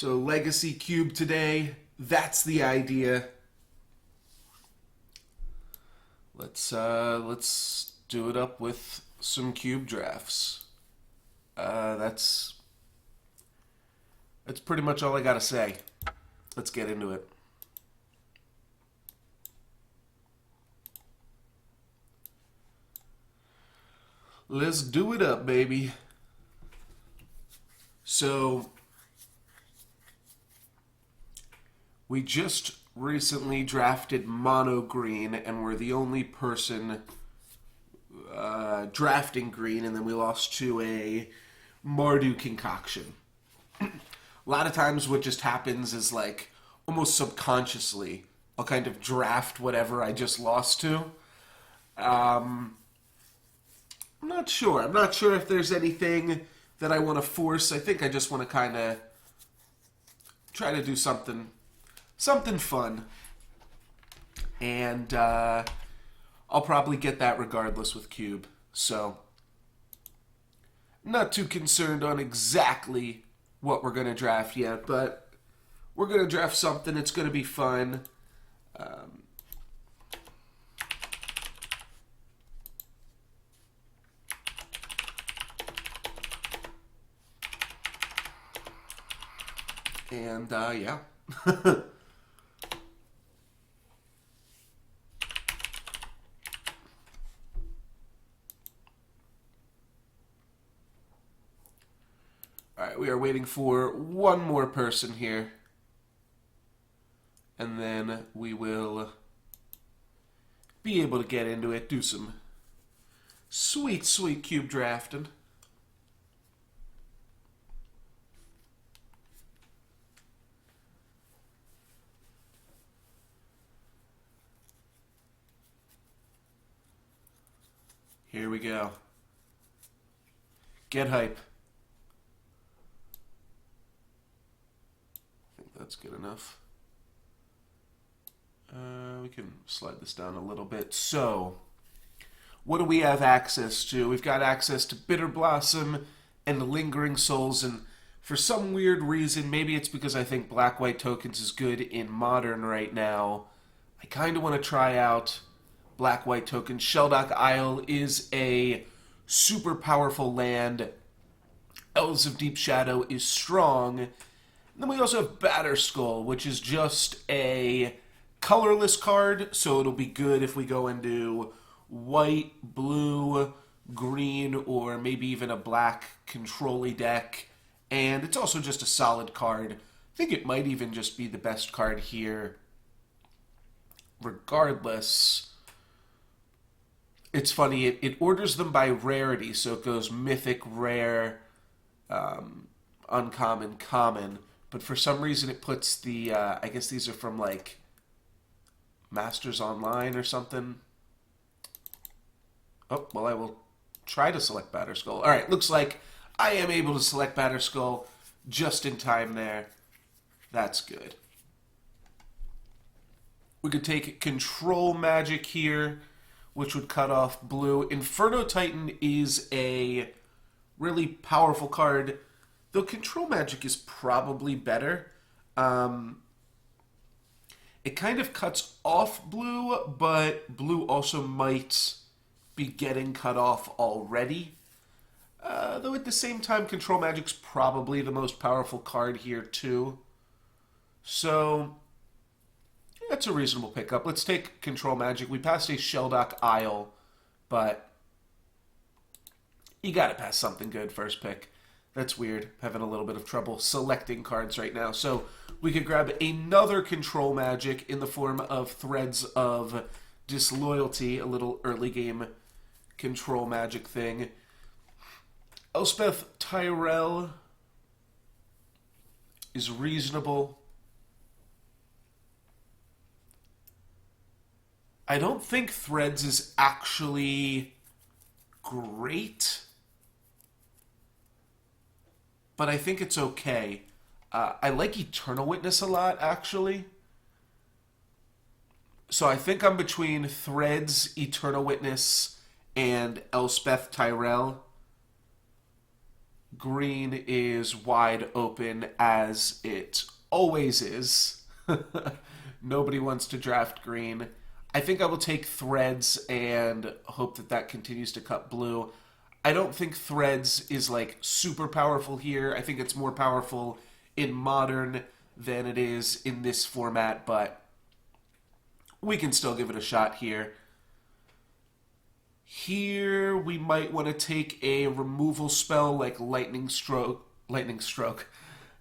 So Legacy Cube today. That's the idea. Let's do it up with some cube drafts. That's pretty much all I gotta say. Let's get into it. Let's do it up, baby. So, we just recently drafted mono green, and we're the only person drafting green, and then we lost to a Mardu concoction. A lot of times what just happens is like almost subconsciously I'll kind of draft whatever I just lost to. I'm not sure. I'm not sure if there's anything that I want to force. I think I just want to kind of try to do something fun. And I'll probably get that regardless with Cube. So, not too concerned on exactly what we're going to draft yet, but we're going to draft something. It's going to be fun. And, yeah. Alright, we are waiting for one more person here. And then we will be able to get into it, do some sweet, sweet cube drafting. Here we go. Get hype. I think that's good enough. We can slide this down a little bit. So, what do we have access to? We've got access to Bitter Blossom and Lingering Souls, and for some weird reason, maybe it's because I think Black-White Tokens is good in Modern right now, I kind of want to try out Black-White Tokens. Shelldock Isle is a super powerful land. Elves of Deep Shadow is strong. And then we also have Batterskull, which is just a colorless card, so it'll be good if we go into white, blue, green, or maybe even a black control-y deck. And it's also just a solid card. I think it might even just be the best card here. Regardless, it's funny, it orders them by rarity, so it goes mythic, rare, uncommon, common. But for some reason it puts the, I guess these are from like Masters Online or something. Oh, well, I will try to select Batterskull. Alright, looks like I am able to select Batterskull just in time there. That's good. We could take Control Magic here, which would cut off blue. Inferno Titan is a really powerful card, though Control Magic is probably better. It kind of cuts off blue, but blue also might be getting cut off already. Though at the same time, Control Magic's probably the most powerful card here too. So, that's a reasonable pickup. Let's take Control Magic. We passed a Shelldock Isle, but you gotta pass something good first pick. That's weird. Having a little bit of trouble selecting cards right now. So we could grab another Control Magic in the form of Threads of Disloyalty, a little early game Control Magic thing. Elspeth Tyrell is reasonable. I don't think Threads is actually great, but I think it's okay. I like Eternal Witness a lot, actually. So I think I'm between Threads, Eternal Witness, and Elspeth Tyrell. Green is wide open as it always is. Nobody wants to draft green. I think I will take Threads and hope that that continues to cut blue. I don't think Threads is like super powerful here. I think it's more powerful in Modern than it is in this format, but we can still give it a shot here. Here we might want to take a removal spell like Lightning Stroke. Lightning Stroke.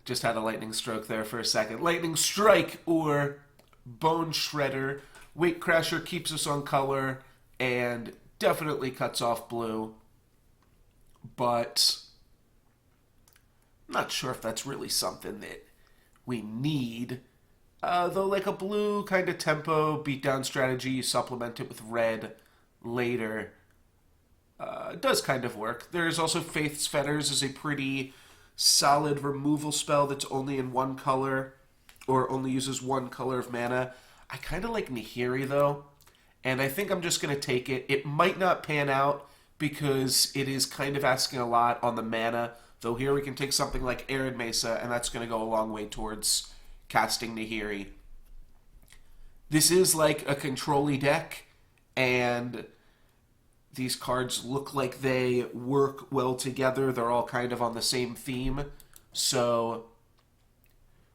Just had a lightning stroke there for a second. Lightning Strike or Bone Shredder. Wake Crasher keeps us on color and definitely cuts off blue. But I'm not sure if that's really something that we need. Though like a blue kind of tempo beatdown strategy, you supplement it with red later. Does kind of work. There's also Faith's Fetters is a pretty solid removal spell that's only in one color or only uses one color of mana. I kind of like Nahiri though, and I think I'm just going to take it. It might not pan out because it is kind of asking a lot on the mana, though here we can take something like Arid Mesa, and that's going to go a long way towards casting Nahiri. This is like a control-y deck, and these cards look like they work well together. They're all kind of on the same theme. So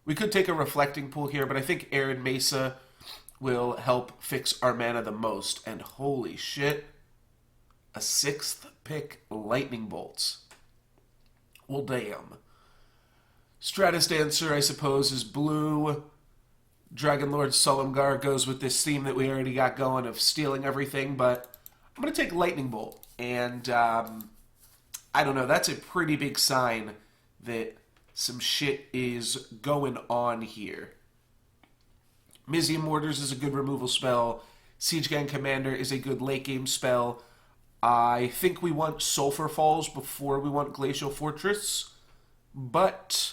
we could take a Reflecting Pool here, but I think Arid Mesa will help fix our mana the most. And holy shit, a 6th pick Lightning Bolts. Well, damn. Stratus Dancer, I suppose, is blue. Dragon Lord Sullumgar goes with this theme that we already got going of stealing everything, but I'm going to take Lightning Bolt, and I don't know, that's a pretty big sign that some shit is going on here. Mizium Mortars is a good removal spell. Siege Gang Commander is a good late game spell. I think we want Sulphur Falls before we want Glacial Fortress, but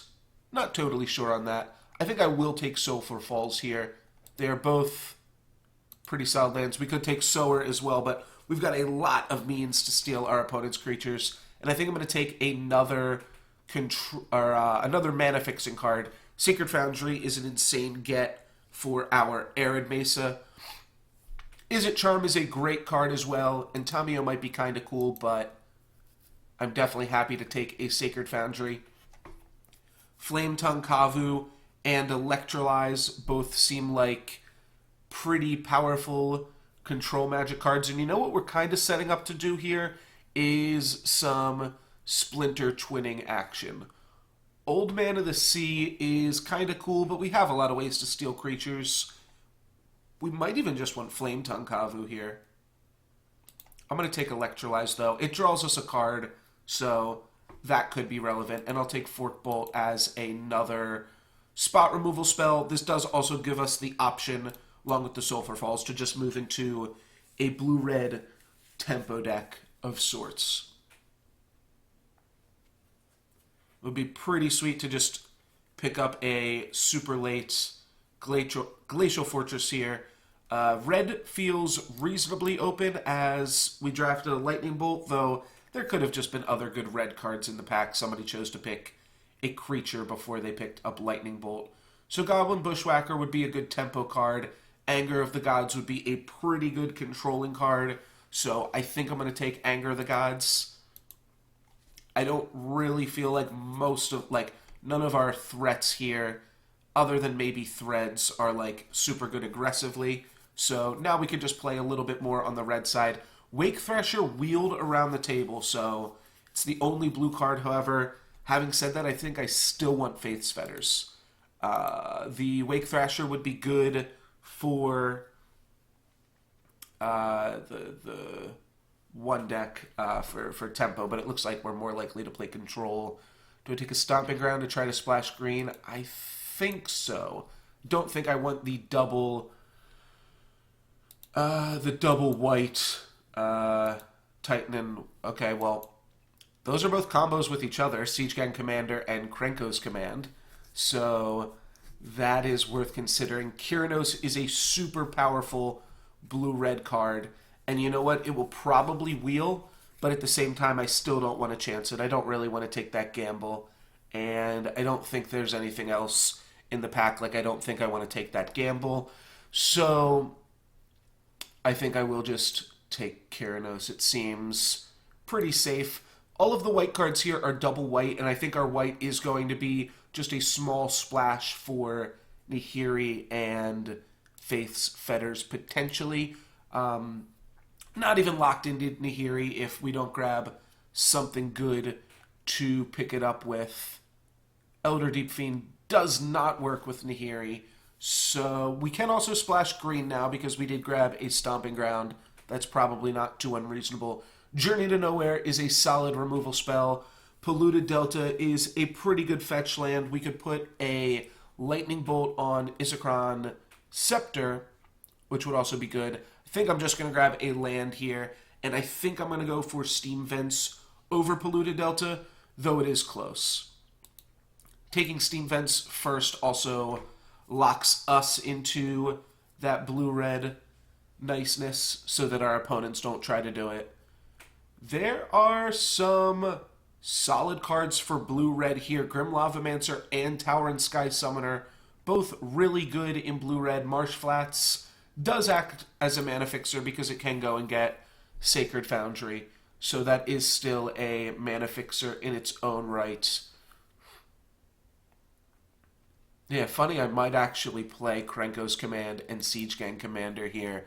not totally sure on that. I think I will take Sulphur Falls here. They are both pretty solid lands. We could take Sower as well, but we've got a lot of means to steal our opponent's creatures, and I think I'm going to take another another mana fixing card. Sacred Foundry is an insane get for our Arid Mesa. Izzet Charm is a great card as well, and Tamiyo might be kind of cool, but I'm definitely happy to take a Sacred Foundry. Flame Tongue Kavu and Electrolyze both seem like pretty powerful control magic cards, and you know what we're kind of setting up to do here is some Splinter Twinning action. Old Man of the Sea is kind of cool, but we have a lot of ways to steal creatures. We might even just want Flame Tongue Kavu here. I'm going to take Electrolyze, though. It draws us a card, so that could be relevant, and I'll take Fork Bolt as another spot removal spell. This does also give us the option, along with the Sulphur Falls, to just move into a blue-red tempo deck of sorts. It would be pretty sweet to just pick up a super late Glacial Fortress here. Red feels reasonably open as we drafted a Lightning Bolt, though there could have just been other good red cards in the pack. Somebody chose to pick a creature before they picked up Lightning Bolt. So Goblin Bushwhacker would be a good tempo card. Anger of the Gods would be a pretty good controlling card. So I think I'm going to take Anger of the Gods. I don't really feel like none of our threats here, other than maybe Threads, are like super good aggressively. So now we can just play a little bit more on the red side. Wake Thrasher wheeled around the table, so it's the only blue card. However, having said that, I think I still want Faith's Fetters. The Wake Thrasher would be good for the one deck for tempo, but it looks like we're more likely to play control. Do I take a Stomping Ground to try to splash green? I think so. Don't think I want the double white Titan and... Okay, well, those are both combos with each other, Siege Gang Commander and Krenko's Command. So that is worth considering. Kyranos is a super powerful blue-red card, and you know what? It will probably wheel, but at the same time, I still don't want to chance it. I don't really want to take that gamble, and I don't think there's anything else in the pack. Like, I don't think I want to take that gamble. So I think I will just take Keranos. It seems pretty safe. All of the white cards here are double white, and I think our white is going to be just a small splash for Nahiri and Faith's Fetters, potentially. Not even locked into Nahiri if we don't grab something good to pick it up with. Elder Deep Fiend does not work with Nahiri, so we can also splash green now because we did grab a Stomping Ground. That's probably not too unreasonable. Journey to Nowhere is a solid removal spell. Polluted Delta is a pretty good fetch land. We could put a Lightning Bolt on Isochron Scepter, which would also be good. I think I'm just going to grab a land here, and I think I'm going to go for Steam Vents over Polluted Delta, though it is close. Taking Steam Vents first also locks us into that blue-red niceness so that our opponents don't try to do it. There are some solid cards for blue-red here. Grim Lavamancer and Towering Sky Summoner, both really good in blue-red. Marsh Flats does act as a mana fixer because it can go and get Sacred Foundry, so that is still a mana fixer in its own right. Yeah, funny, I might actually play Krenko's Command and Siege Gang Commander here.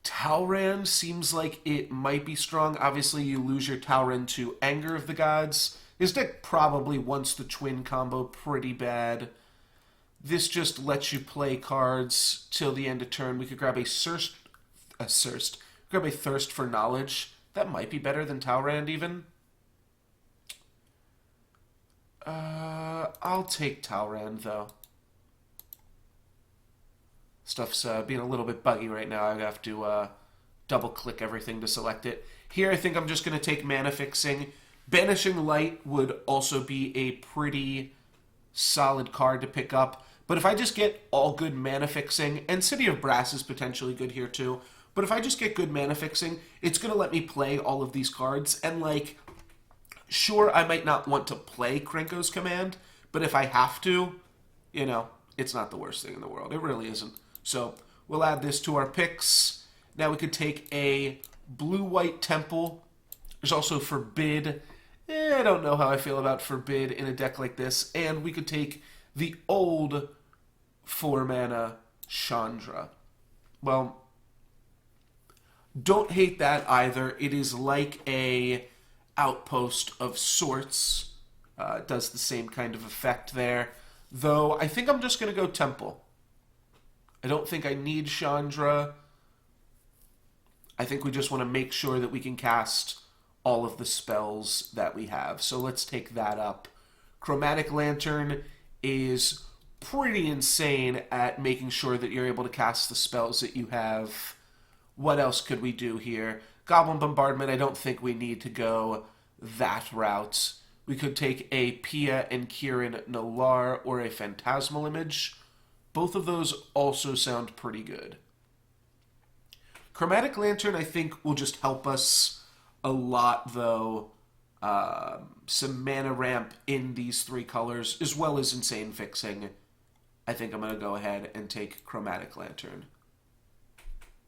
Talrand seems like it might be strong. Obviously, you lose your Talrand to Anger of the Gods. His deck probably wants the twin combo pretty bad. This just lets you play cards till the end of turn. We could grab grab a Thirst for Knowledge. That might be better than Talrand even. I'll take Talrand though. Stuff's being a little bit buggy right now. I have to double click everything to select it. Here I think I'm just going to take Mana Fixing. Banishing Light would also be a pretty solid card to pick up. But if I just get all good Mana Fixing, and City of Brass is potentially good here too, but if I just get good Mana Fixing, it's going to let me play all of these cards. And like, sure, I might not want to play Krenko's Command, but if I have to, you know, it's not the worst thing in the world. It really isn't. So we'll add this to our picks. Now we could take a blue-white Temple. There's also Forbid. I don't know how I feel about Forbid in a deck like this. And we could take the old 4-mana Chandra. Well, don't hate that either. It is like a Outpost of sorts. It does the same kind of effect there. Though I think I'm just going to go Temple. I don't think I need Chandra. I think we just want to make sure that we can cast all of the spells that we have. So let's take that up. Chromatic Lantern is pretty insane at making sure that you're able to cast the spells that you have. What else could we do here? Goblin Bombardment, I don't think we need to go that route. We could take a Pia and Kirin Nalar or a Phantasmal Image. Both of those also sound pretty good. Chromatic Lantern, I think, will just help us a lot, though. Some mana ramp in these 3 colors, as well as Insane Fixing. I think I'm going to go ahead and take Chromatic Lantern.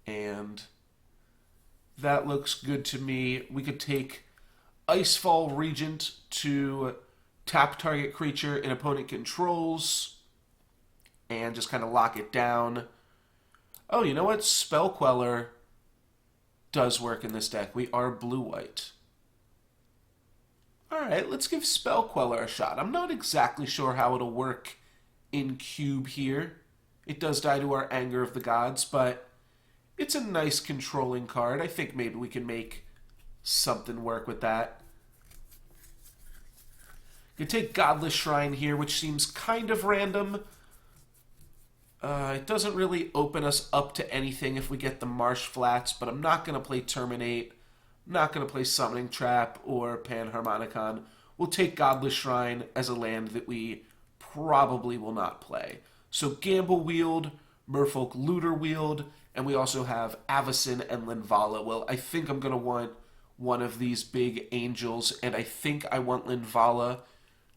And that looks good to me. We could take Icefall Regent to tap target creature an opponent controls and just kind of lock it down. Oh, you know what? Spell Queller does work in this deck. We are blue-white. Alright, let's give Spell Queller a shot. I'm not exactly sure how it'll work in Cube here. It does die to our Anger of the Gods, but it's a nice controlling card. I think maybe we can make something work with that. You take Godless Shrine here, which seems kind of random. It doesn't really open us up to anything if we get the Marsh Flats, but I'm not going to play Terminate. I'm not going to play Summoning Trap or Panharmonicon. We'll take Godless Shrine as a land that we probably will not play. So Gamble Wield, Merfolk Looter Wield, and we also have Avacyn and Linvala. Well, I think I'm going to want one of these big angels, and I think I want Linvala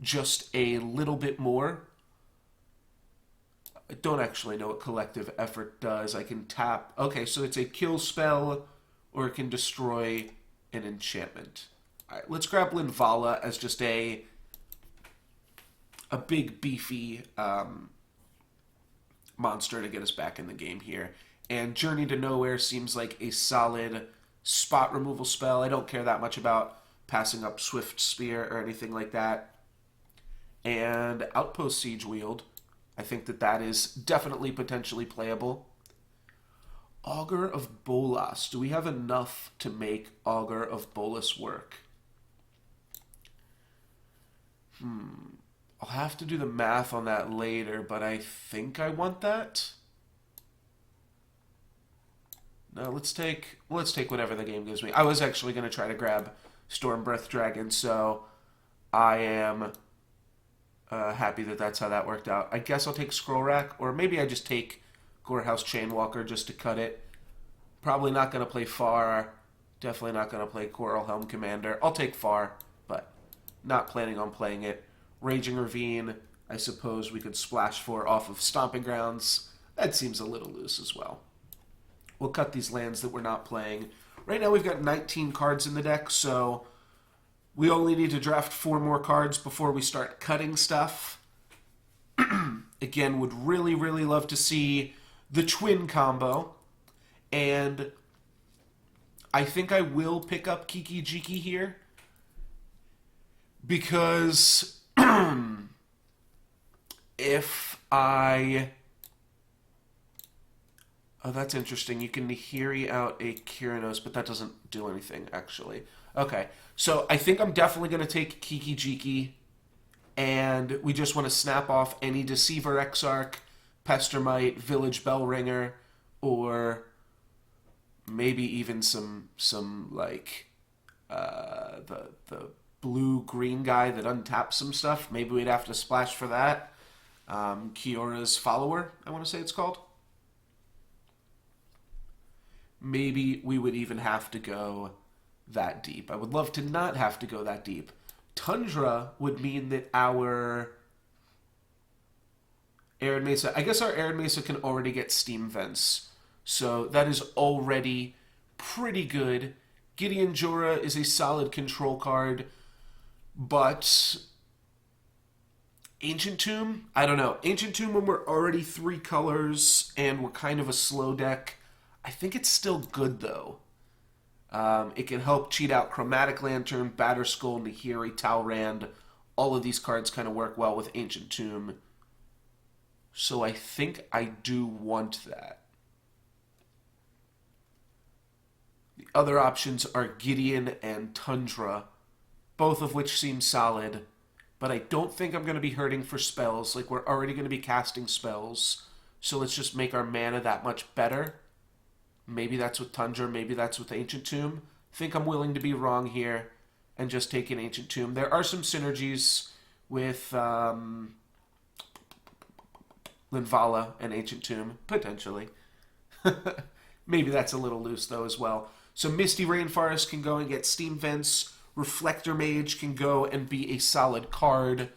just a little bit more. I don't actually know what collective effort does. I can tap. Okay, so it's a kill spell, or it can destroy an enchantment. All right, let's grab Linvala as just a big beefy monster to get us back in the game here. And Journey to Nowhere seems like a solid spot removal spell. I don't care that much about passing up Swift Spear or anything like that. And Outpost Siege Wield. I think that is definitely potentially playable. Augur of Bolas. Do we have enough to make Augur of Bolas work? I'll have to do the math on that later, but I think I want that. No, let's take whatever the game gives me. I was actually going to try to grab Stormbreath Dragon, so I am happy that that's how that worked out. I guess I'll take Scroll Rack, or maybe I just take Gorehouse Chainwalker just to cut it. Probably not going to play Far. Definitely not going to play Coral Helm Commander. I'll take Far, but not planning on playing it. Raging Ravine, I suppose we could splash for off of Stomping Grounds. That seems a little loose as well. We'll cut these lands that we're not playing. Right now we've got 19 cards in the deck, so we only need to draft 4 more cards before we start cutting stuff. Again, would really, really love to see the twin combo. And I think I will pick up Kiki Jiki here. Because if I... Oh, that's interesting. You can Nahiri out a Kyranos, but that doesn't do anything, actually. Okay, so I think I'm definitely going to take Kiki Jiki, and we just want to snap off any Deceiver Exarch, Pestermite, Village Bellringer, or maybe even some like the blue-green guy that untaps some stuff. Maybe we'd have to splash for that. Kiora's Follower, I want to say it's called. Maybe we would even have to go that deep. I would love to not have to go that deep. Tundra would mean that our Arid Mesa... I guess our Arid Mesa can already get Steam Vents. So that is already pretty good. Gideon Jura is a solid control card. But Ancient Tomb? I don't know. Ancient Tomb, when we're already 3 colors and we're kind of a slow deck, I think it's still good, though. It can help cheat out Chromatic Lantern, Batterskull, Nahiri, Talrand. All of these cards kind of work well with Ancient Tomb. So I think I do want that. The other options are Gideon and Tundra, both of which seem solid. But I don't think I'm going to be hurting for spells. Like, we're already going to be casting spells. So let's just make our mana that much better. Maybe that's with Tundra, maybe that's with Ancient Tomb. I think I'm willing to be wrong here and just take an Ancient Tomb. There are some synergies with Linvala and Ancient Tomb, potentially. Maybe that's a little loose, though, as well. So Misty Rainforest can go and get Steam Vents. Reflector Mage can go and be a solid card.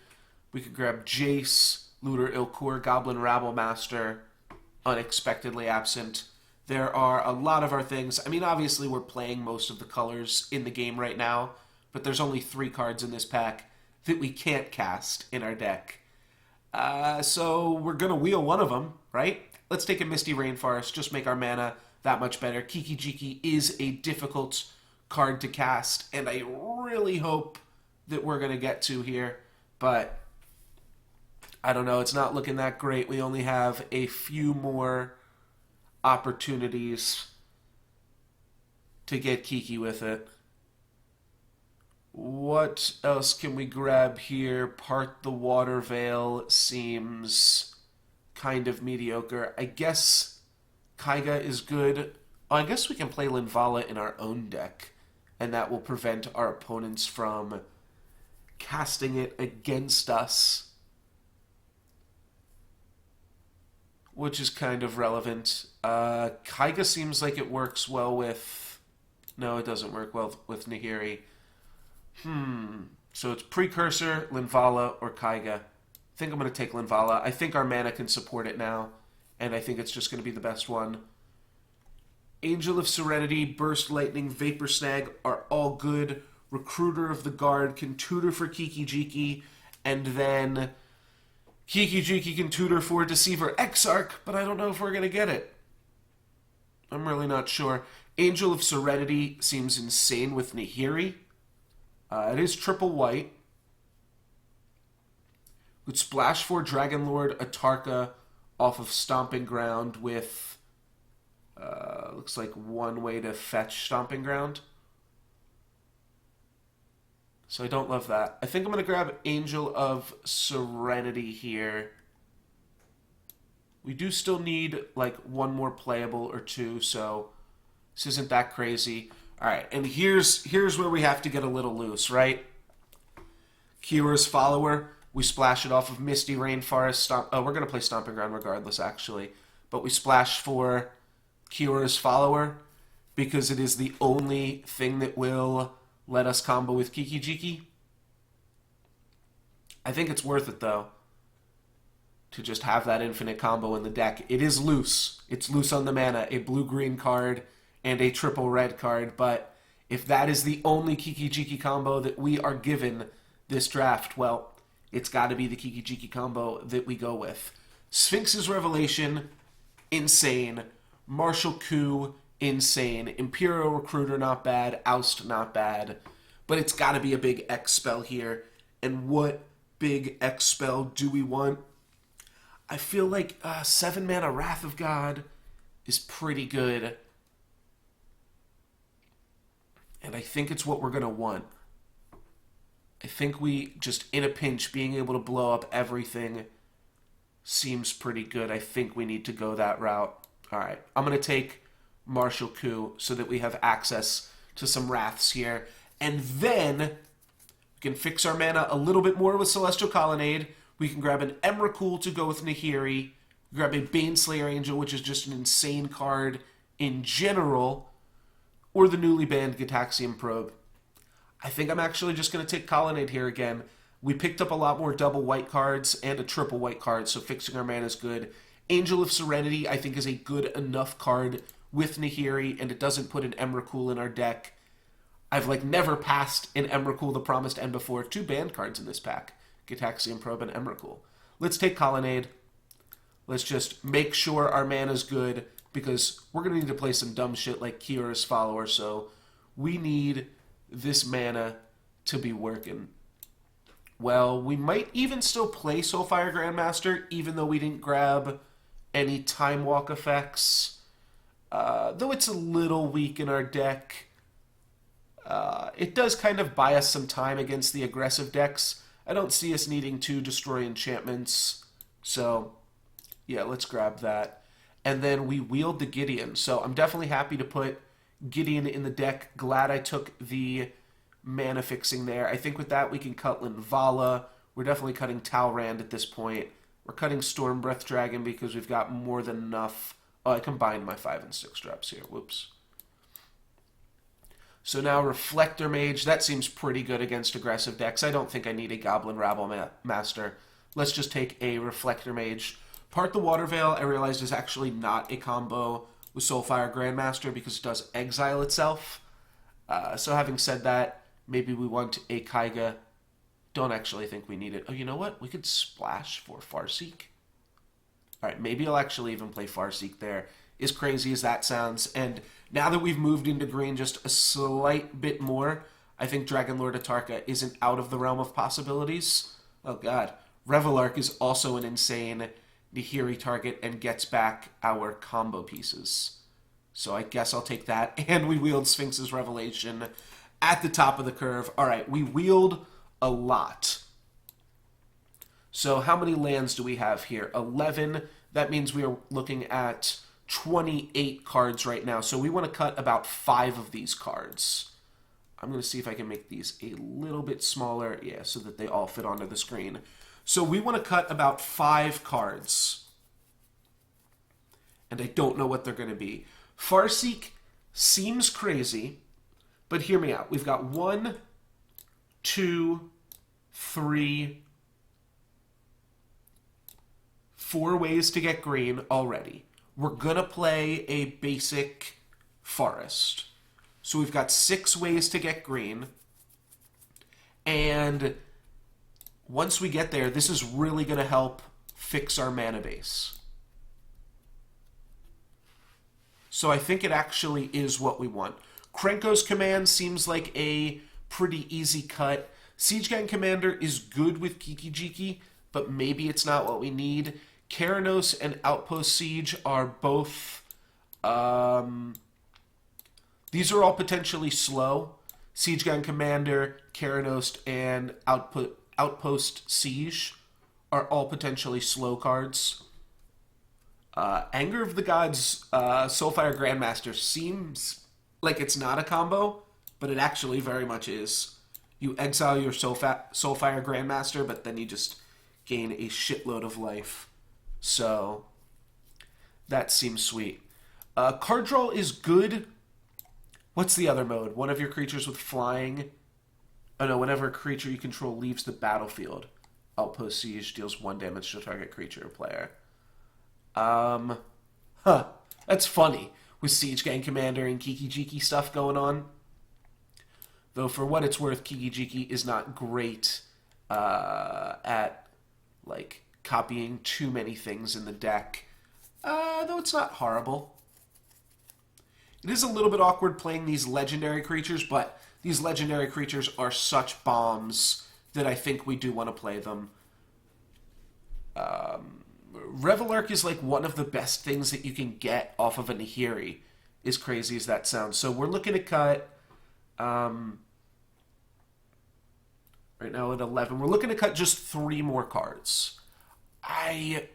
We could grab Jace, Looter Ilkur, Goblin Rabble Master, unexpectedly absent. There are a lot of our things. I mean, obviously, we're playing most of the colors in the game right now, but there's only 3 cards in this pack that we can't cast in our deck. So we're going to wheel one of them, right? Let's take a Misty Rainforest, just make our mana that much better. Kiki Jiki is a difficult card to cast, and I really hope that we're going to get to here, but I don't know. It's not looking that great. We only have a few more opportunities to get Kiki with it. What else can we grab here? Part the Water Veil seems kind of mediocre. I guess Kaiga is good. Oh, I guess we can play Linvala in our own deck, and that will prevent our opponents from casting it against us, which is kind of relevant. Kaiga seems like it works well with No, it doesn't work well with Nahiri. So it's Precursor, Linvala, or Kaiga. I think I'm going to take Linvala. I think our mana can support it now, and I think it's just going to be the best one. Angel of Serenity, Burst Lightning, Vapor Snag are all good. Recruiter of the Guard can tutor for Kiki-Jiki, and then Kiki-Jiki can tutor for Deceiver Exarch, but I don't know if we're going to get it. I'm really not sure. Angel of Serenity seems insane with Nahiri. It is triple white. Would splash for Dragonlord Atarka off of Stomping Ground with, looks like one way to fetch Stomping Ground. So I don't love that. I think I'm going to grab Angel of Serenity here. We do still need like one more playable or two, so this isn't that crazy. All right, and here's where we have to get a little loose, right? Kira's Follower. We splash it off of Misty Rainforest. We're going to play Stomping Ground regardless, actually. But we splash for Kira's Follower because it is the only thing that will let us combo with Kiki-Jiki. I think it's worth it, though, to just have that infinite combo in the deck. It is loose. It's loose on the mana. A blue-green card and a triple red card, but if that is the only Kiki-Jiki combo that we are given this draft, well, it's got to be the Kiki-Jiki combo that we go with. Sphinx's Revelation, insane. Martial Coup, insane. Imperial Recruiter, not bad. Oust, not bad. But it's got to be a big X spell here. And what big X spell do we want? I feel like 7 mana Wrath of God is pretty good. And I think it's what we're going to want. I think we, just in a pinch, being able to blow up everything seems pretty good. I think we need to go that route. All right, I'm going to take Martial Coup so that we have access to some Wraths here. And then we can fix our mana a little bit more with Celestial Colonnade. We can grab an Emrakul to go with Nahiri. Grab a Baneslayer Angel, which is just an insane card in general. Or the newly banned Gitaxian Probe. I think I'm actually just going to take Colonnade here again. We picked up a lot more double white cards and a triple white card, so fixing our mana is good. Angel of Serenity, I think, is a good enough card with Nahiri, and it doesn't put an Emrakul in our deck. I've, never passed an Emrakul the Promised End before. 2 banned cards in this pack. Gitaxian Probe and Emrakul. Let's take Colonnade. Let's just make sure our mana's good, because we're going to need to play some dumb shit like Kira's Follower, so we need this mana to be working. Well, we might even still play Soulfire Grandmaster, even though we didn't grab any Time Walk effects. Though it's a little weak in our deck. It does kind of buy us some time against the aggressive decks. I don't see us needing to destroy enchantments, so yeah, let's grab that. And then we wield the Gideon. So I'm definitely happy to put Gideon in the deck. Glad I took the mana fixing there. I think with that we can cut Linvala. We're definitely cutting Talrand at this point. We're cutting Stormbreath Dragon because we've got more than enough. Oh, I combined my 5 and 6 drops here. Whoops. So now Reflector Mage. That seems pretty good against aggressive decks. I don't think I need a Goblin Rabble Master. Let's just take a Reflector Mage. Part the Water Veil, I realized, is actually not a combo with Soulfire Grandmaster because it does exile itself. So having said that, maybe we want a Kaiga. Don't actually think we need it. Oh, you know what? We could splash for Farseek. All right, maybe I'll actually even play Farseek there. As crazy as that sounds. And now that we've moved into green just a slight bit more, I think Dragonlord Atarka isn't out of the realm of possibilities. Oh, God. Revelark is also an insane Nahiri target and gets back our combo pieces. So I guess I'll take that. And we wield Sphinx's Revelation at the top of the curve. All right, we wield a lot. So how many lands do we have here? 11. That means we are looking at 28 cards right now. So we want to cut about 5 of these cards. I'm going to see if I can make these a little bit smaller. Yeah, so that they all fit onto the screen. So we want to cut about 5 cards. And I don't know what they're going to be. Farseek seems crazy. But hear me out. We've got 1, 2, 3, 4 ways to get green already. We're going to play a basic forest. So we've got 6 ways to get green. And once we get there, this is really going to help fix our mana base. So I think it actually is what we want. Krenko's command seems like a pretty easy cut. Siege Gang Commander is good with Kiki-Jiki, but maybe it's not what we need. Keranos and Outpost Siege are both... these are all potentially slow. Siege Gang Commander, Keranos, and Outpost Siege are all potentially slow cards. Anger of the Gods Soulfire Grandmaster seems like it's not a combo, but it actually very much is. You exile your Soulfire Grandmaster, but then you just gain a shitload of life. So, that seems sweet. Card draw is good. What's the other mode? One of your creatures with flying. Oh no, whenever a creature you control leaves the battlefield, Outpost Siege deals 1 damage to target creature or player. That's funny, with Siege Gang Commander and Kiki-Jiki stuff going on. Though for what it's worth, Kiki-Jiki is not great at, like, copying too many things in the deck. Though it's not horrible. It is a little bit awkward playing these legendary creatures, but these legendary creatures are such bombs that I think we do want to play them. Reveillark is like one of the best things that you can get off of a Nahiri, as crazy as that sounds. So we're looking to cut, right now at 11, we're looking to cut just 3 more cards. I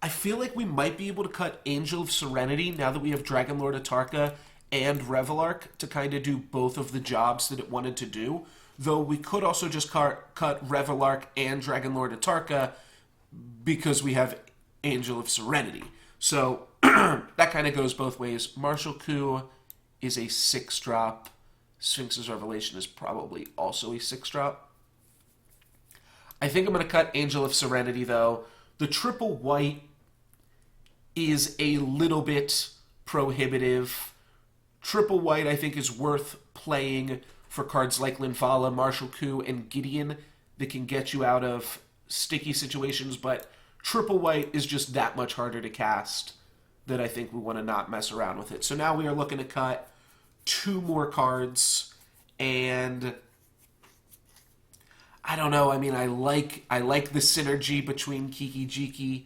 feel like we might be able to cut Angel of Serenity now that we have Dragonlord Atarka and Reveillark to kind of do both of the jobs that it wanted to do. Though we could also just cut Reveillark and Dragonlord Atarka because we have Angel of Serenity. So that kind of goes both ways. Martial Coup is a 6-drop. Sphinx's Revelation is probably also a 6-drop. I think I'm going to cut Angel of Serenity, though. The triple white is a little bit prohibitive. Triple white, I think, is worth playing for cards like Linvala, Martial Coup, and Gideon that can get you out of sticky situations, but triple white is just that much harder to cast that I think we want to not mess around with it. So now we are looking to cut 2 more cards, and I don't know. I mean, I like the synergy between Kiki-Jiki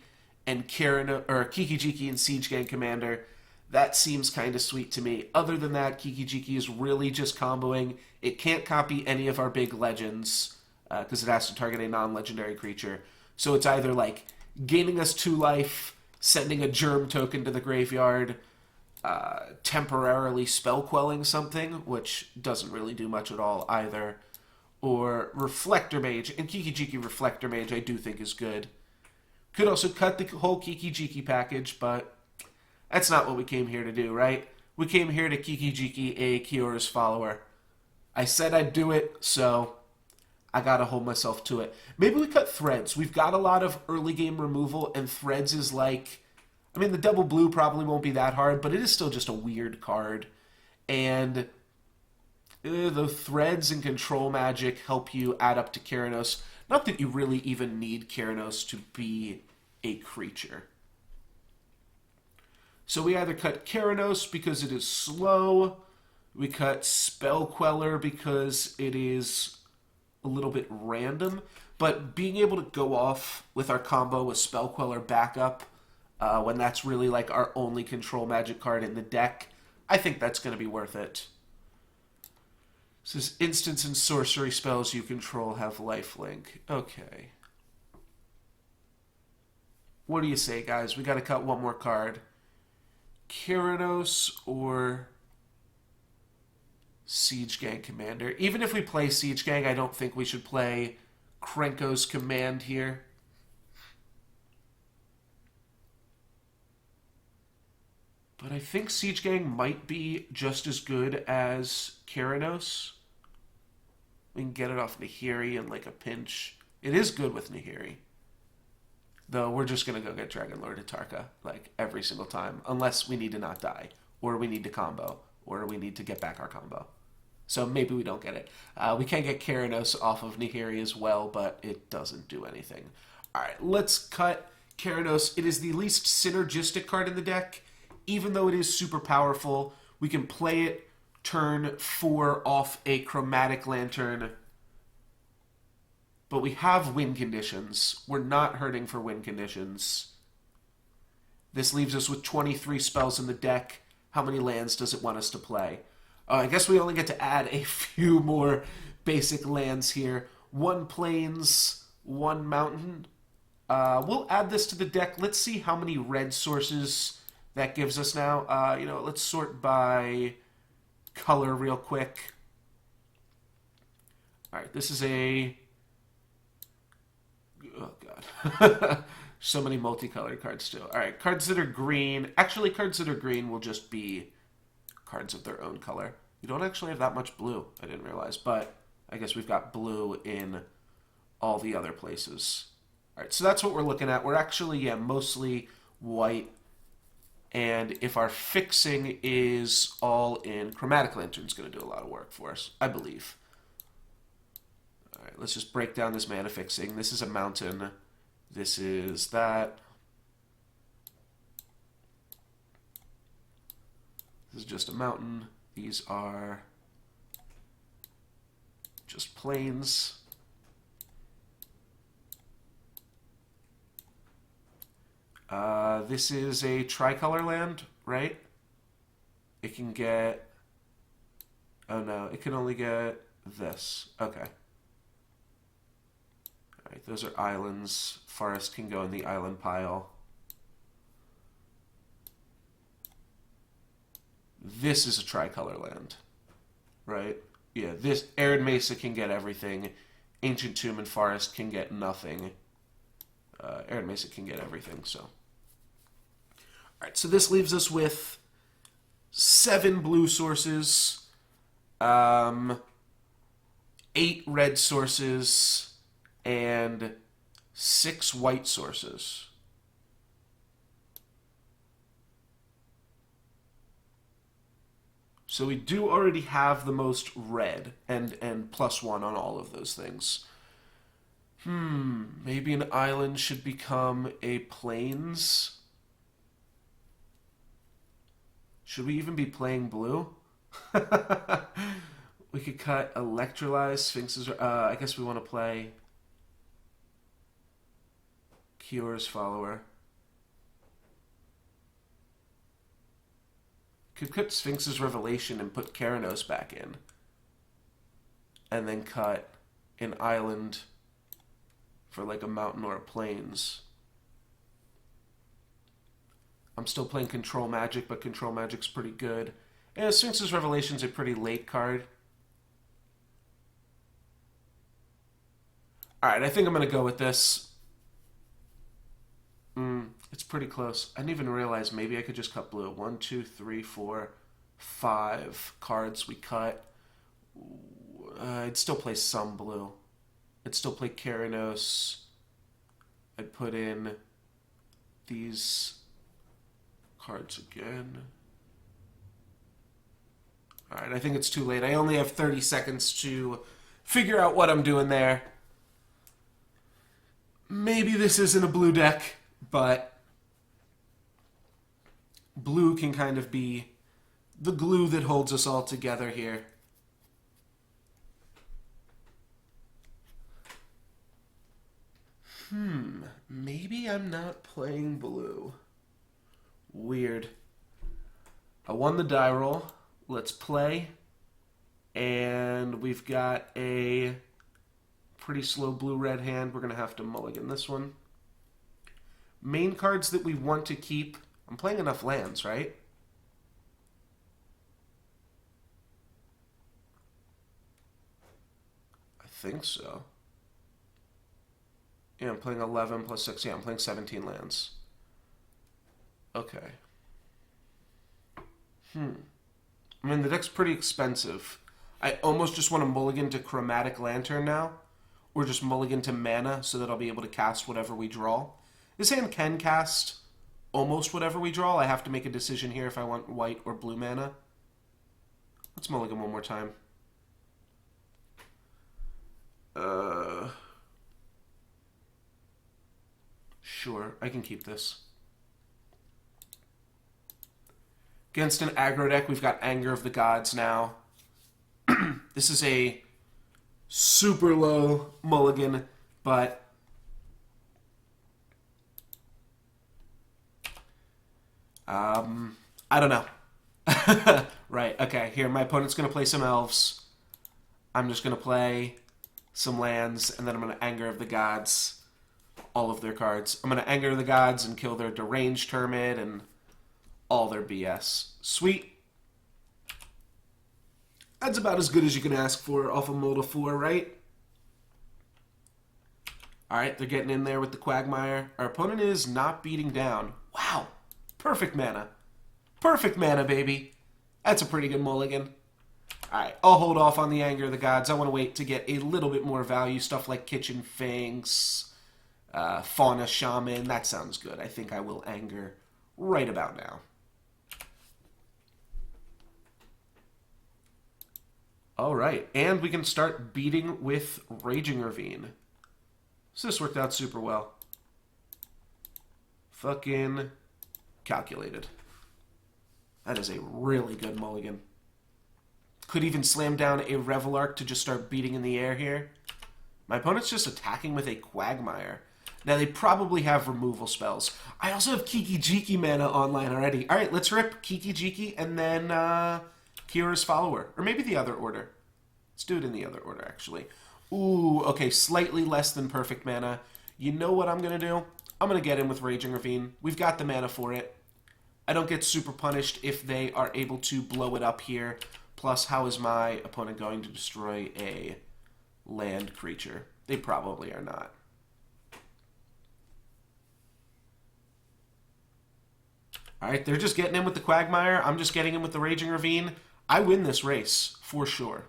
and Kiki-Jiki and Siege Gang Commander. That seems kind of sweet to me. Other than that, Kiki-Jiki is really just comboing. It can't copy any of our big legends because it has to target a non-legendary creature. So it's either like gaining us 2 life, sending a germ token to the graveyard, temporarily spell quelling something, which doesn't really do much at all either, or Reflector Mage. And Kiki-Jiki Reflector Mage I do think is good. Could also cut the whole Kiki-Jiki package, but that's not what we came here to do, right? We came here to Kiki-Jiki a Kiora's follower. I said I'd do it, so I gotta hold myself to it. Maybe we cut Threads. We've got a lot of early game removal, and Threads is like... I mean, the double blue probably won't be that hard, but it is still just a weird card. And the Threads and Control Magic help you add up to Keranos. Not that you really even need Keranos to be a creature. So we either cut Keranos because it is slow, we cut Spell Queller because it is a little bit random, but being able to go off with our combo with Spell Queller backup when that's really like our only Control Magic card in the deck, I think that's going to be worth it. This is instance and sorcery spells you control have lifelink. Okay. What do you say, guys? We got to cut 1 more card. Keranos or Siege Gang Commander. Even if we play Siege Gang, I don't think we should play Krenko's Command here. But I think Siege Gang might be just as good as Keranos. We can get it off Nahiri in like a pinch. It is good with Nahiri. Though we're just going to go get Dragon Lord Atarka like every single time. Unless we need to not die. Or we need to combo. Or we need to get back our combo. So maybe we don't get it. We can get Keranos off of Nahiri as well, but it doesn't do anything. Alright, let's cut Keranos. It is the least synergistic card in the deck. Even though it is super powerful, we can play it turn 4 off a Chromatic Lantern. But we have win conditions. We're not hurting for win conditions. This leaves us with 23 spells in the deck. How many lands does it want us to play? I guess we only get to add a few more basic lands here. 1 plains, 1 mountain. We'll add this to the deck. Let's see how many red sources that gives us now. Let's sort by color real quick. Alright, this is a... Oh, God. So many multicolored cards still. Alright, cards that are green. Actually, cards that are green will just be cards of their own color. We don't actually have that much blue, I didn't realize. But I guess we've got blue in all the other places. Alright, so that's what we're looking at. We're actually, mostly white. And if our fixing is all in, Chromatic Lantern's going to do a lot of work for us, I believe. Alright, let's just break down this mana fixing. This is a mountain. This is that. This is just a mountain. These are just plains. This is a tricolor land, right? It can get... Oh no, it can only get this. Okay. Alright, those are islands. Forest can go in the island pile. This is a tricolor land, right? Yeah, this Arid Mesa can get everything. Ancient Tomb and Forest can get nothing. Arid Mesa can get everything, so... Alright, so this leaves us with 7 blue sources, 8 red sources, and 6 white sources. So we do already have the most red, and +1 on all of those things. Maybe an island should become a plains? Should we even be playing blue? We could cut Electrolyze, Sphinx's... I guess we want to play Kior's Follower. Could cut Sphinx's Revelation and put Keranos back in. And then cut an island for like a mountain or a plains. I'm still playing Control Magic, but Control Magic's pretty good. And Sphinx's Revelation's a pretty late card. Alright, I think I'm going to go with this. It's pretty close. I didn't even realize maybe I could just cut blue. 1, 2, 3, 4, 5 cards we cut. I'd still play some blue. I'd still play Keranos. I'd put in these cards again. Alright, I think it's too late. I only have 30 seconds to figure out what I'm doing there. Maybe this isn't a blue deck, but blue can kind of be the glue that holds us all together here. Maybe I'm not playing blue. Weird. I won the die roll. Let's play. And we've got a pretty slow blue-red hand. We're going to have to mulligan this one. Main cards that we want to keep. I'm playing enough lands, right? I think so. Yeah, I'm playing 11 plus 6. Yeah, I'm playing 17 lands. Okay. I mean, the deck's pretty expensive. I almost just want to mulligan to Chromatic Lantern now. Or just mulligan to mana so that I'll be able to cast whatever we draw. This hand can cast almost whatever we draw. I have to make a decision here if I want white or blue mana. Let's mulligan one more time. Sure, I can keep this. Against an aggro deck, we've got Anger of the Gods now. This is a super low mulligan, but I don't know. Right, okay, here, my opponent's going to play some elves. I'm just going to play some lands, and then I'm going to Anger of the Gods all of their cards. I'm going to Anger of the Gods and kill their Deranged Hermit and all their BS. Sweet. That's about as good as you can ask for off a Molda 4, right? Alright, they're getting in there with the Quagmire. Our opponent is not beating down. Wow. Perfect mana. Perfect mana, baby. That's a pretty good mulligan. Alright, I'll hold off on the Anger of the Gods. I want to wait to get a little bit more value. Stuff like Kitchen Fangs, Fauna Shaman. That sounds good. I think I will Anger right about now. Alright, and we can start beating with Raging Ravine. So this worked out super well. Fucking calculated. That is a really good mulligan. Could even slam down a Revelark to just start beating in the air here. My opponent's just attacking with a Quagmire. Now, they probably have removal spells. I also have Kiki-Jiki mana online already. Alright, let's rip Kiki-Jiki and then Kira's Follower. Or maybe the other order. Let's do it in the other order, actually. Ooh, okay, slightly less than perfect mana. You know what I'm going to do? I'm going to get in with Raging Ravine. We've got the mana for it. I don't get super punished if they are able to blow it up here. Plus, how is my opponent going to destroy a land creature? They probably are not. Alright, they're just getting in with the Quagmire. I'm just getting in with the Raging Ravine. I win this race, for sure.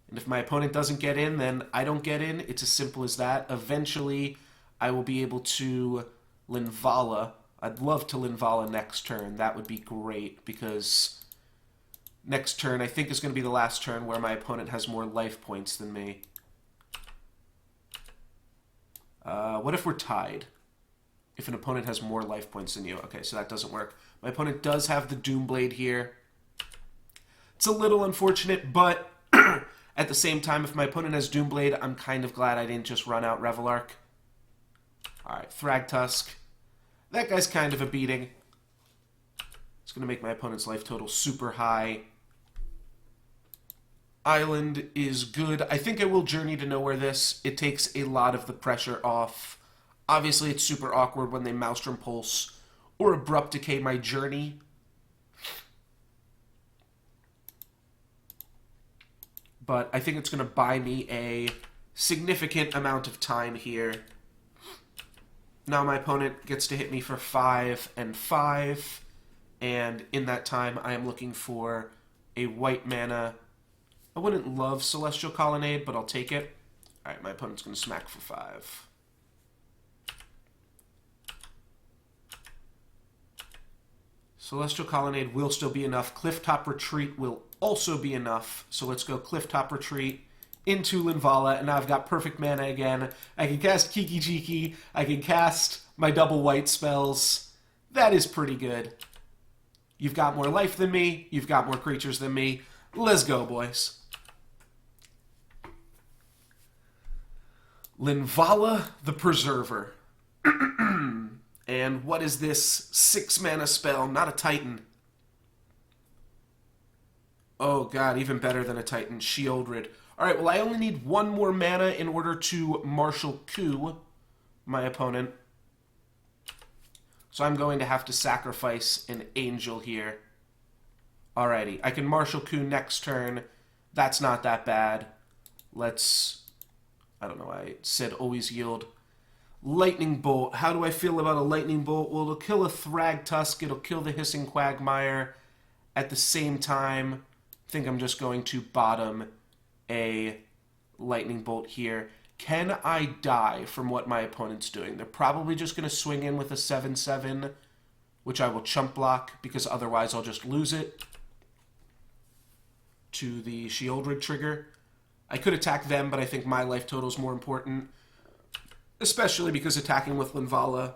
And if my opponent doesn't get in, then I don't get in. It's as simple as that. Eventually, I will be able to Linvala. I'd love to Linvala next turn. That would be great, because next turn I think is going to be the last turn where my opponent has more life points than me. What if we're tied? If an opponent has more life points than you. Okay, so that doesn't work. My opponent does have the Doomblade here. It's a little unfortunate, but at the same time, if my opponent has Doomblade, I'm kind of glad I didn't just run out Revelark. Alright, Thragtusk. That guy's kind of a beating. It's going to make my opponent's life total super high. Island is good. I think I will Journey to Nowhere this. It takes a lot of the pressure off. Obviously, it's super awkward when they Maelstrom Pulse or Abrupt Decay my Journey. But I think it's going to buy me a significant amount of time here. Now my opponent gets to hit me for 5 and 5. And in that time, I am looking for a white mana. I wouldn't love Celestial Colonnade, but I'll take it. Alright, my opponent's going to smack for 5. Celestial Colonnade will still be enough. Clifftop Retreat will also be enough. So let's go Clifftop Retreat into Linvala, and now I've got perfect mana again. I can cast Kiki-Jiki. I can cast my double white spells. That is pretty good. You've got more life than me. You've got more creatures than me. Let's go, boys. Linvala the Preserver. And what is this 6-mana spell? Not a Titan. Oh god, even better than a Titan. Sheoldred. Alright, well I only need 1 more mana in order to Martial Coup my opponent. So I'm going to have to sacrifice an Angel here. Alrighty, I can Martial Coup next turn. That's not that bad. Let's... I don't know why I said always yield. Lightning Bolt. How do I feel about a Lightning Bolt? Well, it'll kill a Thragtusk. It'll kill the Hissing Quagmire. At the same time, I think I'm just going to bottom a Lightning Bolt here. Can I die from what my opponent's doing? They're probably just going to swing in with a 7/7, which I will chump block, because otherwise I'll just lose it to the Sheoldred trigger. I could attack them, but I think my life total is more important, especially because attacking with Linvala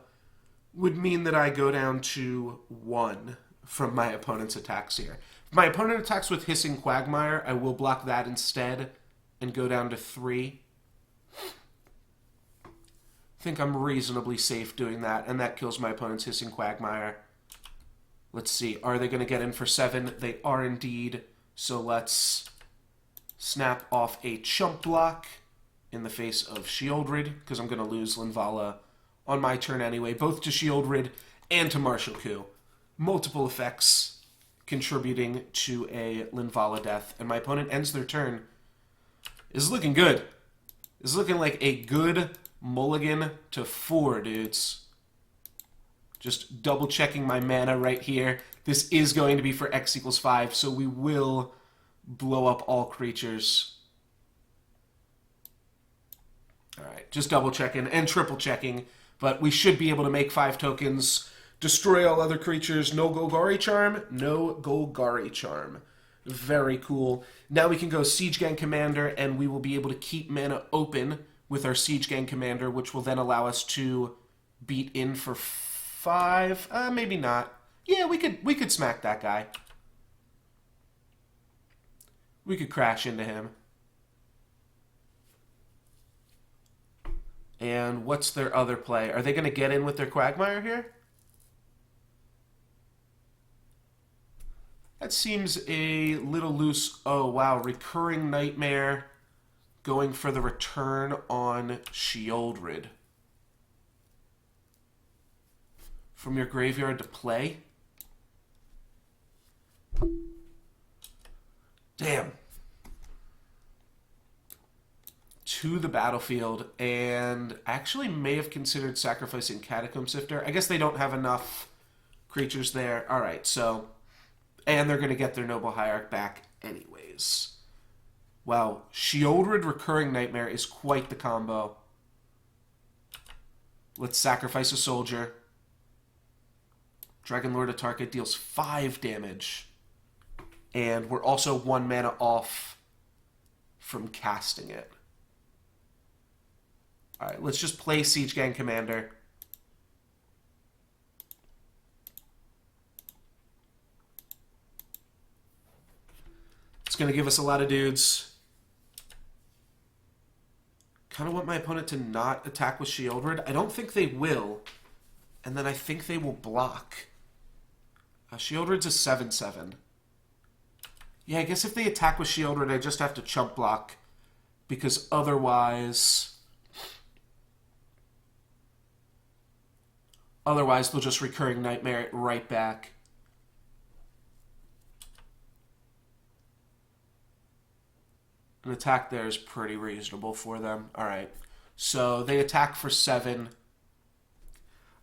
would mean that I go down to 1 from my opponent's attacks here. If my opponent attacks with Hissing Quagmire, I will block that instead and go down to 3. I think I'm reasonably safe doing that, and that kills my opponent's Hissing Quagmire. Let's see, are they going to get in for 7? They are indeed, so let's snap off a chump block in the face of Sheoldred, because I'm going to lose Linvala on my turn anyway, both to Sheoldred and to Martial Coup. Multiple effects contributing to a Linvala death, and my opponent ends their turn. Is looking good. Is looking like a good mulligan to 4, dudes. Just double checking my mana right here. This is going to be for X equals 5, so we will blow up all creatures. Alright, just double checking and triple checking, but we should be able to make 5 tokens, destroy all other creatures. No Golgari Charm? No Golgari Charm. Very cool. Now we can go Siege Gang Commander, and we will be able to keep mana open with our Siege Gang Commander, which will then allow us to beat in for 5. Maybe not. Yeah, we could smack that guy. We could crash into him. And what's their other play? Are they going to get in with their Quagmire here? That seems a little loose. Oh, wow. Recurring Nightmare going for the return on Sheoldred. From your graveyard to play? Damn. To the battlefield, and actually may have considered sacrificing Catacomb Sifter. I guess they don't have enough creatures there. Alright, so... And they're going to get their Noble Hierarch back anyways. Wow, Sheoldred Recurring Nightmare is quite the combo. Let's sacrifice a soldier. Dragonlord Atarka deals 5 damage. And we're also 1 mana off from casting it. Alright, let's just play Siege Gang Commander. It's going to give us a lot of dudes. Kind of want my opponent to not attack with Sheoldred. I don't think they will. And then I think they will block. Sheoldred's a 7/7. Yeah, I guess if they attack with Sheoldred, I just have to chump block. Because otherwise... Otherwise, they'll just Recurring Nightmare it right back. An attack there is pretty reasonable for them. Alright, so they attack for 7.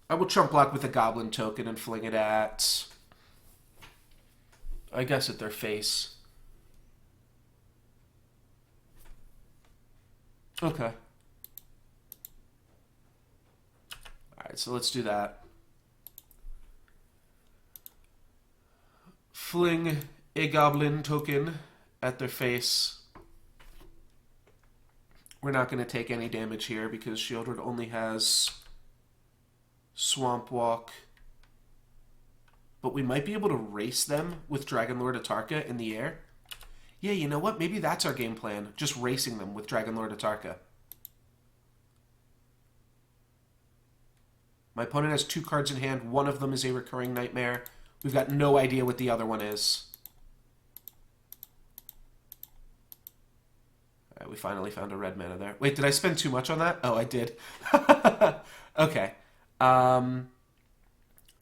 I will chump block with a Goblin token and fling it at... I guess at their face. Okay. Alright, so let's do that. Fling a Goblin token at their face. We're not going to take any damage here because Sheoldred only has Swamp Walk. But we might be able to race them with Dragonlord Atarka in the air. Yeah, you know what? Maybe that's our game plan. Just racing them with Dragonlord Atarka. My opponent has 2 cards in hand. One of them is a Recurring Nightmare. We've got no idea what the other one is. Alright, we finally found a red mana there. Wait, did I spend too much on that? Oh, I did. Okay.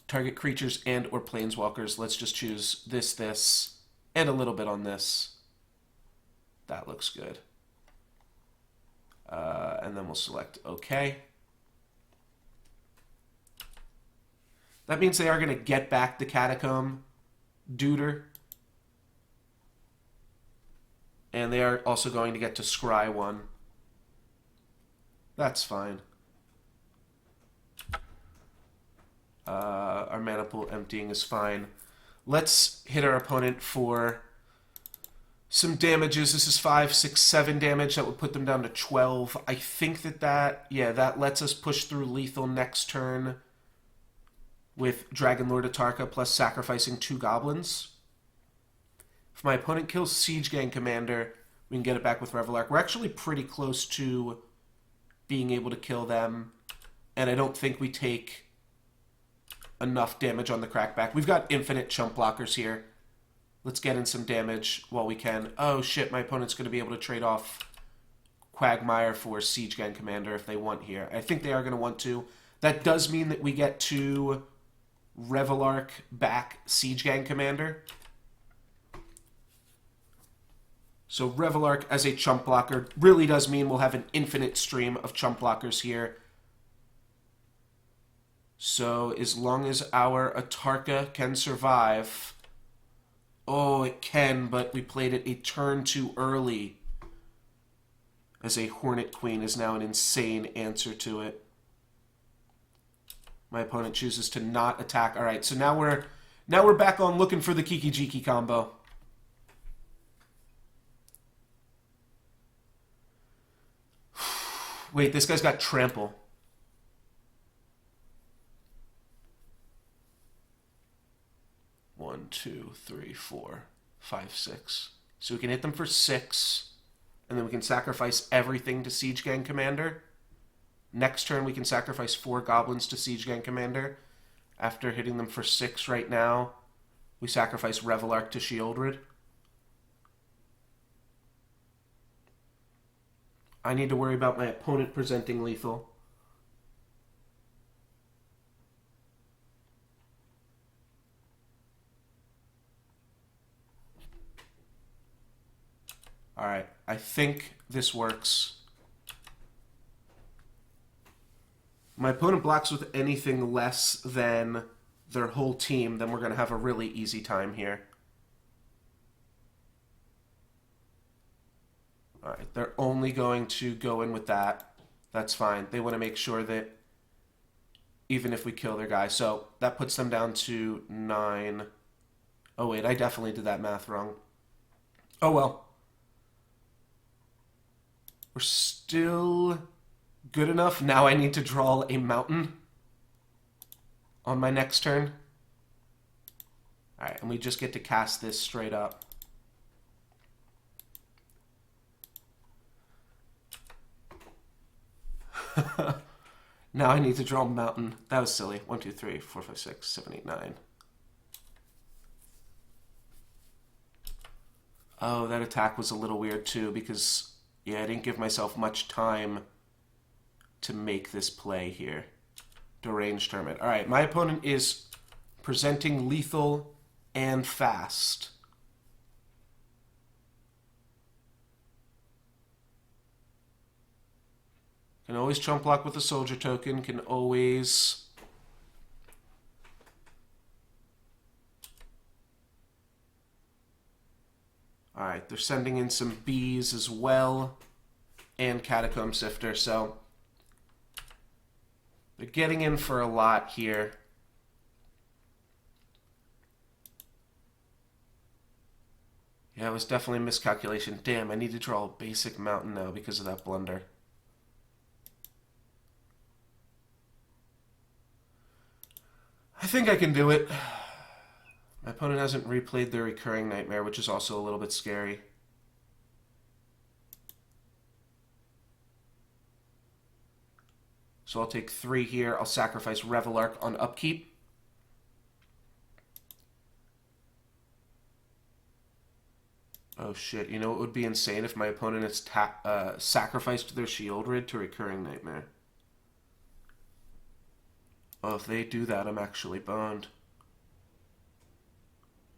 Target creatures and or planeswalkers. Let's just choose this, and a little bit on this. That looks good. And then we'll select OK. That means they are going to get back the Catacomb Duder. And they are also going to get to scry one. That's fine. Our mana pool emptying is fine. Let's hit our opponent for some damages. This is 5, 6, 7 damage. That would put them down to 12. I think that lets us push through lethal next turn with Dragon Lord Atarka plus sacrificing 2 goblins. If my opponent kills Siege Gang Commander, we can get it back with Revelark. We're actually pretty close to being able to kill them, and I don't think we take enough damage on the crackback. We've got infinite chump blockers here. Let's get in some damage while we can. Oh shit, my opponent's going to be able to trade off Quagmire for Siege Gang Commander if they want here. I think they are going to want to. That does mean that we get to Revelark back Siege Gang Commander. So Revelark as a chump blocker really does mean we'll have an infinite stream of chump blockers here. So as long as our Atarka can survive... Oh, it can, but we played it a turn too early. As a Hornet Queen is now an insane answer to it. My opponent chooses to not attack. All right, so now we're back on looking for the Kiki Jiki combo. Wait, this guy's got trample. One, two, three, four, five, six. So we can hit them for 6, and then we can sacrifice everything to Siege Gang Commander. Next turn, we can sacrifice 4 goblins to Siege Gang Commander. After hitting them for 6 right now, we sacrifice Revelark to Sheoldred. I need to worry about my opponent presenting lethal. Alright, I think this works. My opponent blocks with anything less than their whole team, then we're going to have a really easy time here. Alright, they're only going to go in with that. That's fine. They want to make sure that even if we kill their guy. So that puts them down to 9. Oh wait, I definitely did that math wrong. Oh well. We're still good enough. Now I need to draw a mountain on my next turn. Alright, and we just get to cast this straight up. Now I need to draw a mountain. That was silly. 1, 2, 3, 4, 5, 6, 7, 8, 9. Oh, that attack was a little weird too because, yeah, I didn't give myself much time to make this play here. Deranged Hermit. Alright, my opponent is presenting lethal and fast. Can always chump block with a soldier token. Can always... Alright, they're sending in some bees as well. And Catacomb Sifter, so... They're getting in for a lot here. Yeah, it was definitely a miscalculation. Damn, I need to draw a basic mountain now because of that blunder. I think I can do it. My opponent hasn't replayed their Recurring Nightmare, which is also a little bit scary. So I'll take 3 here. I'll sacrifice Revelark on upkeep. Oh shit, you know what would be insane if my opponent has sacrificed their Sheoldred to Recurring Nightmare? Oh, if they do that, I'm actually boned.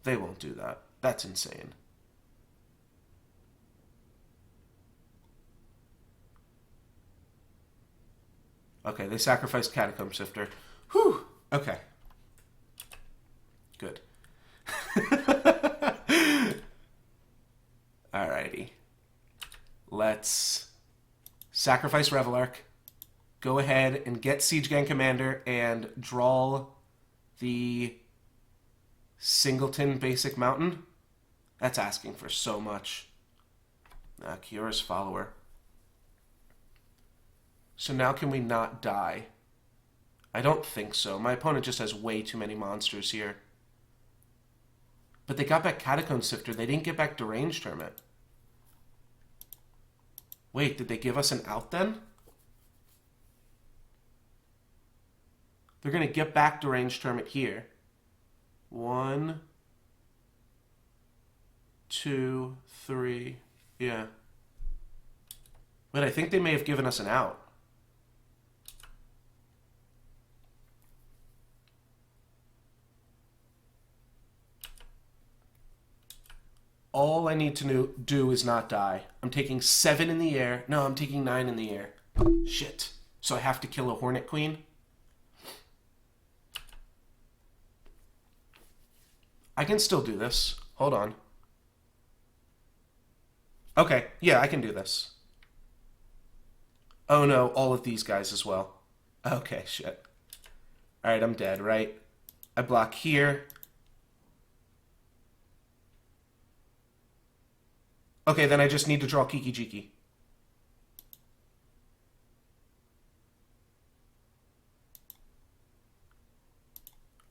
They won't do that. That's insane. Okay, they sacrificed Catacomb Sifter. Whew! Okay. Let's sacrifice Revelark. Go ahead and get Siege Gang Commander and draw the Singleton Basic Mountain. That's asking for so much. Kiyora's Follower. So now can we not die? I don't think so. My opponent just has way too many monsters here. But they got back Catacomb Sifter. They didn't get back Deranged Hermit. Wait, did they give us an out then? They're going to get back Deranged Hermit here. 1, 2, 3. Yeah. But I think they may have given us an out. All I need to do is not die. I'm taking 7 in the air. No, I'm taking 9 in the air. Shit. So I have to kill a Hornet Queen? I can still do this. Hold on. Okay, yeah, I can do this. Oh no, all of these guys as well. Okay, shit. Alright, I'm dead, right? I block here. Okay, then I just need to draw Kiki-Jiki.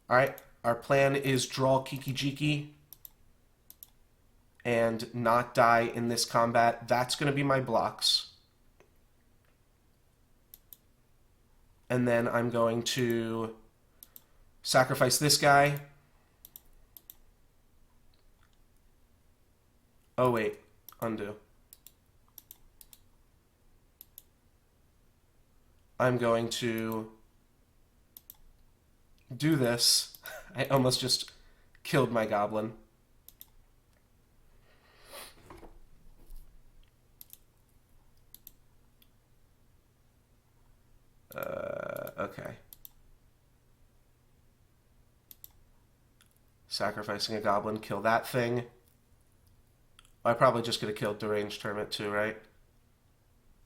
Alright, our plan is draw Kiki-Jiki and not die in this combat. That's going to be my blocks. And then I'm going to sacrifice this guy. Oh, wait. Undo. I'm going to do this. I almost just killed my goblin. Okay. Sacrificing a goblin, kill that thing. I probably just could have killed Deranged Hermit too, right?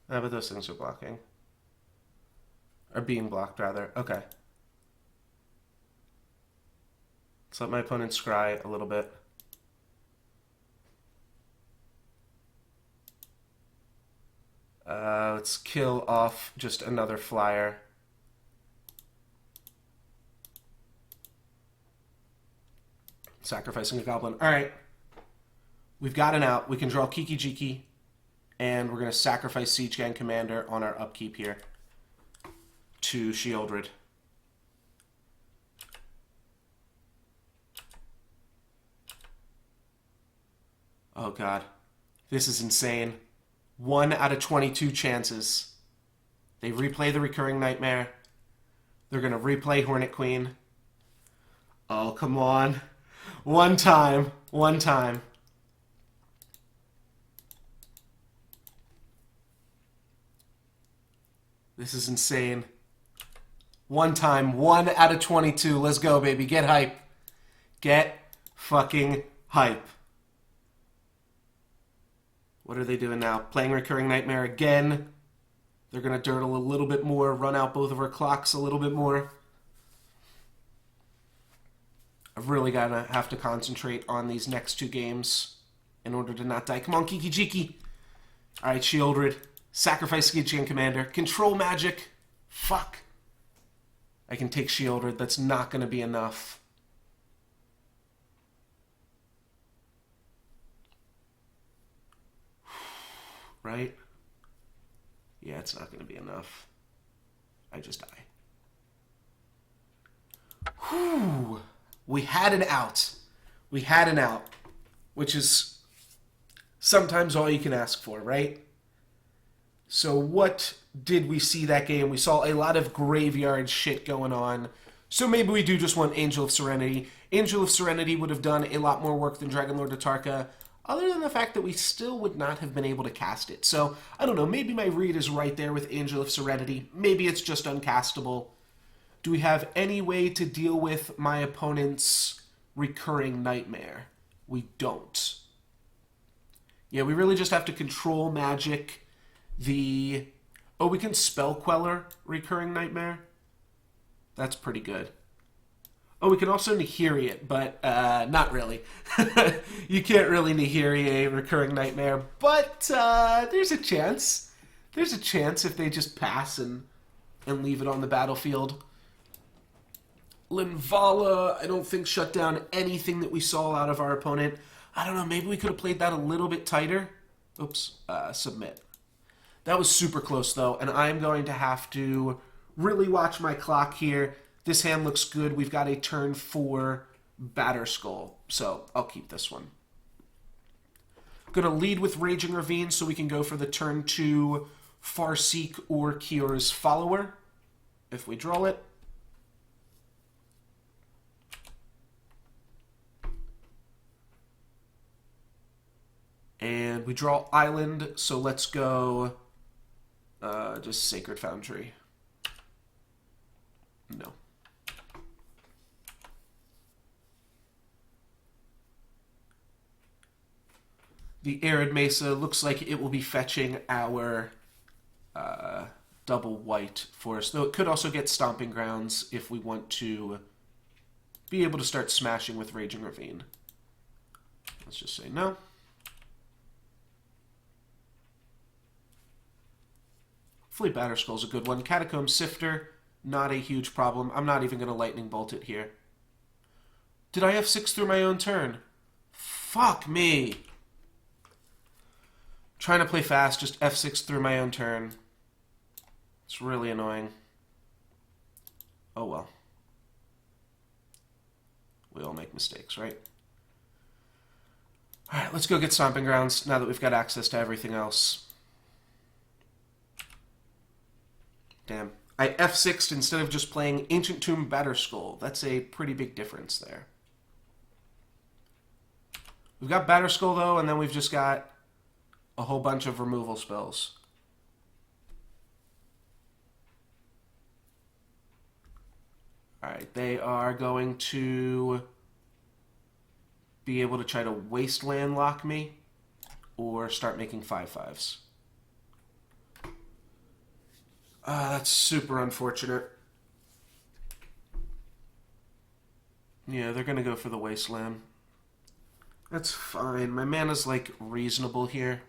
But those things are blocking. Or being blocked, rather. Okay. Let's let my opponent scry a little bit. Let's kill off just another flyer. Sacrificing a goblin. Alright. We've got an out. We can draw Kiki-Jiki. And we're going to sacrifice Siege Gang Commander on our upkeep here to Sheoldred. Oh god. This is insane. 1 out of 22 chances. They replay the Recurring Nightmare. They're going to replay Hornet Queen. Oh, come on. One time. One time. This is insane. One time. 1 out of 22. Let's go, baby. Get hype. Get fucking hype. What are they doing now? Playing Recurring Nightmare again. They're going to dirtle a little bit more, run out both of our clocks a little bit more. I've really got to have to concentrate on these next 2 games in order to not die. Come on, Kiki-Jiki. Alright, Sheoldred. Sacrifice Siege Gang Commander. Control Magic. Fuck. I can take Sheoldred. That's not going to be enough. Right? Yeah, it's not going to be enough. I just die. Whew. We had an out. We had an out. Which is sometimes all you can ask for, right? So what did we see that game? We saw a lot of graveyard shit going on. So maybe we do just want Angel of Serenity. Angel of Serenity would have done a lot more work than Dragonlord Atarka, other than the fact that we still would not have been able to cast it. So, I don't know, maybe my read is right there with Angel of Serenity. Maybe it's just uncastable. Do we have any way to deal with my opponent's Recurring Nightmare? We don't. Yeah, we really just have to control Magic Oh, we can Spell Queller Recurring Nightmare. That's pretty good. Oh, we can also Nahiri it, but not really. You can't really Nahiri a Recurring Nightmare, but there's a chance. There's a chance if they just pass and leave it on the battlefield. Linvala, I don't think shut down anything that we saw out of our opponent. I don't know, maybe we could have played that a little bit tighter. Oops, submit. That was super close, though, and I'm going to have to really watch my clock here. This hand looks good. We've got a turn for Batterskull, so I'll keep this one. Going to lead with Raging Ravine so we can go for the turn 2 Farseek or Kior's Follower, if we draw it. And we draw Island, so let's go just Sacred Foundry. No. The Arid Mesa looks like it will be fetching our double white for us, though it could also get Stomping Grounds if we want to be able to start smashing with Raging Ravine. Let's just say no. Hopefully Batterskull's a good one. Catacomb Sifter, not a huge problem. I'm not even going to Lightning Bolt it here. Did I F6 through my own turn? Fuck me. Trying to play fast, just F6 through my own turn. It's really annoying. Oh well. We all make mistakes, right? Alright, let's go get Stomping Grounds now that we've got access to everything else. Damn. I F6'd instead of just playing Ancient Tomb Batterskull. That's a pretty big difference there. We've got Batterskull, though, and then we've just got a whole bunch of removal spells. Alright, they are going to be able to try to Wasteland lock me or start making 5/5s. That's super unfortunate. Yeah, they're going to go for the Wasteland. That's fine. My mana's, like, reasonable here.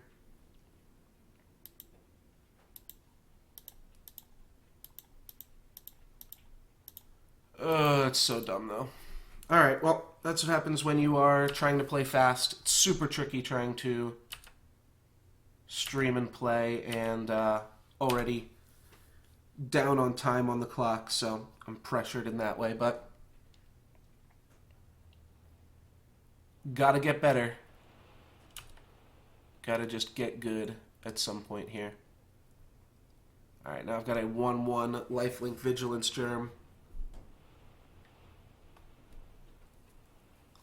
It's so dumb, though. Alright, well, that's what happens when you are trying to play fast. It's super tricky trying to stream and play, and already down on time on the clock, so I'm pressured in that way, but gotta get better. Gotta just get good at some point here. Alright, now I've got a 1/1 Lifelink Vigilance Germ.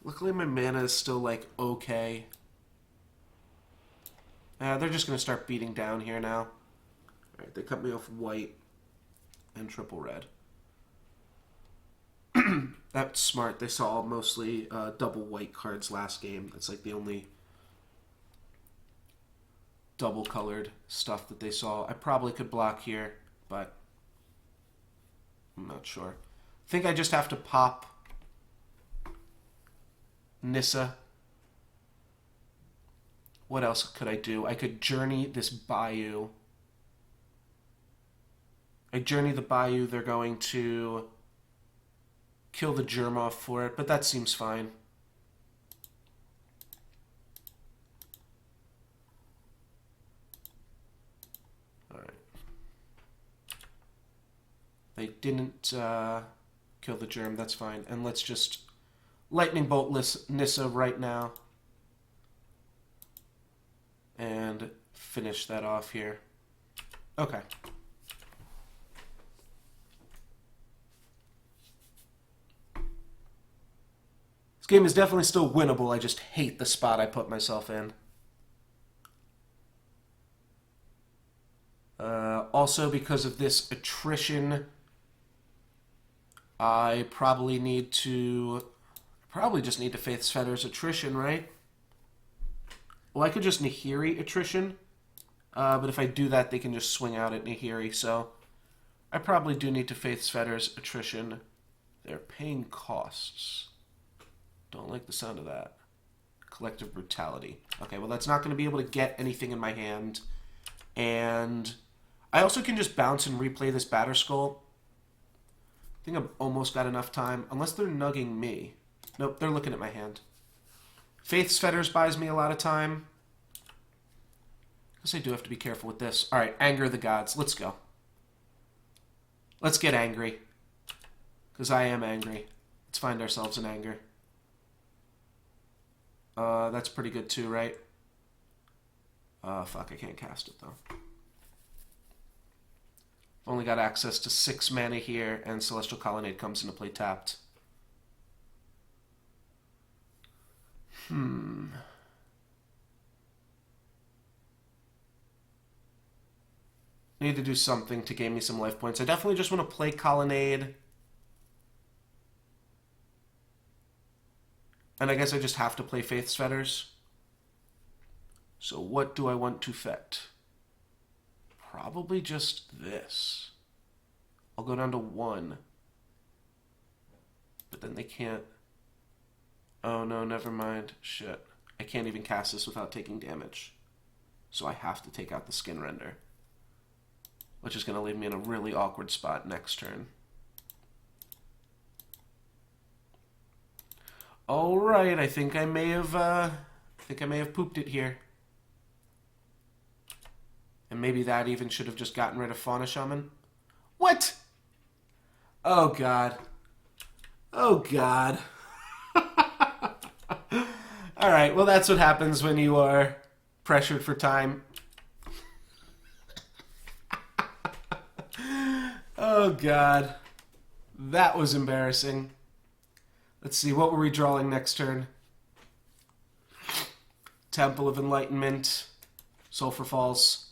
Luckily my mana is still, like, okay. They're just gonna start beating down here now. Alright, they cut me off white and triple red. That's smart. They saw mostly double white cards last game. That's like the only double colored stuff that they saw. I probably could block here, but I'm not sure. I think I just have to pop Nissa. What else could I do? I could journey this Bayou. I journey the Bayou, they're going to kill the germ off for it, but that seems fine. Alright. They didn't kill the germ, that's fine. And let's just Lightning Bolt Nissa right now. And finish that off here. Okay. Game is definitely still winnable. I just hate the spot I put myself in. Also, because of this attrition, I probably just need to Faith's Fetters attrition, right? Well, I could just Nahiri attrition But if I do that, they can just swing out at Nahiri, so I probably do need to Faith's Fetters attrition. They're paying costs. Don't like the sound of that. Collective Brutality. Okay, well that's not going to be able to get anything in my hand. And I also can just bounce and replay this Batterskull. I think I've almost got enough time. Unless they're nugging me. Nope, they're looking at my hand. Faith's Fetters buys me a lot of time. I guess I do have to be careful with this. Alright, Anger of the Gods. Let's go. Let's get angry. Because I am angry. Let's find ourselves in anger. That's pretty good too, right? Fuck, I can't cast it though. Only got access to 6 mana here, and Celestial Colonnade comes into play tapped. Need to do something to gain me some life points. I definitely just want to play Colonnade. And I guess I just have to play Faith's Fetters. So what do I want to fet? Probably just this. I'll go down to 1. But then they can't... Oh no, never mind. Shit. I can't even cast this without taking damage. So I have to take out the Skin Render. Which is going to leave me in a really awkward spot next turn. Alright, I think I may have pooped it here. And maybe that even should have just gotten rid of Fauna Shaman. What? Oh god. Oh god. Alright, well that's what happens when you are pressured for time. Oh god. That was embarrassing. Let's see, what were we drawing next turn? Temple of Enlightenment. Sulphur Falls.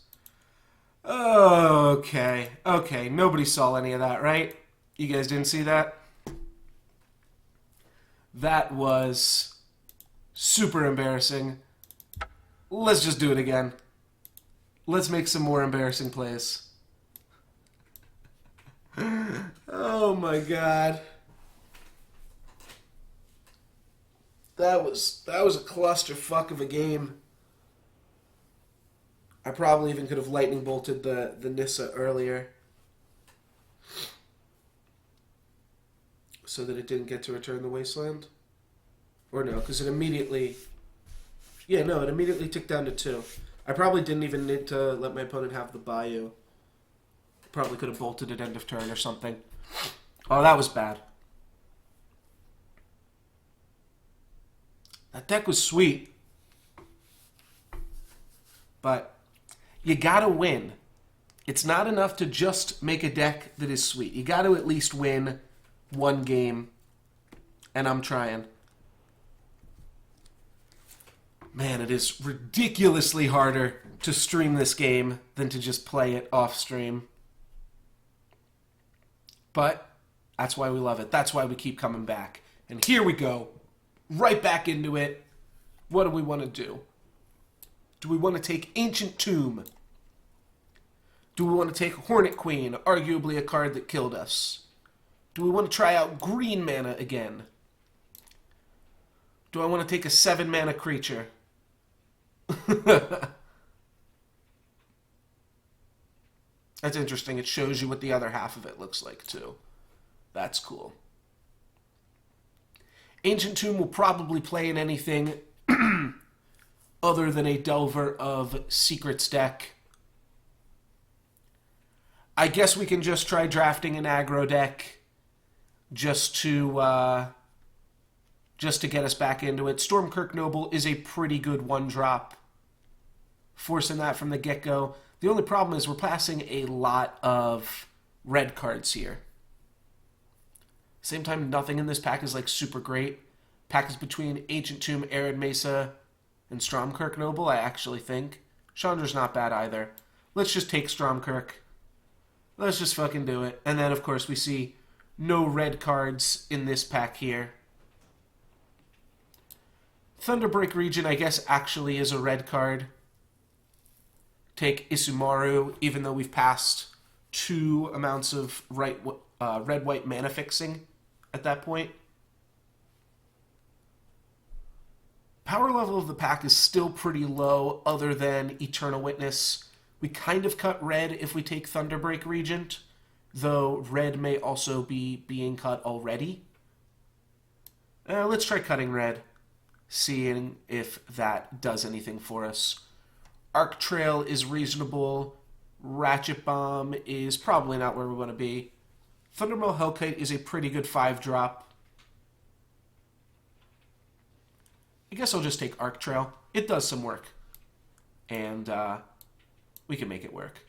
Okay. Okay, nobody saw any of that, right? You guys didn't see that? That was super embarrassing. Let's just do it again. Let's make some more embarrassing plays. Oh my god. That was a clusterfuck of a game. I probably even could have lightning bolted the Nissa earlier. So that it didn't get to return the Wasteland. Or no, because it immediately... Yeah, no, it immediately ticked down to 2. I probably didn't even need to let my opponent have the Bayou. Probably could have bolted at end of turn or something. Oh, that was bad. That deck was sweet. But you gotta win. It's not enough to just make a deck that is sweet. You gotta at least win one game. And I'm trying. Man, it is ridiculously harder to stream this game than to just play it off stream. But that's why we love it. That's why we keep coming back. And here we go. Right back into it. What do we want to do? Do we want to take Ancient Tomb? Do we want to take Hornet Queen, arguably a card that killed us? Do we want to try out green mana again? Do I want to take a 7 mana creature? That's interesting. It shows you what the other half of it looks like, too. That's cool. Ancient Tomb will probably play in anything other than a Delver of Secrets deck. I guess we can just try drafting an aggro deck just to get us back into it. Stormkirk Noble is a pretty good one-drop. Forcing that from the get-go. The only problem is we're passing a lot of red cards here. Same time, nothing in this pack is like super great. Pack is between Ancient Tomb, Arid Mesa, and Stormkirk Noble, I actually think. Chandra's not bad either. Let's just take Stormkirk. Let's just fucking do it. And then, of course, we see no red cards in this pack here. Thunderbreak Region, I guess, actually is a red card. take Isumaru, even though we've passed 2 amounts of red-white mana fixing at that point. Power level of the pack is still pretty low, other than Eternal Witness. We kind of cut red if we take Thunderbreak Regent, though red may also be being cut already. Let's try cutting red, seeing if that does anything for us. Arc Trail is reasonable. Ratchet Bomb is probably not where we want to be. Thundermaw Hellkite is a pretty good 5-drop. I guess I'll just take Arc Trail. It does some work. And we can make it work.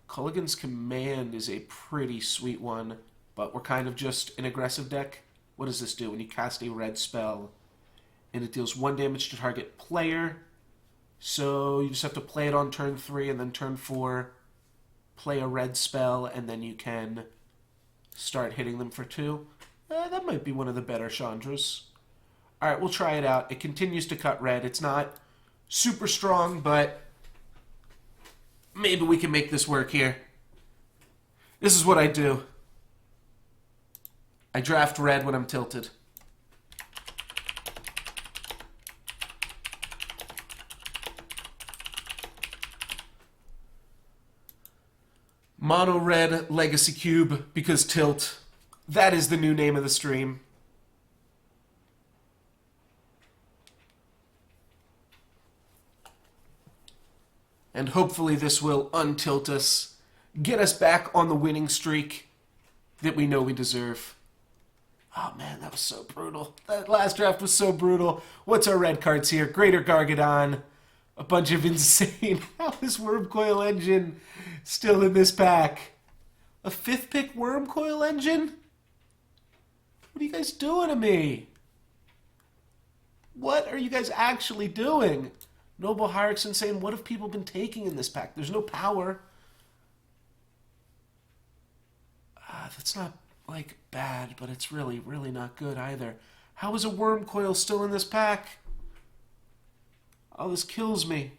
Culligan's Command is a pretty sweet one, but we're kind of just an aggressive deck. What does this do? When you cast a red spell, and it deals 1 damage to target player, so you just have to play it on turn 3, and then turn 4, play a red spell, and then you can start hitting them for 2. That might be one of the better Chandras. Alright, we'll try it out. It continues to cut red. It's not super strong, but maybe we can make this work here. This is what I do. I draft red when I'm tilted. Mono red Legacy Cube, because tilt. That is the new name of the stream. And hopefully this will untilt us, get us back on the winning streak that we know we deserve. Oh man, that was so brutal. That last draft was so brutal. What's our red cards here? Greater Gargadon, a bunch of insane. How is Wormcoil Engine still in this pack? A 5th pick Wormcoil Engine? What are you guys doing to me? What are you guys actually doing? Noble Hyrix Insane, what have people been taking in this pack? There's no power. That's not, like, bad, but it's really, really not good either. How is a Wormcoil still in this pack? Oh, this kills me.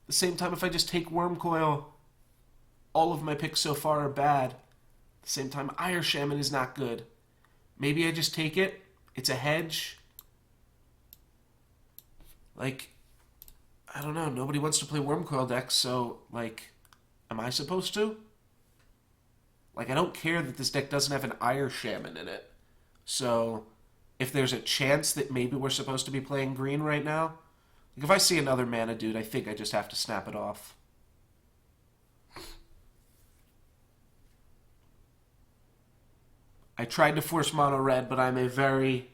At the same time, if I just take Wormcoil, all of my picks so far are bad. At the same time, Ire Shaman is not good. Maybe I just take it. It's a hedge. Like, I don't know. Nobody wants to play Wormcoil decks, so, like, am I supposed to? Like, I don't care that this deck doesn't have an Ire Shaman in it. So, if there's a chance that maybe we're supposed to be playing green right now, like, if I see another mana dude, I think I just have to snap it off. I tried to force mono red, but I'm very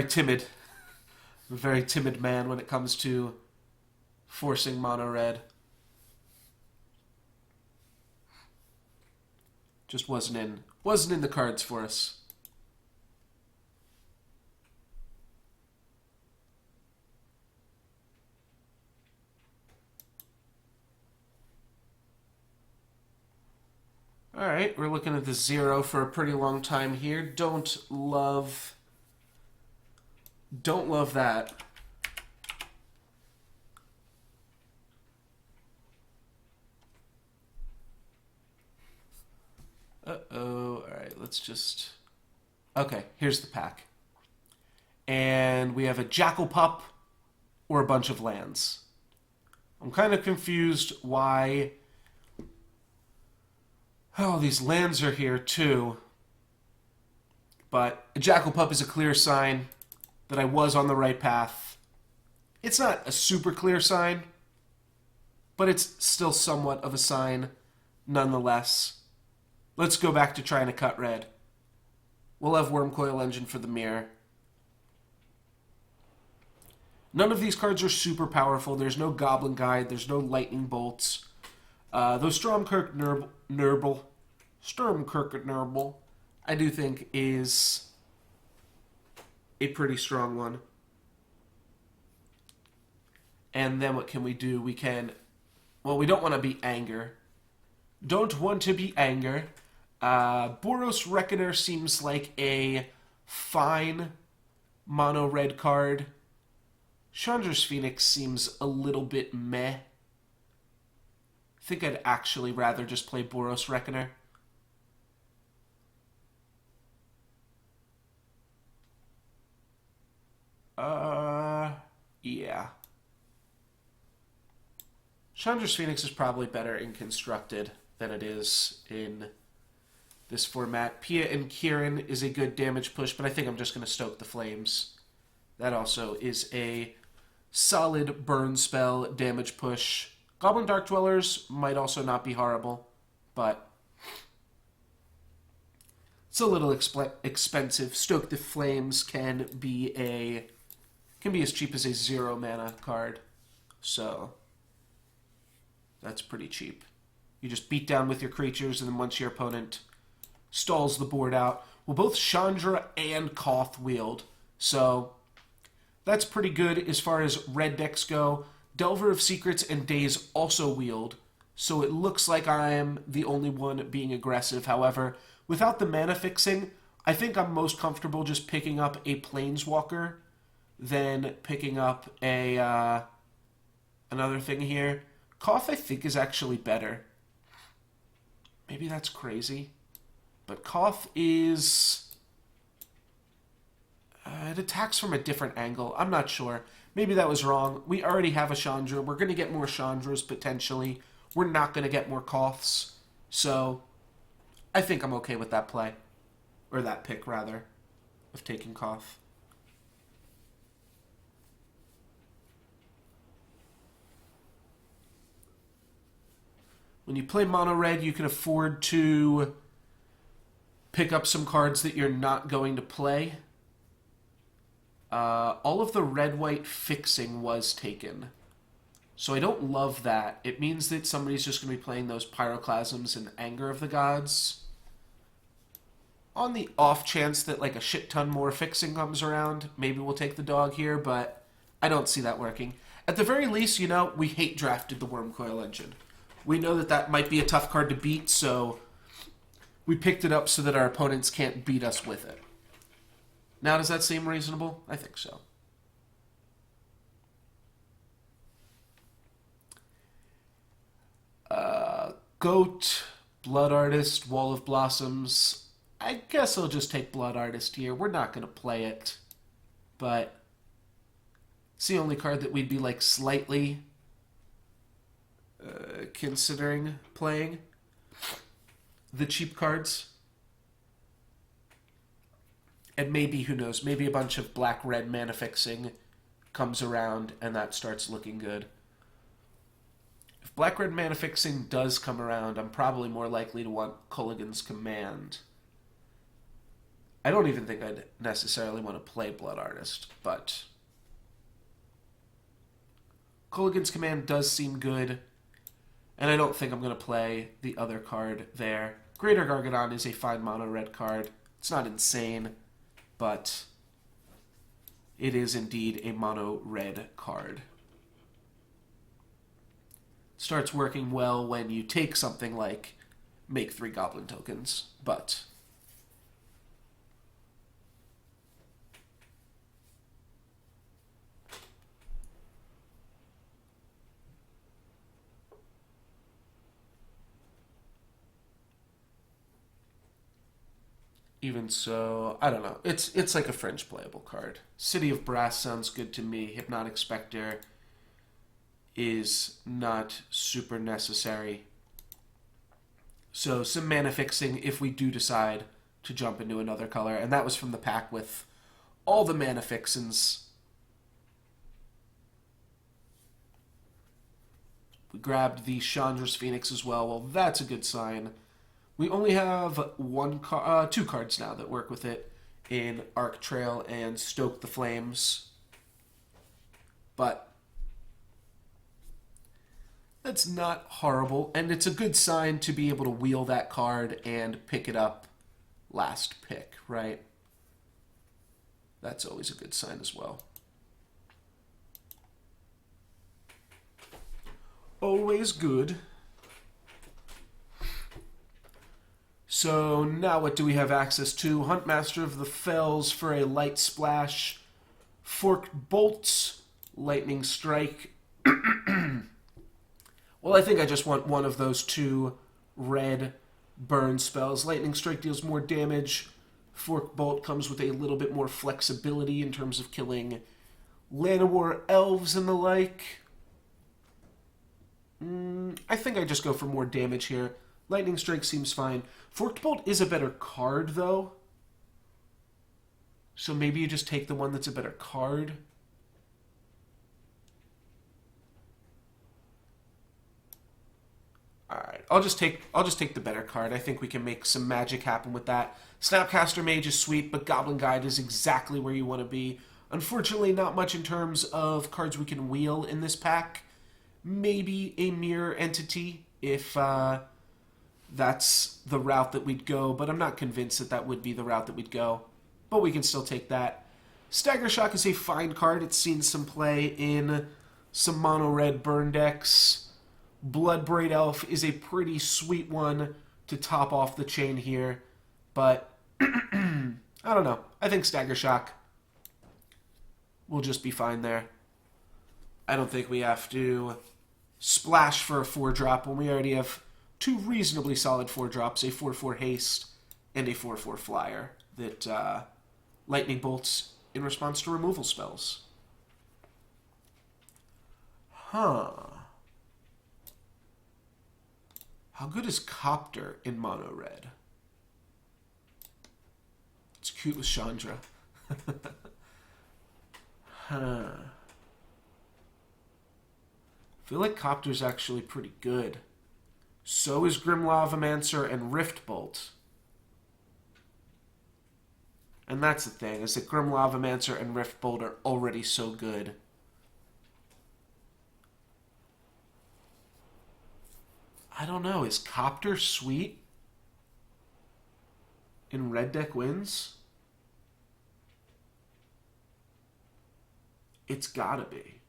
timid. I'm a very timid man when it comes to forcing mono red. Just wasn't in the cards for us. Alright, we're looking at the 0 for a pretty long time here. Don't love that. Uh-oh. Alright, let's just... Okay, here's the pack. And we have a Jackal Pup or a bunch of lands. I'm kind of confused why... Oh, these lands are here too. But a Jackal Pup is a clear sign that I was on the right path. It's not a super clear sign, but it's still somewhat of a sign nonetheless. Let's go back to trying to cut red. We'll have Wormcoil Engine for the mirror. None of these cards are super powerful. There's no Goblin Guide. There's no Lightning Bolts. Though Stormkirk Nurble, I do think is a pretty strong one. And then what can we do? We can... Well, we don't want to be Anger. Don't want to be Anger. Boros Reckoner seems like a fine mono red card. Chandra's Phoenix seems a little bit meh. I think I'd actually rather just play Boros Reckoner. Yeah. Chandra's Phoenix is probably better in Constructed than it is in this format. Pia and Kieran is a good damage push, but I think I'm just going to Stoke the Flames. That also is a solid burn spell damage push. Goblin Dark Dwellers might also not be horrible, but it's a little expensive. Stoke the Flames can be as cheap as a 0 mana card, so that's pretty cheap. You just beat down with your creatures, and then once your opponent stalls the board out, well, both Chandra and Koth wield, so that's pretty good as far as red decks go. Delver of Secrets and Daze also wield, so it looks like I am the only one being aggressive. However, without the mana fixing, I think I'm most comfortable just picking up a Planeswalker than picking up a another thing here. Koth, I think, is actually better. Maybe that's crazy. But Koth is... it attacks from a different angle. I'm not sure. Maybe that was wrong. We already have a Chandra. We're going to get more Chandras, potentially. We're not going to get more Koths. So, I think I'm okay with that play. Or that pick, rather, of taking Koth. When you play mono red, you can afford to pick up some cards that you're not going to play. All of the red-white fixing was taken. So I don't love that. It means that somebody's just going to be playing those Pyroclasms and Anger of the Gods. On the off chance that like a shit ton more fixing comes around, maybe we'll take the dog here, but I don't see that working. At the very least, you know, we hate drafted the Wormcoil Engine. We know that that might be a tough card to beat, so we picked it up so that our opponents can't beat us with it. Now, does that seem reasonable? I think so. Goat, Blood Artist, Wall of Blossoms. I guess I'll just take Blood Artist here. We're not going to play it, but it's the only card that we'd be like slightly considering playing. The cheap cards. And maybe, who knows, maybe a bunch of black-red mana fixing comes around and that starts looking good. If black-red mana fixing does come around, I'm probably more likely to want Kolaghan's Command. I don't even think I'd necessarily want to play Blood Artist, but Kolaghan's Command does seem good, and I don't think I'm going to play the other card there. Greater Gargadon is a fine mono red card. It's not insane, but it is indeed a mono red card. It starts working well when you take something like make 3 Goblin tokens, but even so, I don't know. It's like a fringe playable card. City of Brass sounds good to me. Hypnotic Spectre is not super necessary. So some mana fixing if we do decide to jump into another color. And that was from the pack with all the mana fixins. We grabbed the Chandra's Phoenix as well. Well, that's a good sign. We only have 2 cards now that work with it in Arc Trail and Stoke the Flames. But that's not horrible, and it's a good sign to be able to wheel that card and pick it up last pick, right? That's always a good sign as well. Always good. So now what do we have access to? Huntmaster of the Fells for a light splash. Forked Bolts, Lightning Strike. Well, I think I just want one of those two red burn spells. Lightning Strike deals more damage. Forked Bolt comes with a little bit more flexibility in terms of killing Llanowar elves and the like. I think I just go for more damage here. Lightning Strike seems fine. Forked Bolt is a better card, though. So maybe you just take the one that's a better card. Alright, I'll just take the better card. I think we can make some magic happen with that. Snapcaster Mage is sweet, but Goblin Guide is exactly where you want to be. Unfortunately, not much in terms of cards we can wheel in this pack. Maybe a Mirror Entity, if that's the route that we'd go, but I'm not convinced that that would be the route that we'd go. But we can still take that. Stagger Shock is a fine card. It's seen some play in some mono-red burn decks. Bloodbraid Elf is a pretty sweet one to top off the chain here, but I don't know. I think Stagger Shock will just be fine there. I don't think we have to splash for a 4-drop when we already have two reasonably solid 4-drops, a 4/4 haste and a 4/4 flyer that lightning bolts in response to removal spells. Huh. How good is Copter in mono red? It's cute with Chandra. Huh. I feel like Copter's actually pretty good. So is Grim Lavamancer and Riftbolt. And that's the thing, is that Grim Lavamancer and Riftbolt are already so good. I don't know, is Copter sweet in red deck wins? It's gotta be.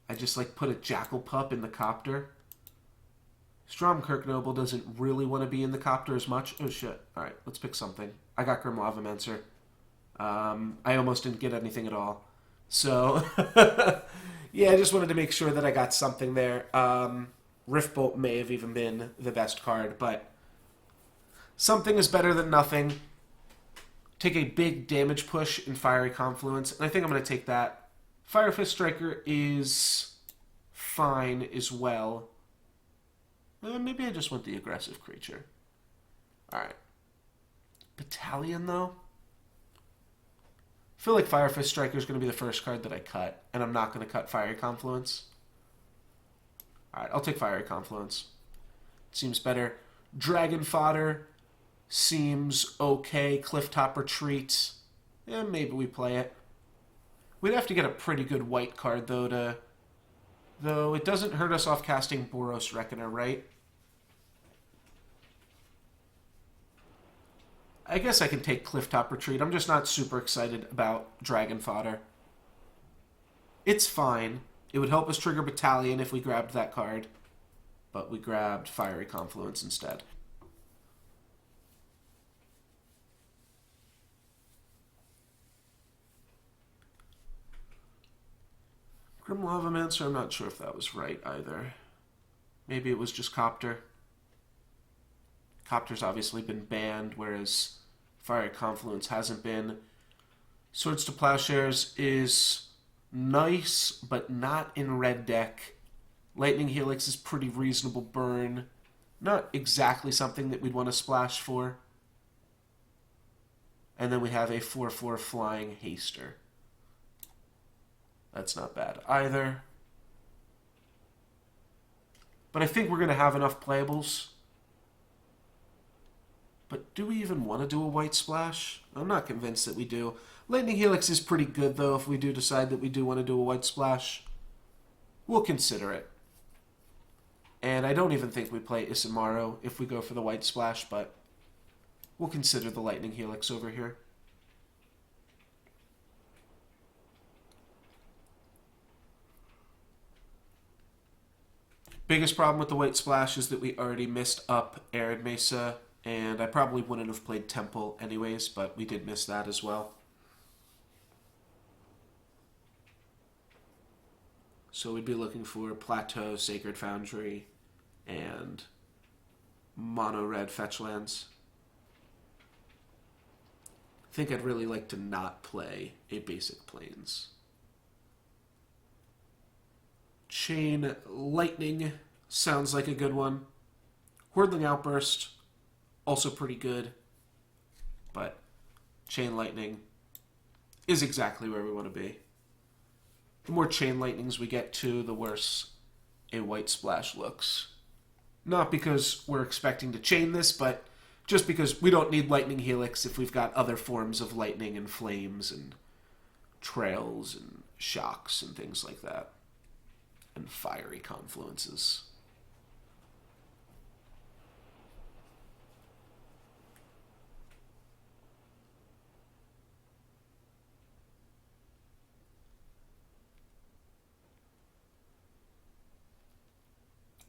I just put a Jackal Pup in the Copter. Strom Kirknoble doesn't really want to be in the Copter as much. Oh shit. Alright, let's pick something. I got Grim Lavamancer. I almost didn't get anything at all. So, yeah, I just wanted to make sure that I got something there. Riftbolt may have even been the best card, but something is better than nothing. Take a big damage push in Fiery Confluence, and I think I'm going to take that. Fire Fist Striker is fine as well. Maybe I just want the aggressive creature. Alright. Battalion, though? I feel like Fire Fist Striker is going to be the first card that I cut, and I'm not going to cut Fiery Confluence. Alright, I'll take Fiery Confluence. It seems better. Dragon Fodder seems okay. Clifftop Retreat. Yeah, maybe we play it. We'd have to get a pretty good white card, though, Though it doesn't hurt us off casting Boros Reckoner, right? I guess I can take Clifftop Retreat. I'm just not super excited about Dragon Fodder. It's fine. It would help us trigger Battalion if we grabbed that card. But we grabbed Fiery Confluence instead. Grim Lavamancer, I'm not sure if that was right either. Maybe it was just Copter. Copter's obviously been banned, whereas Fiery Confluence hasn't been. Swords to Plowshares is nice, but not in red deck. Lightning Helix is pretty reasonable burn. Not exactly something that we'd want to splash for. And then we have a 4/4 Flying Haster. That's not bad either. But I think we're going to have enough playables. But do we even want to do a white splash? I'm not convinced that we do. Lightning Helix is pretty good, though, if we do decide that we do want to do a white splash. We'll consider it. And I don't even think we play Isamaru if we go for the white splash, but we'll consider the Lightning Helix over here. Biggest problem with the white splash is that we already missed up Arid Mesa, and I probably wouldn't have played Temple anyways, but we did miss that as well. So we'd be looking for Plateau, Sacred Foundry, and mono red fetch lands. I think I'd really like to not play a basic Plains. Chain Lightning sounds like a good one. Hordling Outburst, also pretty good. But Chain Lightning is exactly where we want to be. The more Chain Lightnings we get to, the worse a white splash looks. Not because we're expecting to chain this, but just because we don't need Lightning Helix if we've got other forms of lightning and flames and trails and shocks and things like that. And fiery confluences.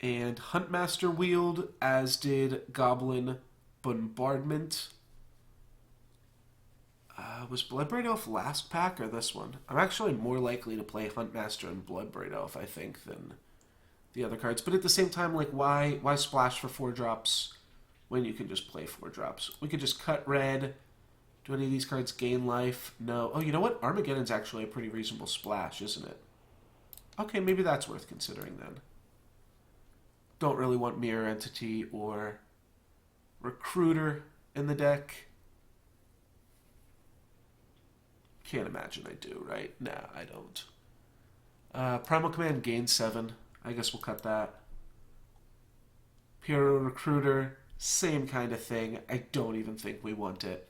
And Huntmaster wheeled, as did Goblin Bombardment. Was Bloodbraid Elf last pack or this one? I'm actually more likely to play Huntmaster and Bloodbraid Elf, I think, than the other cards. But at the same time, like, why splash for 4-drops when you can just play 4-drops? We could just cut red. Do any of these cards gain life? No. Oh, you know what? Armageddon's actually a pretty reasonable splash, isn't it? Okay, maybe that's worth considering then. Don't really want Mirror Entity or Recruiter in the deck. Can't imagine I do, right? Nah, I don't. Primal Command gains 7. I guess we'll cut that. Pyro Recruiter, same kind of thing. I don't even think we want it.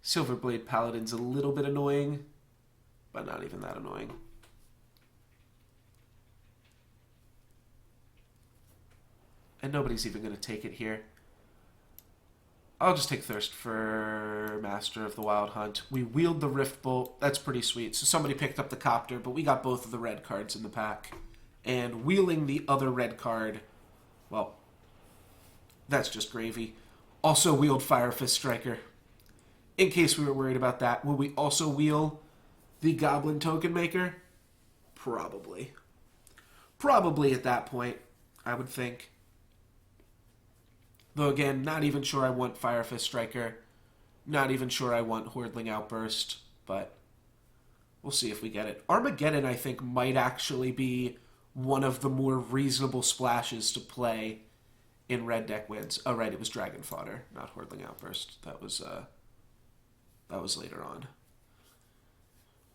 Silverblade Paladin's a little bit annoying, but not even that annoying. And nobody's even going to take it here. I'll just take Thirst for Master of the Wild Hunt. We wield the Rift Bolt. That's pretty sweet. So somebody picked up the Copter, but we got both of the red cards in the pack. And wheeling the other red card, well, that's just gravy. Also wheeled Fire Fist Striker. In case we were worried about that, will we also wheel the Goblin Token Maker? Probably. Probably at that point, I would think. Though again, not even sure I want Fire Fist Striker. Not even sure I want Hordling Outburst. But we'll see if we get it. Armageddon, I think, might actually be one of the more reasonable splashes to play in red deck wins. Oh, right, it was Dragon Fodder, not Hordling Outburst. That was later on.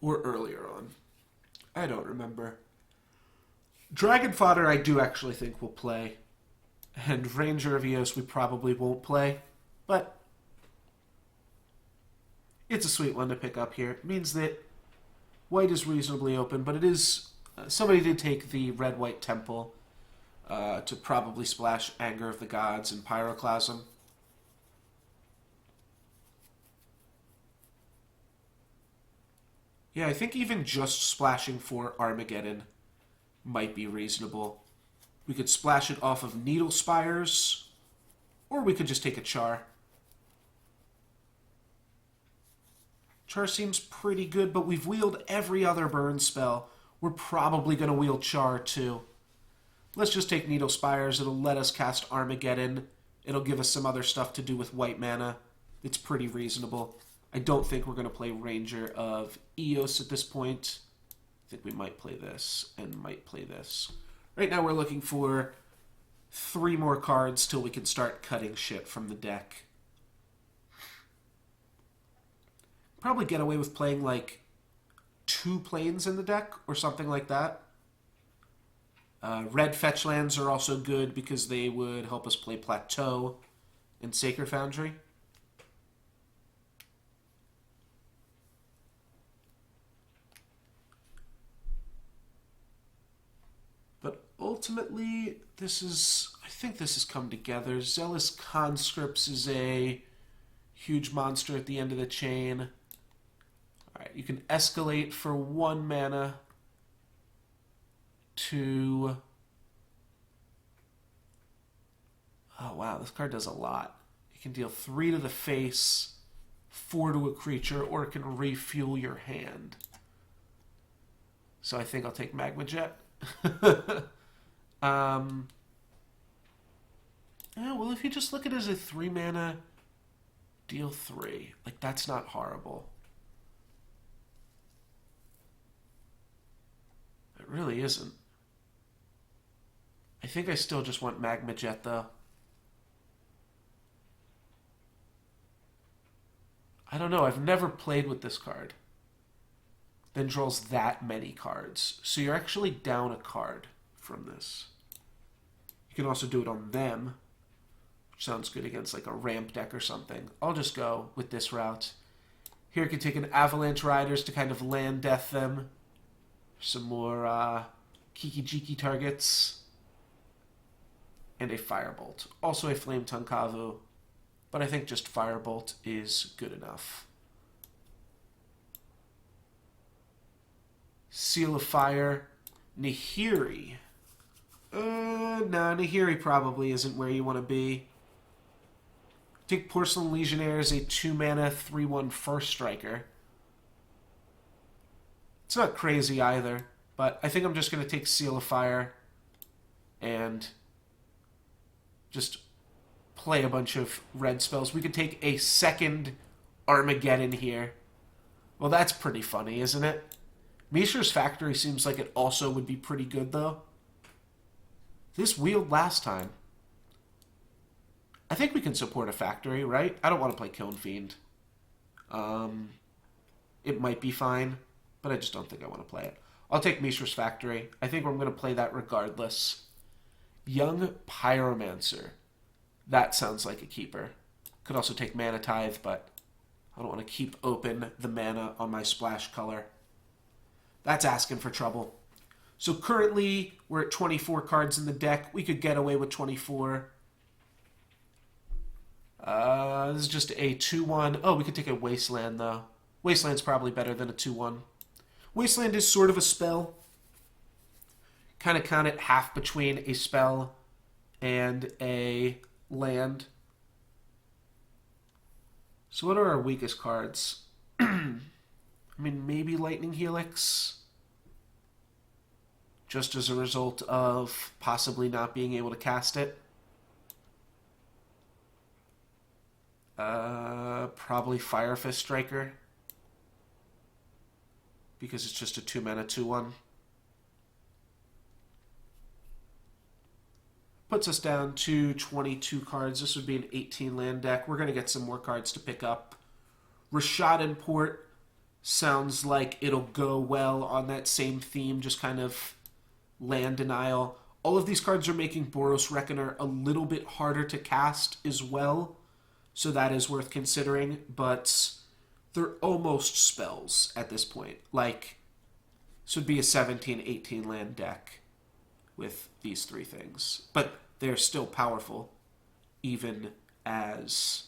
Or earlier on. I don't remember. Dragon Fodder I do actually think will play. And Ranger of Eos we probably won't play, but it's a sweet one to pick up here. It means that white is reasonably open, but it is... somebody did take the red-white temple to probably splash Anger of the Gods and Pyroclasm. Yeah, I think even just splashing for Armageddon might be reasonable. We could splash it off of Needle Spires, or we could just take a Char. Char seems pretty good, but we've wheeled every other burn spell. We're probably going to wheel Char, too. Let's just take Needle Spires. It'll let us cast Armageddon. It'll give us some other stuff to do with white mana. It's pretty reasonable. I don't think we're going to play Ranger of Eos at this point. I think we might play this and might play this. Right now we're looking for 3 more cards till we can start cutting shit from the deck. Probably get away with playing like 2 Plains in the deck or something like that. Red fetch lands are also good because they would help us play Plateau and Sacred Foundry. But ultimately, I think this has come together. Zealous Conscripts is a huge monster at the end of the chain. Alright, you can escalate for 1 mana to... Oh wow, this card does a lot. You can deal 3 to the face 4 to a creature, or it can refuel your hand. So I think I'll take Magma Jet. Yeah, well, if you just look at it as a 3 mana, deal 3, like, that's not horrible. It really isn't. I think I still just want Magma Jet, though. I don't know. I've never played with this card. Then draws that many cards. So you're actually down a card from this. You can also do it on them, which sounds good against like a ramp deck or something. I'll just go with this route. Here you can take an Avalanche Riders to kind of land death them. Some more Kiki-Jiki targets. And a Firebolt. Also a Flame Tongue Kavu. But I think just Firebolt is good enough. Seal of Fire. Nahiri. No, Nahiri probably isn't where you want to be. Take Porcelain Legionnaire as a 2-mana, 3/1 first striker. It's not crazy either, but I think I'm just going to take Seal of Fire and just play a bunch of red spells. We could take a second Armageddon here. Well, that's pretty funny, isn't it? Mishra's Factory seems like it also would be pretty good, though. This wheeled last time. I think we can support a Factory, right? I don't want to play Kiln Fiend. It might be fine, but I just don't think I want to play it. I'll take Mishra's Factory. I think I'm going to play that regardless. Young Pyromancer. That sounds like a keeper. Could also take Mana Tithe, but I don't want to keep open the mana on my splash color. That's asking for trouble. So currently, we're at 24 cards in the deck. We could get away with 24. This is just a 2/1. Oh, we could take a Wasteland, though. Wasteland's probably better than a 2/1. Wasteland is sort of a spell. Kind of count it half between a spell and a land. So what are our weakest cards? I mean, maybe Lightning Helix. Just as a result of possibly not being able to cast it. Probably Fire Fist Striker. Because it's just a 2-mana 2/1. Puts us down to 22 cards. This would be an 18 land deck. We're going to get some more cards to pick up. Rishadan Port sounds like it'll go well on that same theme, just kind of land denial. All of these cards are making Boros Reckoner a little bit harder to cast as well, so that is worth considering, but they're almost spells at this point. Like, this would be a 17, 18 land deck with these three things. But they're still powerful, even as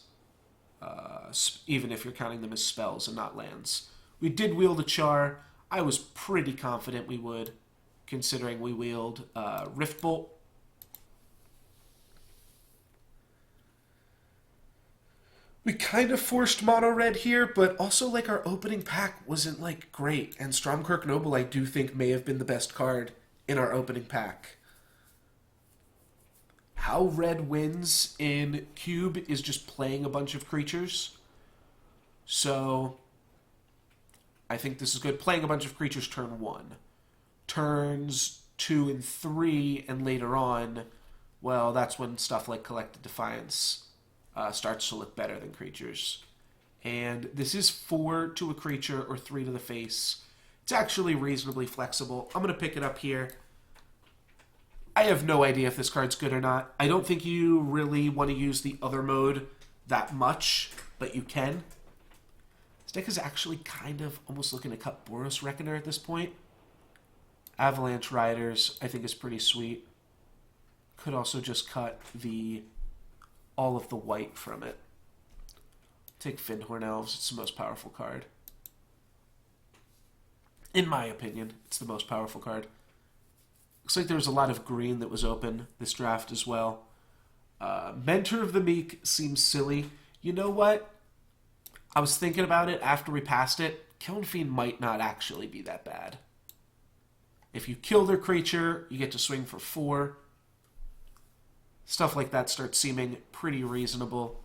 even if you're counting them as spells and not lands. We did wield a Char. I was pretty confident we would, considering we wield Riftbolt. We kind of forced mono red here, but also like our opening pack wasn't like great, and Stromkirk Noble I do think may have been the best card in our opening pack. How red wins in Cube is just playing a bunch of creatures. So I think this is good. Playing a bunch of creatures turn 1. Turns 2 and 3, and later on, well, that's when stuff like Collected Defiance starts to look better than creatures. And this is 4 to a creature or 3 to the face. It's actually reasonably flexible. I'm going to pick it up here. I have no idea if this card's good or not. I don't think you really want to use the other mode that much, but you can. This deck is actually kind of almost looking to cut Boros Reckoner at this point. Avalanche Riders, I think, is pretty sweet. Could also just cut all of the white from it. Take Fyndhorn Elves. It's the most powerful card. In my opinion, it's the most powerful card. Looks like there was a lot of green that was open this draft as well. Mentor of the Meek seems silly. You know what? I was thinking about it after we passed it. Kiln Fiend might not actually be that bad. If you kill their creature, you get to swing for 4. Stuff like that starts seeming pretty reasonable.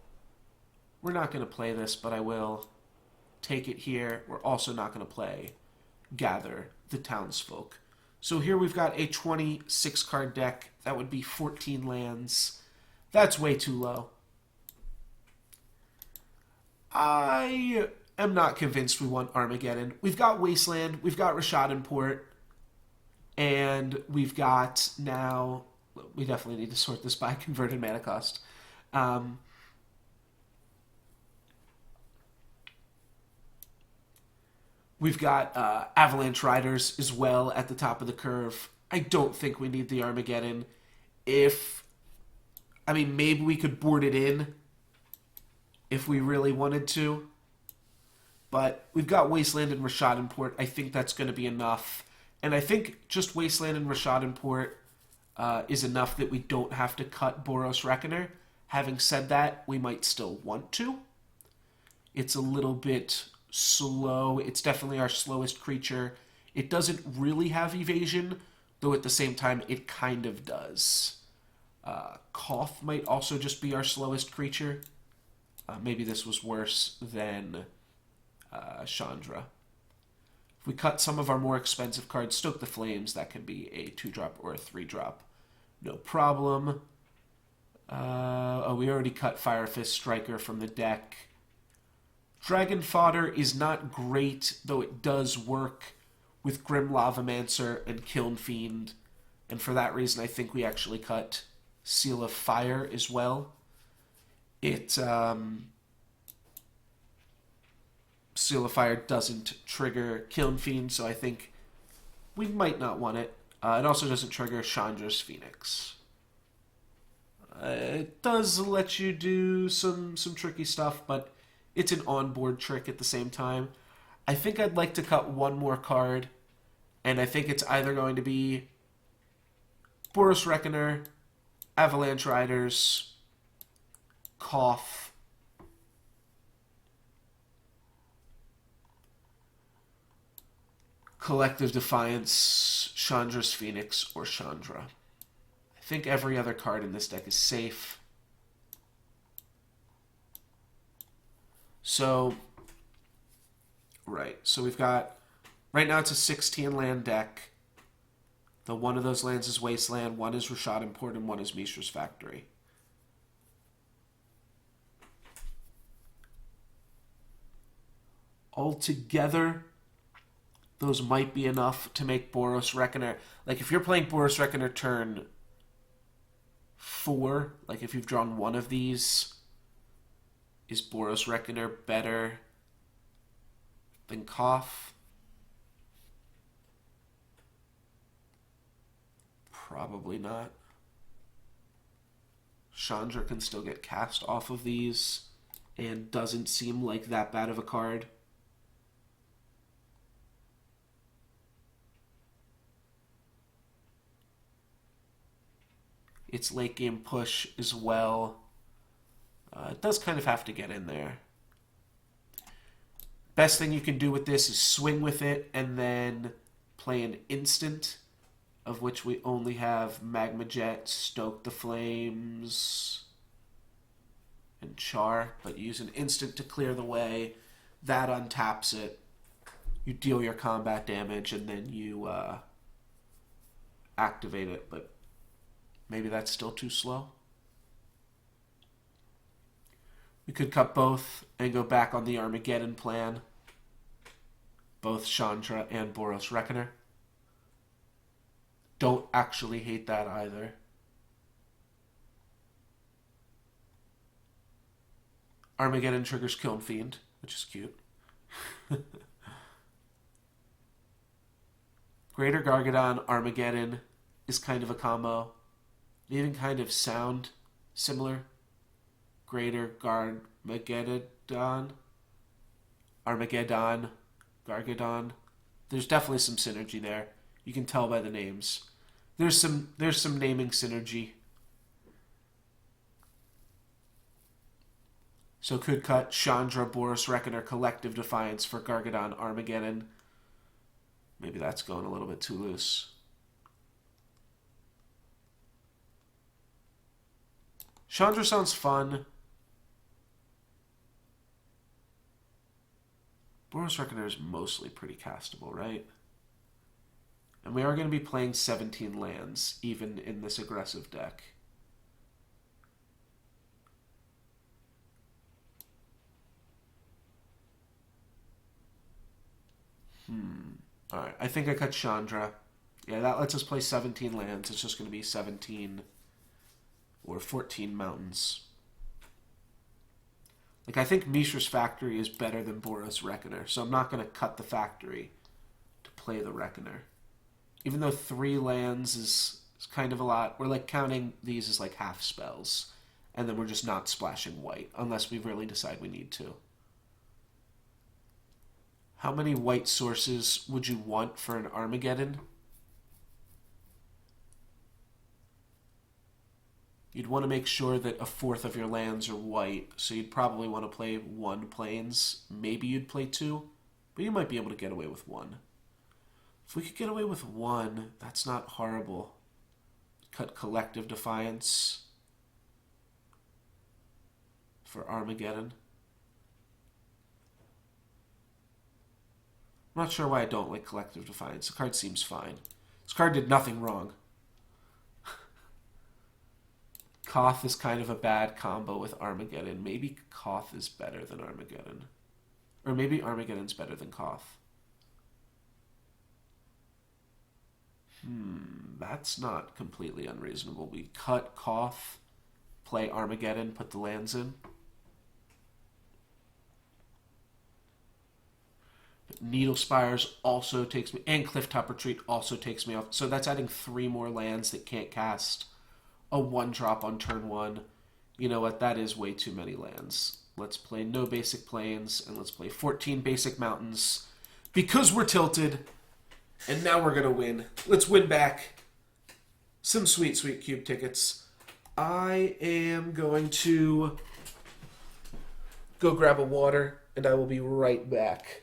We're not going to play this, but I will take it here. We're also not going to play Gather the Townsfolk. So here we've got a 26 card deck. That would be 14 lands. That's way too low. I am not convinced we want Armageddon. We've got Wasteland, we've got Rishadan Port, and we've got now... We definitely need to sort this by converted mana cost. We've got Avalanche Riders as well at the top of the curve. I don't think we need the Armageddon. Maybe we could board it in if we really wanted to. But we've got Wasteland and Rishadan Port. I think that's going to be enough. And I think just Wasteland and Rishadan Port is enough that we don't have to cut Boros Reckoner. Having said that, we might still want to. It's a little bit slow. It's definitely our slowest creature. It doesn't really have evasion, though at the same time it kind of does. Koth might also just be our slowest creature. Maybe this was worse than Chandra. If we cut some of our more expensive cards, Stoke the Flames, that can be a 2-drop or a 3-drop. No problem. We already cut Fire Fist Striker from the deck. Dragon Fodder is not great, though it does work with Grim Lavamancer and Kiln Fiend. And for that reason, I think we actually cut Seal of Fire as well. Seal of Fire doesn't trigger Kiln Fiend, so I think we might not want it. It also doesn't trigger Chandra's Phoenix. It does let you do some tricky stuff, but it's an on-board trick at the same time. I think I'd like to cut one more card, and I think it's either going to be Boros Reckoner, Avalanche Riders, Koth, Collective Defiance, Chandra's Phoenix, or Chandra. I think every other card in this deck is safe. So we've got, right now it's a 16 land deck. One of those lands is Wasteland, one is Rishadan Port, and one is Mishra's Factory. Altogether, those might be enough to make Boros Reckoner. Like, if you're playing Boros Reckoner turn 4, like if you've drawn one of these, is Boros Reckoner better than Koth? Probably not. Chandra can still get cast off of these and doesn't seem like that bad of a card. It's late game push as well. It does kind of have to get in there. Best thing you can do with this is swing with it and then play an instant, of which we only have Magma Jet, Stoke the Flames, and Char. But you use an instant to clear the way. That untaps it. You deal your combat damage and then you activate it. But maybe that's still too slow. We could cut both and go back on the Armageddon plan. Both Chandra and Boros Reckoner. Don't actually hate that either. Armageddon triggers Kiln Fiend, which is cute. Greater Gargadon, Armageddon is kind of a combo. They even kind of sound similar. Greater Garmageddon, Armageddon, Gargadon. There's definitely some synergy there. You can tell by the names. There's some naming synergy. So could cut Chandra, Boros Reckoner, Collective Defiance for Gargadon, Armageddon. Maybe that's going a little bit too loose. Chandra sounds fun. Boros Reckoner is mostly pretty castable, right? And we are going to be playing 17 lands, even in this aggressive deck. Alright, I think I cut Chandra. Yeah, that lets us play 17 lands. It's just going to be 17 or 14 mountains. Like, I think Mishra's Factory is better than Boros Reckoner, so I'm not going to cut the Factory to play the Reckoner. Even though 3 lands is kind of a lot, we're like counting these as like half spells. And then we're just not splashing white, unless we really decide we need to. How many white sources would you want for an Armageddon? You'd want to make sure that a fourth of your lands are white, so you'd probably want to play 1 plains. Maybe you'd play 2, but you might be able to get away with 1. If we could get away with 1, that's not horrible. Cut Collective Defiance for Armageddon. I'm not sure why I don't like Collective Defiance. The card seems fine. This card did nothing wrong. Koth is kind of a bad combo with Armageddon. Maybe Koth is better than Armageddon. Or maybe Armageddon's better than Koth. That's not completely unreasonable. We cut Koth, play Armageddon, put the lands in. But Needle Spires also takes me, and Clifftop Retreat also takes me off. So that's adding 3 more lands that can't cast a 1-drop on turn 1. You know what? That is way too many lands. Let's play no basic plains, and let's play 14 basic mountains. Because we're tilted, and now we're going to win. Let's win back some sweet, sweet cube tickets. I am going to go grab a water, and I will be right back.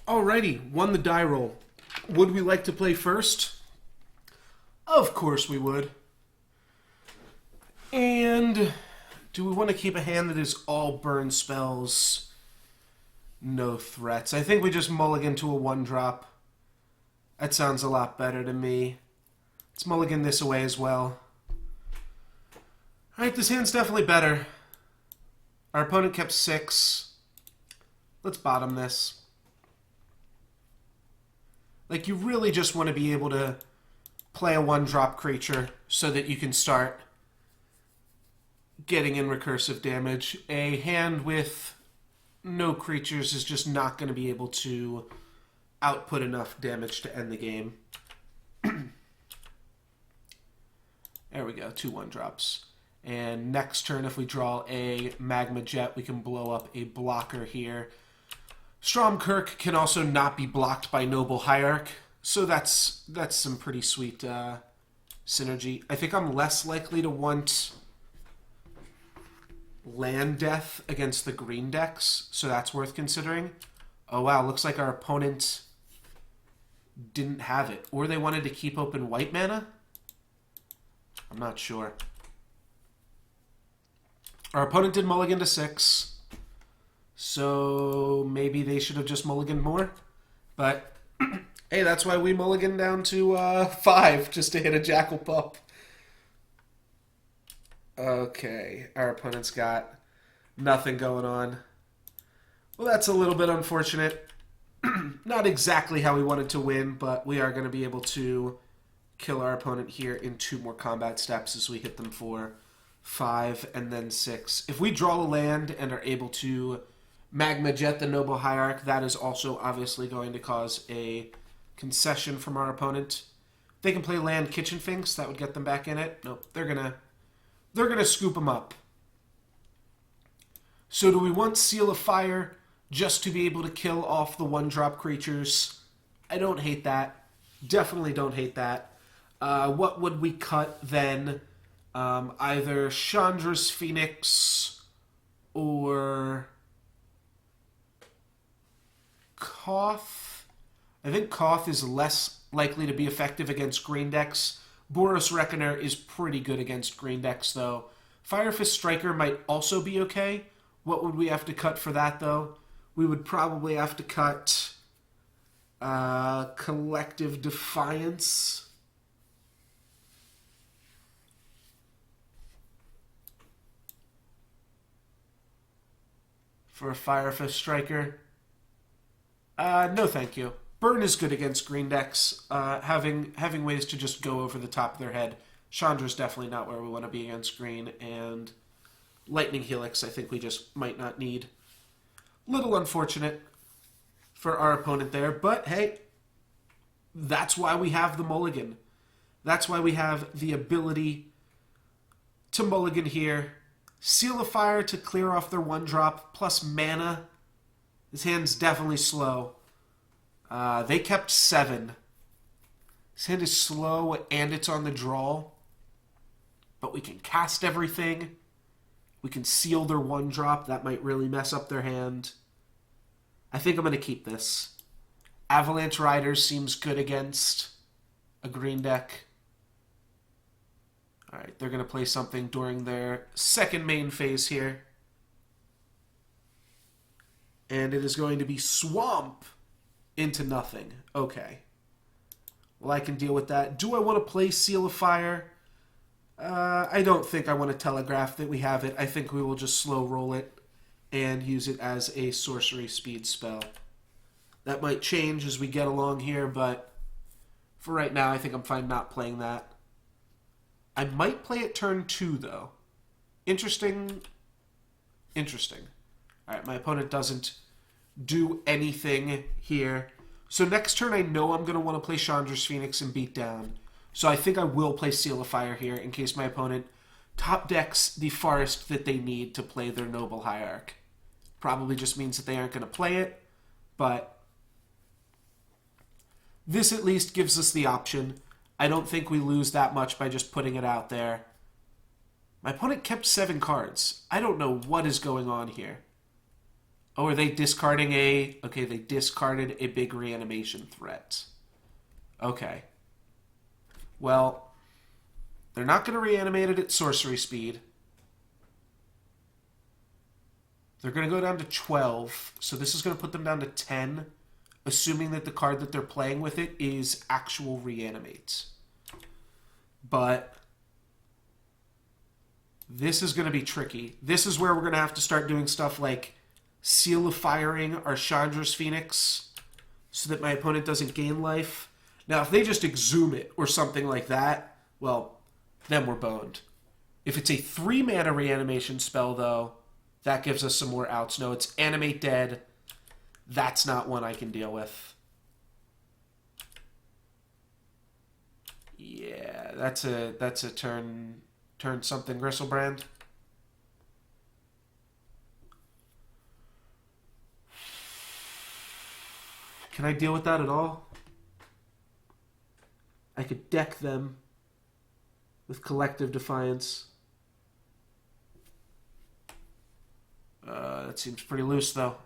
Alrighty, won the die roll. Would we like to play first? Of course we would. And do we want to keep a hand that is all burn spells? No threats. I think we just mulligan to a 1-drop. That sounds a lot better to me. Let's mulligan this away as well. Alright, this hand's definitely better. Our opponent kept 6. Let's bottom this. Like, you really just want to be able to play a 1-drop creature so that you can start getting in recursive damage. A hand with no creatures is just not going to be able to output enough damage to end the game. There we go, 2 1-drops. And next turn, if we draw a Magma Jet, we can blow up a blocker here. Stromkirk can also not be blocked by Noble Hierarch, so that's some pretty sweet synergy. I think I'm less likely to want land death against the green decks, so that's worth considering. Oh wow, looks like our opponent didn't have it. Or they wanted to keep open white mana? I'm not sure. Our opponent did mulligan to 6. So maybe they should have just mulliganed more. But Hey, that's why we mulligan down to 5 just to hit a Jackal Pup. Okay, our opponent's got nothing going on. Well, that's a little bit unfortunate. Not exactly how we wanted to win, but we are going to be able to kill our opponent here in 2 more combat steps as we hit them for 5 and then 6. If we draw a land and are able to Magma Jet the Noble Hierarch, that is also obviously going to cause a concession from our opponent. If they can play land Kitchen Finks, that would get them back in it. Nope, they're gonna scoop them up. So do we want Seal of Fire just to be able to kill off the 1-drop creatures? I don't hate that. Definitely don't hate that. What would we cut then? Either Chandra's Phoenix or Koth. I think Koth is less likely to be effective against green decks. Boros Reckoner is pretty good against green decks, though. Firefist Striker might also be okay. What would we have to cut for that, though? We would probably have to cut Collective Defiance. For a Firefist Striker. No thank you. Burn is good against green decks. Having ways to just go over the top of their head. Chandra's definitely not where we want to be against green, and Lightning Helix I think we just might not need. Little unfortunate for our opponent there, but hey, that's why we have the mulligan. That's why we have the ability to mulligan here. Seal of Fire to clear off their 1-drop, plus mana. His hand's definitely slow. They kept 7. His hand is slow and it's on the draw. But we can cast everything. We can seal their 1-drop. That might really mess up their hand. I think I'm going to keep this. Avalanche Riders seems good against a green deck. Alright, they're going to play something during their second main phase here. And it is going to be Swamp into nothing. Okay. Well, I can deal with that. Do I want to play Seal of Fire? I don't think I want to telegraph that we have it. I think we will just slow roll it and use it as a sorcery speed spell. That might change as we get along here, but for right now, I think I'm fine not playing that. I might play it turn 2, though. Interesting. Interesting. Alright, my opponent doesn't do anything here. So next turn I know I'm going to want to play Chandra's Phoenix and beat down. So I think I will play Seal of Fire here in case my opponent top decks the forest that they need to play their Noble Hierarch. Probably just means that they aren't going to play it, but this at least gives us the option. I don't think we lose that much by just putting it out there. My opponent kept 7 cards. I don't know what is going on here. Oh, are they discarding a... Okay, they discarded a big reanimation threat. Okay. Well, they're not going to reanimate it at sorcery speed. They're going to go down to 12, so this is going to put them down to 10, assuming that the card that they're playing with it is actual reanimates. But this is going to be tricky. This is where we're going to have to start doing stuff like Seal of Firing our Chandra's Phoenix so that my opponent doesn't gain life. Now, if they just exhume it or something like that, well, then we're boned. If it's a 3-mana reanimation spell, though, that gives us some more outs. No, it's Animate Dead. That's not one I can deal with. Yeah, that's a turn something Gristlebrand. Can I deal with that at all? I could deck them with Collective Defiance. That seems pretty loose, though.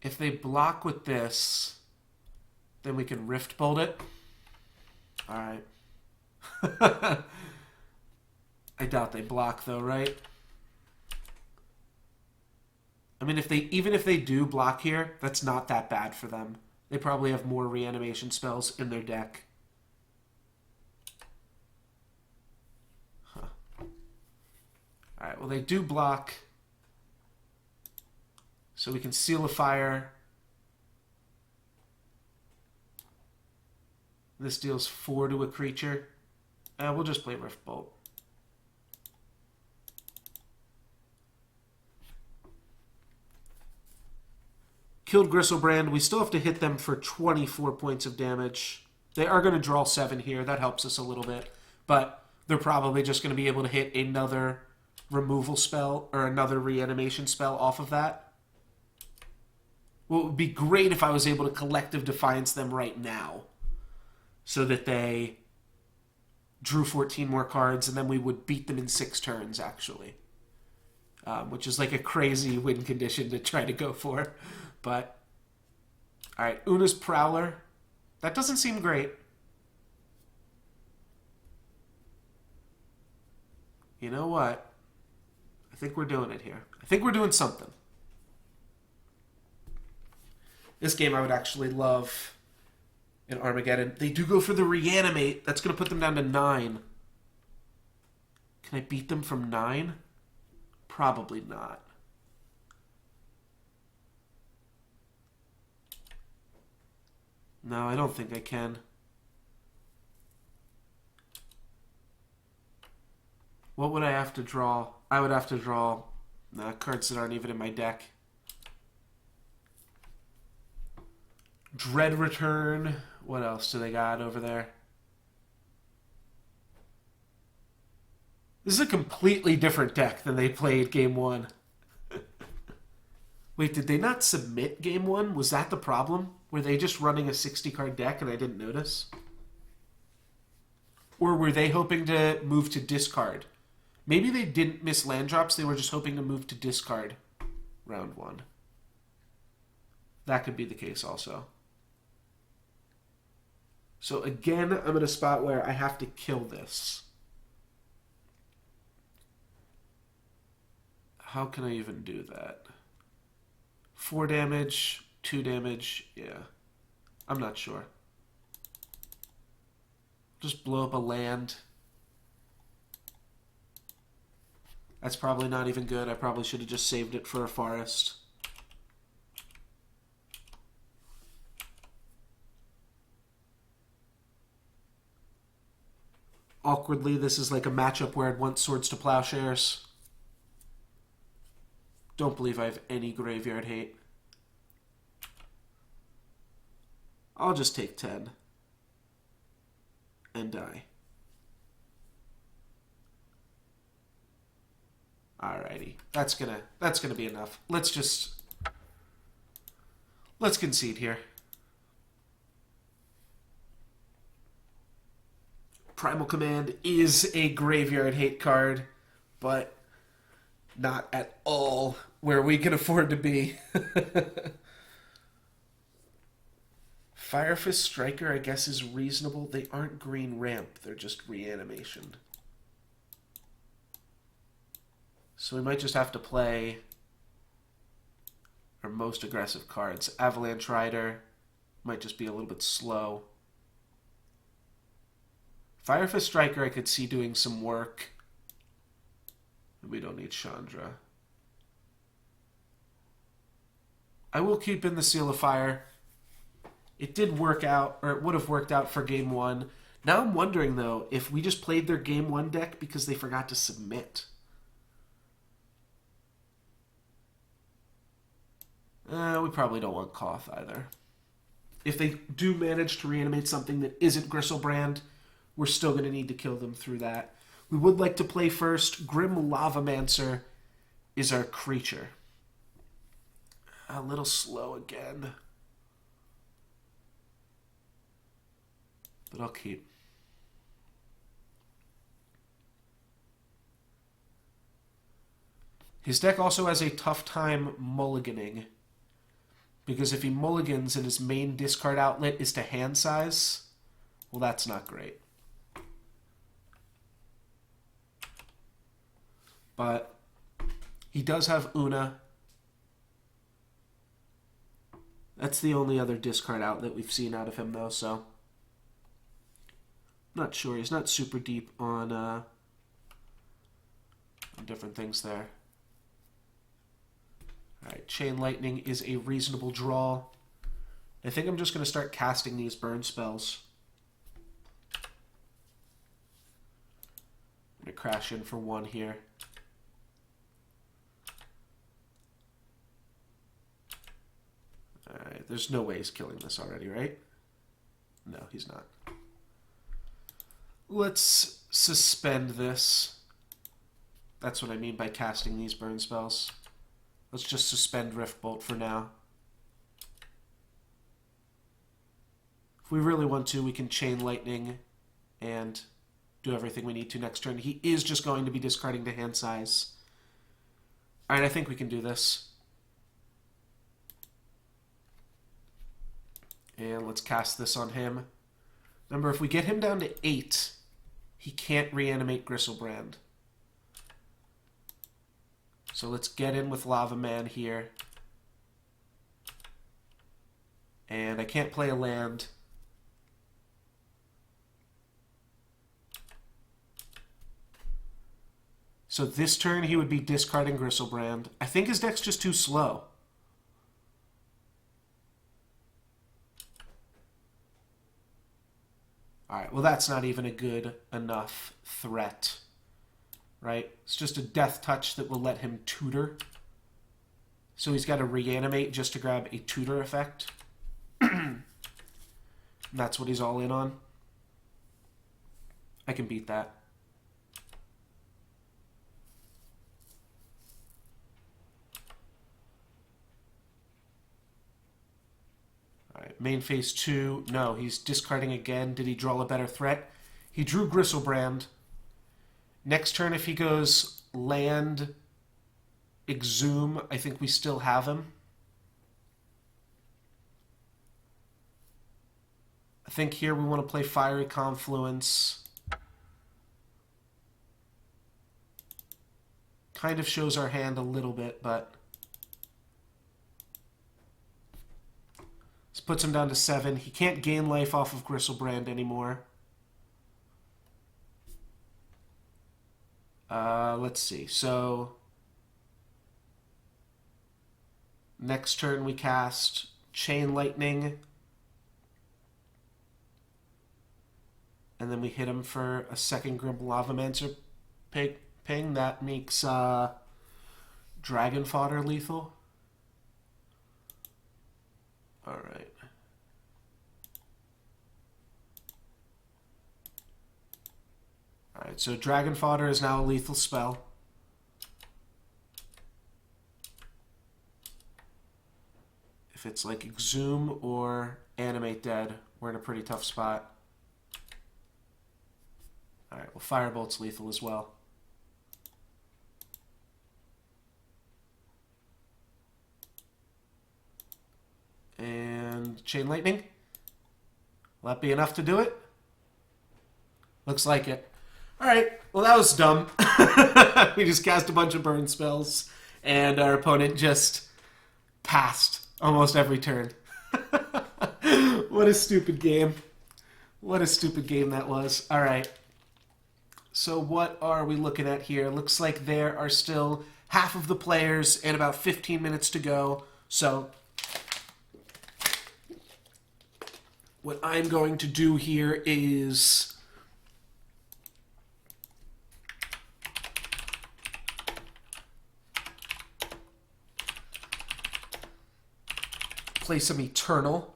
If they block with this, then we can Rift Bolt it. Alright. I doubt they block, though, right? I mean, even if they do block here, that's not that bad for them. They probably have more reanimation spells in their deck. Huh. Alright, well, they do block. So we can Seal of Fire. This deals 4 to a creature. We'll just play Rift Bolt. Killed Gristlebrand. We still have to hit them for 24 points of damage. They are going to draw 7 here. That helps us a little bit. But they're probably just going to be able to hit another removal spell or another reanimation spell off of that. Well, it would be great if I was able to Collective Defiance them right now, so that they drew 14 more cards, and then we would beat them in 6 turns, actually. Which is like a crazy win condition to try to go for. But, alright, Una's Prowler. That doesn't seem great. You know what? I think we're doing it here. I think we're doing something. This game I would actually love in Armageddon. They do go for the Reanimate. That's going to put them down to 9. Can I beat them from 9? Probably not. No, I don't think I can. What would I have to draw? I would have to draw cards that aren't even in my deck. Dread Return. What else do they got over there? This is a completely different deck than they played game 1. Wait, did they not submit game 1? Was that the problem? Were they just running a 60-card deck and I didn't notice? Or were they hoping to move to discard? Maybe they didn't miss land drops. They were just hoping to move to discard round 1. That could be the case also. So again, I'm in a spot where I have to kill this. How can I even do that? 4 damage, 2 damage, yeah. I'm not sure. Just blow up a land. That's probably not even good. I probably should have just saved it for a forest. Awkwardly, this is like a matchup where I'd want Swords to Plowshares. Don't believe I have any graveyard hate. I'll just take 10 and die. Alrighty, that's gonna be enough. Let's concede here. Primal Command is a graveyard hate card, but not at all where we can afford to be. Firefist Striker, I guess, is reasonable. They aren't green ramp, they're just reanimation. So we might just have to play our most aggressive cards. Avalanche Rider might just be a little bit slow. Firefist Striker I could see doing some work. We don't need Chandra. I will keep in the Seal of Fire. It did work out, or it would have worked out for game 1. Now I'm wondering, though, if we just played their game 1 deck because they forgot to submit. We probably don't want Koth either. If they do manage to reanimate something that isn't Gristlebrand, we're still going to need to kill them through that. We would like to play first. Grim Lavamancer is our creature. A little slow again. But I'll keep. His deck also has a tough time mulliganing. Because if he mulligans and his main discard outlet is to hand size, well, that's not great. But he does have Una. That's the only other discard out that we've seen out of him, though, so... I'm not sure. He's not super deep on different things there. Alright, Chain Lightning is a reasonable draw. I think I'm just going to start casting these burn spells. I'm going to crash in for one here. Alright, there's no way he's killing this already, right? No, he's not. Let's suspend this. That's what I mean by casting these burn spells. Let's just suspend Riftbolt for now. If we really want to, we can Chain Lightning and do everything we need to next turn. He is just going to be discarding to hand size. Alright, I think we can do this. And let's cast this on him. Remember, if we get him down to 8, he can't reanimate Griselbrand. So let's get in with Lava Man here. And I can't play a land. So this turn he would be discarding Griselbrand. I think his deck's just too slow. Alright, well that's not even a good enough threat. Right? It's just a death touch that will let him tutor. So he's got to reanimate just to grab a tutor effect. And that's what he's all in on. I can beat that. Alright, main phase 2. No, he's discarding again. Did he draw a better threat? He drew Griselbrand. Next turn, if he goes land, Exhume, I think we still have him. I think here we want to play Fiery Confluence. Kind of shows our hand a little bit, but... This puts him down to 7. He can't gain life off of Griselbrand anymore. Let's see. So, next turn we cast Chain Lightning. And then we hit him for a second Grim Lavamancer ping. That makes Dragon Fodder lethal. Alright. Alright, so Dragon Fodder is now a lethal spell. If it's like Exhume or Animate Dead, we're in a pretty tough spot. Alright, well Firebolt's lethal as well. And Chain Lightning. Will that be enough to do it? Looks like it. Alright, well that was dumb. We just cast a bunch of burn spells, and our opponent just passed almost every turn. What a stupid game. What a stupid game that was. Alright. So what are we looking at here? Looks like there are still half of the players and about 15 minutes to go. So what I'm going to do here is play some Eternal.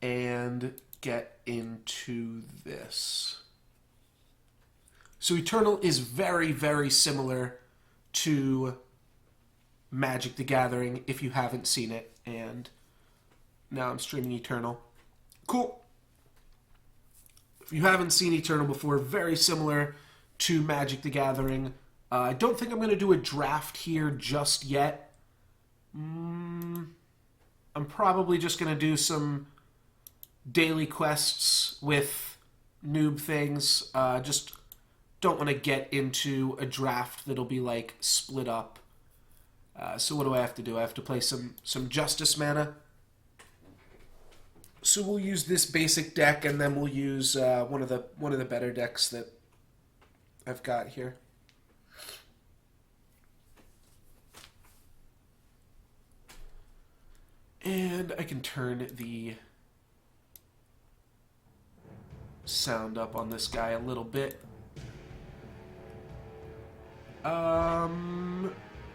And get into this. So Eternal is very, very similar to Magic the Gathering if you haven't seen it, and now I'm streaming Eternal. Cool. If you haven't seen Eternal before, very similar to Magic the Gathering. I don't think I'm going to do a draft here just yet. I'm probably just going to do some daily quests with noob things. Just don't want to get into a draft that'll be like split up. So what do I have to do? I have to play some Justice mana. So we'll use this basic deck, and then we'll use one of the better decks that I've got here. And I can turn the sound up on this guy a little bit.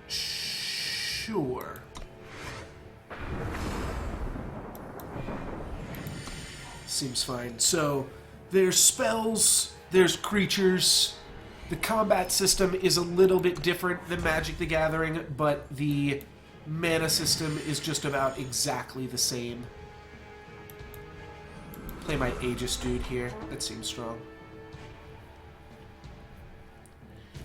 Sure. Seems fine. So, there's spells, there's creatures. The combat system is a little bit different than Magic the Gathering, but the mana system is just about exactly the same. Play my Aegis dude here. That seems strong.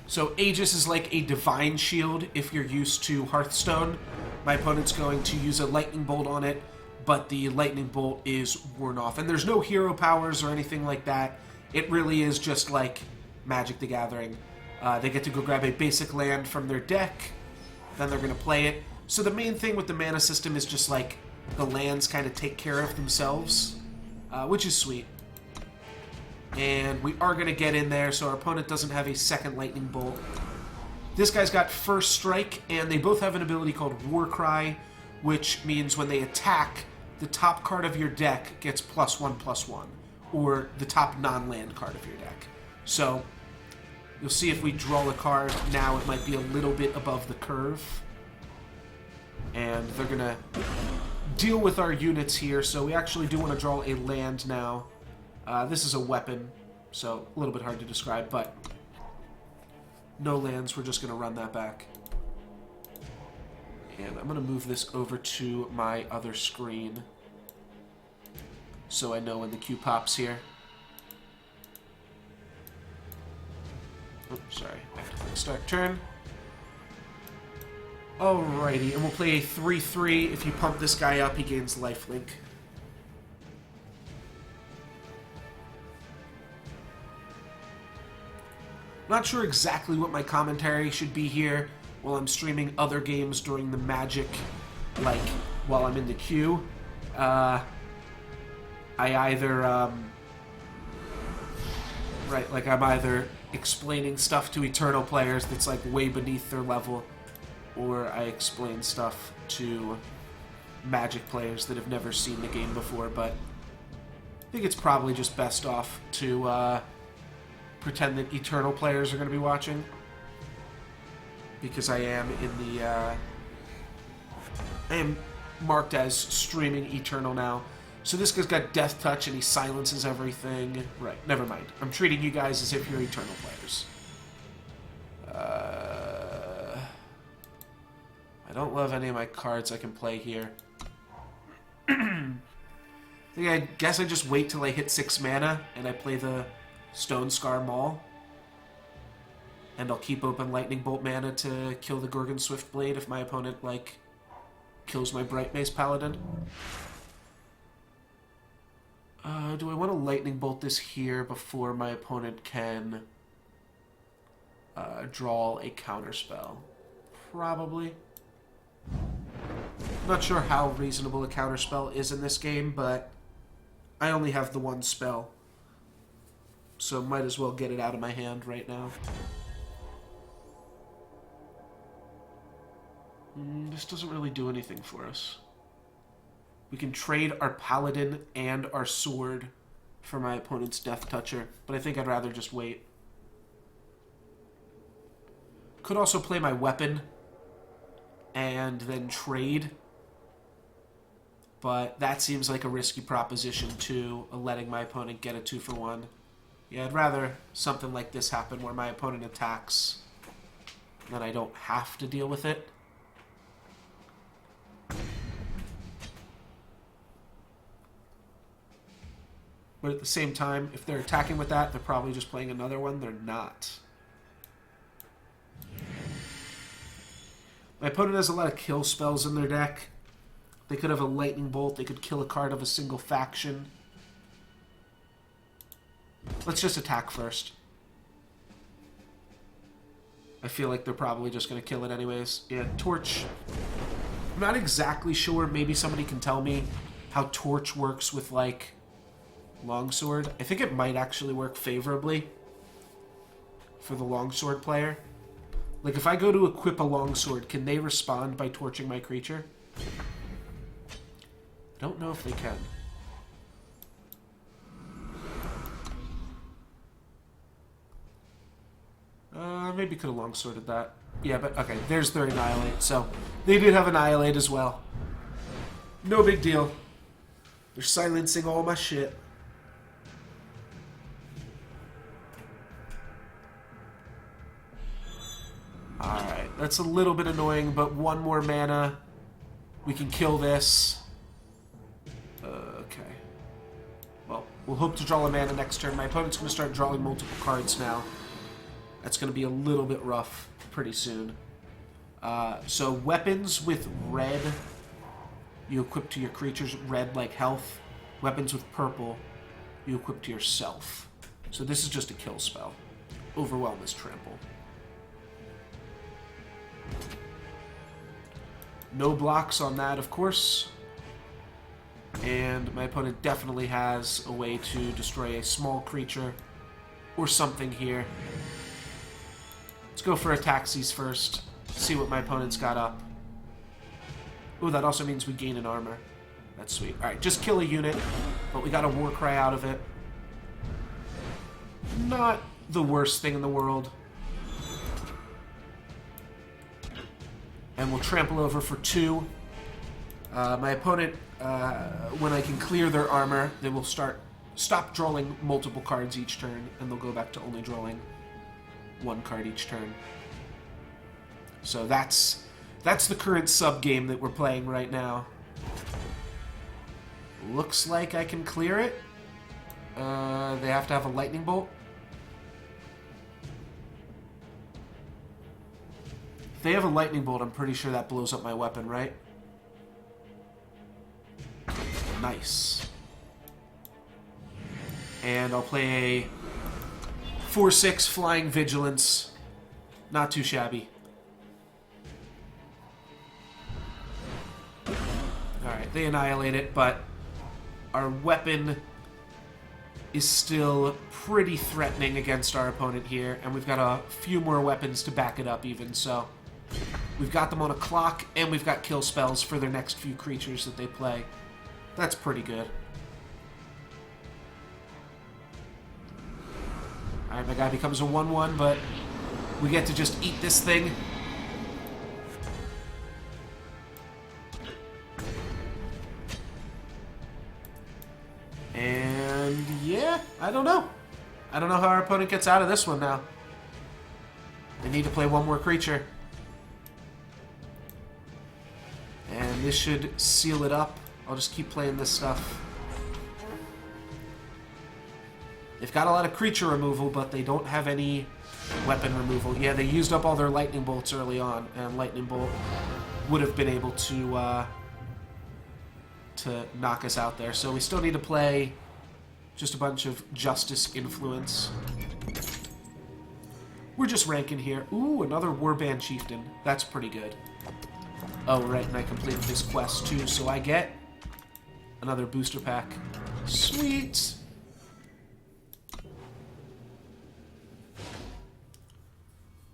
So Aegis is like a divine shield if you're used to Hearthstone. My opponent's going to use a lightning bolt on it, but the lightning bolt is worn off. And there's no hero powers or anything like that. It really is just like Magic the Gathering. They get to go grab a basic land from their deck, then they're going to play it. So the main thing with the mana system is just like the lands kind of take care of themselves, which is sweet. And we are going to get in there, so our opponent doesn't have a second lightning bolt. This guy's got first strike, and they both have an ability called Warcry, which means when they attack, the top card of your deck gets +1/+1, or the top non-land card of your deck. So you'll see if we draw a card now, it might be a little bit above the curve. And they're going to deal with our units here, so we actually do want to draw a land now. This is a weapon, so a little bit hard to describe, but no lands. We're just going to run that back. And I'm going to move this over to my other screen so I know when the queue pops here. Oh, sorry. I have to click start turn. Alrighty, and we'll play a 3/3. If you pump this guy up, he gains lifelink. Not sure exactly what my commentary should be here while I'm streaming other games during the Magic, like while I'm in the queue. I either, I'm either explaining stuff to Eternal players that's like way beneath their level, or I explain stuff to Magic players that have never seen the game before, but I think it's probably just best off to pretend that Eternal players are going to be watching, because I am in the I am marked as streaming Eternal now. So this guy's got Death Touch and he silences everything. Right, never mind. I'm treating you guys as if you're Eternal players. I don't love any of my cards I can play here. I guess I just wait till I hit 6 mana and I play the Stone Scar Maul. And I'll keep open Lightning Bolt mana to kill the Gorgon Swiftblade if my opponent, like, kills my Bright Mace Paladin. Do I want to Lightning Bolt this here before my opponent can draw a counterspell? Probably. Not sure how reasonable a counterspell is in this game, but I only have the one spell, so might as well get it out of my hand right now. This doesn't really do anything for us. We can trade our Paladin and our sword for my opponent's Death Toucher, but I think I'd rather just wait. Could also play my weapon and then trade, but that seems like a risky proposition too, letting my opponent get a 2-for-1. Yeah, I'd rather something like this happen where my opponent attacks, then I don't have to deal with it. But at the same time, if they're attacking with that, they're probably just playing another one. They're not. My opponent has a lot of kill spells in their deck. They could have a lightning bolt. They could kill a card of a single faction. Let's just attack first. I feel like they're probably just going to kill it anyways. Yeah, Torch. I'm not exactly sure. Maybe somebody can tell me how Torch works with, like, Longsword. I think it might actually work favorably for the Longsword player. Like, if I go to equip a Longsword, can they respond by torching my creature? I don't know if they can. Maybe could have Longsworded that. Yeah, but okay, there's their Annihilate. So, they did have Annihilate as well. No big deal. They're silencing all my shit. Alright, that's a little bit annoying, but one more mana. We can kill this. Okay. Well, we'll hope to draw a mana next turn. My opponent's going to start drawing multiple cards now. That's going to be a little bit rough pretty soon. So weapons with red, you equip to your creatures. Red like health. Weapons with purple, you equip to yourself. So this is just a kill spell. Overwhelm is trample. No blocks on that, of course. And my opponent definitely has a way to destroy a small creature or something here. Let's go for Ataxes first. See what my opponent's got up. Ooh, that also means we gain an armor. That's sweet. Alright, just kill a unit, but we got a Warcry out of it. Not the worst thing in the world. And we'll trample over for 2. My opponent, when I can clear their armor, they will stop drawing multiple cards each turn, and they'll go back to only drawing 1 card each turn. So that's the current sub-game that we're playing right now. Looks like I can clear it. They have to have a lightning bolt. If they have a lightning bolt, I'm pretty sure that blows up my weapon, right? Nice. And I'll play a 4/6 Flying Vigilance. Not too shabby. Alright, they annihilate it, but our weapon is still pretty threatening against our opponent here, and we've got a few more weapons to back it up even, so we've got them on a clock, and we've got kill spells for their next few creatures that they play. That's pretty good. Alright, my guy becomes a 1/1, but we get to just eat this thing. And yeah, I don't know. I don't know how our opponent gets out of this one now. They need to play one more creature. And this should seal it up. I'll just keep playing this stuff. They've got a lot of creature removal, but they don't have any weapon removal. Yeah, they used up all their lightning bolts early on, and lightning bolt would have been able to knock us out there. So we still need to play just a bunch of Justice Influence. We're just ranking here. Ooh, another Warband Chieftain. That's pretty good. Oh, right, and I completed this quest too, so I get another booster pack. Sweet!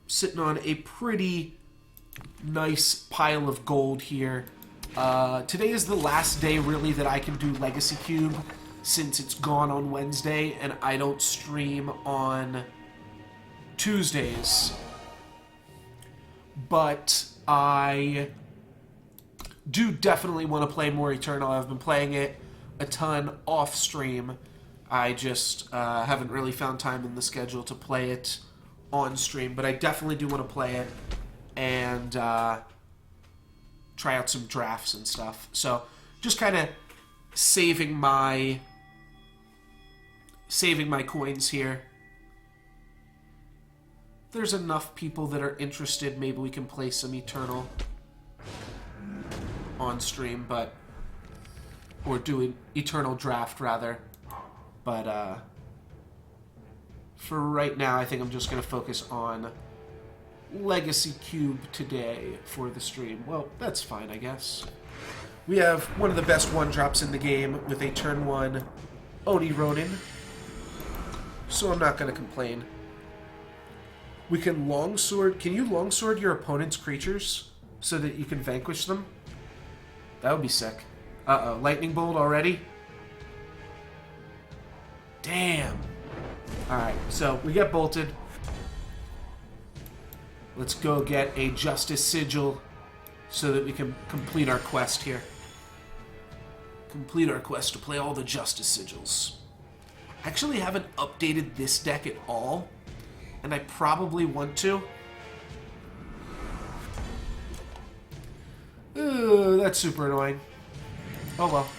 Sitting on a pretty nice pile of gold here. Today is the last day, really, that I can do Legacy Cube, since it's gone on Wednesday, and I don't stream on Tuesdays. But I do definitely want to play more Eternal. I've been playing it a ton off stream. I just haven't really found time in the schedule to play it on stream, but I definitely do want to play it and try out some drafts and stuff. So just kind of saving my coins here. If there's enough people that are interested, maybe we can play some Eternal. on stream, but... Or do an Eternal Draft, rather. But, for right now, I think I'm just going to focus on Legacy Cube today for the stream. Well, that's fine, I guess. We have one of the best one-drops in the game with a turn 1 Oni Ronin. So I'm not going to complain. We can longsword... Can you longsword your opponent's creatures so that you can vanquish them? That would be sick. Uh-oh, Lightning Bolt already? Damn. Alright, so we get bolted. Let's go get a Justice Sigil so that we can complete our quest here. Complete our quest to play all the Justice Sigils. I actually haven't updated this deck at all, and I probably want to. Ooh, that's super annoying. Oh well.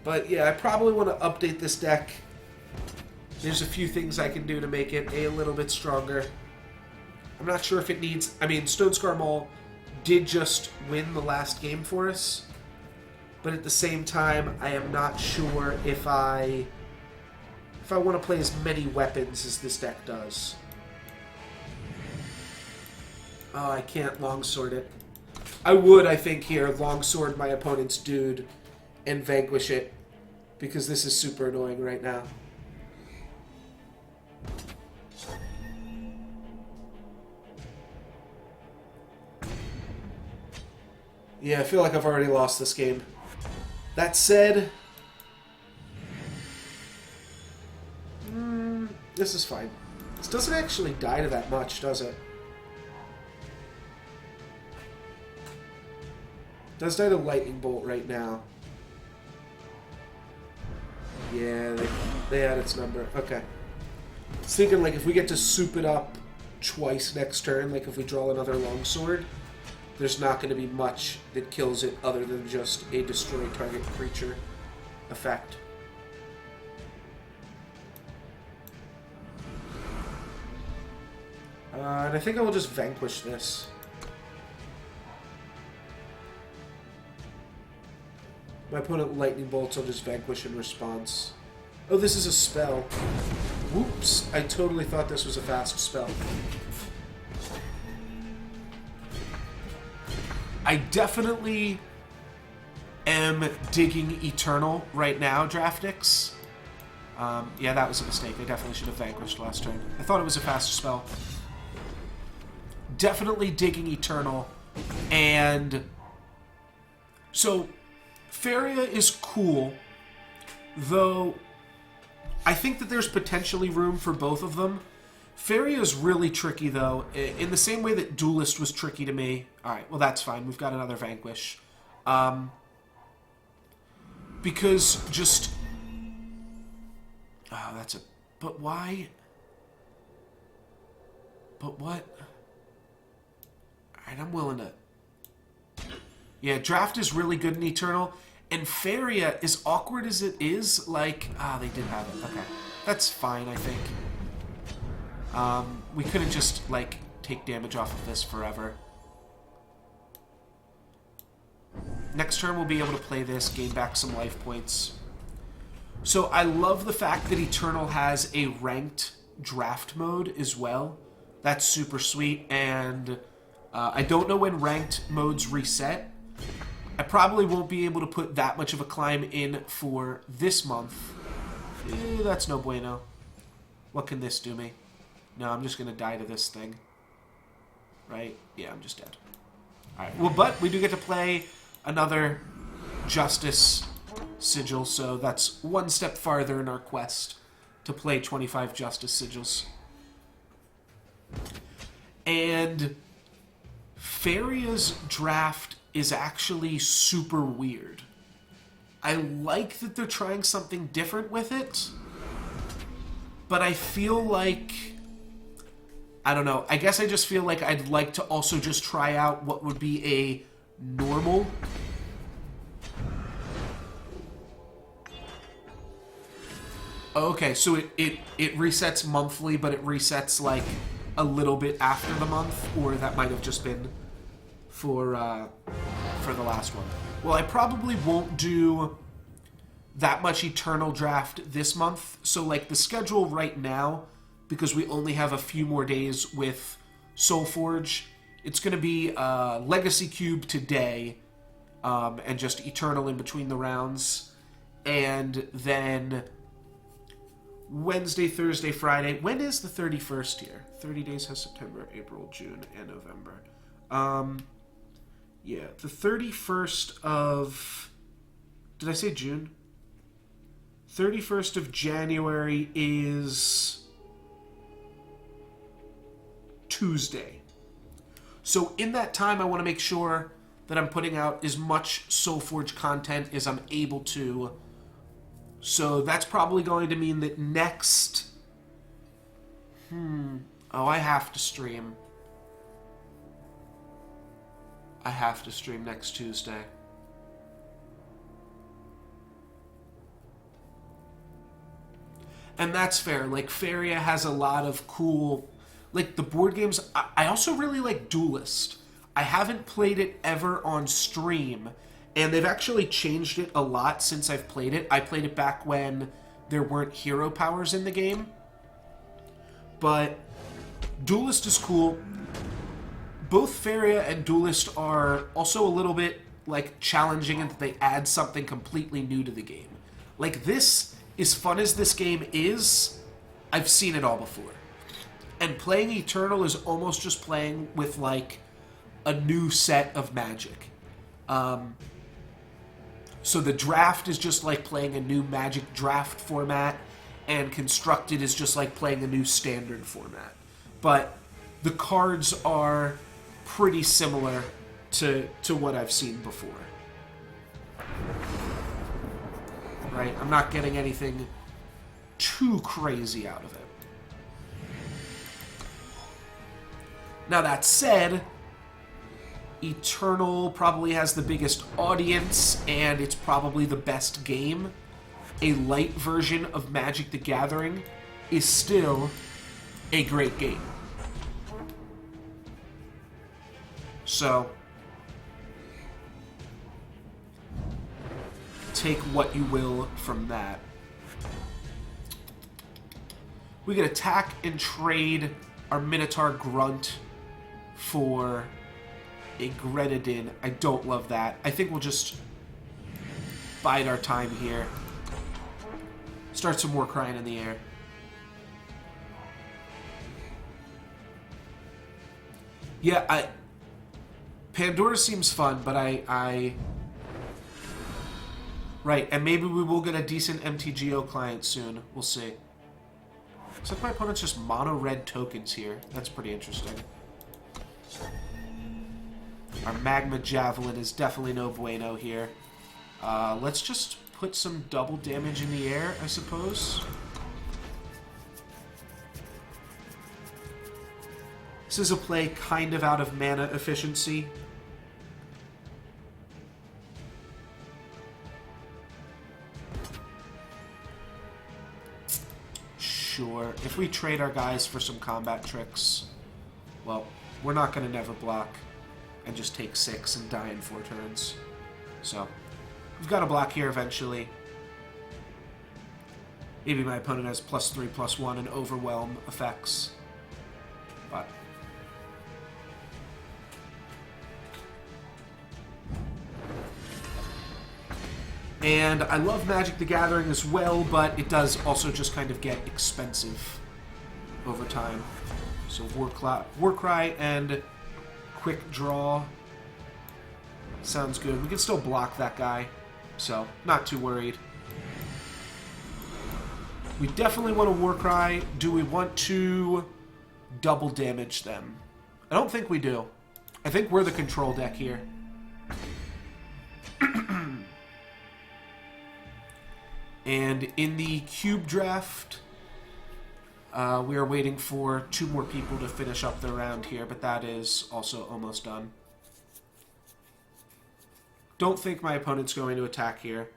But yeah, I probably want to update this deck. There's a few things I can do to make it a little bit stronger. I'm not sure if it needs... I mean, Stonescar Maul did just win the last game for us. But at the same time, I am not sure if I want to play as many weapons as this deck does. Oh, I can't longsword it. I would, I think, here, longsword my opponent's dude and vanquish it, because this is super annoying right now. Yeah, I feel like I've already lost this game. That said... this is fine. This doesn't actually die to that much, does it? It does die to Lightning Bolt right now. Yeah, they had its number. Okay. I was thinking, like, if we get to soup it up twice next turn, like if we draw another longsword, there's not going to be much that kills it other than just a destroy target creature effect. And I think I will just vanquish this. My opponent Lightning Bolts, I'll just vanquish in response. Oh, this is a spell. Whoops, I totally thought this was a fast spell. I definitely am digging Eternal right now, Draftix. Yeah, that was a mistake. I definitely should have vanquished last turn. I thought it was a fast spell. Definitely digging Eternal. And so Faria is cool, though I think that there's potentially room for both of them. Faria is really tricky, though, in the same way that Duelist was tricky to me. Alright, well that's fine. We've got another Vanquish. Because just... Oh, that's a... But why? But what? Alright, I'm willing to... Yeah, Draft is really good in Eternal, and Faria, as awkward as it is, like... Ah, they did have it. Okay. That's fine, I think. We couldn't just, like, take damage off of this forever. Next turn we'll be able to play this, gain back some life points. So I love the fact that Eternal has a ranked draft mode as well. That's super sweet, and I don't know when ranked modes reset. I probably won't be able to put that much of a climb in for this month. That's no bueno. What can this do me? No, I'm just going to die to this thing. Right? Yeah, I'm just dead. Alright, well, but we do get to play another Justice Sigil, so that's one step farther in our quest to play 25 Justice Sigils. And Faria's draft is actually super weird. I like that they're trying something different with it, but I feel like... I don't know. I guess I just feel like I'd like to also just try out what would be a normal... Okay, so it resets monthly, but it resets, like, a little bit after the month, or that might have just been for the last one. Well, I probably won't do that much Eternal Draft this month. So, like, the schedule right now, because we only have a few more days with Soulforge, it's going to be Legacy Cube today, and just Eternal in between the rounds. And then Wednesday, Thursday, Friday. When is the 31st here? 30 days has September, April, June, and November. Yeah, the 31st of... Did I say June? 31st of January is Tuesday. So in that time, I want to make sure that I'm putting out as much Soulforge content as I'm able to. So that's probably going to mean that next... Oh, I have to stream. I have to stream next Tuesday. And that's fair. Like, Faria has a lot of cool... Like, the board games... I also really like Duelist. I haven't played it ever on stream, and they've actually changed it a lot since I've played it. I played it back when there weren't hero powers in the game. But Duelist is cool. Both Faria and Duelist are also a little bit, like, challenging in that they add something completely new to the game. Like, this, as fun as this game is, I've seen it all before. And playing Eternal is almost just playing with, like, a new set of Magic. So the draft is just like playing a new Magic draft format, and Constructed is just like playing a new standard format. But the cards are pretty similar to what I've seen before. Right? I'm not getting anything too crazy out of it. Now that said, Eternal probably has the biggest audience, and it's probably the best game. A light version of Magic the Gathering is still a great game. So, take what you will from that. We can attack and trade our Minotaur Grunt for a Grenadin. I don't love that. I think we'll just bide our time here. Start some more crying in the air. Yeah, Pandora seems fun, but Right, and maybe we will get a decent MTGO client soon. We'll see. Looks like my opponent's just mono-red tokens here. That's pretty interesting. Our Magma Javelin is definitely no bueno here. Let's just put some double damage in the air, I suppose. This is a play kind of out of mana efficiency. Sure. If we trade our guys for some combat tricks, well, we're not going to never block and just take 6 and die in 4 turns. So, we've got to block here eventually. Maybe my opponent has +3/+1 and overwhelm effects. But and I love Magic the Gathering as well, but it does also just kind of get expensive over time. So Warcry and Quick Draw sounds good. We can still block that guy, so not too worried. We definitely want a Warcry. Do we want to double damage them? I don't think we do. I think we're the control deck here. And in the cube draft, we are waiting for 2 more people to finish up the round here, but that is also almost done. Don't think my opponent's going to attack here.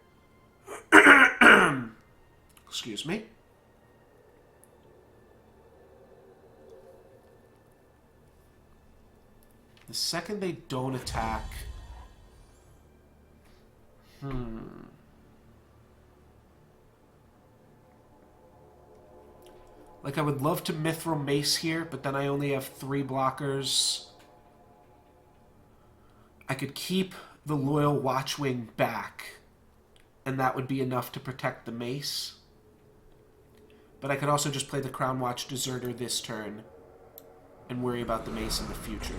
Excuse me. The second they don't attack... Like, I would love to Mithril Mace here, but then I only have 3 blockers. I could keep the Loyal Watchwing back, and that would be enough to protect the Mace. But I could also just play the Crown Watch Deserter this turn and worry about the Mace in the future.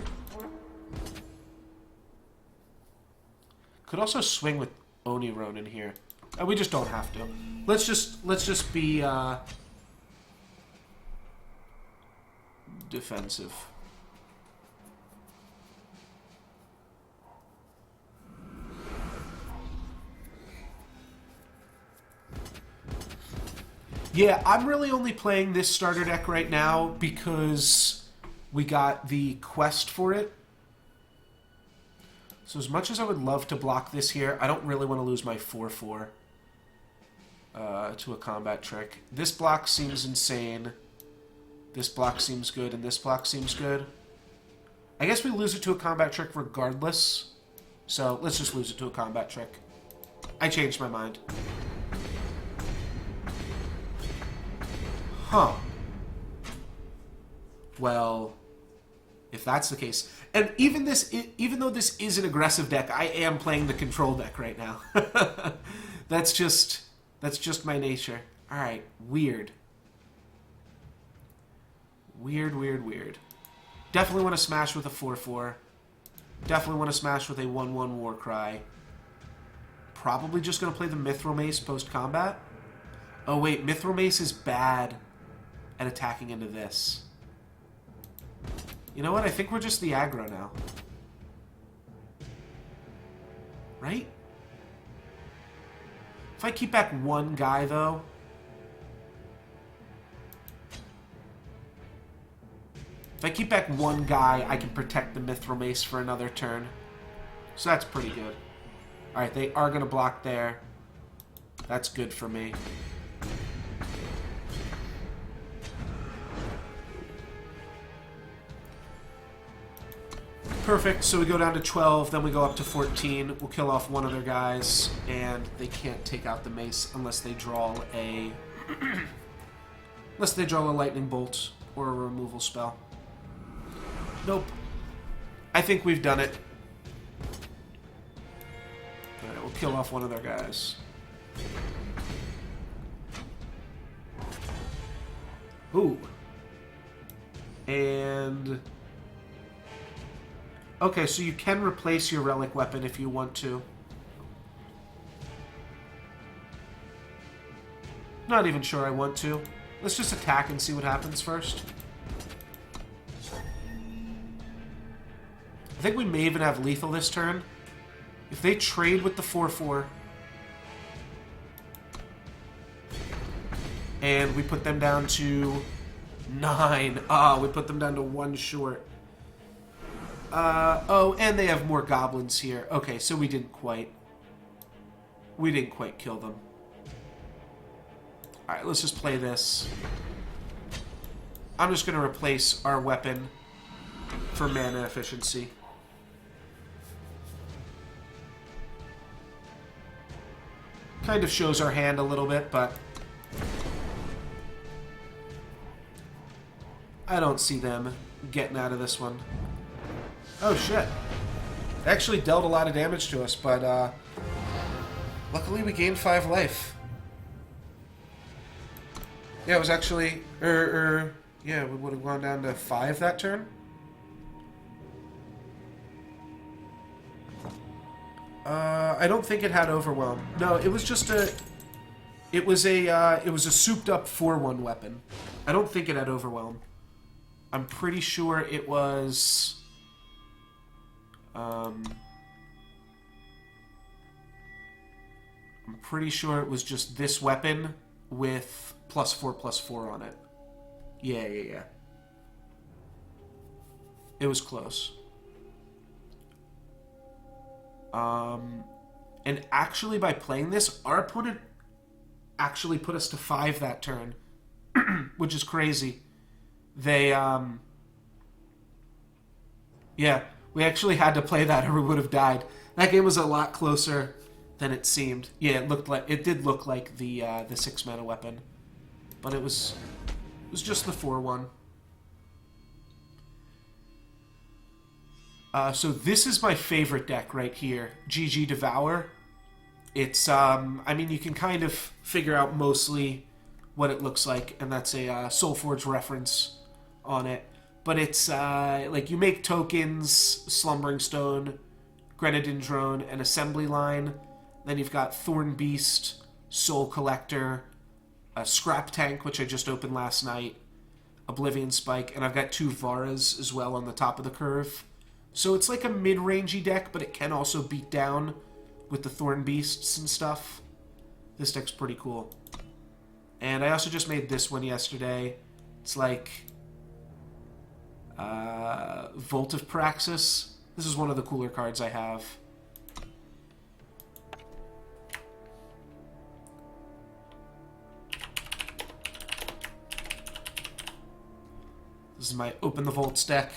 Could also swing with Oni Ronin here. We just don't have to. Let's just be defensive. Yeah, I'm really only playing this starter deck right now because we got the quest for it. So as much as I would love to block this here, I don't really want to lose my 4/4 to a combat trick. This block seems insane. This block seems good, and this block seems good. I guess we lose it to a combat trick regardless. So let's just lose it to a combat trick. I changed my mind. Huh. Well, if that's the case, and even though this is an aggressive deck, I am playing the control deck right now. That's just my nature. All right, weird. Weird. Definitely want to smash with a 4/4. Definitely want to smash with a 1/1 Warcry. Probably just going to play the Mithril Mace post-combat. Oh wait, Mithril Mace is bad at attacking into this. You know what? I think we're just the aggro now. Right? If I keep back one guy, though... If I keep back one guy, I can protect the Mithril Mace for another turn. So that's pretty good. Alright, they are going to block there. That's good for me. Perfect, so we go down to 12, then we go up to 14. We'll kill off one of their guys, and they can't take out the Mace unless they draw a... unless they draw a Lightning Bolt or a removal spell. Nope. I think we've done it. Alright, we'll kill off one of their guys. Ooh. And... okay, so you can replace your relic weapon if you want to. Not even sure I want to. Let's just attack and see what happens first. I think we may even have lethal this turn. If they trade with the 4/4... and we put them down to 9. Ah, we put them down to 1 short. Oh, and they have more goblins here. Okay, so we didn't quite kill them. Alright, let's just play this. I'm just going to replace our weapon for mana efficiency. Kind of shows our hand a little bit, but... I don't see them getting out of this one. Oh shit. They actually dealt a lot of damage to us, but luckily we gained 5 life. Yeah, it was actually... yeah, we would have gone down to 5 that turn. I don't think it had Overwhelm. No, it was just a... It was a souped-up 4/1 weapon. I don't think it had Overwhelm. I'm pretty sure it was... I'm pretty sure it was just this weapon with +4/+4 on it. Yeah. It was close. And actually by playing this, our opponent actually put us to 5 that turn, which is crazy. They, yeah, We actually had to play that or we would have died. That game was a lot closer than it seemed. Yeah, it did look like the 6-mana weapon. But it was just the 4-1. So this is my favorite deck right here, GG Devour. It's, I mean, you can kind of figure out mostly what it looks like, and that's a Soulforge reference on it. But it's, like, you make tokens, Slumbering Stone, Grenadin Drone, and Assembly Line. Then you've got Thorn Beast, Soul Collector, a Scrap Tank, which I just opened last night, Oblivion Spike, and I've got 2 Varas as well on the top of the curve. So it's like a mid-rangey deck, but it can also beat down with the Thorn Beasts and stuff. This deck's pretty cool. And I also just made this one yesterday. It's like Vault of Praxis. This is one of the cooler cards I have. This is my Open the Vaults deck.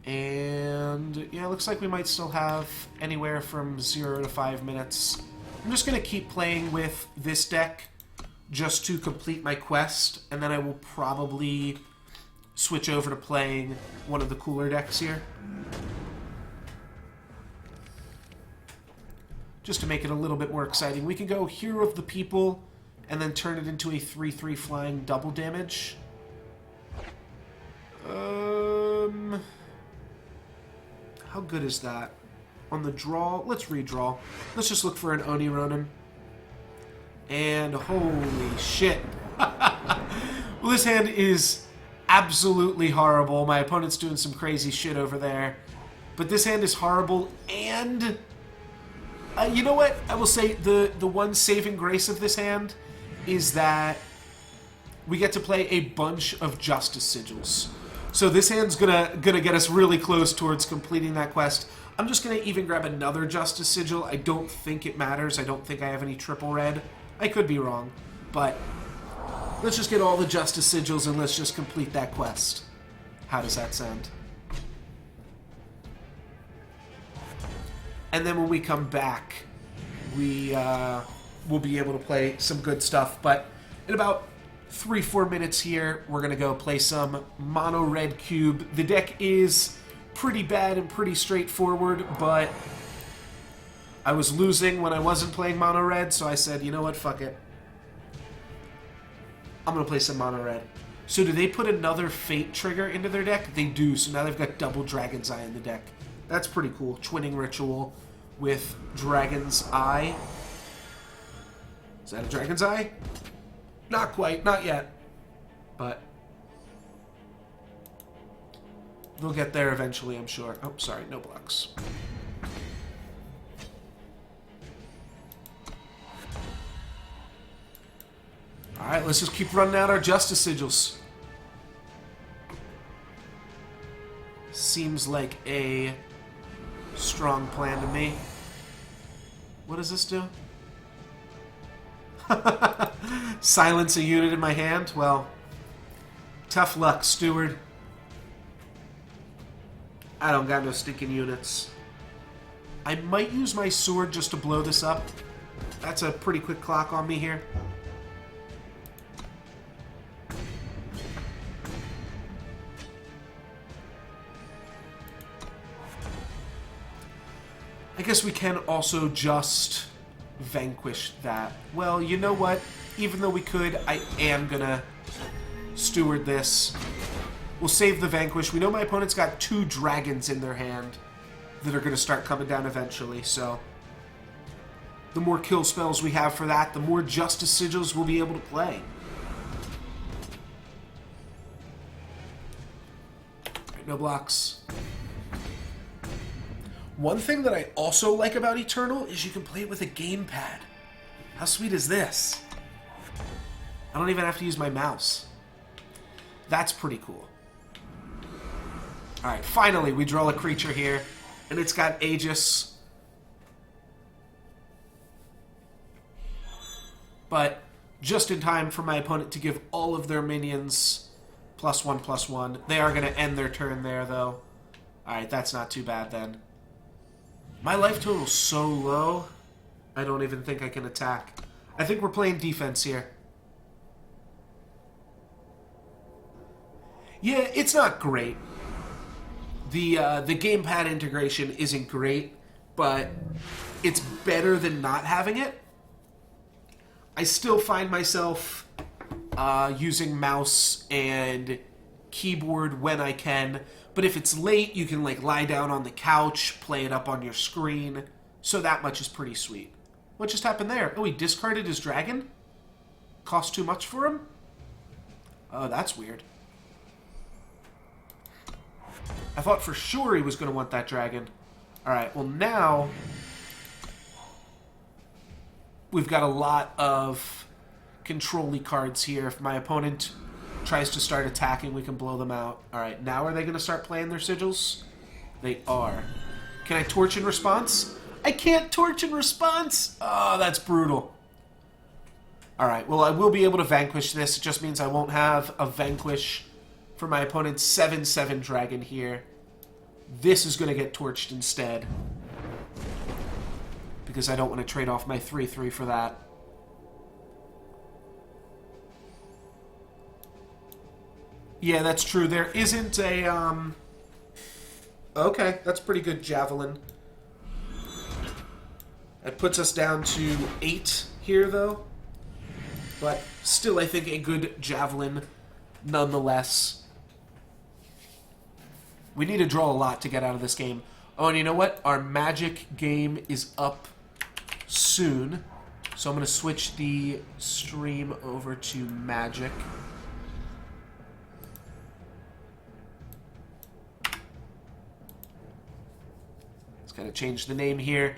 And yeah, it looks like we might still have anywhere from 0 to 5 minutes. I'm just going to keep playing with this deck just to complete my quest, and then I will probably switch over to playing one of the cooler decks here. Just to make it a little bit more exciting. We can go Hero of the People and then turn it into a 3/3 flying double damage. How good is that? On the draw, let's redraw. Let's just look for an Oni Ronin. And holy shit. Well, this hand is absolutely horrible. My opponent's doing some crazy shit over there. But this hand is horrible, and you know what? I will say the one saving grace of this hand is that we get to play a bunch of Justice Sigils. So this hand's gonna get us really close towards completing that quest. I'm just gonna even grab another Justice Sigil. I don't think it matters. I don't think I have any triple red. I could be wrong, but let's just get all the Justice Sigils and let's just complete that quest. How does that sound? And then when we come back, we'll be able to play some good stuff. But in about 3-4 minutes here, we're going to go play some Mono Red Cube. The deck is pretty bad and pretty straightforward, but I was losing when I wasn't playing Mono Red, so I said, you know what, fuck it. I'm going to play some Mono Red. So do they put another Fate trigger into their deck? They do, so now they've got double Dragon's Eye in the deck. That's pretty cool. Twinning Ritual with Dragon's Eye. Is that a Dragon's Eye? Not quite, not yet. But they'll get there eventually, I'm sure. Oh, sorry, no blocks. Alright, let's just keep running out our Justice Sigils. Seems like a strong plan to me. What does this do? Silence a unit in my hand? Well, tough luck, Steward. I don't got no stinking units. I might use my sword just to blow this up. That's a pretty quick clock on me here. I guess we can also just vanquish that. Well, you know what? Even though we could, I am gonna steward this. We'll save the vanquish. We know my opponent's got 2 dragons in their hand that are gonna start coming down eventually, so the more kill spells we have for that, the more Justice Sigils we'll be able to play. Right, no blocks. One thing that I also like about Eternal is you can play it with a gamepad. How sweet is this? I don't even have to use my mouse. That's pretty cool. Alright, finally we draw a creature here, and it's got Aegis. But just in time for my opponent to give all of their minions +1, +1. They are going to end their turn there, though. Alright, that's not too bad, then. My life total's so low, I don't even think I can attack. I think we're playing defense here. Yeah, it's not great. The gamepad integration isn't great, but it's better than not having it. I still find myself using mouse and keyboard when I can, but if it's late, you can like lie down on the couch, play it up on your screen, so that much is pretty sweet. What just happened there? Oh, he discarded his dragon? Cost too much for him? Oh, that's weird. I thought for sure he was going to want that dragon. Alright, well now we've got a lot of control-y cards here. If my opponent tries to start attacking, we can blow them out. Alright, now are they going to start playing their sigils? They are. Can I torch in response? I can't torch in response! Oh, that's brutal. Alright, well I will be able to vanquish this. It just means I won't have a vanquish for my opponent's 7/7 dragon here. This is going to get torched instead, because I don't want to trade off my 3/3 for that. Yeah, that's true. There isn't a, Okay, that's pretty good javelin. That puts us down to 8 here, though. But still, I think a good javelin nonetheless. We need to draw a lot to get out of this game. Oh, and you know what? Our Magic game is up soon. So I'm going to switch the stream over to Magic. It's going to change the name here.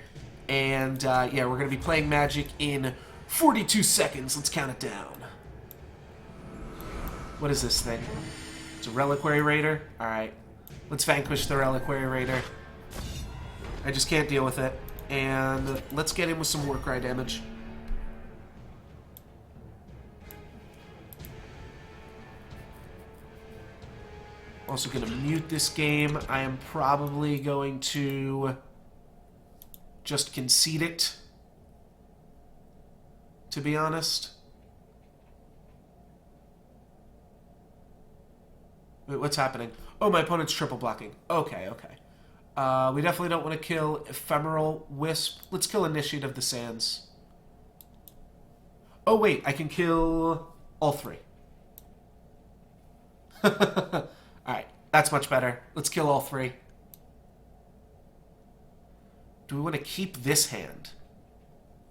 And, yeah, we're going to be playing Magic in 42 seconds. Let's count it down. What is this thing? It's a Reliquary Raider? Alright. Let's vanquish the Reliquary Raider. I just can't deal with it. And let's get in with some Warcry damage. Also going to mute this game. I am probably going to just concede it, to be honest. Wait, what's happening? Oh, my opponent's triple blocking. Okay, okay. We definitely don't want to kill Ephemeral Wisp. Let's kill Initiate of the Sands. Oh, wait, I can kill all 3. Alright, that's much better. Let's kill all 3. Do we want to keep this hand?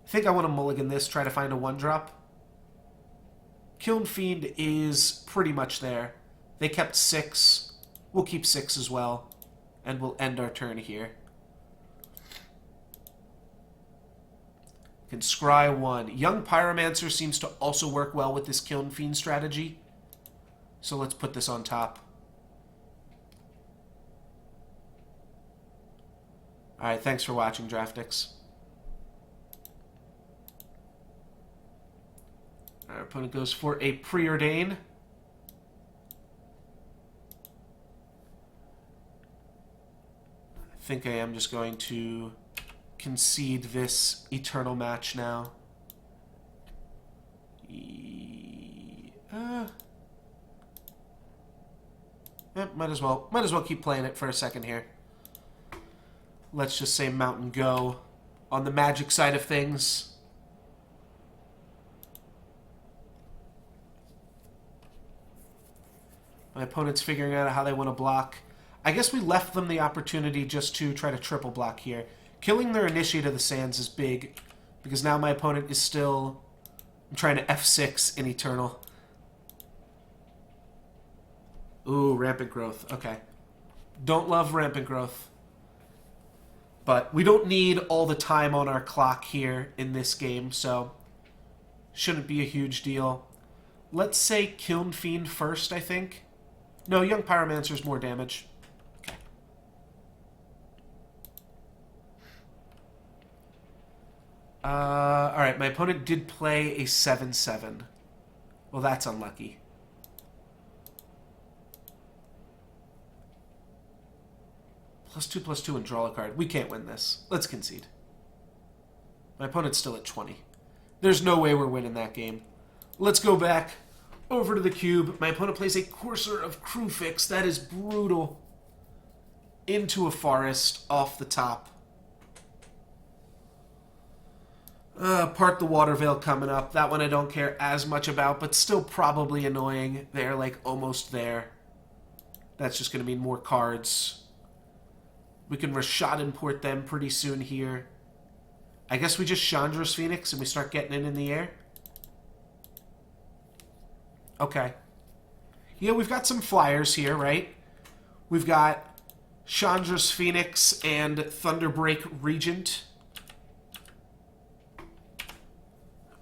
I think I want to mulligan this, try to find a 1-drop. Kiln Fiend is pretty much there. They kept 6. We'll keep 6 as well. And we'll end our turn here. Can scry 1. Young Pyromancer seems to also work well with this Kiln Fiend strategy. So let's put this on top. Alright, thanks for watching, Draftix. Our opponent goes for a Preordain. I think I am just going to concede this Eternal Match now. Might as well keep playing it for a second here. Let's just say Mountain Go on the Magic side of things. My opponent's figuring out how they want to block. I guess we left them the opportunity just to try to triple block here. Killing their Initiate of the Sands is big, because now my opponent is still trying to F6 in Eternal. Ooh, Rampant Growth. Okay. Don't love Rampant Growth. But we don't need all the time on our clock here in this game, so shouldn't be a huge deal. Let's say Kiln Fiend first, I think. No, Young Pyromancer's more damage. Okay. Alright, my opponent did play a 7/7. Well, that's unlucky. +2/+2 and draw a card. We can't win this. Let's concede. My opponent's still at 20. There's no way we're winning that game. Let's go back over to the cube. My opponent plays a Courser of Kruphix. That is brutal. Into a forest off the top. Part the Water Veil coming up. That one I don't care as much about, but still probably annoying. They're like almost there. That's just going to mean more cards. We can Rashad import them pretty soon here. I guess we just Chandra's Phoenix and we start getting it in the air. Okay. Yeah, we've got some flyers here, right? We've got Chandra's Phoenix and Thunderbreak Regent.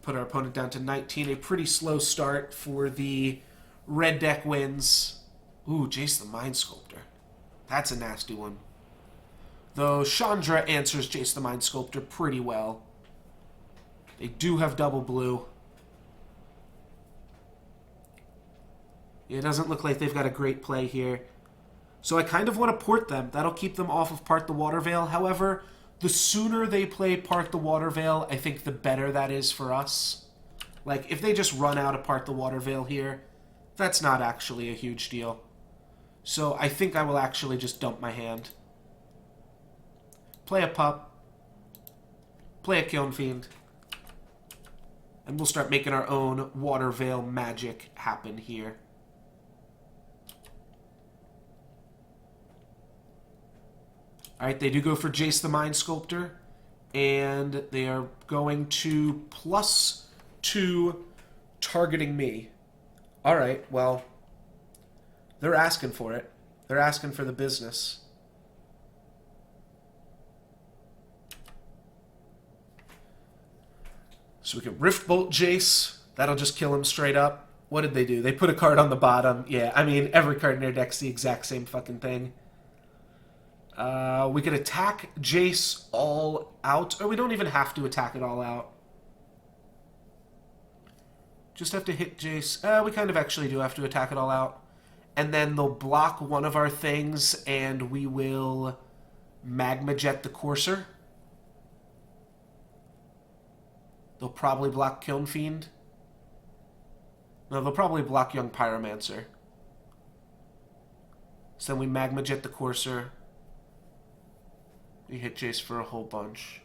Put our opponent down to 19. A pretty slow start for the red deck wins. Ooh, Jace the Mind Sculptor. That's a nasty one. Though Chandra answers Jace the Mind Sculptor pretty well. They do have double blue. It doesn't look like they've got a great play here. So I kind of want to port them. That'll keep them off of Part the Water Veil. However, the sooner they play Part the Water Veil, I think the better that is for us. Like, if they just run out of Part the Water Veil here, that's not actually a huge deal. So I think I will actually just dump my hand. Play a Pup. Play a Kiln Fiend. And we'll start making our own Water Veil magic happen here. Alright, they do go for Jace the Mind Sculptor. And they are going to +2 targeting me. Alright, well, they're asking for it. They're asking for the business. So we can Rift Bolt Jace. That'll just kill him straight up. What did they do? They put a card on the bottom. Yeah, I mean, every card in their deck's the exact same fucking thing. We could attack Jace all out. Or we don't even have to attack it all out. Just have to hit Jace. We kind of actually do have to attack it all out. And then they'll block one of our things, and we will Magma Jet the Courser. They'll probably block Kiln Fiend. No, they'll probably block Young Pyromancer. So then we Magma Jet the Courser. We hit Jace for a whole bunch.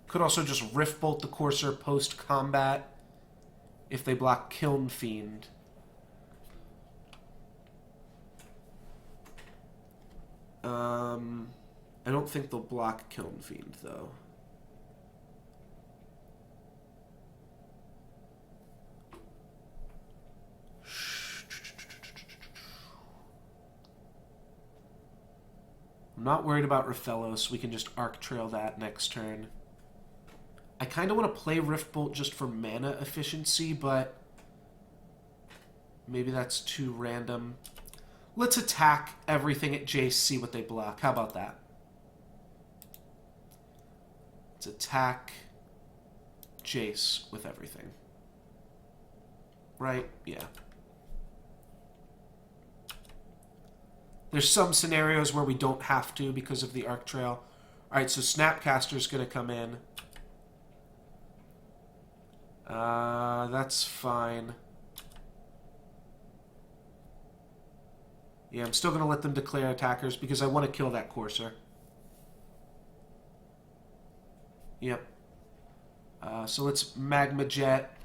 Could also just Rift Bolt the Courser post-combat if they block Kiln Fiend. I don't think they'll block Kiln Fiend, though. I'm not worried about Raphelos. We can just Arc Trail that next turn. I kind of want to play Rift Bolt just for mana efficiency, but maybe that's too random. Let's attack everything at Jace, see what they block. How about that? Let's attack Jace with everything. Right? Yeah. There's some scenarios where we don't have to because of the Arc Trail. Alright, so Snapcaster's going to come in. That's fine. Yeah, I'm still going to let them declare attackers because I want to kill that Courser. Yep. So let's Magma Jet.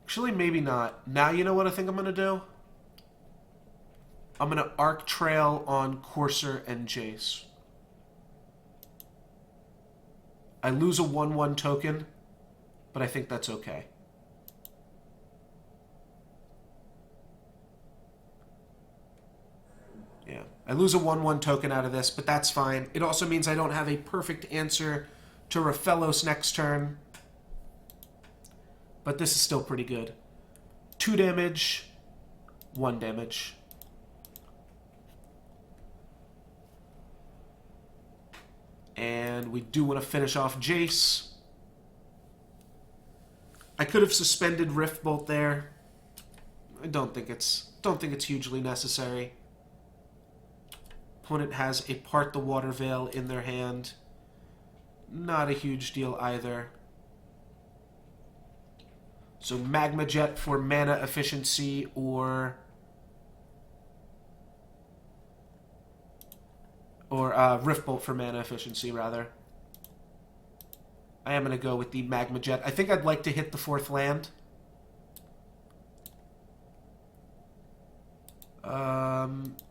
Actually, maybe not. Now you know what I think I'm going to do? I'm going to Arc Trail on Courser and Jace. I lose a 1/1 token, but I think that's okay. Yeah, I lose a 1/1 token out of this, but that's fine. It also means I don't have a perfect answer to Raphelos next turn. But this is still pretty good. 2 damage, 1 damage. And we do want to finish off Jace. I could have suspended Rift Bolt there. I don't think it's hugely necessary. Opponent has a Part the Water Veil in their hand. Not a huge deal either. So Magma Jet for mana efficiency or Rift Bolt for mana efficiency, rather. I am going to go with the Magma Jet. I think I'd like to hit the 4th land.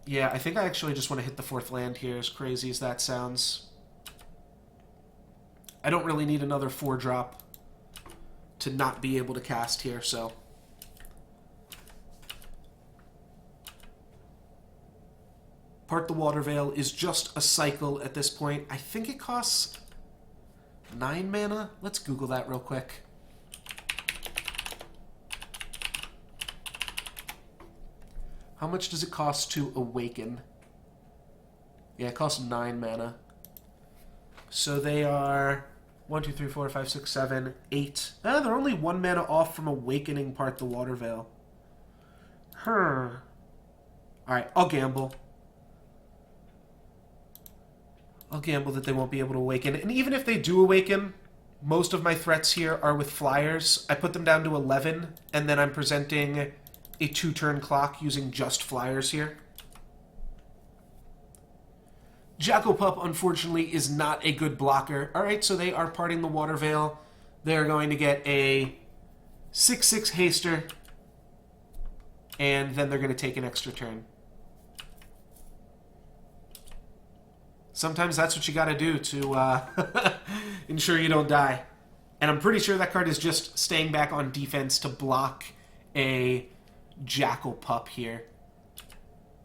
Yeah, I think I actually just want to hit the 4th land here, as crazy as that sounds. I don't really need another 4-drop to not be able to cast here, so... Part the Water Veil is just a cycle at this point. I think it costs 9 mana? Let's Google that real quick. How much does it cost to awaken? Yeah, it costs 9 mana. So they are 1, 2, 3, 4, 5, 6, 7, 8. Ah, they're only 1 mana off from awakening Part the Water Veil. Alright, I'll gamble. I'll gamble that they won't be able to awaken. And even if they do awaken, most of my threats here are with flyers. I put them down to 11, and then I'm presenting a 2-turn clock using just flyers here. Jackal Pup, unfortunately, is not a good blocker. Alright, so they are parting the Water Veil. They're going to get a 6/6 haster, and then they're going to take an extra turn. Sometimes that's what you gotta do to ensure you don't die. And I'm pretty sure that card is just staying back on defense to block a Jackal Pup here.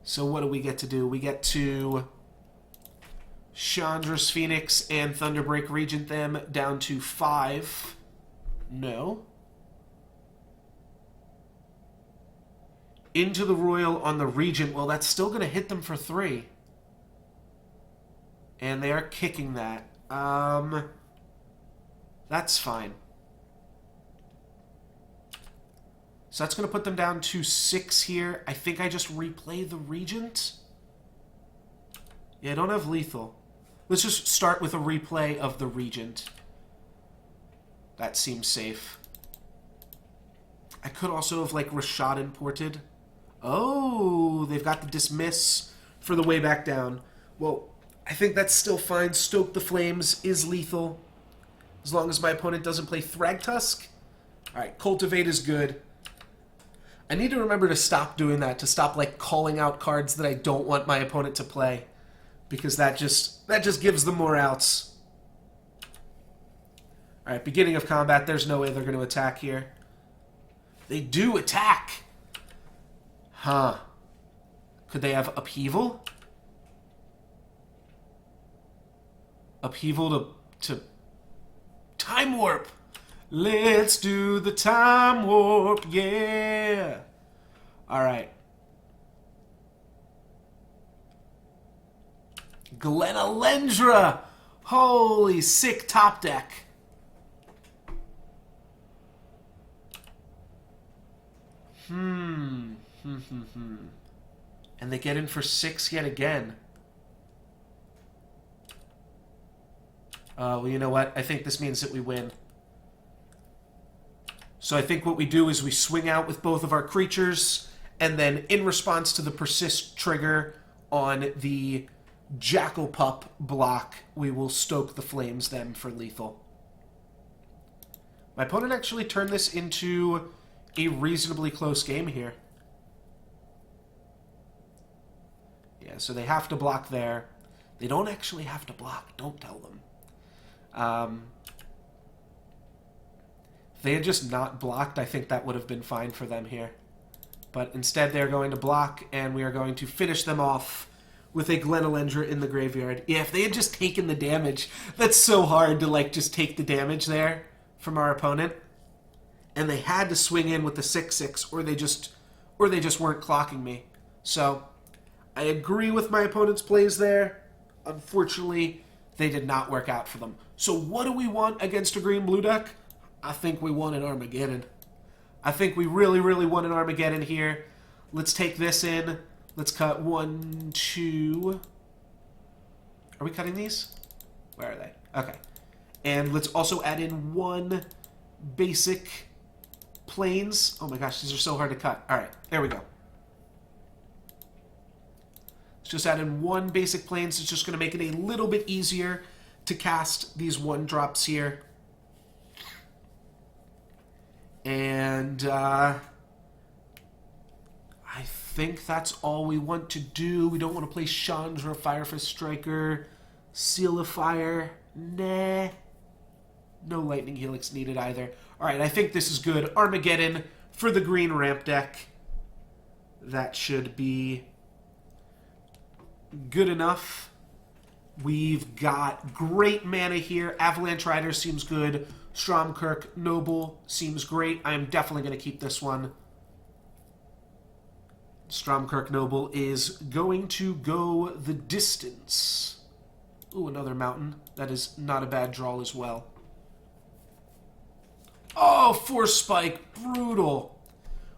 So what do we get to do? We get to Chandra's Phoenix and Thunderbreak Regent them down to 5. No. Into the Royal on the Regent. Well, that's still going to hit them for 3. And they are kicking that. That's fine. So that's going to put them down to 6 here. I think I just replay the Regent. Yeah, I don't have lethal. Let's just start with a replay of the Regent. That seems safe. I could also have, like, Rashad imported. Oh, they've got the Dismiss for the way back down. Well, I think that's still fine. Stoke the Flames is lethal. As long as my opponent doesn't play Thragtusk. Alright, Cultivate is good. I need to remember to stop doing that, to stop, like, calling out cards that I don't want my opponent to play. Because that just gives them more outs. Alright, beginning of combat. There's no way they're going to attack here. They do attack! Huh. Could they have Upheaval? Upheaval to Time Warp! Let's do the Time Warp, yeah! Alright. Glenalendra! Holy sick top deck. And they get in for 6 yet again. Well, you know what? I think this means that we win. So I think what we do is we swing out with both of our creatures, and then in response to the Persist trigger on the Jackal Pup block, we will Stoke the Flames them for lethal. My opponent actually turned this into a reasonably close game here. Yeah, so they have to block there. They don't actually have to block. Don't tell them. If they had just not blocked, I think that would have been fine for them here. But instead they're going to block, and we are going to finish them off with a Glenalendra in the graveyard. Yeah, if they had just taken the damage, that's so hard to, like, just take the damage there from our opponent. And they had to swing in with the 6/6, or they just weren't clocking me. So, I agree with my opponent's plays there. Unfortunately, they did not work out for them. So what do we want against a green-blue deck? I think we won an Armageddon. I think we really, really won an Armageddon here. Let's take this in. Let's cut 1, 2. Are we cutting these? Where are they? Okay. And let's also add in 1 basic planes. Oh my gosh, these are so hard to cut. All right, there we go. Let's just add in 1 basic planes. It's just going to make it a little bit easier to cast these 1 drops here. And I think that's all we want to do. We don't want to play Chandra, Firefist Striker, Seal of Fire. Nah. No Lightning Helix needed either. Alright, I think this is good. Armageddon for the green ramp deck. That should be good enough. We've got great mana here. Avalanche Rider seems good. Stromkirk Noble seems great. I am definitely going to keep this one. Stromkirk Noble is going to go the distance. Ooh, another mountain. That is not a bad draw as well. Oh, Force Spike. Brutal.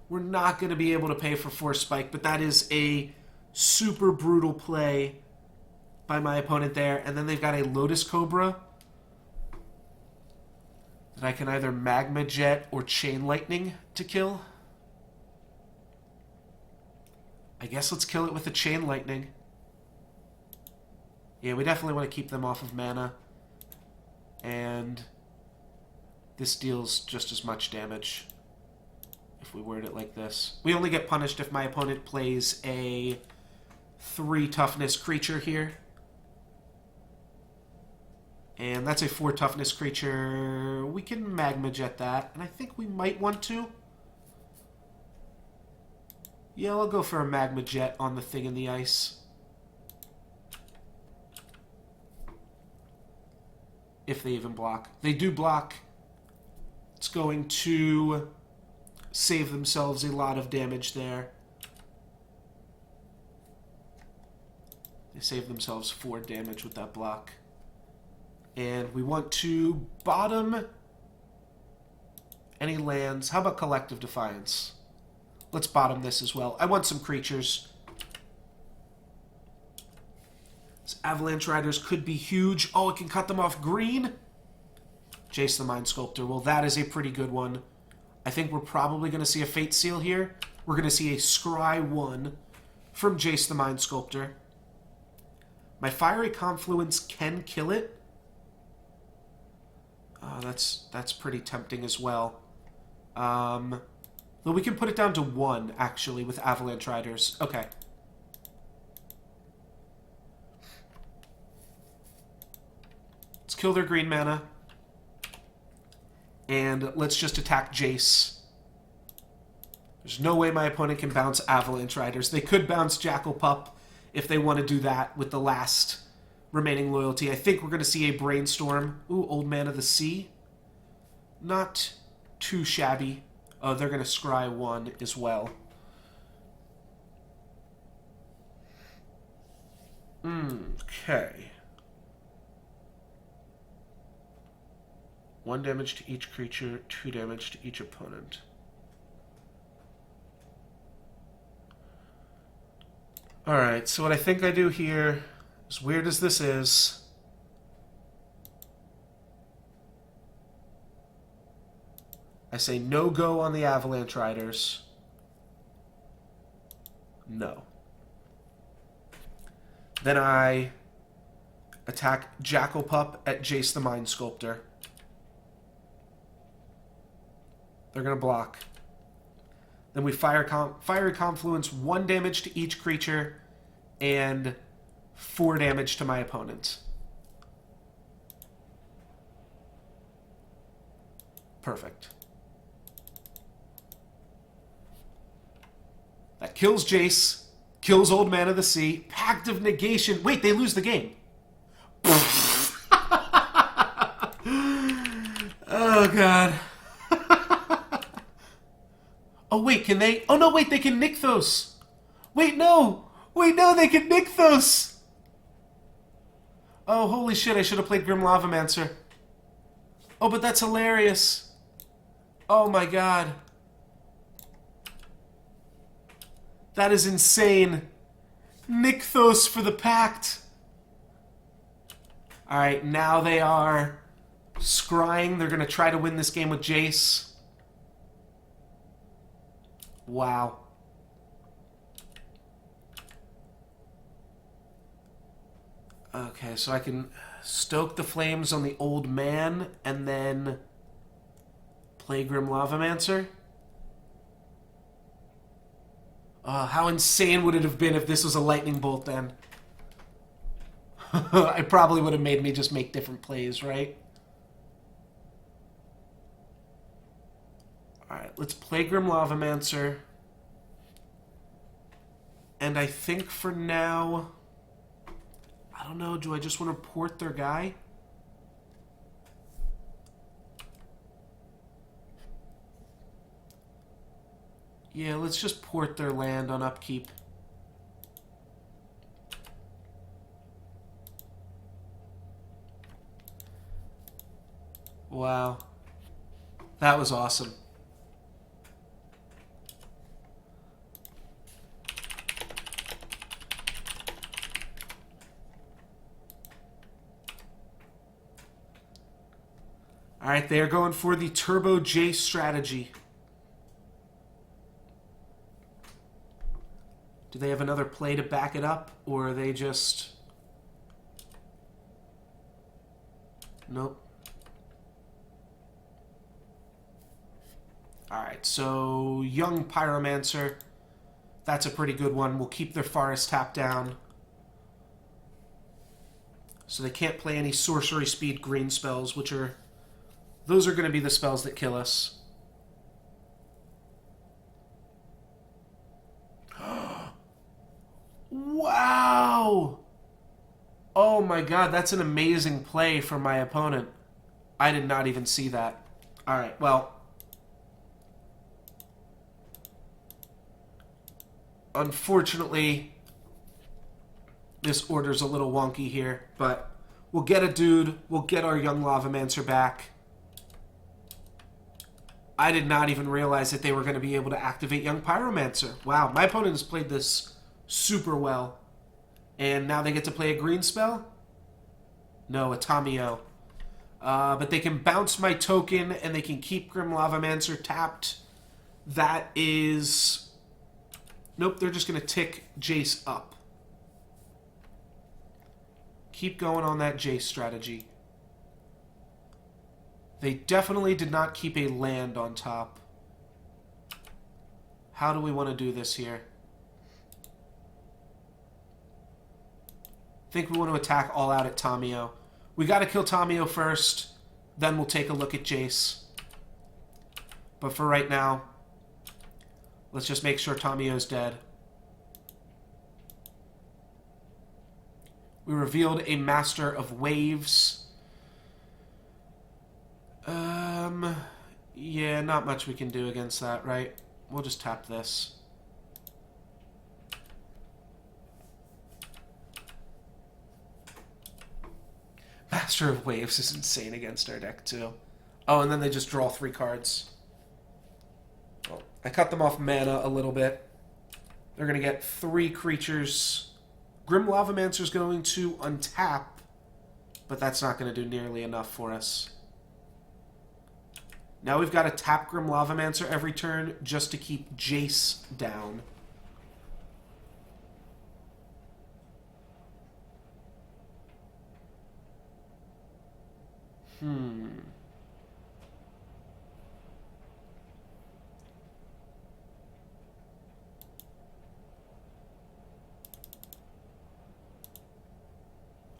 We're not going to be able to pay for Force Spike, but that is a super brutal play by my opponent there. And then they've got a Lotus Cobra that I can either Magma Jet or Chain Lightning to kill. I guess let's kill it with a Chain Lightning. Yeah, we definitely want to keep them off of mana. And this deals just as much damage if we word it like this. We only get punished if my opponent plays a 3 toughness creature here. And that's a 4 toughness creature. We can Magma Jet that, and I think we might want to. Yeah, I'll go for a Magma Jet on the thing in the ice. If they even block. They do block. It's going to save themselves a lot of damage there. They save themselves 4 damage with that block. And we want to bottom any lands. How about Collective Defiance? Let's bottom this as well. I want some creatures. These Avalanche Riders could be huge. Oh, it can cut them off green? Jace the Mind Sculptor. Well, that is a pretty good one. I think we're probably going to see a Fate Seal here. We're going to see a Scry 1 from Jace the Mind Sculptor. My Fiery Confluence can kill it. That's pretty tempting as well. Though we can put it down to 1, actually, with Avalanche Riders. Okay. Let's kill their green mana. And let's just attack Jace. There's no way my opponent can bounce Avalanche Riders. They could bounce Jackal Pup if they want to do that with the last remaining loyalty. I think we're going to see a Brainstorm. Ooh, Old Man of the Sea. Not too shabby. Oh, they're going to scry 1 as well. Okay. 1 damage to each creature, 2 damage to each opponent. Alright, so what I think I do here, as weird as this is, I say no-go on the Avalanche Riders. No. Then I attack Jackal Pup at Jace the Mind Sculptor. They're going to block. Then we Fiery Confluence, 1 damage to each creature, and 4 damage to my opponent. Perfect. That kills Jace, kills Old Man of the Sea. Pact of Negation. Wait, they lose the game. Oh, God. Oh, wait, can they? Oh, no, wait, they can Nykthos. Wait, no. Wait, no, they can Nykthos. Oh, holy shit, I should have played Grim Lavamancer. Oh, but that's hilarious. Oh my god. That is insane. Nykthos for the Pact. Alright, now they are scrying. They're going to try to win this game with Jace. Wow. Okay, so I can stoke the flames on the old man and then play Grim Lavamancer. How insane would it have been if this was a lightning bolt then? It probably would have made me just make different plays, right? Alright, let's play Grim Lavamancer. And I think for now... I don't know, do I just want to port their guy? Yeah, let's just port their land on upkeep. Wow. That was awesome. Alright, they are going for the Turbo Jace strategy. Do they have another play to back it up, or are they just... Nope. Alright, so Young Pyromancer. That's a pretty good one. We'll keep their Forest Tap down. So they can't play any Sorcery Speed green spells, which are... Those are going to be the spells that kill us. Wow! Oh my god, that's an amazing play from my opponent. I did not even see that. Alright, well... Unfortunately, this order's a little wonky here, but we'll get a dude, we'll get our Young Lavamancer back. I did not even realize that they were going to be able to activate Young Pyromancer. Wow, my opponent has played this super well. And now they get to play a green spell? No, a Tamiyo. But they can bounce my token, and they can keep Grim Lavamancer tapped. That is... Nope, they're just going to tick Jace up. Keep going on that Jace strategy. They definitely did not keep a land on top. How do we want to do this here? I think we want to attack all out at Tamiyo. We got to kill Tamiyo first, then we'll take a look at Jace. But for right now, let's just make sure Tamiyo's dead. We revealed a Master of Waves. Yeah, not much we can do against that, right? We'll just tap this. Master of Waves is insane against our deck, too. Oh, and then they just draw 3 cards. Well, I cut them off mana a little bit. They're going to get 3 creatures. Grim Lavamancer's going to untap, but that's not going to do nearly enough for us. Now we've got to tap Grim Lavamancer every turn just to keep Jace down.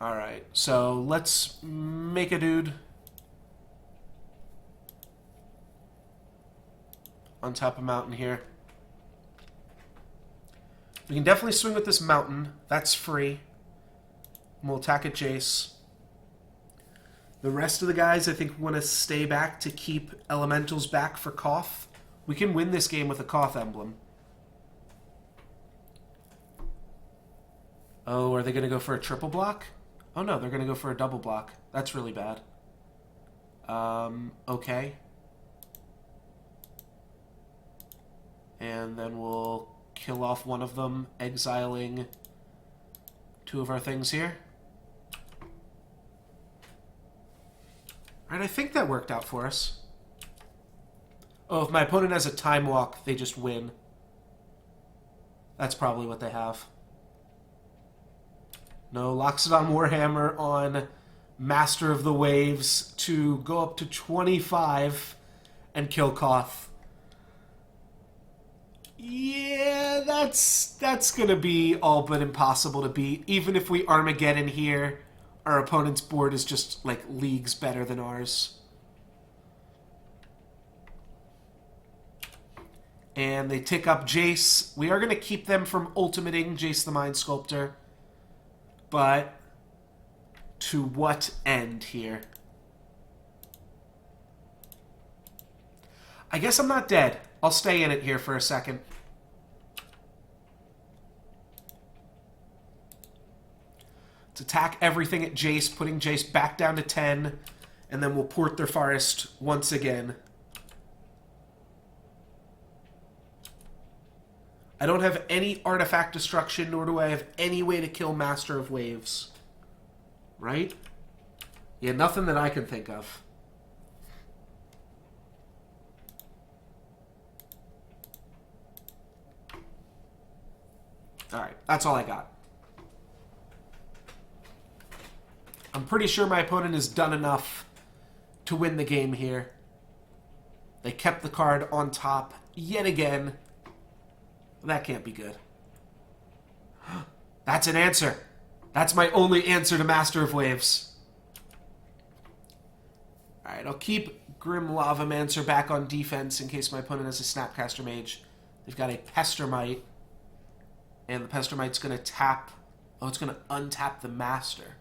Alright, so let's make a dude on top of mountain here. We can definitely swing with this mountain. That's free. And we'll attack at Jace. The rest of the guys, I think, want to stay back to keep elementals back for Koth. We can win this game with a Koth emblem. Oh, are they going to go for a triple block? Oh no, they're going to go for a double block. That's really bad. Okay. And then we'll kill off one of them, exiling 2 of our things here. Alright, I think that worked out for us. Oh, if my opponent has a time walk, they just win. That's probably what they have. No, Loxodon Warhammer on Master of the Waves to go up to 25 and kill Koth. Yeah, that's gonna be all but impossible to beat. Even if we Armageddon here, our opponent's board is just, like, leagues better than ours. And they tick up Jace. We are going to keep them from ultimating Jace the Mind Sculptor. But to what end here? I guess I'm not dead. I'll stay in it here for a second. Let's attack everything at Jace, putting Jace back down to 10. And then we'll port their forest once again. I don't have any artifact destruction, nor do I have any way to kill Master of Waves. Right? Yeah, nothing that I can think of. Alright, that's all I got. I'm pretty sure my opponent has done enough to win the game here. They kept the card on top yet again. That can't be good. That's an answer. That's my only answer to Master of Waves. Alright, I'll keep Grim Lavamancer back on defense in case my opponent has a Snapcaster Mage. They've got a Pestermite. And the Pestermite's going to tap... Oh, it's going to untap the Master.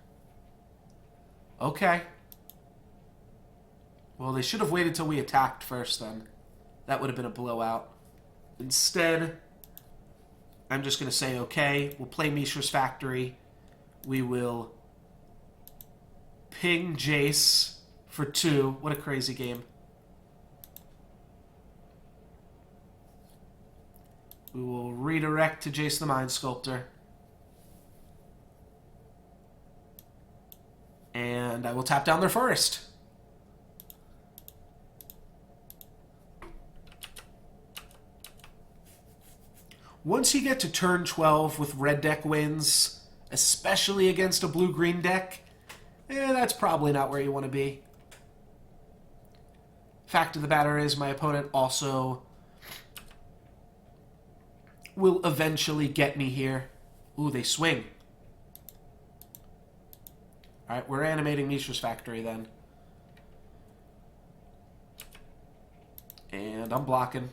Okay. Well, they should have waited till we attacked first, then. That would have been a blowout. Instead... I'm just going to say, okay, we'll play Mishra's Factory. We will ping Jace for 2. What a crazy game. We will redirect to Jace the Mind Sculptor. And I will tap down their forest. Once you get to turn 12 with red deck wins, especially against a blue-green deck, that's probably not where you want to be. Fact of the matter is, my opponent also will eventually get me here. Ooh, they swing. Alright, we're animating Mishra's Factory then. And I'm blocking.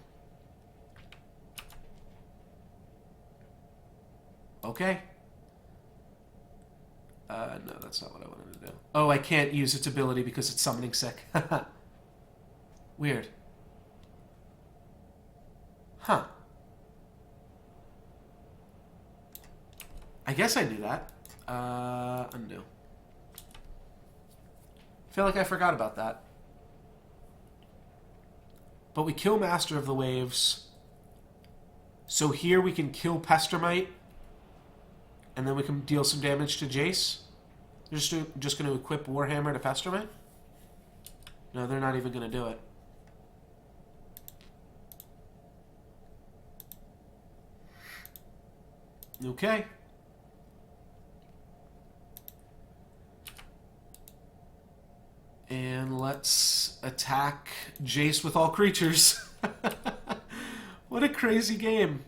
Okay. No, that's not what I wanted to do. Oh, I can't use its ability because it's summoning sick. Weird. Huh. I guess I knew that. Undo. I feel like I forgot about that. But we kill Master of the Waves. So here we can kill Pestermite. And then we can deal some damage to Jace. They're just going to equip Warhammer to Pestermite? No, they're not even going to do it. Okay. And let's attack Jace with all creatures. What a crazy game.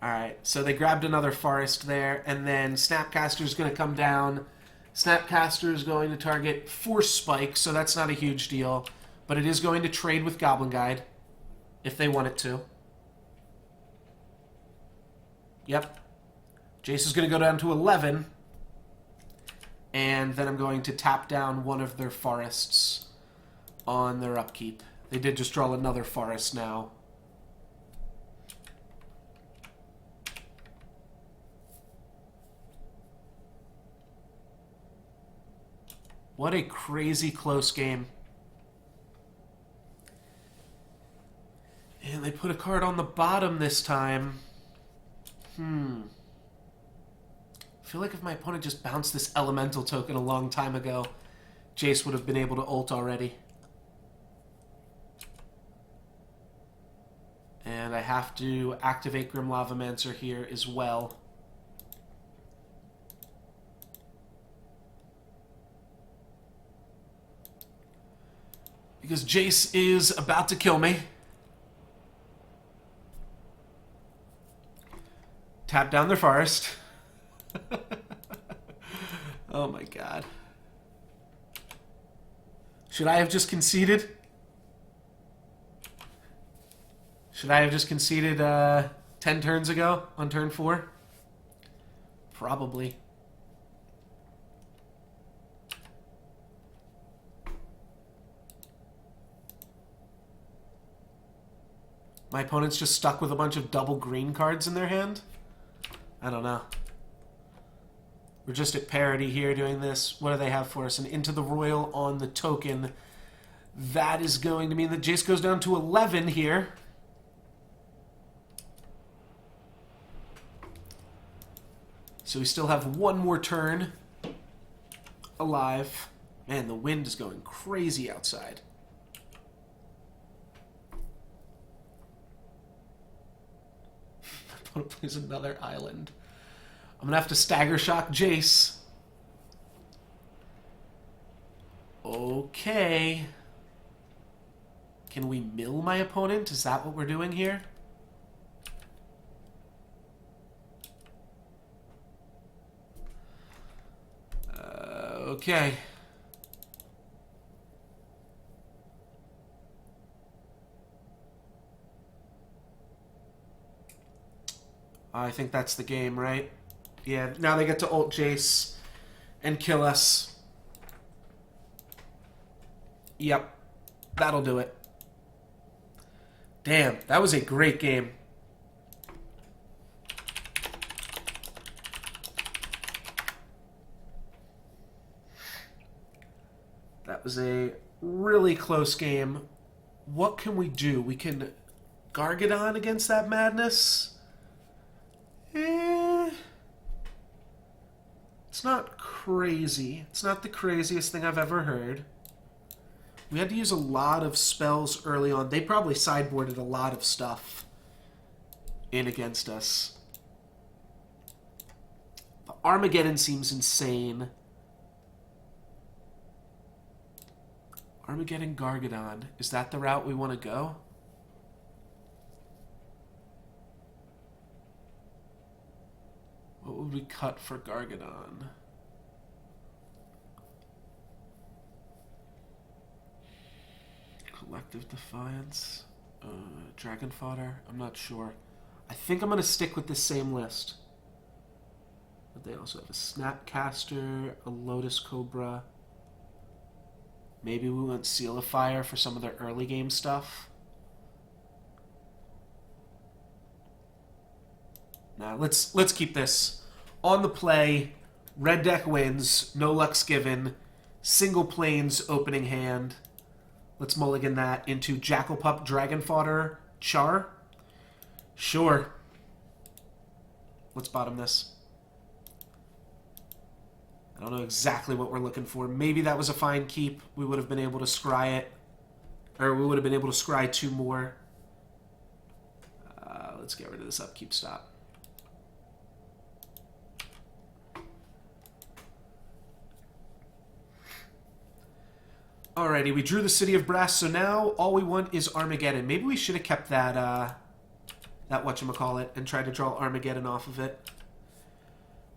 Alright, so they grabbed another forest there, and then Snapcaster's going to come down. Snapcaster is going to target Force Spike, so that's not a huge deal. But it is going to trade with Goblin Guide, if they want it to. Yep. Jace is going to go down to 11. And then I'm going to tap down one of their forests on their upkeep. They did just draw another forest now. What a crazy close game. And they put a card on the bottom this time. I feel like if my opponent just bounced this elemental token a long time ago, Jace would have been able to ult already. And I have to activate Grim Lavamancer here as well. Because Jace is about to kill me. Tap down their forest. Oh my god. Should I have just conceded? Should I have just conceded 10 turns ago on turn 4? Probably. My opponent's just stuck with a bunch of double green cards in their hand? I don't know. We're just at parity here doing this. What do they have for us? An Into the Royal on the token. That is going to mean that Jace goes down to 11 here. So we still have one more turn alive. Man, the wind is going crazy outside. My opponent plays another island. I'm going to have to Stagger Shock Jace. Okay. Can we mill my opponent? Is that what we're doing here? Okay. I think that's the game, right? Yeah, now they get to ult Jace and kill us. Yep. That'll do it. Damn, that was a great game. That was a really close game. What can we do? We can Gargadon against that madness? It's not crazy. It's not the craziest thing I've ever heard. We had to use a lot of spells early on. They probably sideboarded a lot of stuff in against us. The Armageddon seems insane. Armageddon Gargadon. Is that the route we want to go? What would we cut for Gargadon? Collective Defiance? Dragon Fodder? I'm not sure. I think I'm going to stick with the same list. But they also have a Snapcaster, a Lotus Cobra. Maybe we went Seal of Fire for some of their early game stuff. Now let's keep this on the play. Red deck wins. No Lux given. Single Plains opening hand. Let's mulligan that into Jackalpup, Dragon Fodder, Char. Sure. Let's bottom this. I don't know exactly what we're looking for. Maybe that was a fine keep. We would have been able to scry it. Or we would have been able to scry 2 more. Let's get rid of this upkeep stop. Alrighty, we drew the City of Brass, so now all we want is Armageddon. Maybe we should have kept that, that whatchamacallit and tried to draw Armageddon off of it.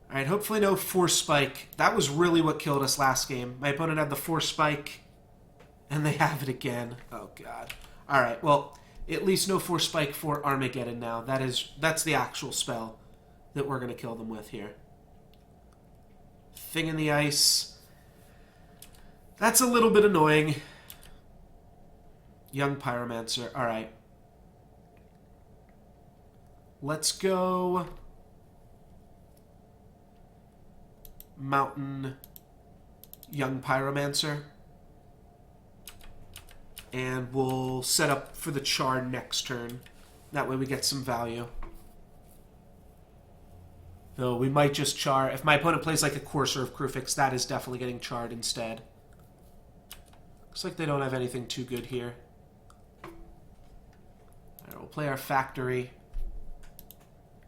Alright, hopefully no Force Spike. That was really what killed us last game. My opponent had the Force Spike, and they have it again. Oh, God. Alright, well, at least no Force Spike for Armageddon now. That's the actual spell that we're going to kill them with here. Thing in the Ice. That's a little bit annoying. Young Pyromancer. Alright. Let's go Mountain Young Pyromancer. And we'll set up for the Char next turn. That way we get some value. Though we might just char. If my opponent plays like a Courser of Kruphix, that is definitely getting charred instead. Looks like they don't have anything too good here. Alright, we'll play our Factory.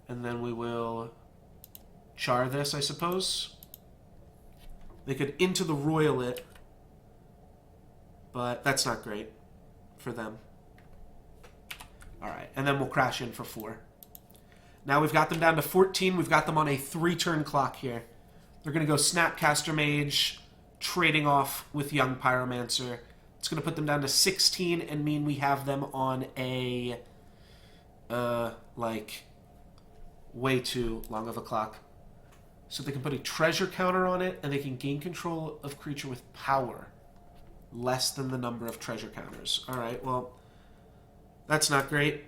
And then we will char this, I suppose. They could Into the Royal it. But that's not great for them. Alright, and then we'll crash in for 4. Now we've got them down to 14. We've got them on a 3-turn clock here. They're going to go Snapcaster Mage, trading off with Young Pyromancer. It's going to put them down to 16 and mean we have them on a, like, way too long of a clock. So they can put a treasure counter on it, and they can gain control of creature with power. Less than the number of treasure counters. Alright, well, that's not great.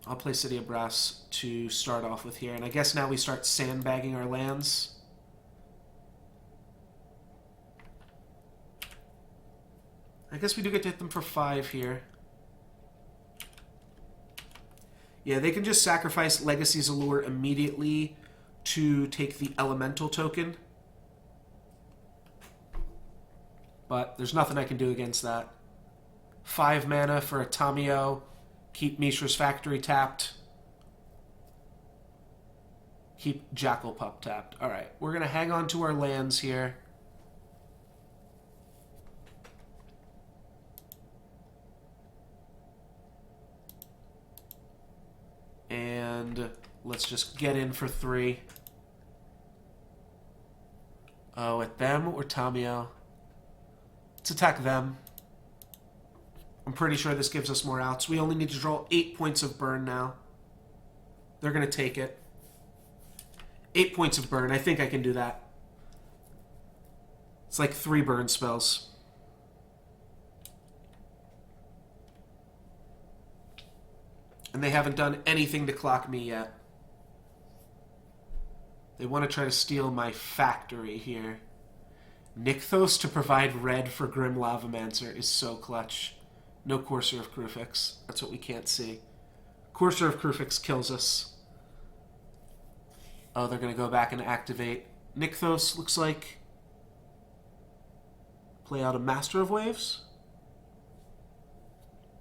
I'll play City of Brass to start off with here. And I guess now we start sandbagging our lands. I guess we do get to hit them for 5 here. Yeah, they can just sacrifice Legacy's Allure immediately to take the Elemental token. But there's nothing I can do against that. 5 mana for a Tamiyo. Keep Mishra's Factory tapped. Keep Jackal Pup tapped. Alright, we're going to hang on to our lands here. And let's just get in for 3. Oh, at them or Tamiyo? Let's attack them. I'm pretty sure this gives us more outs. We only need to draw 8 points of burn now. They're going to take it. 8 points of burn. I think I can do that. It's like 3 burn spells. And they haven't done anything to clock me yet. They want to try to steal my Factory here. Nykthos to provide red for Grim Lavamancer is so clutch. No Courser of Kruphix. That's what we can't see. Courser of Kruphix kills us. Oh, they're going to go back and activate Nykthos, looks like. Play out a Master of Waves.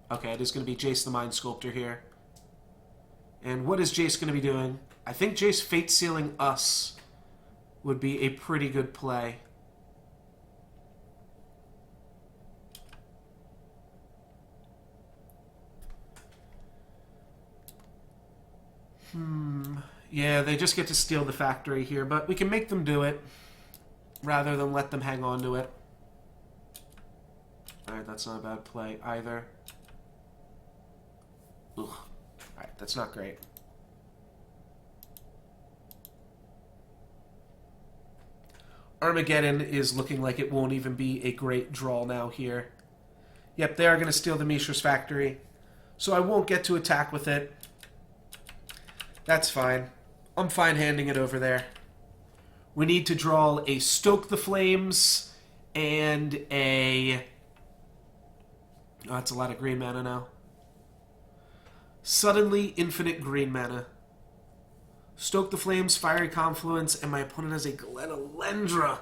Okay, it is going to be Jace the Mind Sculptor here. And what is Jace going to be doing? I think Jace Fate Sealing us would be a pretty good play. Yeah, they just get to steal the Factory here, but we can make them do it rather than let them hang on to it. Alright, that's not a bad play either. Ugh. Alright, that's not great. Armageddon is looking like it won't even be a great draw now here. Yep, they are going to steal the Mishra's Factory, so I won't get to attack with it. That's fine. I'm fine handing it over there. We need to draw a Stoke the Flames and a... Oh, that's a lot of green mana now. Suddenly infinite green mana. Stoke the Flames, Fiery Confluence, and my opponent has a Glen Elendra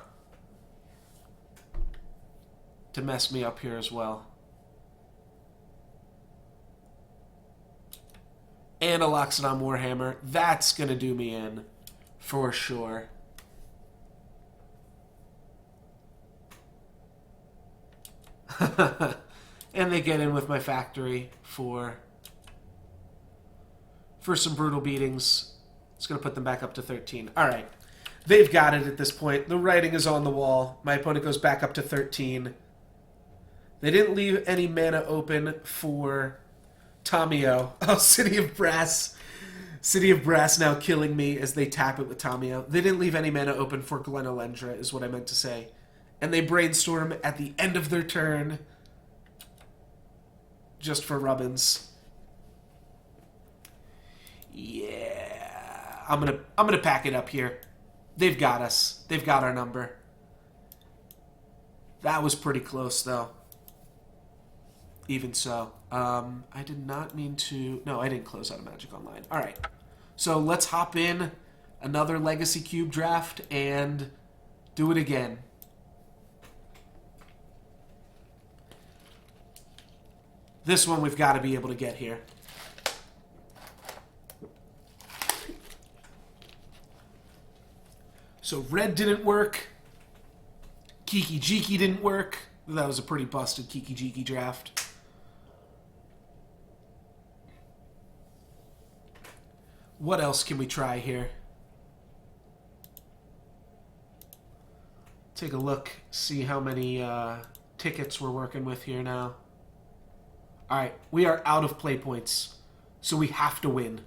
to mess me up here as well. And a Loxodon Warhammer. That's going to do me in, for sure. And they get in with my Factory for some brutal beatings. It's going to put them back up to 13. Alright. They've got it at this point. The writing is on the wall. My opponent goes back up to 13. They didn't leave any mana open for Tamiyo. Oh, City of Brass. City of Brass now killing me as they tap it with Tamiyo. They didn't leave any mana open for Glen Elendra, is what I meant to say. And they brainstorm at the end of their turn just for Rubbins. Yeah. I'm gonna pack it up here. They've got us. They've got our number. That was pretty close, though. Even so. I did not mean to... No, I didn't close out of Magic Online. All right. So let's hop in another Legacy Cube draft and do it again. This one we've got to be able to get here. So red didn't work. Kiki-Jiki didn't work. That was a pretty busted Kiki-Jiki draft. What else can we try here? Take a look, see how many tickets we're working with here now. Alright, we are out of play points, so we have to win.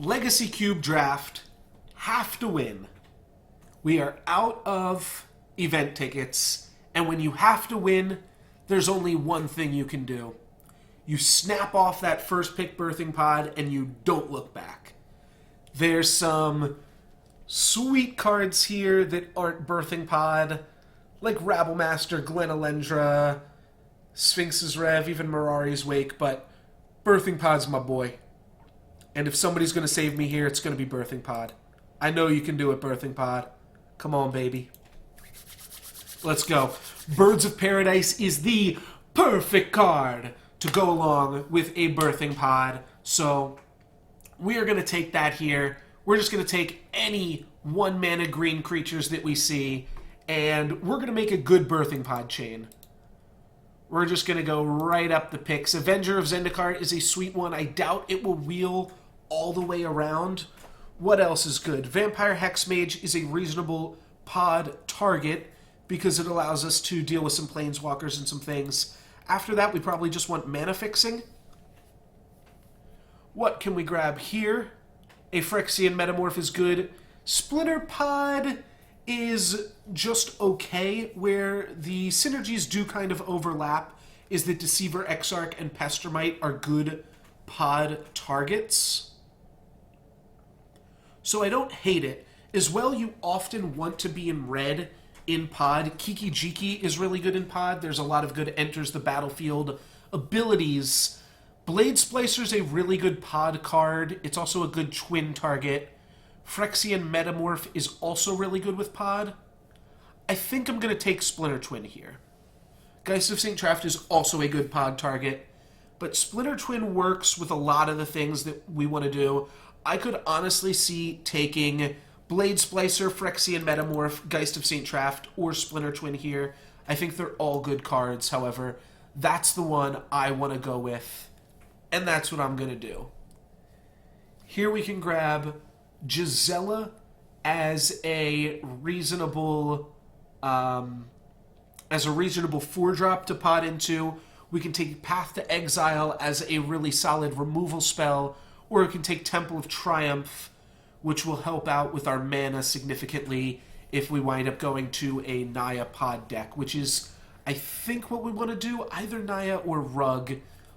Legacy Cube draft, have to win. We are out of event tickets, and when you have to win, there's only one thing you can do. You snap off that first pick birthing pod, and you don't look back. There's some sweet cards here that aren't birthing pod, like Rabblemaster, Glen Elendra, Sphinx's Rev, even Mirari's Wake, but birthing pod's my boy. And if somebody's going to save me here, it's going to be Birthing Pod. I know you can do it, Birthing Pod. Come on, baby. Let's go. Birds of Paradise is the perfect card to go along with a Birthing Pod. So we are going to take that here. We're just going to take any 1-mana green creatures that we see, and we're going to make a good Birthing Pod chain. We're just going to go right up the picks. Avenger of Zendikar is a sweet one. I doubt it will wheel all the way around. What else is good? Vampire Hexmage is a reasonable pod target because it allows us to deal with some planeswalkers and some things. After that, we probably just want mana fixing. What can we grab here? A Phyrexian Metamorph is good. Splinter Pod is just okay. Where the synergies do kind of overlap is that Deceiver Exarch and Pestermite are good pod targets. So I don't hate it. As well, you often want to be in red in pod. Kiki-Jiki is really good in pod. There's a lot of good enters the battlefield abilities. Blade Splicer is a really good pod card. It's also a good twin target. Phyrexian Metamorph is also really good with pod. I think I'm going to take Splinter Twin here. Geist of St. Traft is also a good pod target, but Splinter Twin works with a lot of the things that we want to do. I could honestly see taking Blade Splicer, Phyrexian Metamorph, Geist of St. Traft, or Splinter Twin here. I think they're all good cards. However, that's the one I want to go with, and that's what I'm going to do. Here we can grab Gisela as a reasonable 4-drop to pod into. We can take Path to Exile as a really solid removal spell, or we can take Temple of Triumph, which will help out with our mana significantly if we wind up going to a Naya pod deck, which is, I think, what we want to do, either Naya or Rug.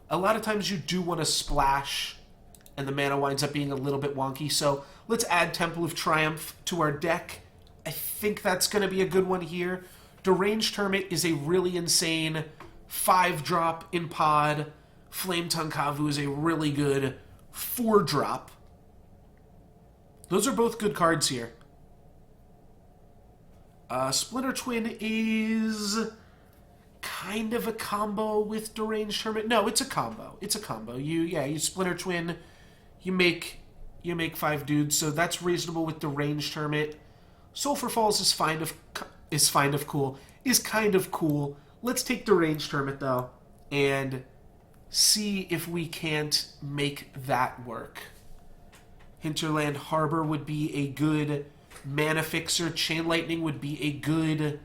A lot of times you do want to splash, and the mana winds up being a little bit wonky, so let's add Temple of Triumph to our deck. I think that's going to be a good one here. Deranged Hermit is a really insane 5-drop in pod. Flame Tongue Kavu is a really good 4-drop. Those are both good cards here. Splinter Twin is kind of a combo with Deranged Hermit. No, it's a combo. It's a combo. You Splinter Twin, you make 5 dudes, so that's reasonable with Deranged Hermit. Sulfur Falls is kind of cool. Let's take Deranged Hermit though and see if we can't make that work. Hinterland Harbor would be a good mana fixer. Chain Lightning would be a good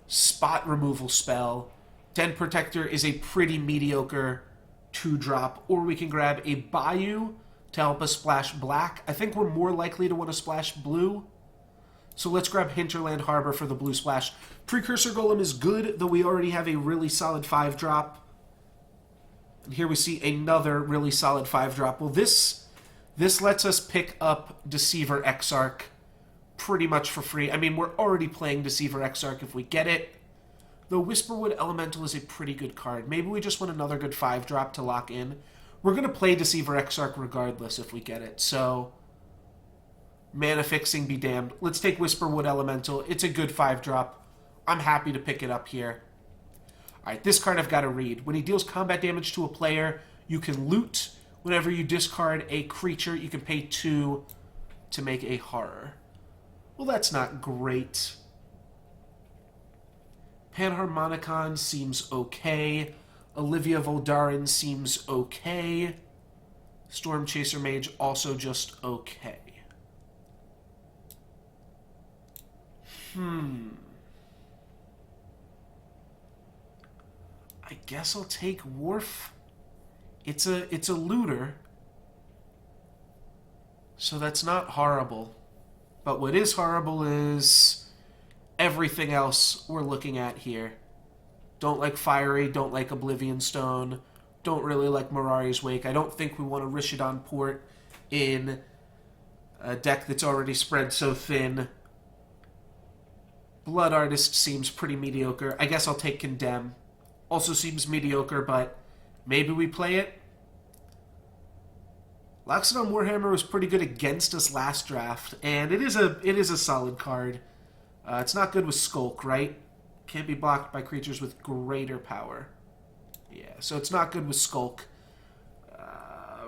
spot removal spell. Den Protector is a pretty mediocre 2-drop. Or we can grab a Bayou to help us splash black. I think we're more likely to want to splash blue. So let's grab Hinterland Harbor for the blue splash. Precursor Golem is good, though we already have a really solid 5-drop. And here we see another really solid 5-drop. Well, this lets us pick up Deceiver Exarch pretty much for free. I mean, we're already playing Deceiver Exarch if we get it. Though Whisperwood Elemental is a pretty good card. Maybe we just want another good 5-drop to lock in. We're going to play Deceiver Exarch regardless if we get it. So, mana fixing be damned. Let's take Whisperwood Elemental. It's a good 5-drop. I'm happy to pick it up here. Alright, this card I've got to read. When he deals combat damage to a player, you can loot. Whenever you discard a creature, you can pay 2 to make a horror. Well, that's not great. Panharmonicon seems okay. Olivia Voldaren seems okay. Storm Chaser Mage also just okay. I guess I'll take Wharf. It's a looter. So that's not horrible. But what is horrible is everything else we're looking at here. Don't like Fiery, don't like Oblivion Stone, don't really like Mirari's Wake. I don't think we want a Rishadan Port in a deck that's already spread so thin. Blood Artist seems pretty mediocre. I guess I'll take Condemn. Also seems mediocre, but maybe we play it. Loxodon Warhammer was pretty good against us last draft, and it is a solid card. It's not good with Skulk, right? Can't be blocked by creatures with greater power. Yeah, so it's not good with Skulk.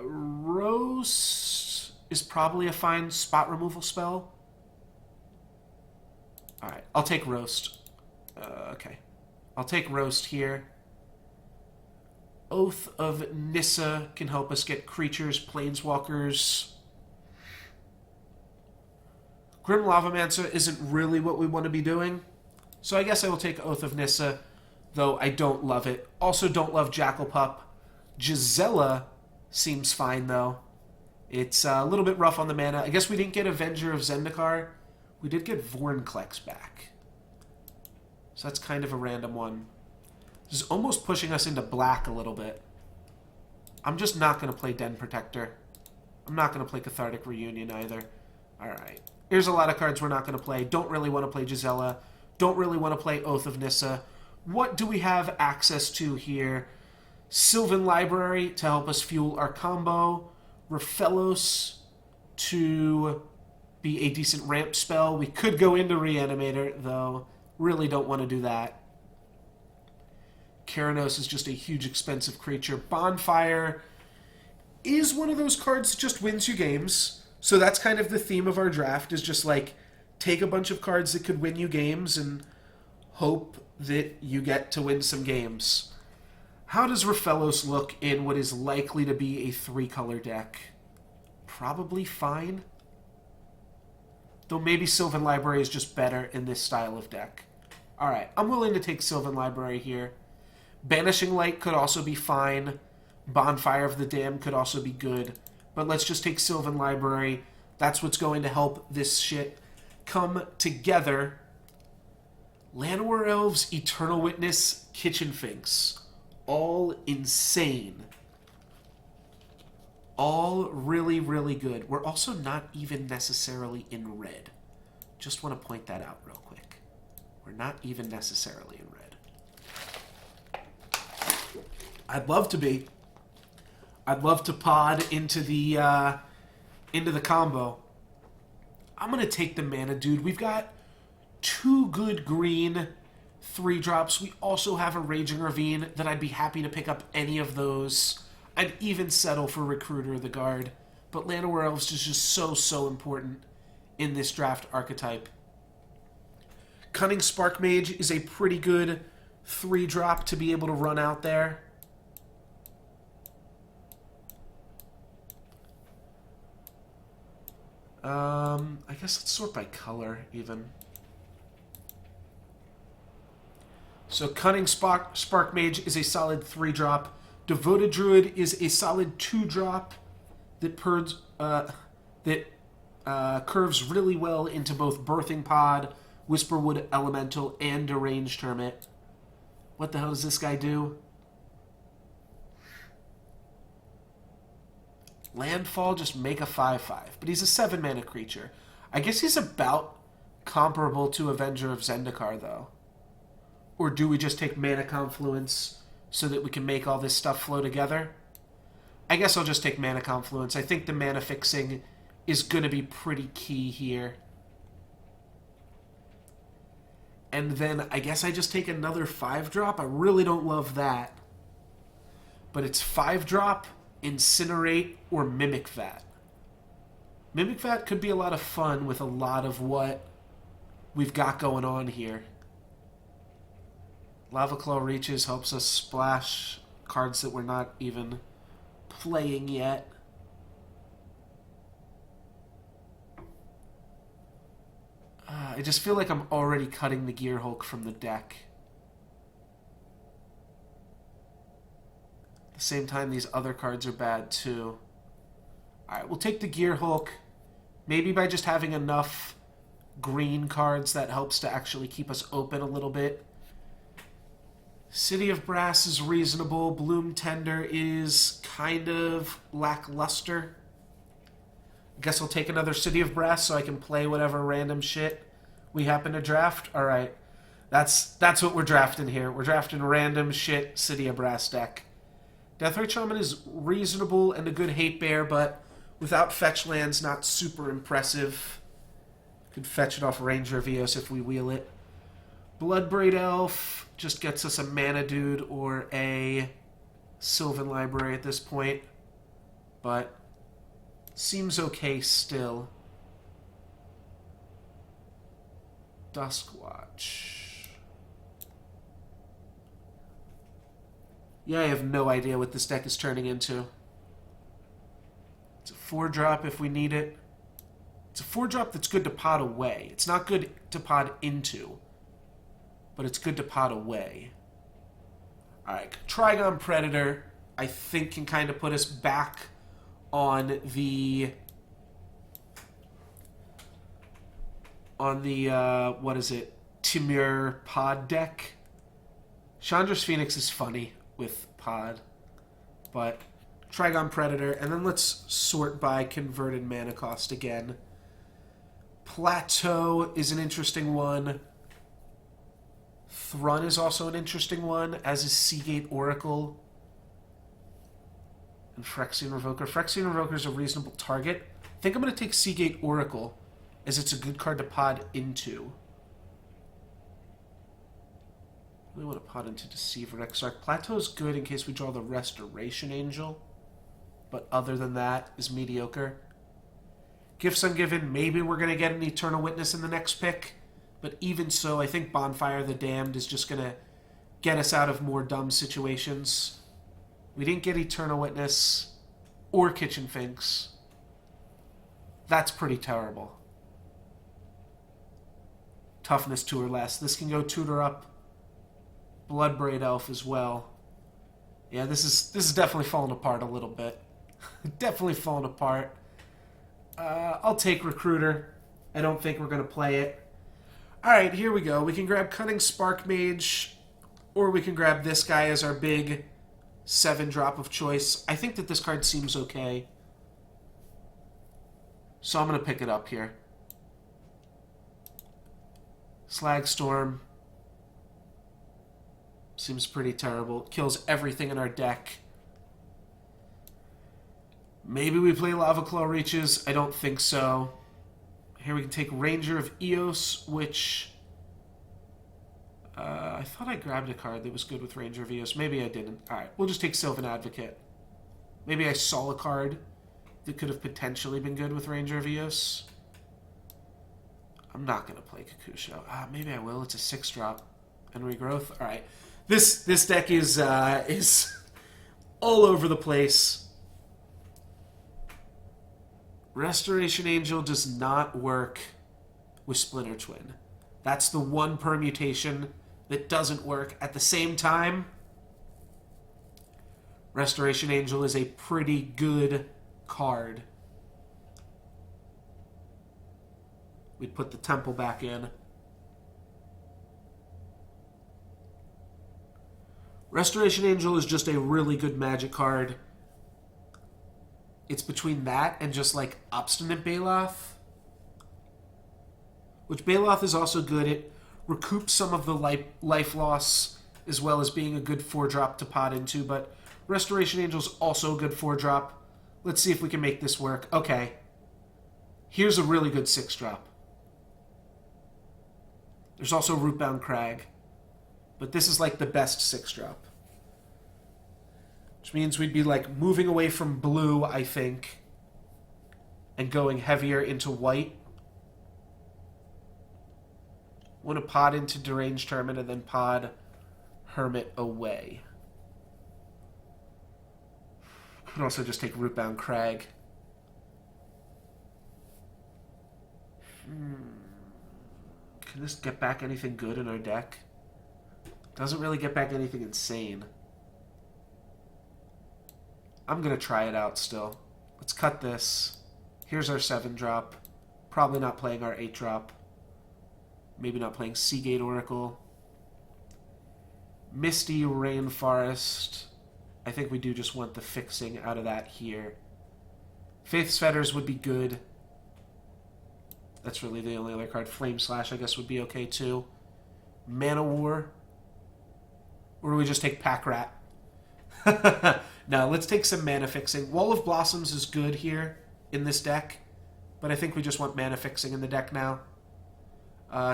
Roast is probably a fine spot removal spell. Alright, I'll take Roast. Okay. I'll take Roast here. Oath of Nissa can help us get creatures, planeswalkers. Grim Lavamancer isn't really what we want to be doing. So I guess I will take Oath of Nissa, though I don't love it. Also don't love Jackal Pup. Gisela seems fine, though. It's a little bit rough on the mana. I guess we didn't get Avenger of Zendikar. We did get Vorinclex back. So that's kind of a random one. This is almost pushing us into black a little bit. I'm just not going to play Den Protector. I'm not going to play Cathartic Reunion either. Alright. Here's a lot of cards we're not going to play. Don't really want to play Gisela. Don't really want to play Oath of Nissa. What do we have access to here? Sylvan Library to help us fuel our combo. Raphelos to be a decent ramp spell. We could go into Reanimator, though. Really don't want to do that. Keranos is just a huge expensive creature. Bonfire is one of those cards that just wins you games. So that's kind of the theme of our draft, is just like take a bunch of cards that could win you games and hope that you get to win some games. How does Raphelos look in what is likely to be a 3-color deck? Probably fine. Though maybe Sylvan Library is just better in this style of deck. Alright, I'm willing to take Sylvan Library here. Banishing Light could also be fine. Bonfire of the Damned could also be good. But let's just take Sylvan Library. That's what's going to help this shit come together. Llanowar Elves, Eternal Witness, Kitchen Finks. All insane. All really, really good. We're also not even necessarily in red. Just want to point that out real quick. We're not even necessarily in red. I'd love to be. I'd love to pod into the combo. I'm going to take the Mana Dude. We've got 2 good green 3-drops. We also have a Raging Ravine that I'd be happy to pick up any of those. I'd even settle for Recruiter of the Guard. But Llanowar Elves is just so important in this draft archetype. Cunning Spark Mage is a pretty good 3-drop to be able to run out there. I guess let's sort by color, even. So Cunning Spark Mage is a solid 3-drop. Devoted Druid is a solid 2-drop that Curves really well into both Birthing Pod, Whisperwood Elemental, and Deranged Hermit. What the hell does this guy do? Landfall, just make a 5/5. But he's a 7-mana creature. I guess he's about comparable to Avenger of Zendikar, though. Or do we just take Mana Confluence so that we can make all this stuff flow together? I guess I'll just take Mana Confluence. I think the mana fixing is going to be pretty key here. And then I guess I just take another 5-drop. I really don't love that. But it's 5-drop, Incinerate, or Mimic Vat. Mimic Vat could be a lot of fun with a lot of what we've got going on here. Lava Claw Reaches helps us splash cards that we're not even playing yet. I just feel like I'm already cutting the Gearhulk from the deck. At the same time, these other cards are bad too. Alright, we'll take the Gearhulk. Maybe by just having enough green cards, that helps to actually keep us open a little bit. City of Brass is reasonable. Bloom Tender is kind of lackluster. I guess I'll take another City of Brass so I can play whatever random shit we happen to draft. Alright, that's what we're drafting here. We're drafting random shit City of Brass deck. Deathrite Shaman is reasonable and a good hate bear, but without fetch lands, not super impressive. Could fetch it off Ranger of Eos if we wheel it. Bloodbraid Elf just gets us a Mana Dude or a Sylvan Library at this point, but seems okay still. Duskwatch. Yeah, I have no idea what this deck is turning into. It's a 4-drop if we need it. It's a 4-drop that's good to pod away. It's not good to pod into, but it's good to pod away. Alright, Trigon Predator, I think, can kind of put us back on the what is it, Timur pod deck. Chandra's Phoenix is funny with pod, but Trigon Predator, and then let's sort by converted mana cost again. Plateau is an interesting one. Thrun is also an interesting one, as is Seagate Oracle. And Phyrexian Revoker. Phyrexian Revoker is a reasonable target. I think I'm going to take Seagate Oracle, as it's a good card to pod into. I really want to pod into Deceiver Exarch. Plateau is good in case we draw the Restoration Angel, but other than that, is mediocre. Gifts Ungiven, maybe we're going to get an Eternal Witness in the next pick, but even so, I think Bonfire the Damned is just going to get us out of more dumb situations. We didn't get Eternal Witness or Kitchen Finks. That's pretty terrible. Toughness 2 or less. This can go tutor up. Bloodbraid Elf as well. Yeah, this is definitely falling apart a little bit. Definitely falling apart. I'll take Recruiter. I don't think we're going to play it. Alright, here we go. We can grab Cunning Spark Mage, or we can grab this guy as our big 7-drop of choice. I think that this card seems okay, so I'm going to pick it up here. Slagstorm seems pretty terrible. Kills everything in our deck. Maybe we play Lava Claw Reaches. I don't think so. Here we can take Ranger of Eos, which I thought I grabbed a card that was good with Ranger of Eos. Maybe I didn't. Alright, we'll just take Sylvan Advocate. Maybe I saw a card that could have potentially been good with Ranger of Eos. I'm not going to play Kakusho. Maybe I will. It's a 6-drop. And Regrowth. Alright. This deck is all over the place. Restoration Angel does not work with Splinter Twin. That's the one permutation that doesn't work. At the same time, Restoration Angel is a pretty good card. We'd put the Temple back in. Restoration Angel is just a really good Magic card. It's between that and just like Obstinate Baloth. Which Baloth is also good. It recoups some of the life loss as well as being a good 4-drop to pot into, but Restoration Angel's also a good 4-drop. Let's see if we can make this work. Okay. Here's a really good 6-drop. There's also Rootbound Crag. But this is like the best 6-drop. Which means we'd be like moving away from blue, I think, and going heavier into white. Want to pod into Deranged Hermit and then pod Hermit away. Could also just take Rootbound Crag. Can this get back anything good in our deck? Doesn't really get back anything insane. I'm going to try it out still. Let's cut this. Here's our 7-drop. Probably not playing our 8-drop. Maybe not playing Seagate Oracle. Misty Rainforest. I think we do just want the fixing out of that here. Faith's Fetters would be good. That's really the only other card. Flame Slash, I guess, would be okay too. Mana War. Or do we just take Pack Rat? No, let's take some mana fixing. Wall of Blossoms is good here in this deck, but I think we just want mana fixing in the deck now.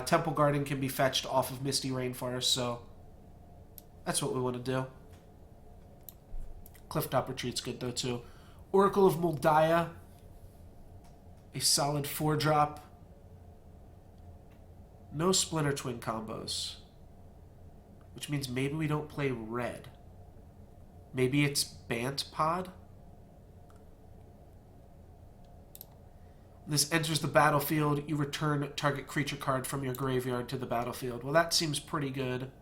Temple Garden can be fetched off of Misty Rainforest, so that's what we want to do. Clifftop Retreat's good though too. Oracle of Moldiah, a solid 4-drop. No Splinter Twin combos, which means maybe we don't play red. Maybe it's Bant Pod? When this enters the battlefield, you return target creature card from your graveyard to the battlefield. Well, that seems pretty good.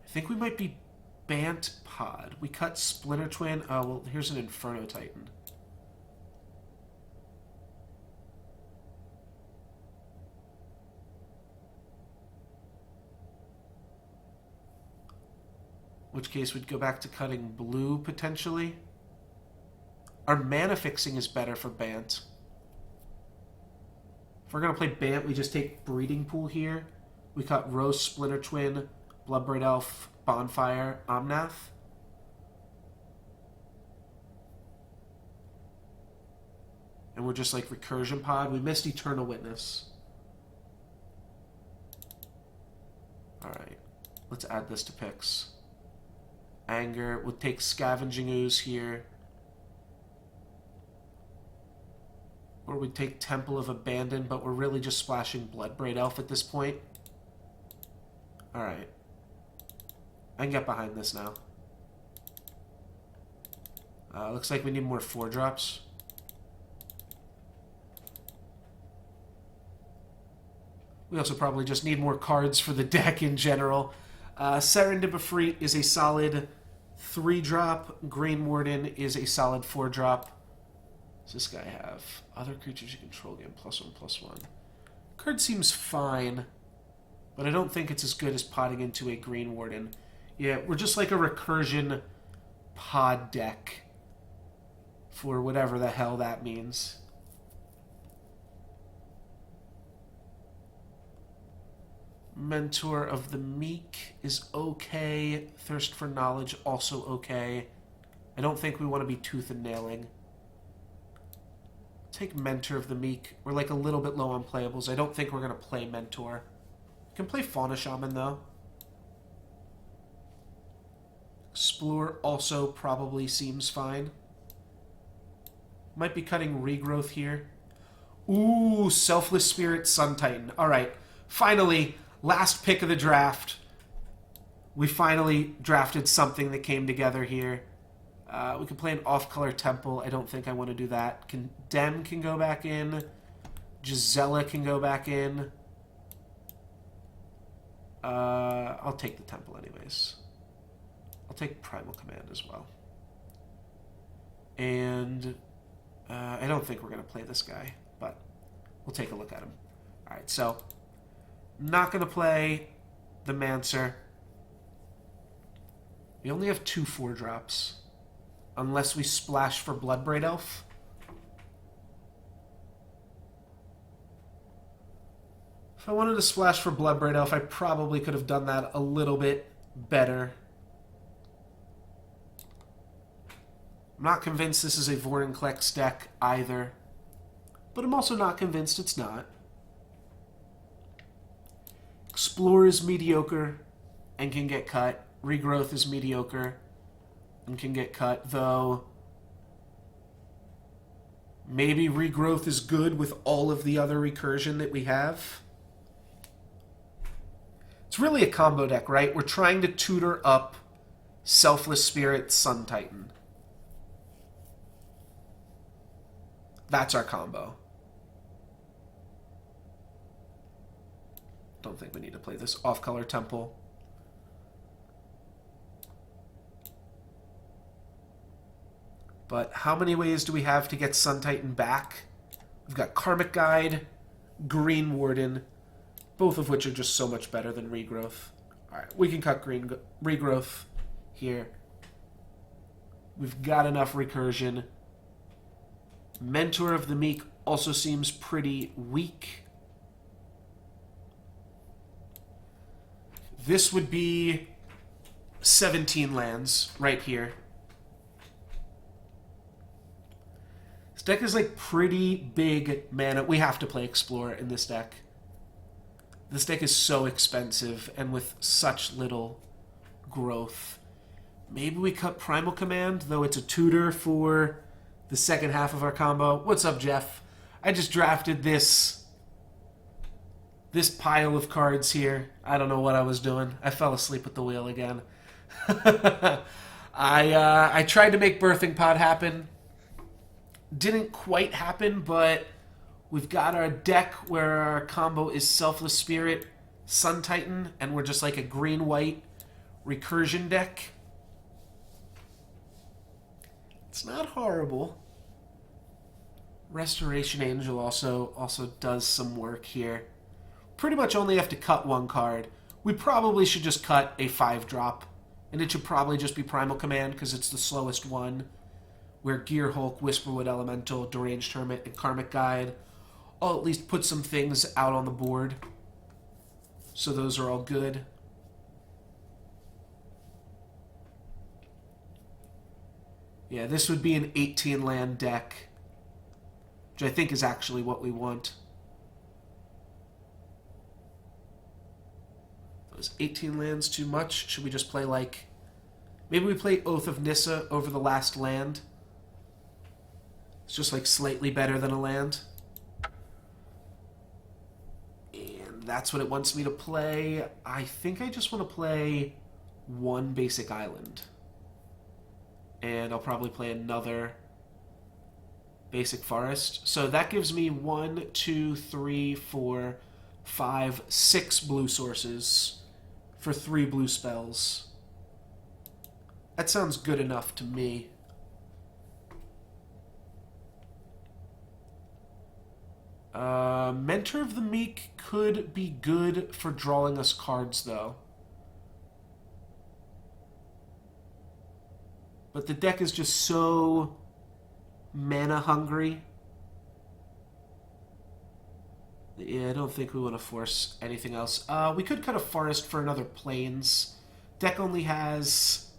I think we might be Bant Pod. We cut Splinter Twin. Oh, well, here's an Inferno Titan. In which case we'd go back to cutting blue, potentially. Our mana fixing is better for Bant. If we're going to play Bant, we just take Breeding Pool here. We cut Rose, Splinter Twin, Bloodbraid Elf, Bonfire, Omnath. And we're just like Recursion Pod. We missed Eternal Witness. Alright. Let's add this to picks. Anger. We'll take Scavenging Ooze here. Or we'd take Temple of Abandon, but we're really just splashing Bloodbraid Elf at this point. Alright. I can get behind this now. Looks like we need more 4-drops. We also probably just need more cards for the deck in general. Serendib Efreet is a solid 3-drop. Green Warden is a solid 4-drop. Does this guy have? Other creatures you control gain +1/+1. Card seems fine, but I don't think it's as good as potting into a Green Warden. Yeah, we're just like a recursion pod deck for whatever the hell that means. Mentor of the Meek is okay. Thirst for Knowledge, also okay. I don't think we want to be tooth and nailing. Take Mentor of the Meek. We're like a little bit low on playables. I don't think we're going to play Mentor. We can play Fauna Shaman, though. Explore also probably seems fine. Might be cutting Regrowth here. Ooh, Selfless Spirit, Sun Titan. Alright, finally, last pick of the draft. We finally drafted something that came together here. We can play an off-color Temple. I don't think I want to do that. Dem can go back in. Gisela can go back in. I'll take the Temple anyways. I'll take Primal Command as well. And I don't think we're going to play this guy, but We'll take a look at them. All right, so not going to play the Mancer. We only have 2 4-drops. Unless we splash for Bloodbraid Elf. If I wanted to splash for Bloodbraid Elf, I probably could have done that a little bit better. I'm not convinced this is a Vorinclex deck either. But I'm also not convinced it's not. Explore is mediocre and can get cut. Regrowth is mediocre and can get cut, though maybe Regrowth is good with all of the other recursion that we have. It's really a combo deck, right? We're trying to tutor up Selfless Spirit, Sun Titan. That's our combo. Don't think we need to play this off-color Temple. But how many ways do we have to get Sun Titan back? We've got Karmic Guide, Green Warden, both of which are just so much better than Regrowth. Alright, we can cut Regrowth here. We've got enough recursion. Mentor of the Meek also seems pretty weak. This would be 17 lands right here. This deck is like pretty big mana. We have to play Explorer in this deck. This deck is so expensive and with such little growth. Maybe we cut Primal Command, though it's a tutor for the second half of our combo. What's up, Jeff? I just drafted this pile of cards here. I don't know what I was doing. I fell asleep at the wheel again. I tried to make Birthing Pod happen. Didn't quite happen, but we've got our deck where our combo is Selfless Spirit, Sun Titan, and we're just like a green-white recursion deck. It's not horrible. Restoration Angel also does some work here. Pretty much only have to cut 1 card. We probably should just cut a 5-drop, and it should probably just be Primal Command because it's the slowest one, where Gear Hulk, Whisperwood Elemental, Deranged Hermit, and Karmic Guide all at least put some things out on the board. So those are all good. Yeah, this would be an 18-land deck, which I think is actually what we want. Was 18 lands too much? Should we just play like... Maybe we play Oath of Nissa over the last land. It's just like slightly better than a land. And that's what it wants me to play. I think I just want to play 1 basic island. And I'll probably play another basic forest. So that gives me 1, 2, 3, 4, 5, 6 blue sources for 3 blue spells. That sounds good enough to me. Mentor of the Meek could be good for drawing us cards, though. But the deck is just so mana hungry. Yeah, I don't think we want to force anything else. We could cut a forest for another plains. Deck only has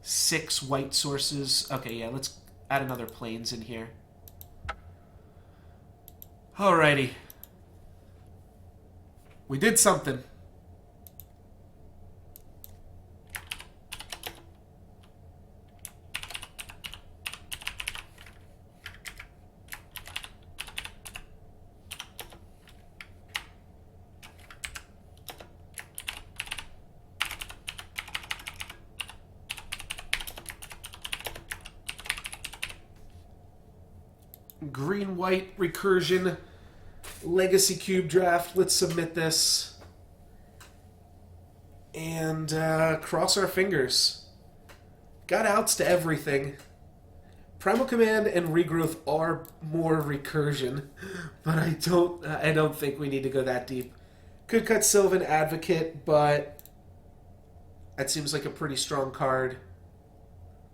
6 white sources. Okay, yeah, let's add another plains in here. Alrighty. We did something. Green-white recursion legacy cube draft. Let's submit this and cross our fingers. Got outs to everything. Primal Command and Regrowth are more recursion, but I don't think we need to go that deep. Could cut Sylvan Advocate, but that seems like a pretty strong card.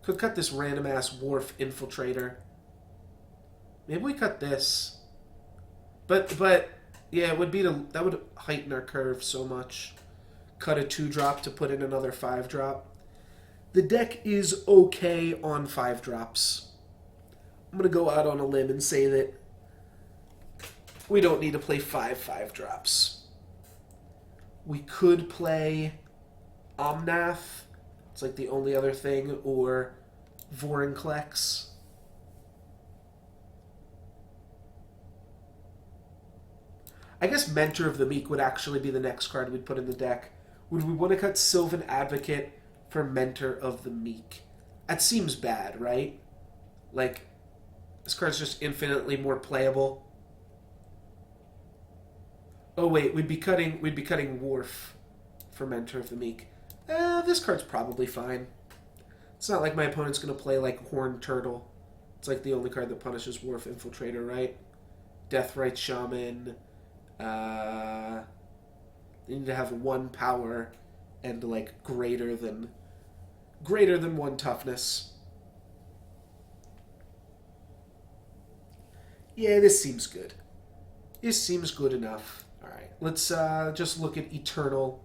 Could cut this random-ass Wharf Infiltrator. Maybe we cut this. But yeah, it would be that would heighten our curve so much. Cut a 2-drop to put in another 5-drop. The deck is okay on 5-drops. I'm going to go out on a limb and say that we don't need to play 5-5-drops. We could play Omnath. It's like the only other thing, or Vorinclex. I guess Mentor of the Meek would actually be the next card we'd put in the deck. Would we want to cut Sylvan Advocate for Mentor of the Meek? That seems bad, right? Like, this card's just infinitely more playable. Oh wait, we'd be cutting Wharf for Mentor of the Meek. This card's probably fine. It's not like my opponent's going to play like Horned Turtle. It's like the only card that punishes Wharf Infiltrator, right? Deathrite Shaman. They need to have 1 power and like greater than 1 toughness. Yeah, this seems good. This seems good enough. Alright, let's just look at Eternal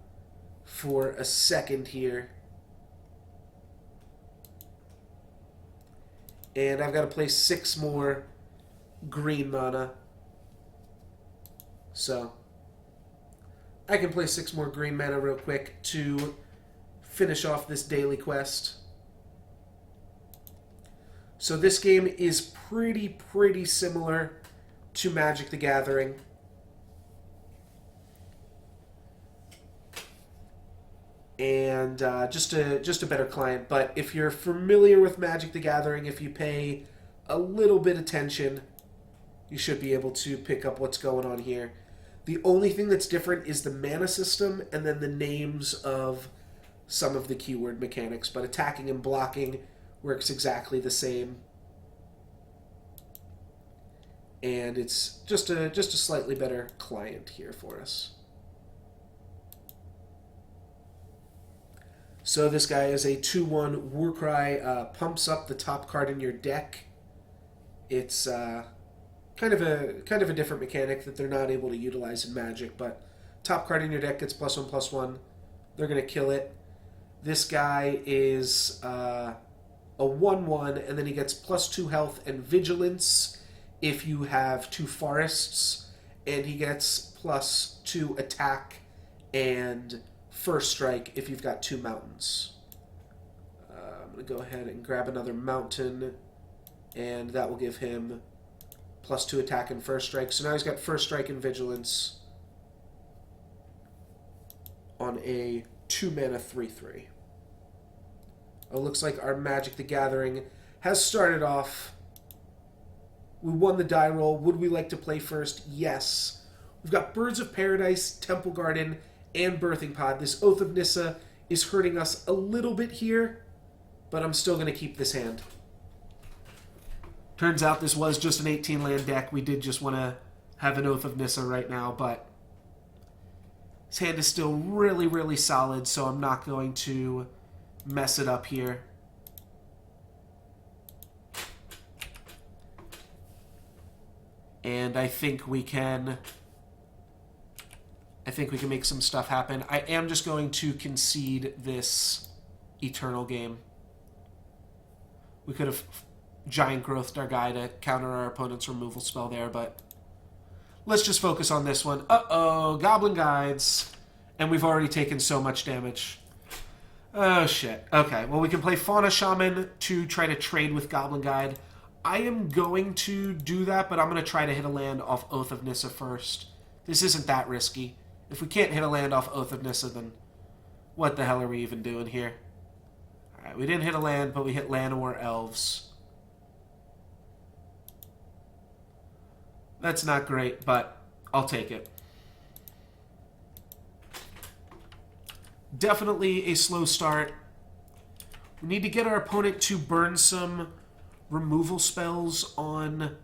for a second here. And I've got to play 6 more green mana. So, I can play 6 more green mana real quick to finish off this daily quest. So this game is pretty similar to Magic the Gathering. And just a better client. But if you're familiar with Magic the Gathering, if you pay a little bit attention, you should be able to pick up what's going on here. The only thing that's different is the mana system and then the names of some of the keyword mechanics. But attacking and blocking works exactly the same. And it's just a slightly better client here for us. So this guy is a 2/1 Warcry, pumps up the top card in your deck. It's kind of a different mechanic that they're not able to utilize in Magic, but top card in your deck gets +1/+1. They're gonna kill it. This guy is a 1/1, and then he gets +2 health and vigilance if you have 2 forests, and he gets +2 attack and first strike if you've got 2 mountains. I'm going to go ahead and grab another mountain, and that will give him +2 attack and first strike. So now he's got first strike and vigilance on a 2-mana 3/3. Oh, looks like our Magic the Gathering has started off. We won the die roll. Would we like to play first? Yes. We've got Birds of Paradise, Temple Garden, and Birthing Pod. This Oath of Nissa is hurting us a little bit here, but I'm still going to keep this hand. Turns out this was just an 18-land deck. We did just want to have an Oath of Nissa right now, but this hand is still really solid, so I'm not going to mess it up here. And I think we can make some stuff happen. I am just going to concede this Eternal game. We could have Giant Growthed our guy to counter our opponent's removal spell there, but let's just focus on this one. Uh-oh, Goblin Guides. And we've already taken so much damage. Oh, shit. Okay, well, we can play Fauna Shaman to try to trade with Goblin Guide. I am going to do that, but I'm going to try to hit a land off Oath of Nissa first. This isn't that risky. If we can't hit a land off Oath of Nissa, then what the hell are we even doing here? Alright, we didn't hit a land, but we hit Llanowar Elves. That's not great, but I'll take it. Definitely a slow start. We need to get our opponent to burn some removal spells on...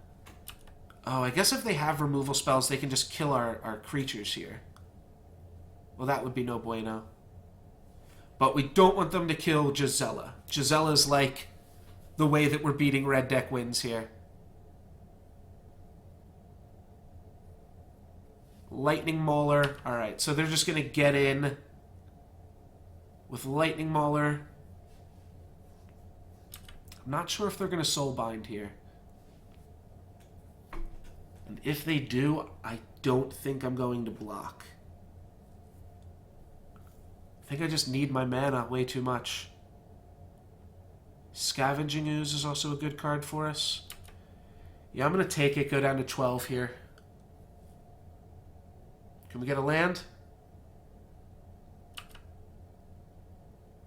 Oh, I guess if they have removal spells, they can just kill our creatures here. Well, that would be no bueno. But we don't want them to kill Gisela. Gisella's like the way that we're beating red deck wins here. Lightning Mauler. Alright, so they're just going to get in with Lightning Mauler. I'm not sure if they're going to Soulbind here. And if they do, I don't think I'm going to block. I think I just need my mana way too much. Scavenging Ooze is also a good card for us. Yeah, I'm going to take it, go down to 12 here. Can we get a land?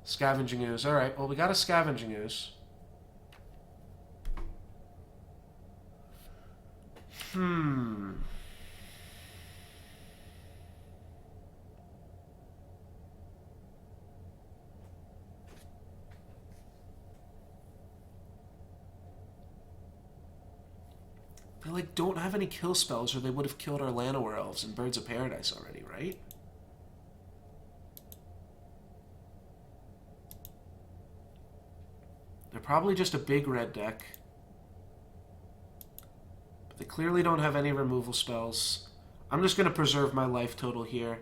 Scavenging Ooze. Alright, well, we got a Scavenging Ooze. They, like, don't have any kill spells, or they would have killed our Llanowar Elves and Birds of Paradise already, right? They're probably just a big red deck. But they clearly don't have any removal spells. I'm just going to preserve my life total here.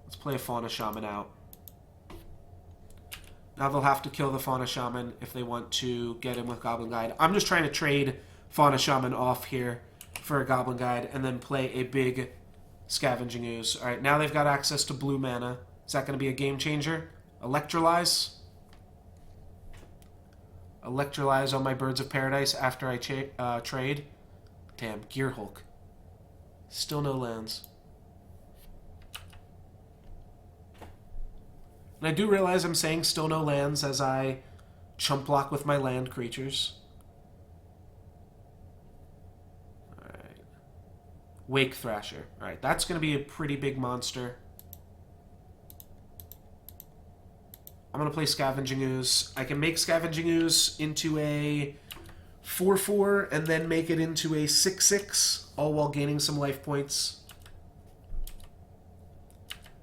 Let's play a Fauna Shaman out. Now they'll have to kill the Fauna Shaman if they want to get in with Goblin Guide. I'm just trying to trade Fauna Shaman off here for a Goblin Guide and then play a big Scavenging Ooze. Alright, now they've got access to blue mana. Is that going to be a game changer? Electrolyze. Electrolyze on my Birds of Paradise after I trade. Damn, Gear Hulk. Still no lands. And I do realize I'm saying still no lands as I chump block with my land creatures. Alright. Wake Thrasher. Alright, that's going to be a pretty big monster. I'm going to play Scavenging Ooze. I can make Scavenging Ooze into a 4/4 and then make it into a 6/6, all while gaining some life points.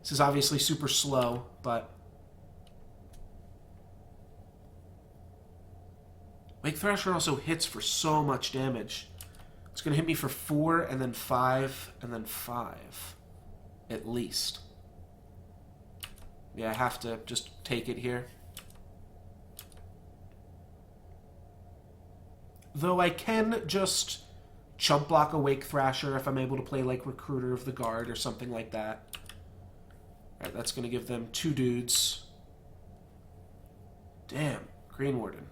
This is obviously super slow, but... Wake Thrasher also hits for so much damage. It's going to hit me for 4, and then 5, and then 5. At least. Yeah, I have to just take it here. Though I can just chump block a Wake Thrasher if I'm able to play like Recruiter of the Guard or something like that. Alright, that's going to give them 2 dudes. Damn, Green Warden.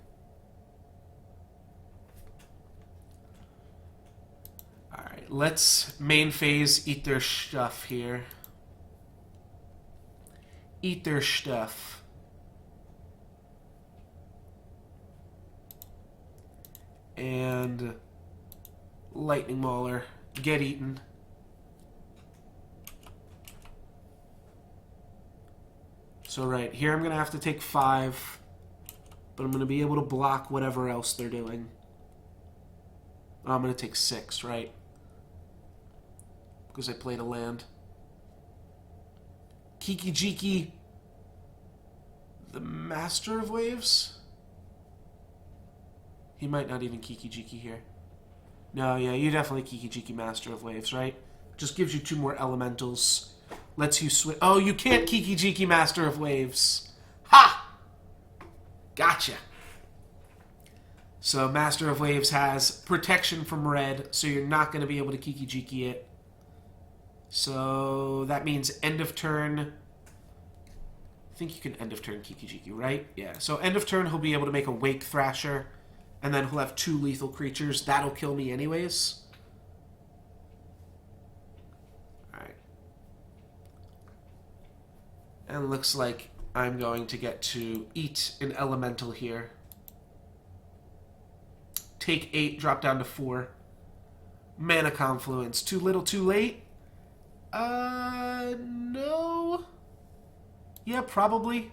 Alright, let's main phase eat their stuff here. Eat their stuff. And Lightning Mauler. Get eaten. So right, here I'm going to have to take 5. But I'm going to be able to block whatever else they're doing. Oh, I'm going to take 6, right? Because I played a land. Kiki-Jiki. The Master of Waves? He might not even Kiki-Jiki here. No, yeah, you definitely Kiki-Jiki Master of Waves, right? Just gives you 2 more elementals. Lets you switch. Oh, you can't Kiki-Jiki Master of Waves. Ha! Gotcha. So Master of Waves has protection from red, so you're not going to be able to Kiki-Jiki it. So that means end of turn. I think you can end of turn Kiki-Jiki, right? Yeah. So end of turn, he'll be able to make a Wake Thrasher, and then he'll have 2 lethal creatures. That'll kill me anyways. Alright. And looks like I'm going to get to eat an elemental here. Take 8, drop down to 4. Mana Confluence. Too little, too late? No. Yeah, probably.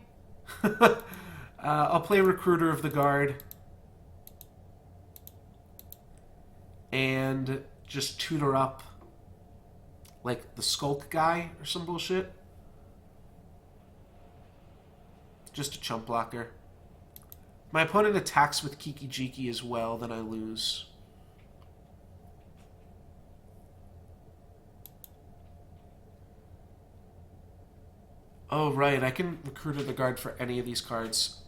I'll play Recruiter of the Guard. And just tutor up, like, the Skulk guy or some bullshit. Just a chump blocker. My opponent attacks with Kiki Jiki as well, then I lose. Oh, right, I can Recruiter the Guard for any of these cards.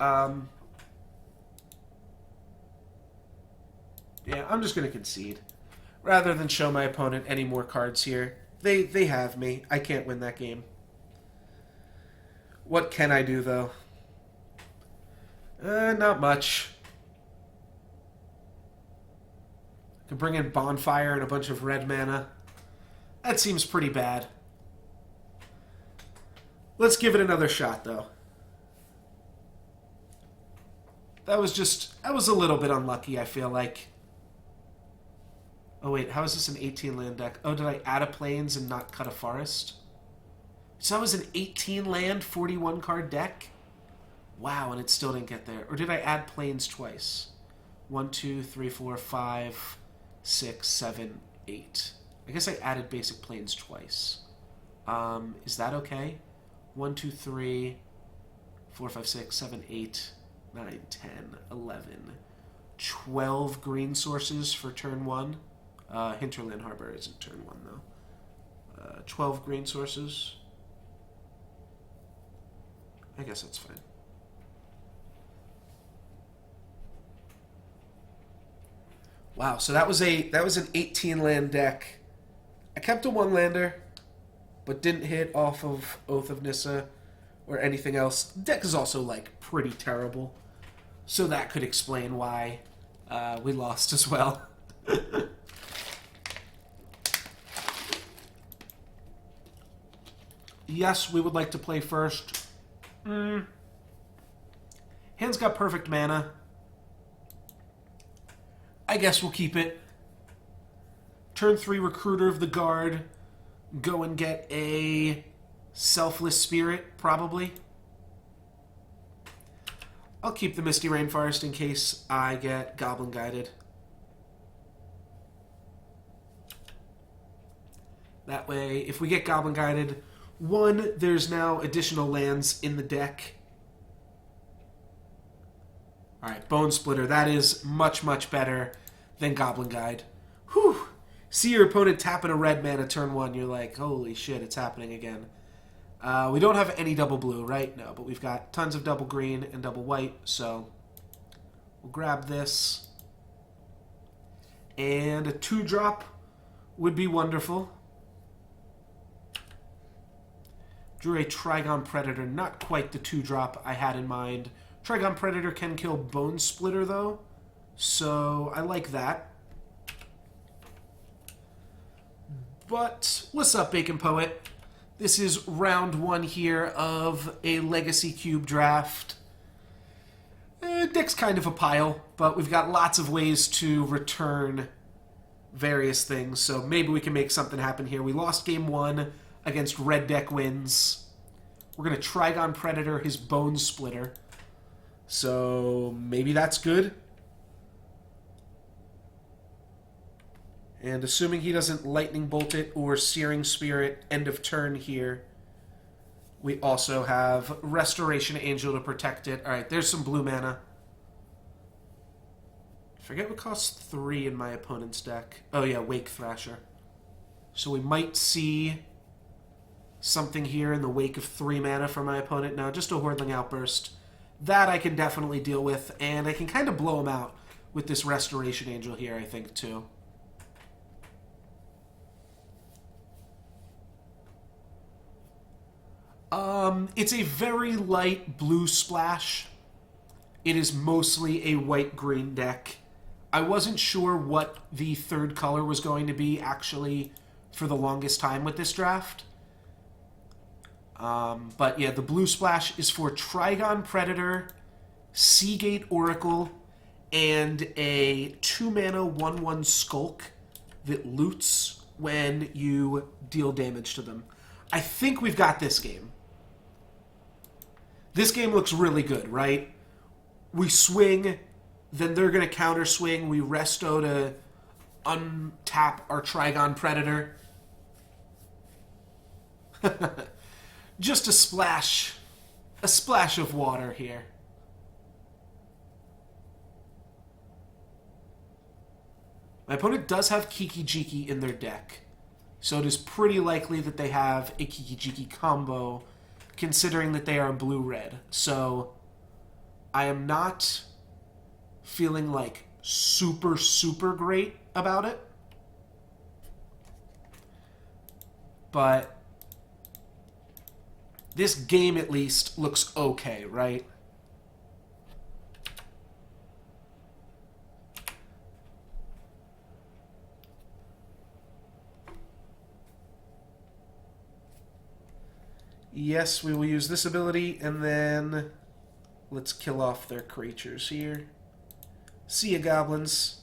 Yeah, I'm just going to concede. Rather than show my opponent any more cards here. They have me. I can't win that game. What can I do, though? Not much. I can bring in Bonfire and a bunch of red mana. That seems pretty bad. Let's give it another shot, though. That was a little bit unlucky, I feel like. Oh, wait, how is this an 18-land deck? Oh, did I add a Plains and not cut a Forest? So that was an 18-land, 41-card deck? Wow, and it still didn't get there. Or did I add Plains twice? 1, 2, 3, 4, 5, 6, 7, 8. I guess I added basic Plains twice. Is that okay? 1, 2, 3, 4, 5, 6, 7, 8, 9, 10, 11. 12 green sources for turn 1. Hinterland Harbor isn't turn 1, though. 12 green sources. I guess that's fine. Wow, so that was an 18-land deck. I kept a 1-lander, but didn't hit off of Oath of Nissa or anything else. The deck is also, like, pretty terrible. So that could explain why we lost as well. Yes, we would like to play first. Hand's got perfect mana. I guess we'll keep it. Turn 3, Recruiter of the Guard. Go and get a Selfless Spirit, probably. I'll keep the Misty Rainforest in case I get Goblin Guided. That way, if we get Goblin Guided, 1, there's now additional lands in the deck. Alright, Bone Splitter. That is much, much better than Goblin Guide. Whew! See your opponent tapping a red mana turn 1, you're like, holy shit, it's happening again. We don't have any double blue, right? No, but we've got tons of double green and double white, so we'll grab this. And a 2-drop would be wonderful. Drew a Trigon Predator, not quite the 2-drop I had in mind. Trigon Predator can kill Bone Splitter, though, so I like that. But what's up, Bacon Poet? This is round 1 here of a Legacy Cube draft. Deck's kind of a pile, but we've got lots of ways to return various things, so maybe we can make something happen here. We lost game 1 against Red Deck wins. We're going to Trigon Predator his Bone Splitter, so maybe that's good. And assuming he doesn't Lightning Bolt it or Searing Spirit end of turn here, we also have Restoration Angel to protect it. Alright, there's some blue mana. I forget what costs 3 in my opponent's deck. Oh yeah, Wake Thrasher. So we might see something here in the wake of 3 mana from my opponent. Now, just a Hordling Outburst. That I can definitely deal with, and I can kind of blow him out with this Restoration Angel here, I think, too. It's a very light blue splash. It is mostly a white-green deck. I wasn't sure what the third color was going to be, actually, for the longest time with this draft. But yeah, the blue splash is for Trigon Predator, Seagate Oracle, and a 2-mana 1/1 Skulk that loots when you deal damage to them. I think we've got this game. This game looks really good, right? We swing, then they're going to counter swing. We resto to untap our Trigon Predator. Just a splash of water here. My opponent does have Kiki-Jiki in their deck, so it is pretty likely that they have a Kiki-Jiki combo, considering that they are blue-red. So I am not feeling like super, super great about it. But this game at least looks okay, right? Yes, we will use this ability, and then let's kill off their creatures here. See ya, goblins.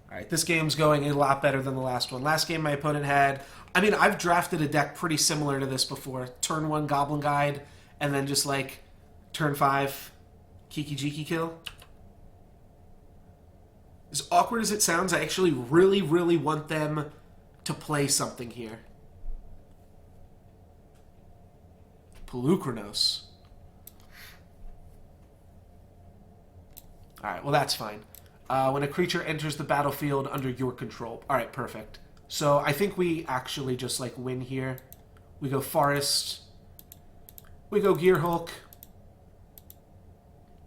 Alright, this game's going a lot better than the last one. Last game my opponent had... I mean, I've drafted a deck pretty similar to this before. Turn 1 Goblin Guide, and then just like turn 5 Kiki-Jiki kill. As awkward as it sounds, I actually really, really want them to play something here. Polukranos. Alright, well that's fine. When a creature enters the battlefield under your control. Alright, perfect. So I think we actually just like win here. We go Forest. We go Gearhulk.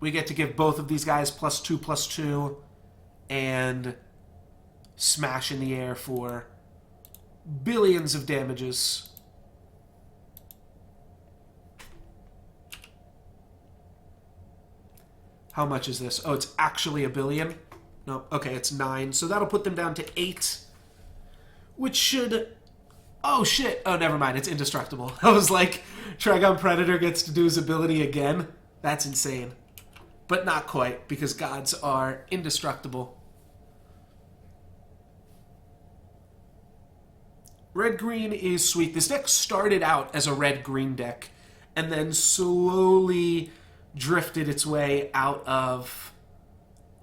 We get to give both of these guys +2/+2 and smash in the air for billions of damages. How much is this? Oh, it's actually $1 billion? No, okay, it's 9. So that'll put them down to 8. Which should... Oh, shit. Oh, never mind. It's indestructible. I was like, Trigon Predator gets to do his ability again? That's insane. But not quite, because gods are indestructible. Red-green is sweet. This deck started out as a red-green deck, and then slowly drifted its way out of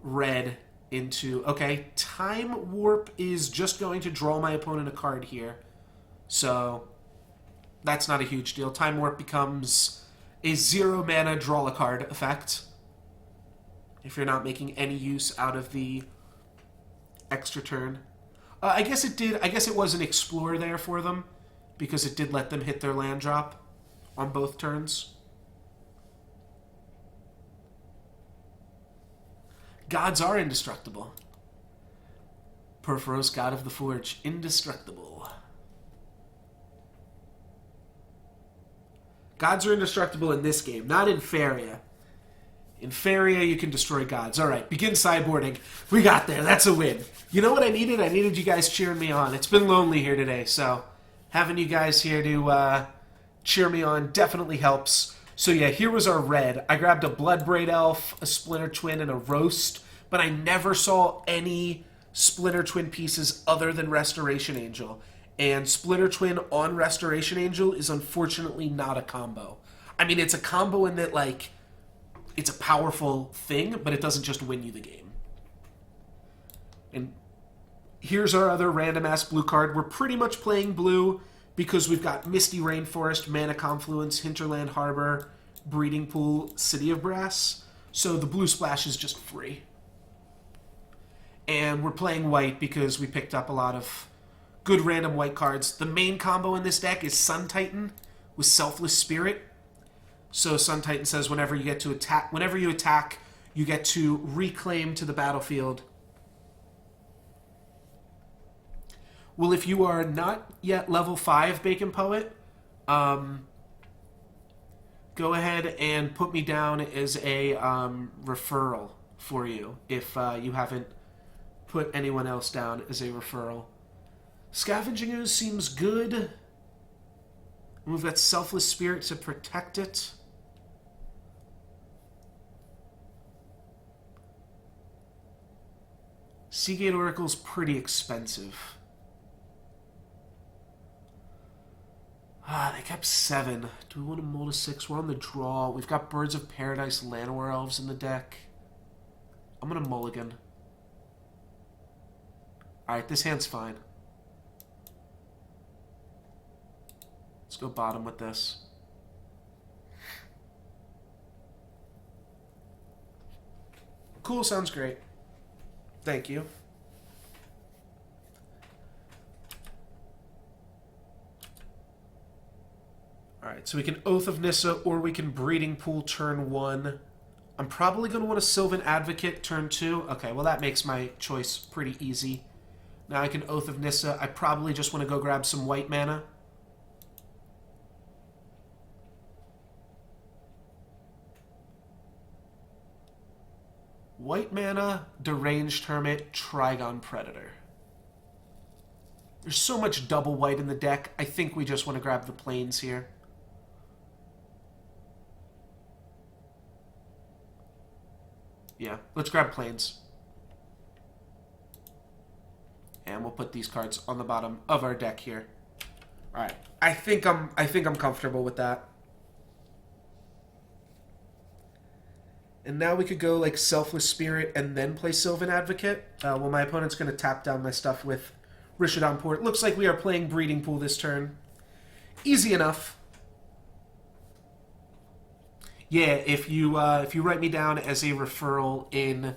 red into... Okay, Time Warp is just going to draw my opponent a card here. So, that's not a huge deal. Time Warp becomes a 0-mana draw a card effect. If you're not making any use out of the extra turn. I guess it did... I guess it was an Explore there for them, because it did let them hit their land drop on both turns. Gods are indestructible. Purphoros, God of the Forge, indestructible. Gods are indestructible in this game, not in Faeria. In Faeria, you can destroy gods. Alright, begin sideboarding. We got there, that's a win. You know what I needed? I needed you guys cheering me on. It's been lonely here today, so having you guys here to cheer me on definitely helps. So yeah, here was our red. I grabbed a Bloodbraid Elf, a Splinter Twin, and a Roast, but I never saw any Splinter Twin pieces other than Restoration Angel. And Splinter Twin on Restoration Angel is unfortunately not a combo. I mean, it's a combo in that, like, it's a powerful thing, but it doesn't just win you the game. And here's our other random-ass blue card. We're pretty much playing blue because we've got Misty Rainforest, Mana Confluence, Hinterland Harbor, Breeding Pool, City of Brass. So the blue splash is just free. And we're playing white because we picked up a lot of good random white cards. The main combo in this deck is Sun Titan with Selfless Spirit. So Sun Titan says whenever you attack, you get to reclaim to the battlefield. Well, if you are not yet level 5 Bacon Poet, go ahead and put me down as a referral for you if you haven't put anyone else down as a referral. Scavenging Ooze seems good. We've got Selfless Spirit to protect it. Seagate Oracle's pretty expensive. Ah, they kept 7. Do we want to mull to 6? We're on the draw. We've got Birds of Paradise Llanowar Elves in the deck. I'm going to mulligan. Alright, this hand's fine. Let's go bottom with this. Cool, sounds great. Thank you. Alright, so we can Oath of Nissa or we can Breeding Pool turn 1. I'm probably going to want a Sylvan Advocate turn 2. Okay, well that makes my choice pretty easy. Now I can Oath of Nissa. I probably just want to go grab some white mana. White mana, Deranged Hermit, Trigon Predator. There's so much double white in the deck, I think we just want to grab the plains here. Yeah, let's grab plains. And we'll put these cards on the bottom of our deck here. Alright. I think I'm comfortable with that. And now we could go like Selfless Spirit and then play Sylvan Advocate. Well, my opponent's going to tap down my stuff with Rishadan Port. Looks like we are playing Breeding Pool this turn. Easy enough. Yeah, if you write me down as a referral in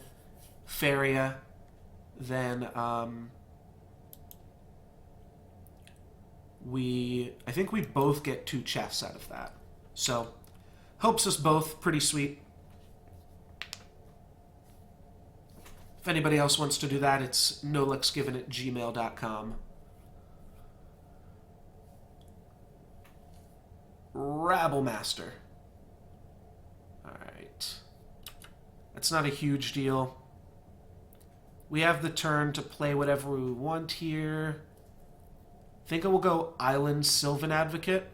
Faeria, then I think we both get 2 chests out of that. So helps us both. Pretty sweet. If anybody else wants to do that, it's nolexgiven@gmail.com. Rabblemaster. Alright. That's not a huge deal. We have the turn to play whatever we want here. I think I will go Island Sylvan Advocate.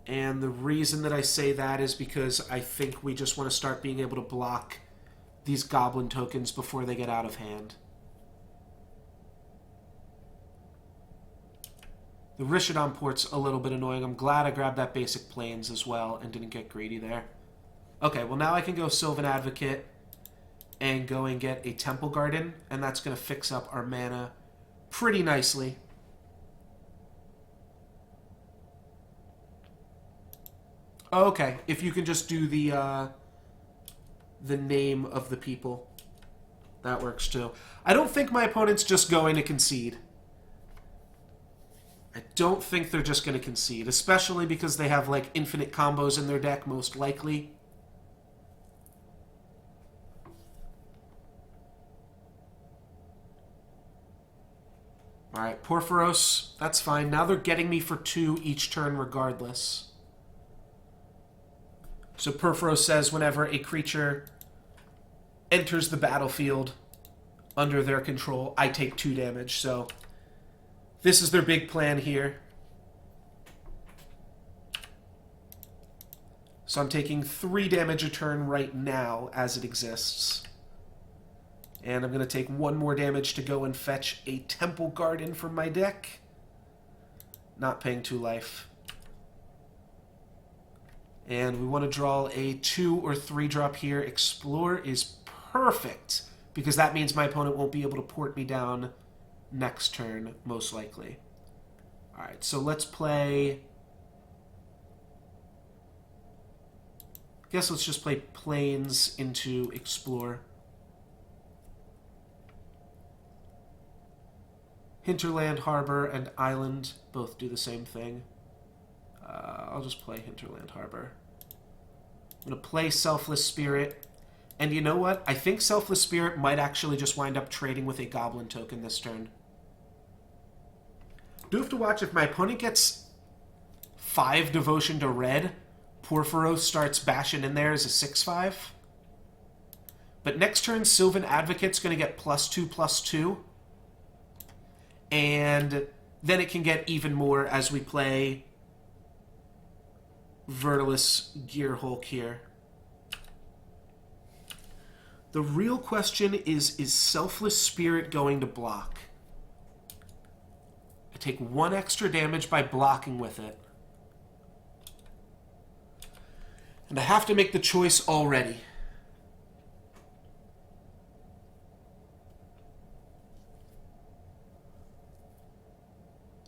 And the reason that I say that is because I think we just want to start being able to block these goblin tokens before they get out of hand. The Rishadan Port's a little bit annoying. I'm glad I grabbed that basic plains as well and didn't get greedy there. Okay, well now I can go Sylvan Advocate and go and get a Temple Garden, and that's going to fix up our mana pretty nicely. Okay, if you can just do the name of the people, that works too. I don't think my opponent's just going to concede. I don't think they're just going to concede, especially because they have like infinite combos in their deck, most likely. Alright, Porphyros, that's fine. Now they're getting me for 2 each turn regardless. So Porphyros says whenever a creature enters the battlefield under their control, I take 2 damage. So this is their big plan here. So I'm taking 3 damage a turn right now as it exists. And I'm going to take 1 more damage to go and fetch a Temple Garden from my deck. Not paying 2 life. And we want to draw a 2 or 3 drop here. Explore is perfect, because that means my opponent won't be able to port me down next turn, most likely. Alright, so let's play... I guess let's just play Plains into Explore. Hinterland, Harbor, and Island both do the same thing. I'll just play Hinterland, Harbor. I'm going to play Selfless Spirit. And you know what? I think Selfless Spirit might actually just wind up trading with a Goblin token this turn. Do have to watch if my opponent gets 5 Devotion to red, Porphyros starts bashing in there as a 6/5. But next turn, Sylvan Advocate's going to get +2/+2. And then it can get even more as we play Vertilus Gearhulk here. The real question is Selfless Spirit going to block? I take 1 extra damage by blocking with it. And I have to make the choice already.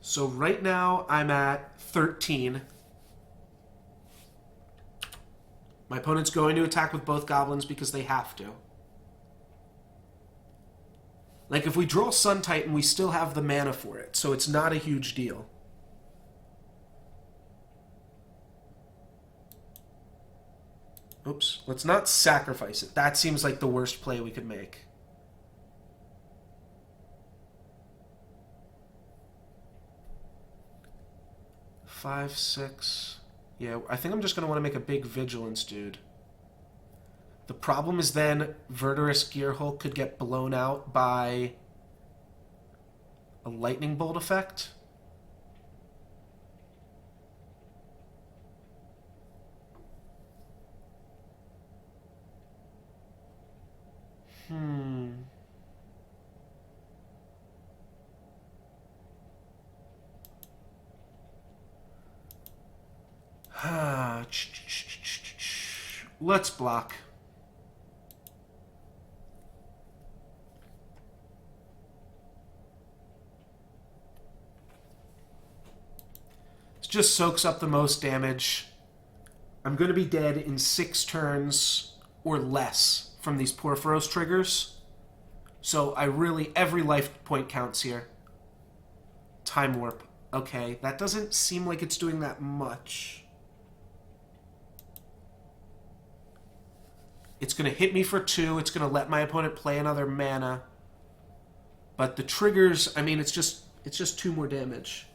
So right now I'm at 13. My opponent's going to attack with both goblins because they have to. Like, if we draw Sun Titan, we still have the mana for it, so it's not a huge deal. Oops. Let's not sacrifice it. That seems like the worst play we could make. Five, 6. Yeah, I think I'm just going to want to make a big Vigilance dude. The problem is then Verdurous Gearhulk could get blown out by a lightning bolt effect. Let's block. It just soaks up the most damage. I'm going to be dead in 6 turns or less from these Porphyros triggers. So I really, every life point counts here. Time Warp. Okay, that doesn't seem like it's doing that much. It's going to hit me for 2. It's going to let my opponent play another mana. But the triggers, I mean, it's just 2 more damage.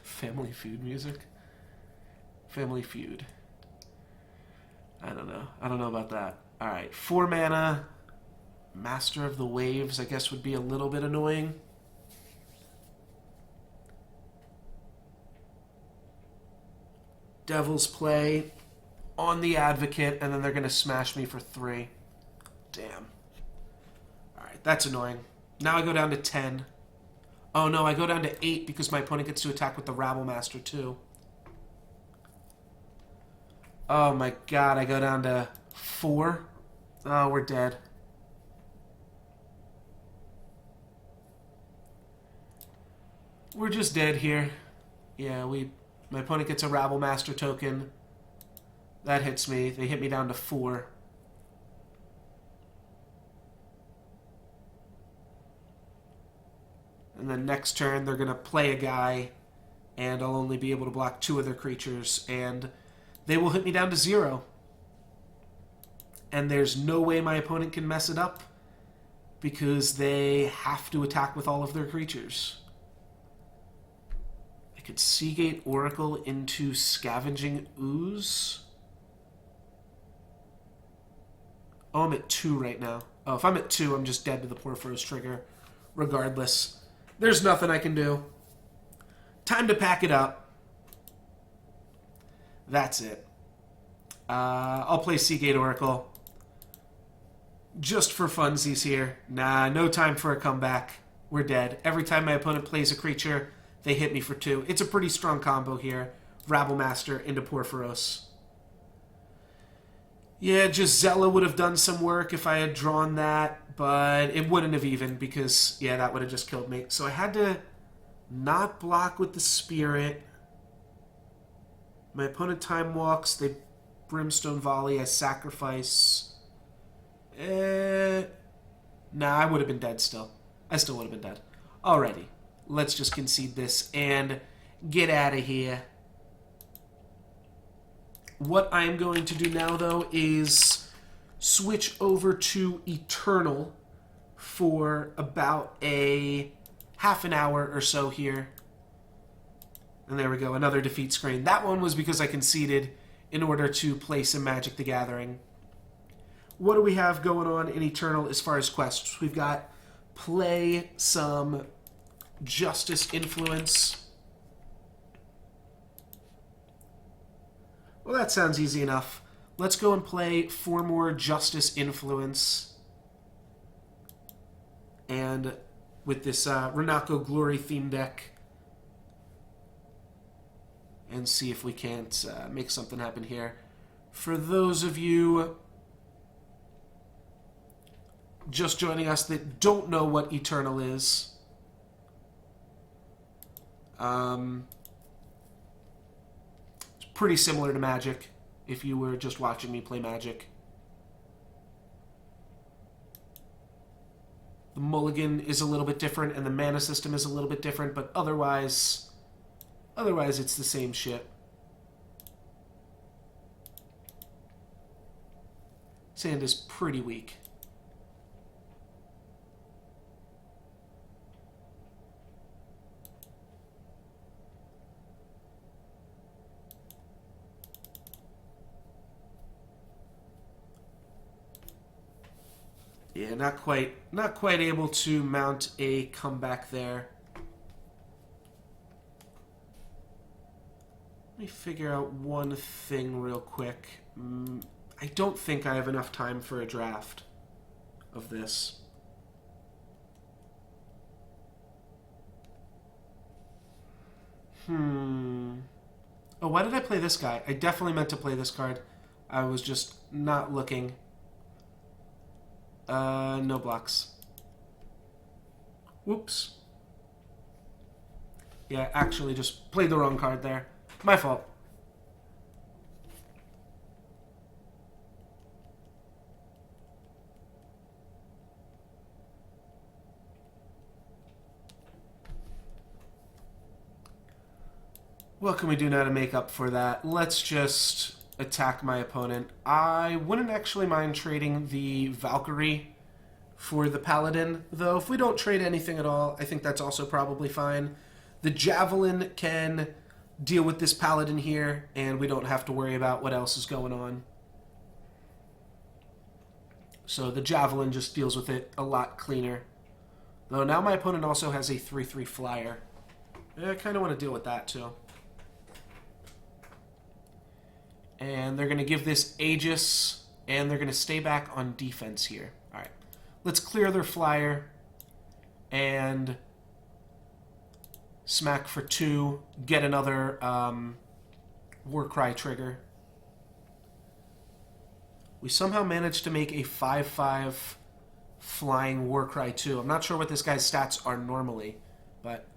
Family Feud music? Family Feud. I don't know. I don't know about that. Alright, 4 mana. Master of the Waves, I guess, would be a little bit annoying. Devil's Play on the Advocate, and then they're going to smash me for 3. Damn. Alright, that's annoying. Now I go down to 10. Oh no, I go down to 8 because my opponent gets to attack with the Rabblemaster too. Oh my god, I go down to 4. Oh, we're dead. We're just dead here. Yeah, my opponent gets a Rabblemaster token. That hits me. They hit me down to 4. And then next turn, they're going to play a guy, and I'll only be able to block 2 of their creatures, and they will hit me down to 0. And there's no way my opponent can mess it up, because they have to attack with all of their creatures. I could Seagate Oracle into Scavenging Ooze. Oh, I'm at 2 right now. Oh, if I'm at 2, I'm just dead to the Porphyros trigger. Regardless. There's nothing I can do. Time to pack it up. That's it. I'll play Seagate Oracle. Just for funsies here. Nah, no time for a comeback. We're dead. Every time my opponent plays a creature, they hit me for 2. It's a pretty strong combo here. Rabblemaster into Porphyros. Yeah, Gisela would have done some work if I had drawn that, but it wouldn't have even because, yeah, that would have just killed me. So I had to not block with the Spirit. My opponent time walks. They Brimstone Volley. I sacrifice. Nah, I would have been dead still. I still would have been dead. Alrighty. Let's just concede this and get out of here. What I'm going to do now, though, is switch over to Eternal for about a half an hour or so here. And there we go, another defeat screen. That one was because I conceded in order to play some Magic the Gathering. What do we have going on in Eternal as far as quests? We've got play some Justice Influence. Well, that sounds easy enough. Let's go and play 4 more Justice Influence. And with this Renako Glory theme deck. And see if we can't make something happen here. For those of you just joining us that don't know what Eternal is, it's pretty similar to Magic, if you were just watching me play Magic. The mulligan is a little bit different, and the mana system is a little bit different, but otherwise it's the same shit. Sand is pretty weak. Yeah, not quite able to mount a comeback there. Let me figure out one thing real quick. I don't think I have enough time for a draft of this. Oh, why did I play this guy? I definitely meant to play this card. I was just not looking. No blocks. Whoops. Yeah, actually just played the wrong card there. My fault. What can we do now to make up for that? Let's just attack my opponent. I wouldn't actually mind trading the Valkyrie for the Paladin, though if we don't trade anything at all, I think that's also probably fine. The Javelin can deal with this Paladin here, and we don't have to worry about what else is going on. So the Javelin just deals with it a lot cleaner. Though now my opponent also has a 3/3 flyer. I kind of want to deal with that too. And they're going to give this Aegis, and they're going to stay back on defense here. Alright, let's clear their flyer, and smack for 2, get another Warcry trigger. We somehow managed to make a 5/5 flying Warcry 2. I'm not sure what this guy's stats are normally, but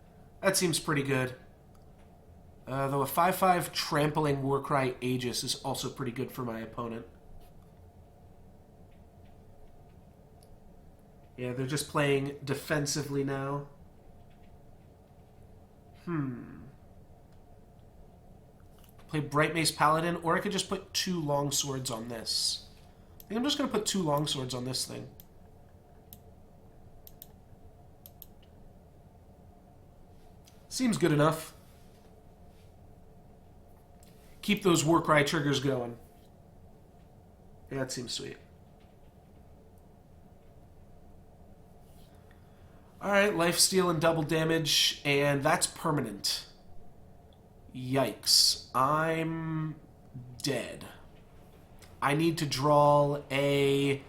that seems pretty good. Though a 5/5 trampling Warcry Aegis is also pretty good for my opponent. Yeah, they're just playing defensively now. Play Bright Mace Paladin, or I could just put 2 longswords on this. I think I'm just going to put 2 longswords on this thing. Seems good enough. Keep those Warcry triggers going. Yeah, that seems sweet. Alright, lifesteal and double damage, and that's permanent. Yikes. I'm dead. I need to draw a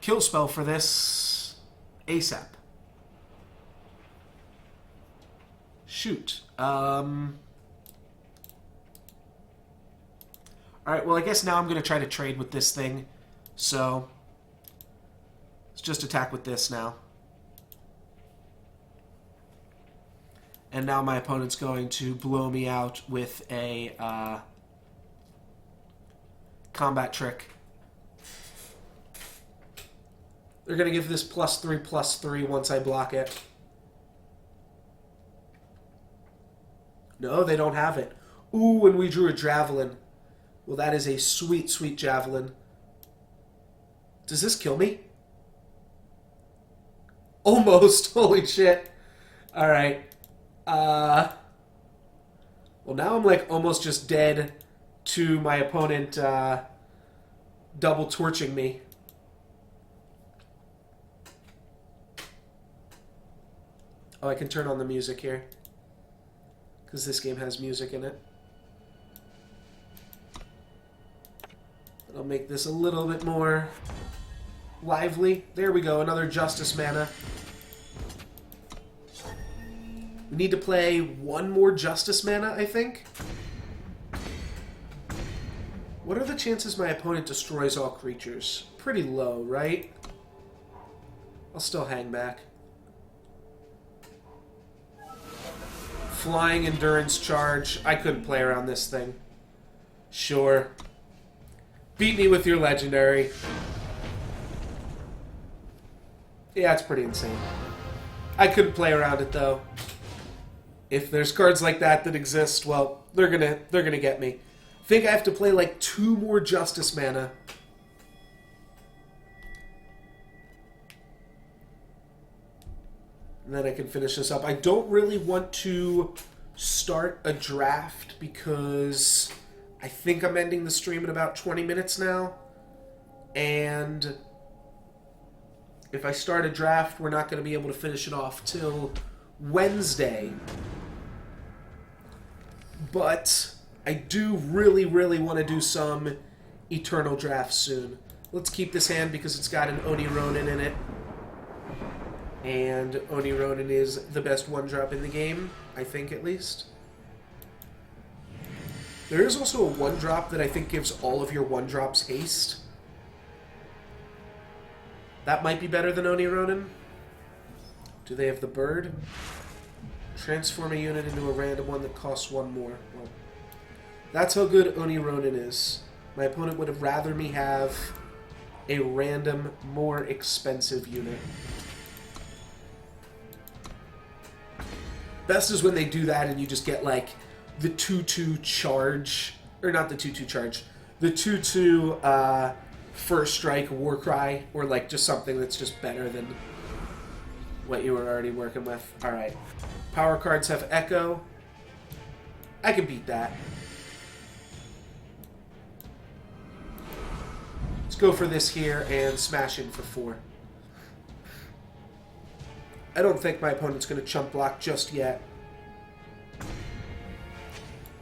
kill spell for this ASAP. Shoot. Alright, well, I guess now I'm going to try to trade with this thing. So, let's just attack with this now. And now my opponent's going to blow me out with a combat trick. They're going to give this +3/+3 once I block it. No, they don't have it. Ooh, and we drew a Javelin. Well, that is a sweet, sweet Javelin. Does this kill me? Almost. Holy shit. Alright. Well, now I'm like almost just dead to my opponent double torching me. Oh, I can turn on the music here, because this game has music in it. I'll make this a little bit more lively. There we go, another Justice mana. We need to play one more Justice mana, I think. What are the chances my opponent destroys all creatures? Pretty low, right? I'll still hang back. Flying Endurance Charge. I couldn't play around this thing. Sure. Beat me with your Legendary. Yeah, it's pretty insane. I couldn't play around it, though. If there's cards like that that exist, well, they're gonna get me. I think I have to play like 2 more Justice mana. And then I can finish this up. I don't really want to start a draft because I think I'm ending the stream in about 20 minutes now. And if I start a draft, we're not going to be able to finish it off till Wednesday. But I do really, really want to do some Eternal drafts soon. Let's keep this hand because it's got an Oni Ronin in it. And Oni Ronin is the best one-drop in the game, I think at least. There is also a one-drop that I think gives all of your one-drops haste. That might be better than Oni Ronin. Do they have the bird? Transform a unit into a random one that costs 1 more. Well, that's how good Oni Ronin is. My opponent would have rather me have a random, more expensive unit. Best is when they do that and you just get, like, the 2-2 charge. Or not the 2-2 charge. The 2-2 First Strike Warcry. Or, like, just something that's just better than what you were already working with. Alright. Power cards have Echo. I can beat that. Let's go for this here and smash in for 4. I don't think my opponent's going to chump block just yet.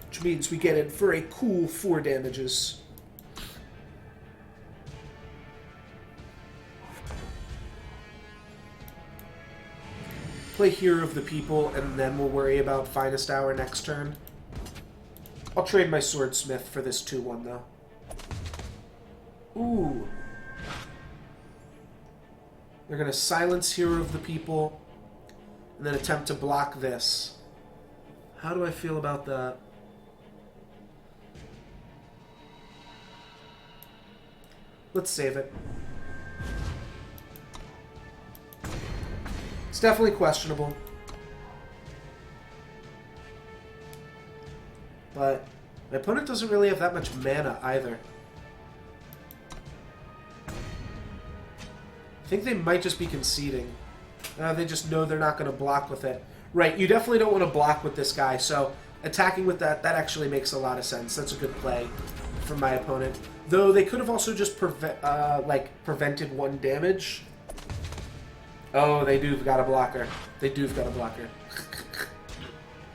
Which means we get in for a cool 4 damages. Play Hero of the People, and then we'll worry about Finest Hour next turn. I'll trade my Swordsmith for this 2-1, though. Ooh. They're going to silence Hero of the People, and then attempt to block this. How do I feel about that? Let's save it. It's definitely questionable. But my opponent doesn't really have that much mana either. I think they might just be conceding. They just know they're not going to block with it. Right, you definitely don't want to block with this guy, so attacking with that actually makes a lot of sense. That's a good play from my opponent. Though they could have also just prevented 1 damage. Oh, they do've got a blocker. They do've got a blocker.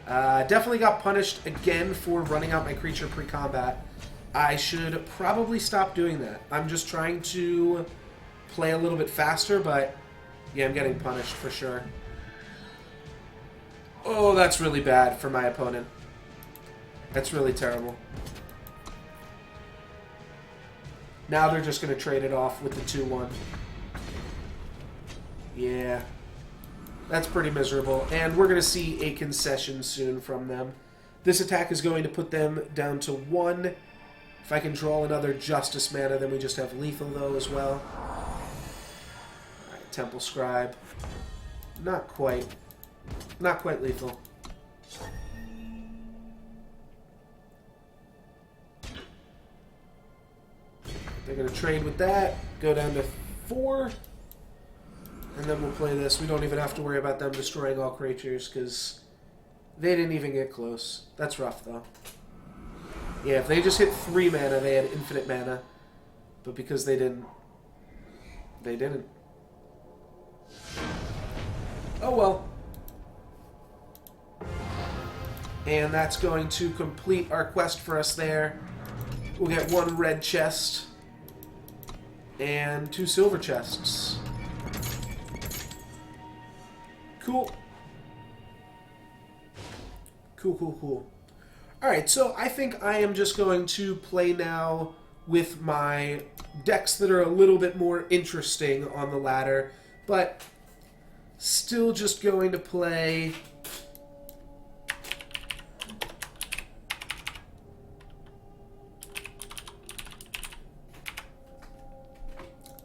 Definitely got punished again for running out my creature pre-combat. I should probably stop doing that. I'm just trying to play a little bit faster, but yeah, I'm getting punished for sure. Oh, that's really bad for my opponent. That's really terrible. Now they're just going to trade it off with the 2-1. Yeah. That's pretty miserable. And we're going to see a concession soon from them. This attack is going to put them down to 1. If I can draw another Justice mana, then we just have lethal, though, as well. Alright, Temple Scribe. Not quite. Not quite lethal. They're going to trade with that. Go down to 4. And then we'll play this. We don't even have to worry about them destroying all creatures, because they didn't even get close. That's rough, though. Yeah, if they just hit 3 mana, they had infinite mana. But because they didn't, they didn't. Oh well. And that's going to complete our quest for us there. We'll get 1 red chest. And 2 silver chests. Cool. Cool. Alright, so I think I am just going to play now with my decks that are a little bit more interesting on the ladder, but still just going to play...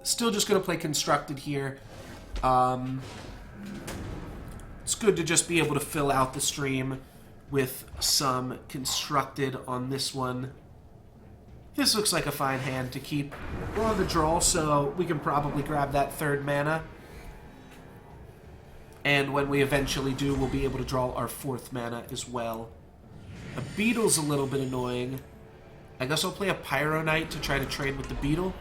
Still just going to play Constructed here. It's good to just be able to fill out the stream with some Constructed on this one. This looks like a fine hand to keep. We're on the draw, so we can probably grab that 3rd mana. And when we eventually do, we'll be able to draw our 4th mana as well. A Beetle's a little bit annoying. I guess I'll play a Pyro Knight to try to trade with the Beetle.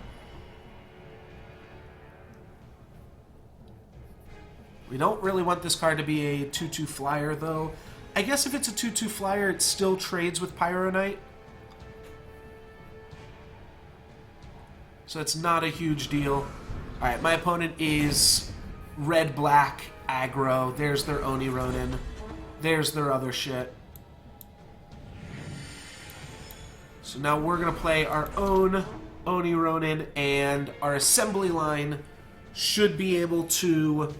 We don't really want this card to be a 2/2 flyer, though. I guess if it's a 2/2 flyer, it still trades with Pyro Knight. So it's not a huge deal. Alright, my opponent is red-black aggro. There's their Oni Ronin. There's their other shit. So now we're going to play our own Oni Ronin, and our assembly line should be able to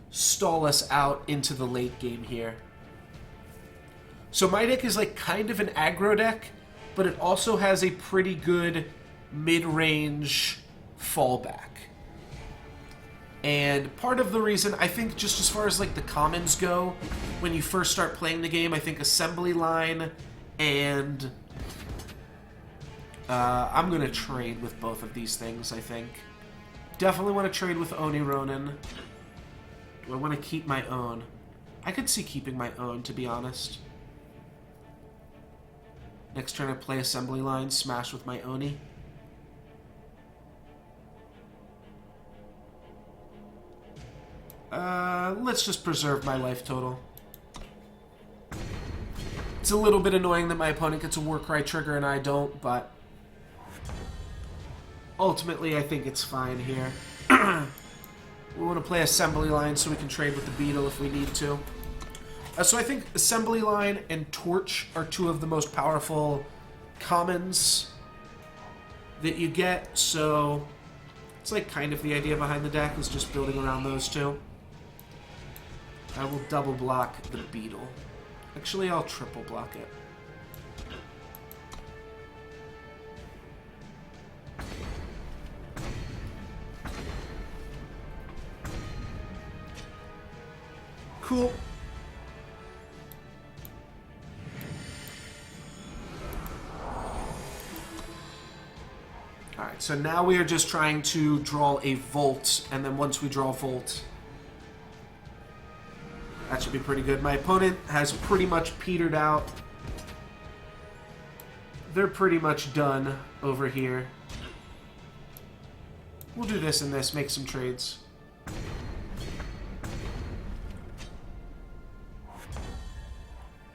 stall us out into the late game here. So my deck is like kind of an aggro deck, but it also has a pretty good mid-range fallback. And part of the reason, I think just as far as like the commons go, when you first start playing the game, I think assembly line and I'm going to trade with both of these things, I think. Definitely want to trade with Oni Ronin. Do I want to keep my own? I could see keeping my own, to be honest. Next turn I play assembly line, smash with my Oni. Let's just preserve my life total. It's a little bit annoying that my opponent gets a Warcry trigger and I don't, but ultimately I think it's fine here. We want to play assembly line so we can trade with the Beetle if we need to. So I think assembly line and torch are 2 of the most powerful commons that you get, so it's like kind of the idea behind the deck is just building around those 2. I will double block the Beetle. Actually, I'll triple block it. Cool. Alright, so now we are just trying to draw a Volt, and then once we draw Volt, that should be pretty good. My opponent has pretty much petered out. They're pretty much done over here. We'll do this and this, make some trades.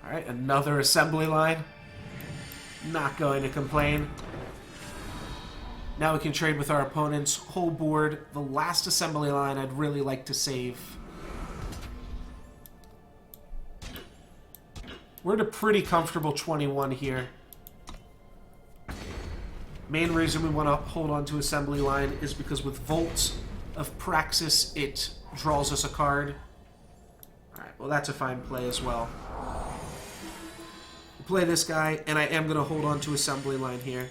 Alright, another assembly line. Not going to complain. Now we can trade with our opponent's whole board. The last assembly line I'd really like to save. We're at a pretty comfortable 21 here. Main reason we want to hold on to assembly line is because with Volt of Praxis, it draws us a card. Alright, well that's a fine play as well. Play this guy, and I am going to hold on to assembly line here.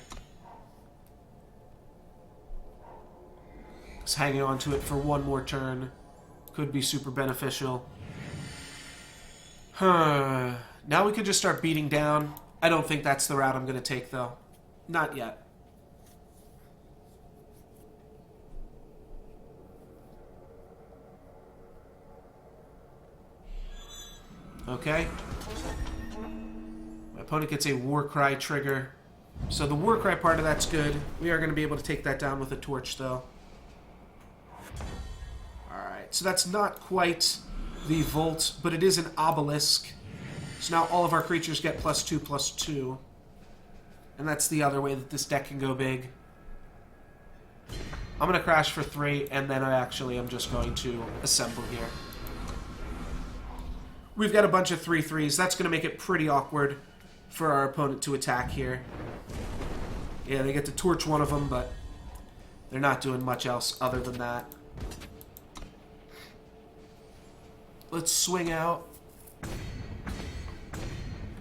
Just hanging on to it for one more turn could be super beneficial. Now we could just start beating down. I don't think that's the route I'm going to take, though. Not yet. Okay. My opponent gets a Warcry trigger. So the Warcry part of that's good. We are going to be able to take that down with a torch, though. Alright, so that's not quite the Volt, but it is an Obelisk. So now all of our creatures get +2/+2. And that's the other way that this deck can go big. I'm going to crash for 3, and then I actually am just going to assemble here. We've got a bunch of 3/3s. That's going to make it pretty awkward for our opponent to attack here. Yeah, they get to torch one of them, but they're not doing much else other than that. Let's swing out.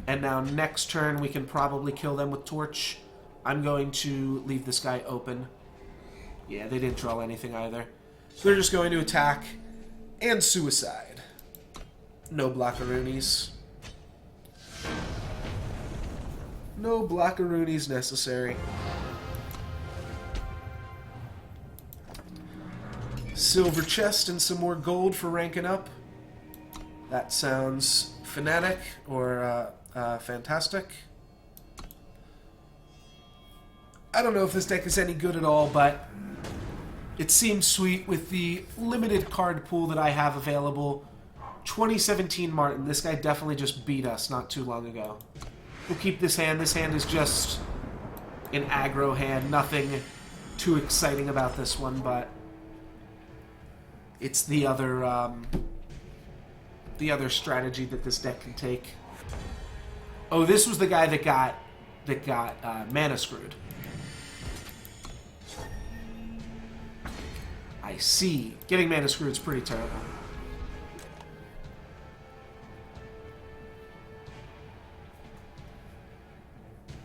And now next turn we can probably kill them with torch. I'm going to leave this guy open. Yeah, they didn't draw anything either. So they're just going to attack and suicide. No blockaroonies. No blockaroonies necessary. Silver chest and some more gold for ranking up. That sounds fanatic or fantastic. I don't know if this deck is any good at all, but it seems sweet with the limited card pool that I have available. 2017 Martin. This guy definitely just beat us not too long ago. We'll keep this hand. This hand is just an aggro hand. Nothing too exciting about this one, but it's the other strategy that this deck can take. Oh, this was the guy that got mana screwed. I see. Getting mana screwed is pretty terrible.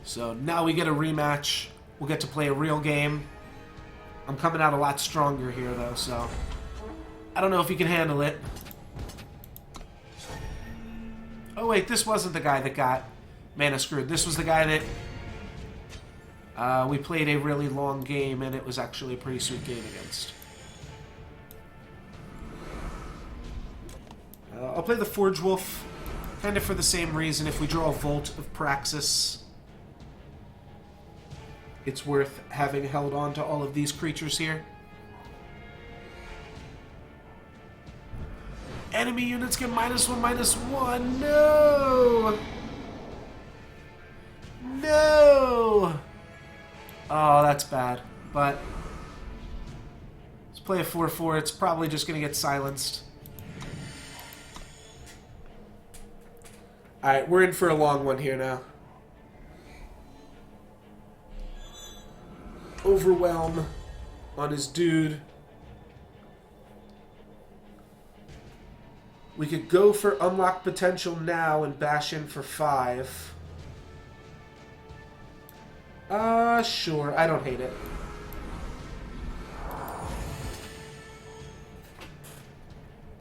So now we get a rematch. We'll get to play a real game. I'm coming out a lot stronger here, though, so I don't know if he can handle it. Oh, wait, this wasn't the guy that got mana screwed. This was the guy that we played a really long game, and it was actually a pretty sweet game against. I'll play the Forge Wolf, kind of for the same reason. If we draw a Volt of Praxis, it's worth having held on to all of these creatures here. Enemy units get -1/-1. No! No! Oh, that's bad. But let's play a 4/4. It's probably just going to get silenced. Alright, we're in for a long one here now. Overwhelm on his dude. We could go for Unlock Potential now and bash in for 5. Sure. I don't hate it.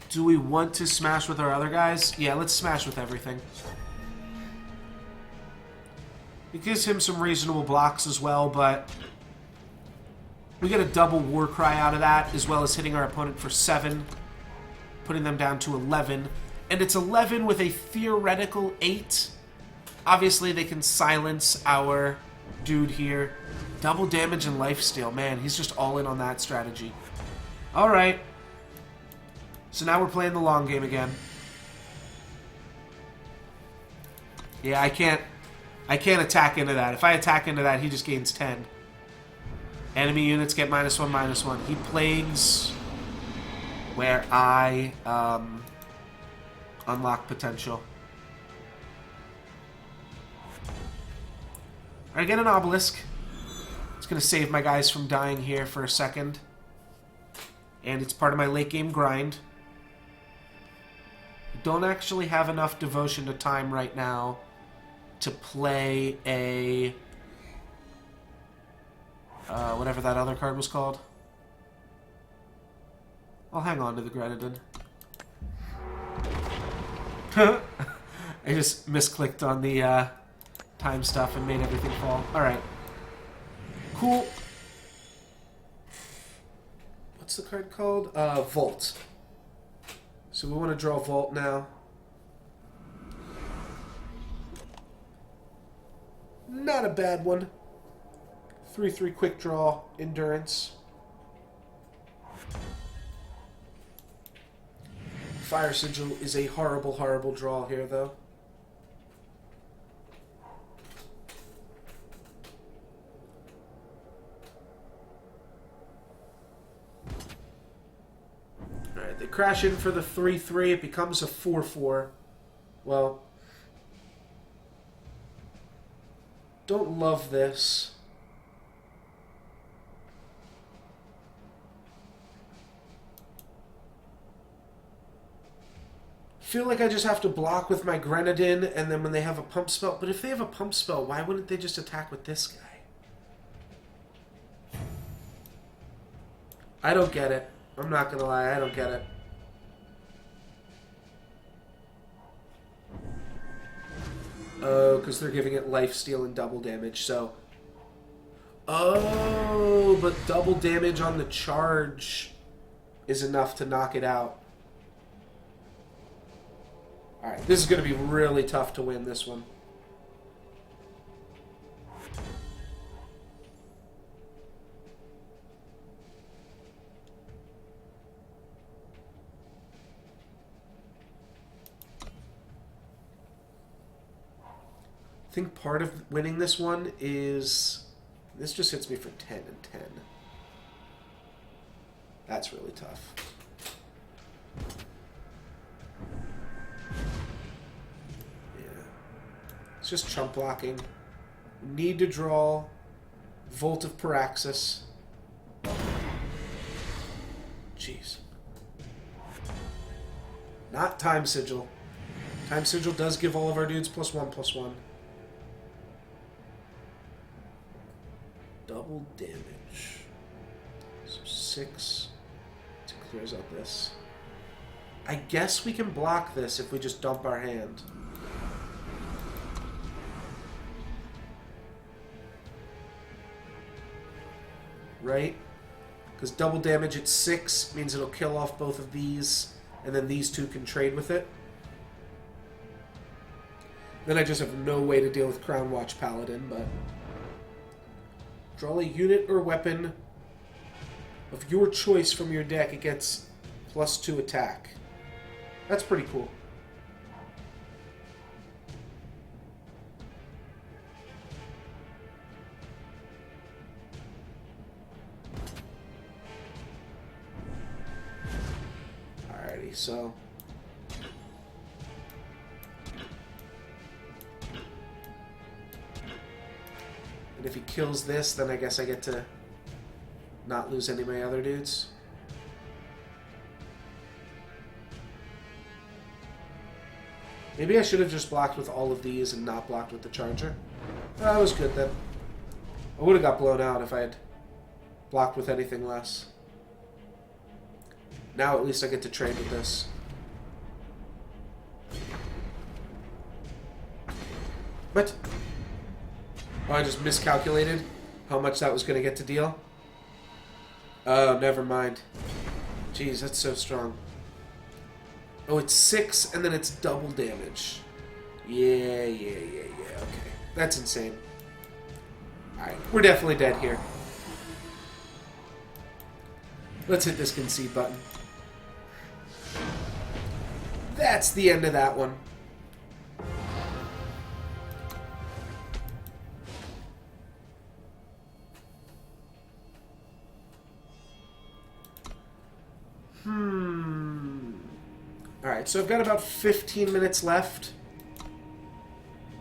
Do we want to smash with our other guys? Yeah, let's smash with everything. It gives him some reasonable blocks as well, but we get a double War Cry out of that, as well as hitting our opponent for 7, putting them down to 11. And it's 11 with a theoretical 8. Obviously, they can silence our dude here. Double damage and lifesteal. Man, he's just all in on that strategy. Alright. So now we're playing the long game again. Yeah, I can't attack into that. If I attack into that, he just gains 10. Enemy units get -1/-1. He plagues where I unlock potential. I get an obelisk. It's going to save my guys from dying here for a second. And it's part of my late game grind. Don't actually have enough devotion to time right now to play a whatever that other card was called. I'll hang on to the Grenadin. I just misclicked on the time stuff and made everything fall. Alright. Cool. What's the card called? Volt. So we want to draw Volt now. Not a bad one. 3/3 quick draw, endurance. Fire Sigil is a horrible, horrible draw here, though. They crash in for the 3-3. It becomes a 4-4. Well, don't love this. Feel like I just have to block with my Grenadin, and then when they have a pump spell... But if they have a pump spell, why wouldn't they just attack with this guy? I don't get it. I'm not gonna lie, I don't get it. Oh, because they're giving it lifesteal and double damage, so... Oh, but double damage on the charge is enough to knock it out. Alright, this is going to be really tough to win this one. I think part of winning this one is... This just hits me for 10 and 10. That's really tough. Yeah. It's just chump blocking. Need to draw Volt of Paraxis. Jeez. Not Time Sigil. Time Sigil does give all of our dudes +1/+1. Double damage. So 6 to clears out this. I guess we can block this if we just dump our hand. Right? Because double damage at 6 means it'll kill off both of these, and then these two can trade with it. Then I just have no way to deal with Crown Watch Paladin, but... Draw a unit or weapon of your choice from your deck. It gets +2 attack. That's pretty cool. Alrighty, so... And if he kills this, then I guess I get to not lose any of my other dudes. Maybe I should have just blocked with all of these and not blocked with the charger. That was good then. I would have got blown out if I had blocked with anything less. Now at least I get to trade with this. What? Oh, I just miscalculated how much that was going to get to deal. Oh, never mind. Jeez, that's so strong. Oh, it's 6, and then it's double damage. Yeah. Okay. That's insane. Alright, we're definitely dead here. Let's hit this concede button. That's the end of that one. Alright, so I've got about 15 minutes left.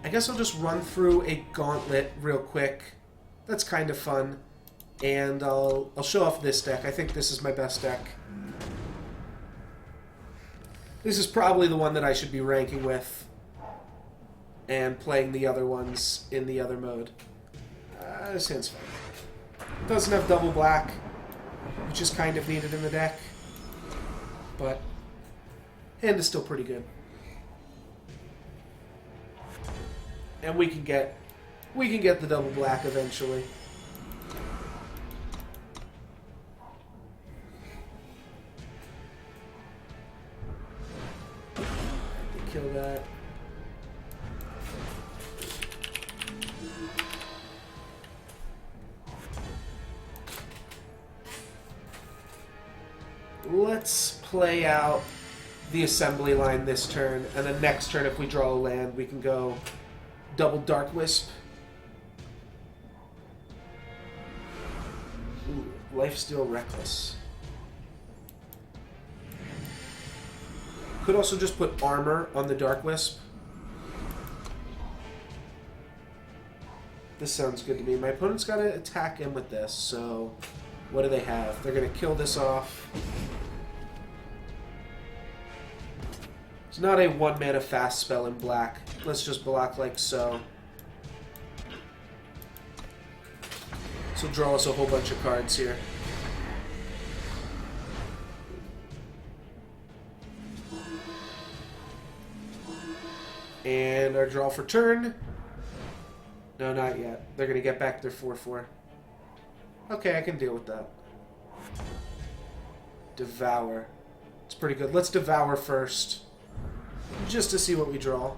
I guess I'll just run through a gauntlet real quick. That's kind of fun. And I'll show off this deck. I think this is my best deck. This is probably the one that I should be ranking with. And playing the other ones in the other mode. This hand's fine. It doesn't have double black, which is kind of needed in the deck. But hand is still pretty good. And we can get the double black eventually. Kill that. Let's play out the assembly line this turn, and then next turn if we draw a land, we can go double Dark Wisp. Ooh, Lifesteal Reckless. Could also just put armor on the Dark Wisp. This sounds good to me. My opponent's got to attack him with this, so what do they have? They're going to kill this off. It's not a 1-mana fast spell in black. Let's just block like so. This will draw us a whole bunch of cards here. And our draw for turn. No, not yet. They're going to get back their 4/4. Okay, I can deal with that. Devour. It's pretty good. Let's Devour first. Just to see what we draw.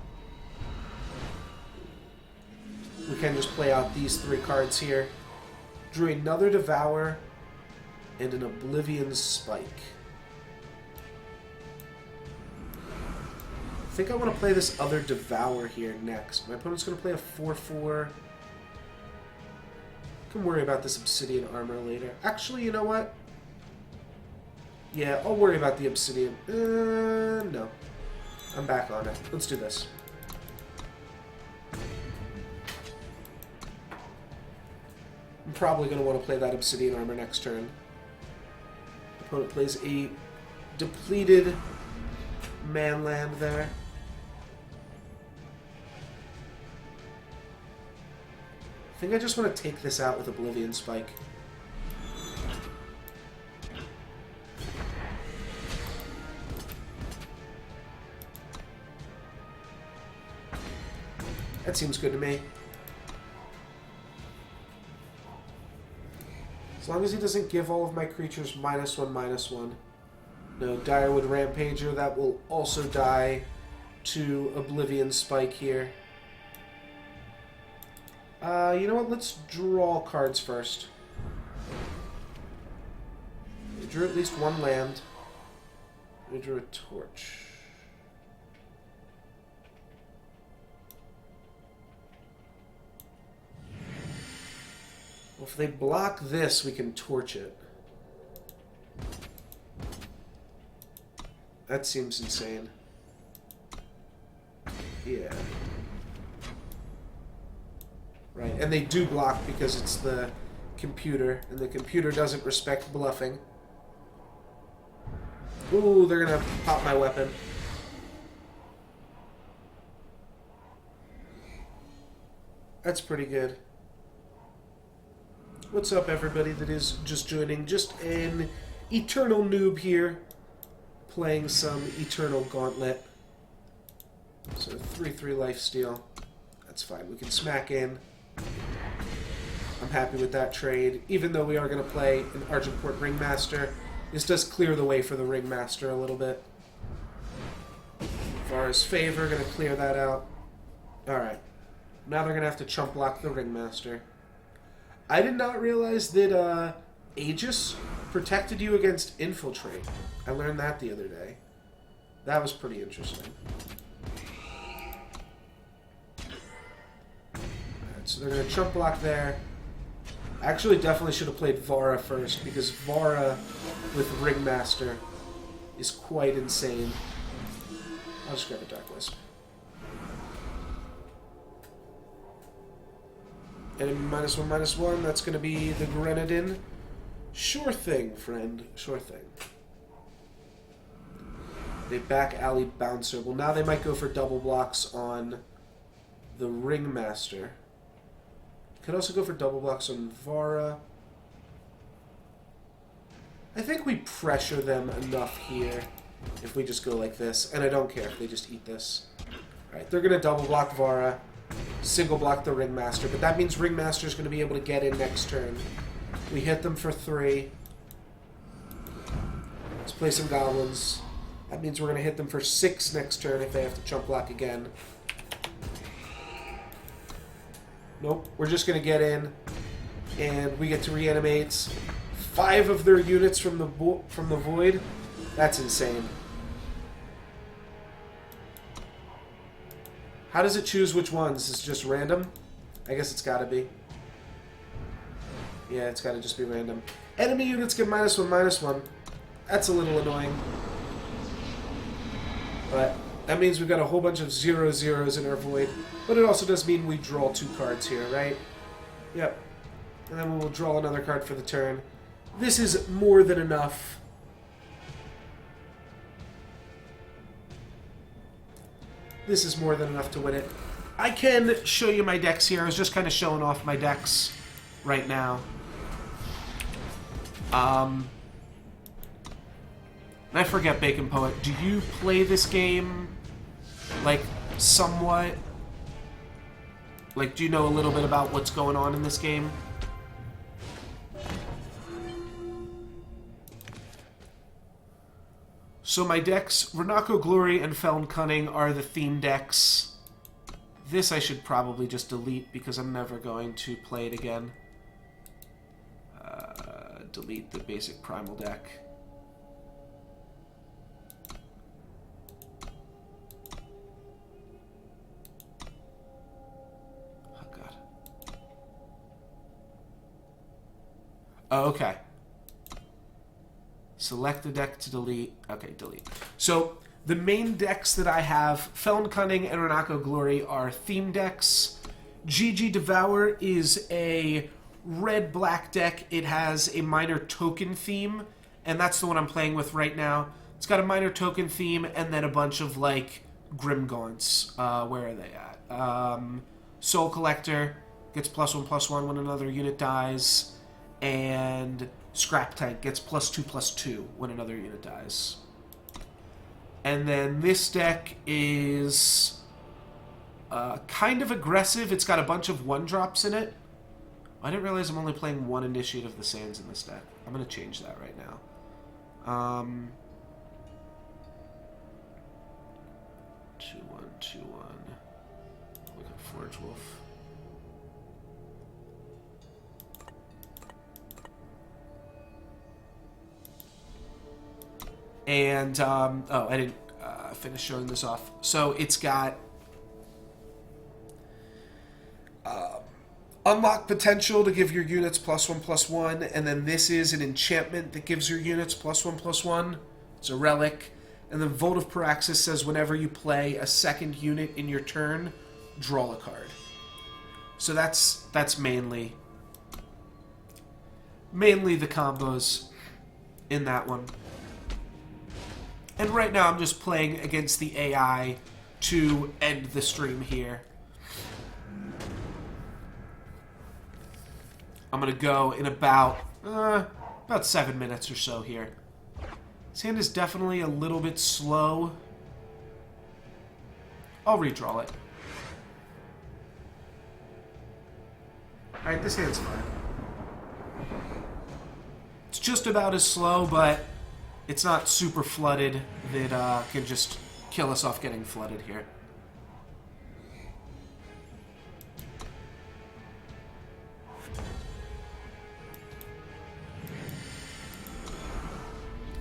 We can just play out these 3 cards here. Drew another Devour and an Oblivion Spike. I think I want to play this other Devour here next. My opponent's going to play a 4/4. I can worry about this Obsidian Armor later. Actually, you know what? Yeah, I'll worry about the Obsidian. No. I'm back on it. Let's do this. I'm probably going to want to play that Obsidian Armor next turn. Opponent plays a depleted manland there. I think I just want to take this out with Oblivion Spike. That seems good to me. As long as he doesn't give all of my creatures -1/-1. No, Direwood Rampager, that will also die to Oblivion Spike here. You know what? Let's draw cards first. We drew at least 1 land. We drew a torch. Well, if they block this, we can torch it. That seems insane. Yeah. Right, and they do block because it's the computer, and the computer doesn't respect bluffing. Ooh, they're gonna pop my weapon. That's pretty good. What's up, everybody that is just joining? Just an eternal noob here, playing some Eternal Gauntlet. So 3/3 lifesteal. That's fine. We can smack in. I'm happy with that trade. Even though we are going to play an Argenport Ringmaster, this does clear the way for the Ringmaster a little bit. Vara's Favor, going to clear that out. Alright. Now they're going to have to chump block the Ringmaster. I did not realize that Aegis protected you against Infiltrate. I learned that the other day. That was pretty interesting. Alright, so they're going to chump block there. I actually definitely should have played Vara first, because Vara with Ringmaster is quite insane. I'll just grab a Dark Wisp. Enemy -1/-1, that's going to be the Grenadin. Sure thing, friend. Sure thing. They back alley Bouncer. Well, now they might go for double blocks on the Ringmaster. Could also go for double blocks on Vara. I think we pressure them enough here if we just go like this. And I don't care if they just eat this. Alright, they're going to double block Vara. Single block the Ringmaster. But that means Ringmaster's going to be able to get in next turn. We hit them for 3. Let's play some Goblins. That means we're going to hit them for 6 next turn if they have to chump block again. Nope, we're just going to get in, and we get to reanimate 5 of their units from the void. That's insane. How does it choose which ones? Is it just random? I guess it's got to be. Yeah, it's got to just be random. Enemy units get -1/-1. That's a little annoying. But that means we've got a whole bunch of 0/0s in our void. But it also does mean we draw 2 cards here, right? Yep. And then we'll draw another card for the turn. This is more than enough. This is more than enough to win it. I can show you my decks here. I was just kind of showing off my decks right now. And I forget, Bacon Poet, do you play this game, like, somewhat? Like, do you know a little bit about what's going on in this game? So my decks, Renako Glory and Feln Cunning, are the theme decks. This I should probably just delete because I'm never going to play it again. Delete the basic primal deck. Oh, God. Oh, okay. Select the deck to delete. Okay, delete. So, the main decks that I have, Feln Cunning and Renako Glory, are theme decks. GG Devour is a red-black deck. It has a minor token theme, and that's the one I'm playing with right now. It's got a minor token theme and then a bunch of, like, Grimgaunts. Where are they at? Soul Collector gets +1/+1 when another unit dies, and Scrap Tank gets +2/+2 when another unit dies. And then this deck is kind of aggressive. It's got a bunch of 1-drops in it. I didn't realize I'm only playing 1 Initiate of the Sands in this deck. I'm going to change that right now. 2/1, 2/1. Look at Forge Wolf. And, oh, I didn't finish showing this off. So it's got unlock potential to give your units +1/+1, and then this is an enchantment that gives your units +1/+1. It's a relic. And then Vote of Paraxis says whenever you play a second unit in your turn, draw a card. So that's mainly the combos in that one. And right now I'm just playing against the AI to end the stream here. I'm going to go in about 7 minutes or so here. This hand is definitely a little bit slow. I'll redraw it. Alright, this hand's fine. It's just about as slow, but it's not super flooded that can just kill us off getting flooded here.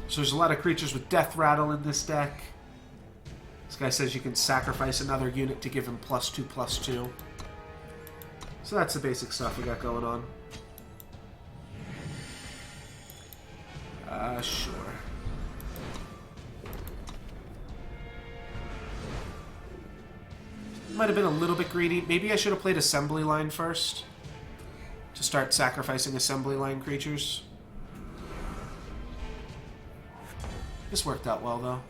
So there's a lot of creatures with Death Rattle in this deck. This guy says you can sacrifice another unit to give him +2/+2. So that's the basic stuff we got going on. Sure. Might have been a little bit greedy. Maybe I should have played Assembly Line first to start sacrificing Assembly Line creatures. This worked out well, though.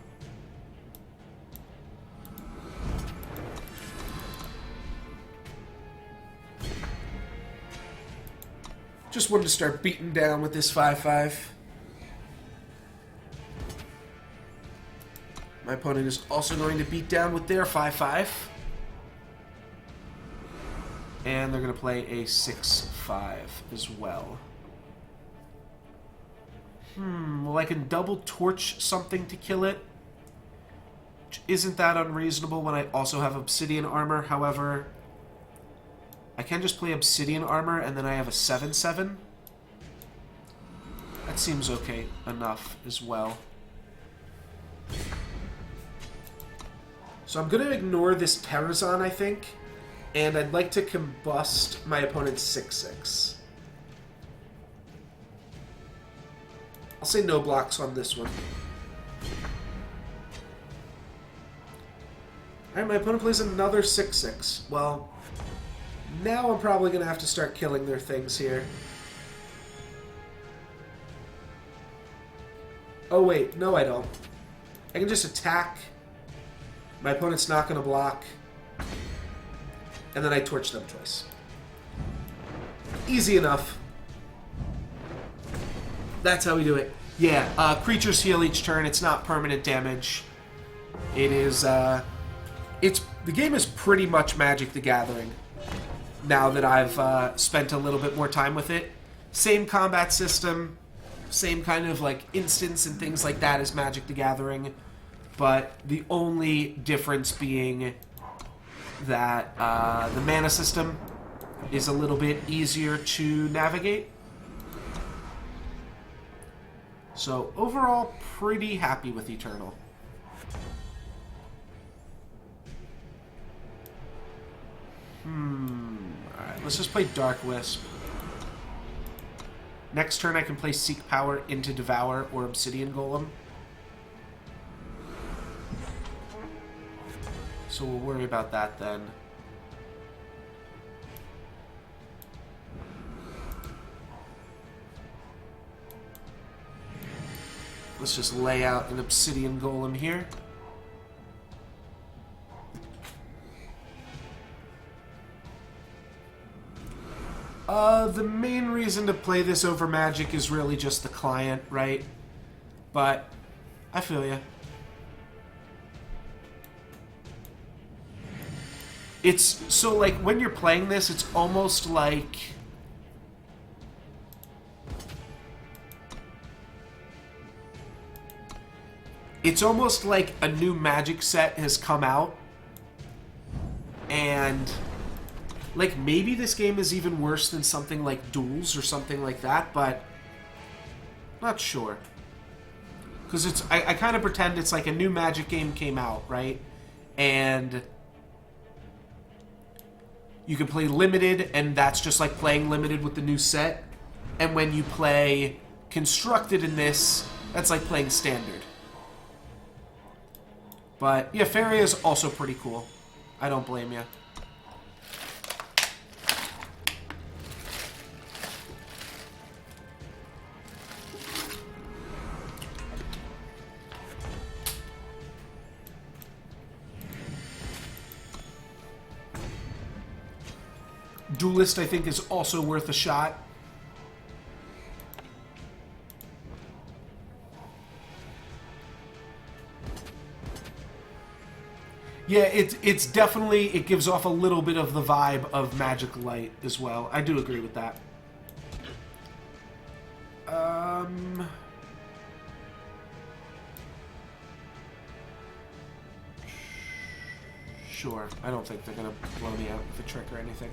Just wanted to start beating down with this 5/5. My opponent is also going to beat down with their 5/5. And they're going to play a 6/5 as well. Well, I can double torch something to kill it. Which isn't that unreasonable when I also have Obsidian Armor. However, I can just play Obsidian Armor and then I have a 7/7. That seems okay enough as well. So I'm going to ignore this Terrazon, I think. And I'd like to combust my opponent's 6/6. I'll say no blocks on this one. Alright, my opponent plays another 6/6. Well, now I'm probably going to have to start killing their things here. Oh wait, no I don't. I can just attack. My opponent's not going to block. And then I torch them twice. Easy enough. That's how we do it. Yeah, creatures heal each turn. It's not permanent damage. It is, the game is pretty much Magic the Gathering. Now that I've spent a little bit more time with it. Same combat system. Same kind of, like, instance and things like that as Magic the Gathering. But the only difference being that the mana system is a little bit easier to navigate. So overall, pretty happy with Eternal. Alright, let's just play Dark Wisp. Next turn I can play Seek Power into Devour or Obsidian Golem. So we'll worry about that then. Let's just lay out an Obsidian Golem here. The main reason to play this over Magic is really just the client, right? But I feel ya. It's so like when you're playing this, it's almost like a new Magic set has come out, and like maybe this game is even worse than something like Duels or something like that, but not sure. Because it's I kind of pretend it's like a new Magic game came out, right? And you can play Limited, and that's just like playing Limited with the new set. And when you play Constructed in this, that's like playing Standard. But yeah, Faeria is also pretty cool. I don't blame you. Duelist, I think, is also worth a shot. Yeah, it's definitely, it gives off a little bit of the vibe of Magic Light as well. I do agree with that. Sure. I don't think they're gonna blow me out with a trick or anything.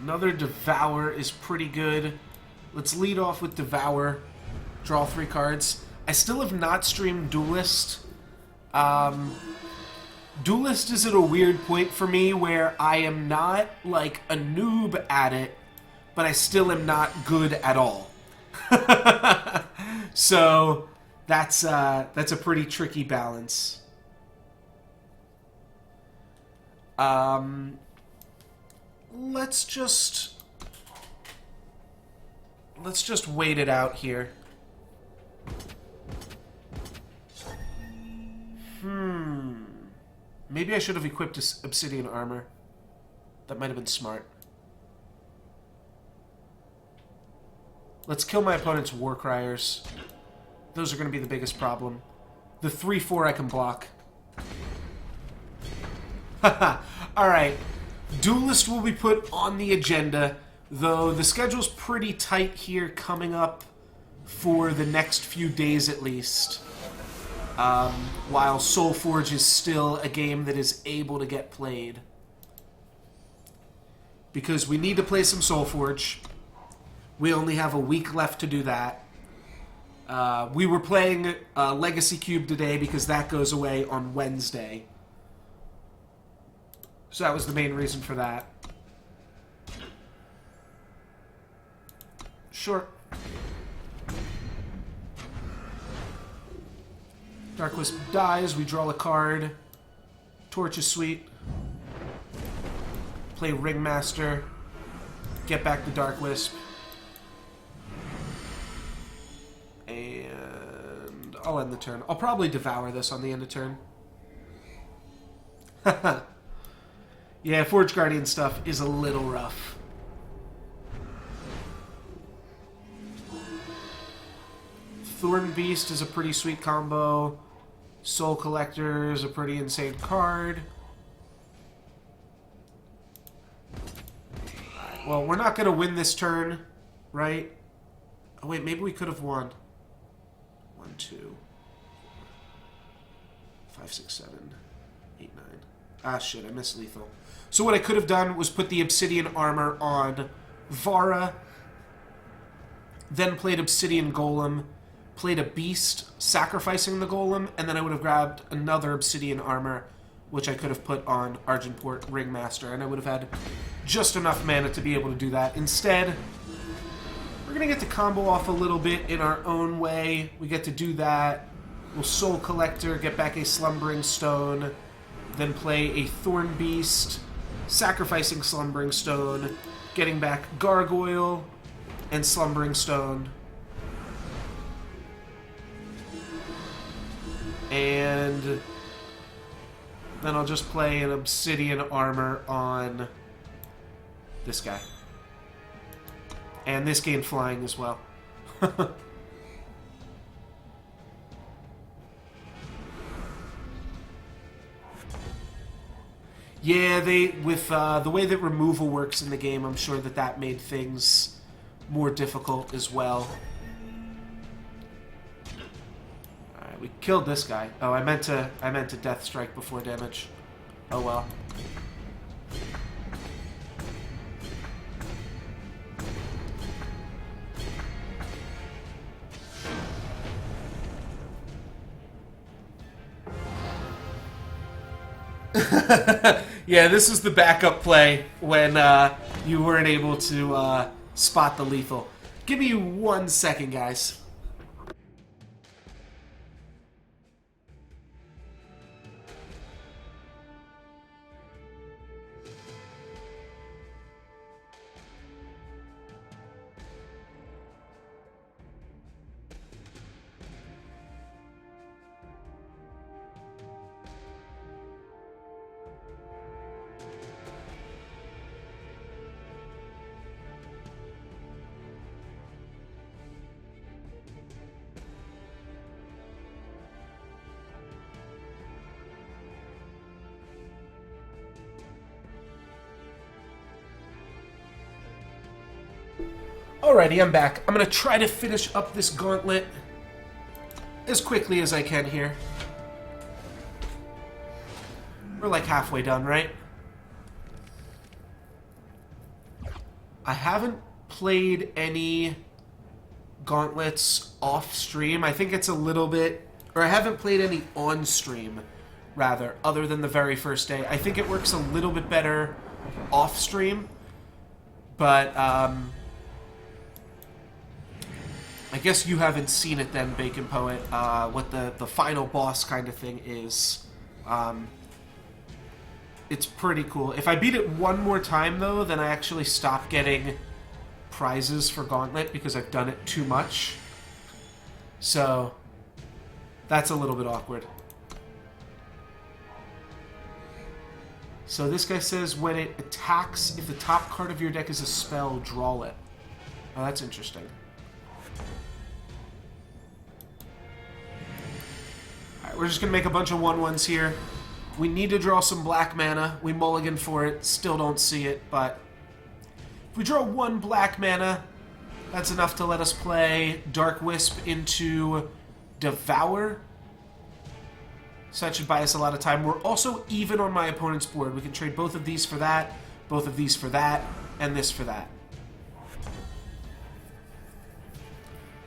Another Devour is pretty good. Let's lead off with Devour. Draw 3 cards. I still have not streamed Duelist. Duelist is at a weird point for me where I am not, like, a noob at it, but I still am not good at all. So, that's a pretty tricky balance. Let's just wait it out here. Maybe I should have equipped Obsidian Armor. That might have been smart. Let's kill my opponent's Warcriers. Those are going to be the biggest problem. The 3/4 I can block. Haha. Alright. Duelist will be put on the agenda, though the schedule's pretty tight here coming up for the next few days at least. While Soulforge is still a game that is able to get played. Because we need to play some Soulforge. We only have a week left to do that. We were playing Legacy Cube today because that goes away on Wednesday. So that was the main reason for that. Sure. Dark Wisp dies, we draw a card. Torch is sweet. Play Ringmaster. Get back the Dark Wisp. And I'll end the turn. I'll probably devour this on the end of turn. Yeah, Forge Guardian stuff is a little rough. Thorn Beast is a pretty sweet combo. Soul Collector is a pretty insane card. Alright, well, we're not going to win this turn, right? Oh, wait, maybe we could have won. 1, 2, 5, 6, 7, 8, 9. Ah, shit, I missed lethal. So what I could have done was put the Obsidian Armor on Vara, then played Obsidian Golem, played a Beast, sacrificing the Golem, and then I would have grabbed another Obsidian Armor, which I could have put on Argenport Ringmaster, and I would have had just enough mana to be able to do that. Instead, we're going to get to combo off a little bit in our own way. We get to do that. We'll Soul Collector, get back a Slumbering Stone, then play a Thorn Beast, sacrificing Slumbering Stone, getting back Gargoyle and Slumbering Stone. And then I'll just play an Obsidian Armor on this guy. And this gained flying as well. Yeah, with the way that removal works in the game, I'm sure that made things more difficult as well. Alright, we killed this guy. Oh, I meant to Death Strike before damage. Oh well. Yeah, this is the backup play when you weren't able to spot the lethal. Give me 1 second, guys. Alrighty, I'm back. I'm going to try to finish up this gauntlet as quickly as I can here. We're like halfway done, right? I haven't played any gauntlets off stream. I think it's a little bit... Or I haven't played any on stream, rather, other than the very first day. I think it works a little bit better off stream. But, I guess you haven't seen it then, Bacon Poet, what the final boss kind of thing is. It's pretty cool. If I beat it one more time, though, then I actually stop getting prizes for Gauntlet because I've done it too much. So, that's a little bit awkward. So this guy says, when it attacks, if the top card of your deck is a spell, draw it. Oh, that's interesting. Alright, we're just going to make a bunch of 1/1s here. We need to draw some black mana. We mulligan for it. Still don't see it, but... If we draw 1 black mana, that's enough to let us play Dark Wisp into Devour. So that should buy us a lot of time. We're also even on my opponent's board. We can trade both of these for that, both of these for that, and this for that.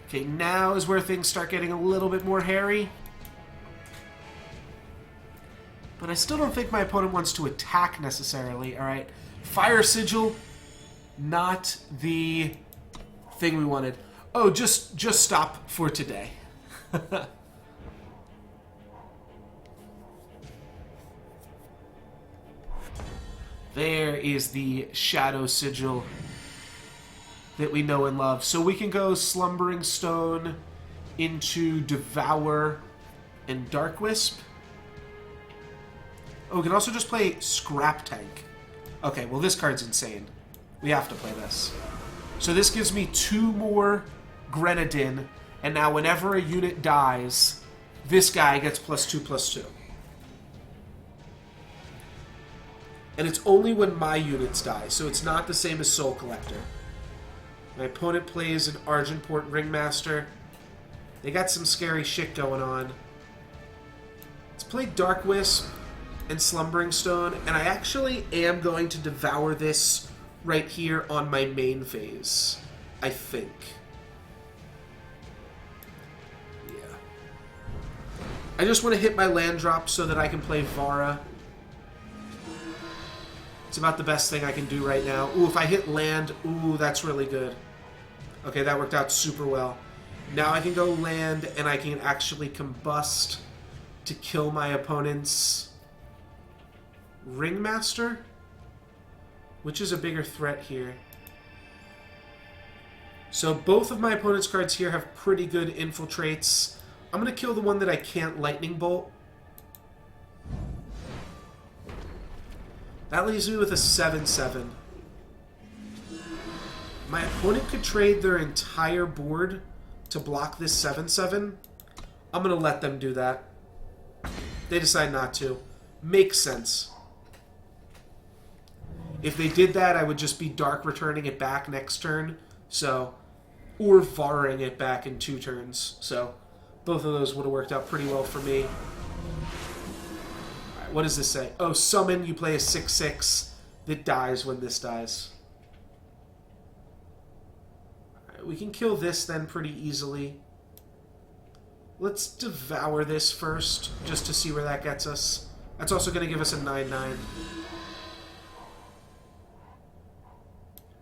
Okay, now is where things start getting a little bit more hairy. But I still don't think my opponent wants to attack necessarily, alright? Fire Sigil, not the thing we wanted. Oh, just stop for today. There is the Shadow Sigil that we know and love. So we can go Slumbering Stone into Devour and Dark Wisp. Oh, we can also just play Scrap Tank. Okay, well this card's insane. We have to play this. So this gives me 2 more Grenadin, and now whenever a unit dies, this guy gets +2/+2. And it's only when my units die, so it's not the same as Soul Collector. My opponent plays an Argenport Ringmaster. They got some scary shit going on. Let's play Dark Wisp and Slumbering Stone, and I actually am going to Devour this right here on my main phase, I think. Yeah. I just want to hit my land drop so that I can play Vara. It's about the best thing I can do right now. Ooh, if I hit land, ooh, that's really good. Okay, that worked out super well. Now I can go land, and I can actually combust to kill my opponent's Ringmaster? Which is a bigger threat here? So both of my opponent's cards here have pretty good infiltrates. I'm going to kill the one that I can't Lightning Bolt. That leaves me with a 7/7. My opponent could trade their entire board to block this 7/7. I'm going to let them do that. They decide not to. Makes sense. If they did that, I would just be Dark Returning it back next turn. So, or Varing it back in 2 turns. So, both of those would have worked out pretty well for me. Alright, what does this say? Oh, summon, you play a 6/6 that dies when this dies. Alright, we can kill this then pretty easily. Let's Devour this first, just to see where that gets us. That's also going to give us a 9/9.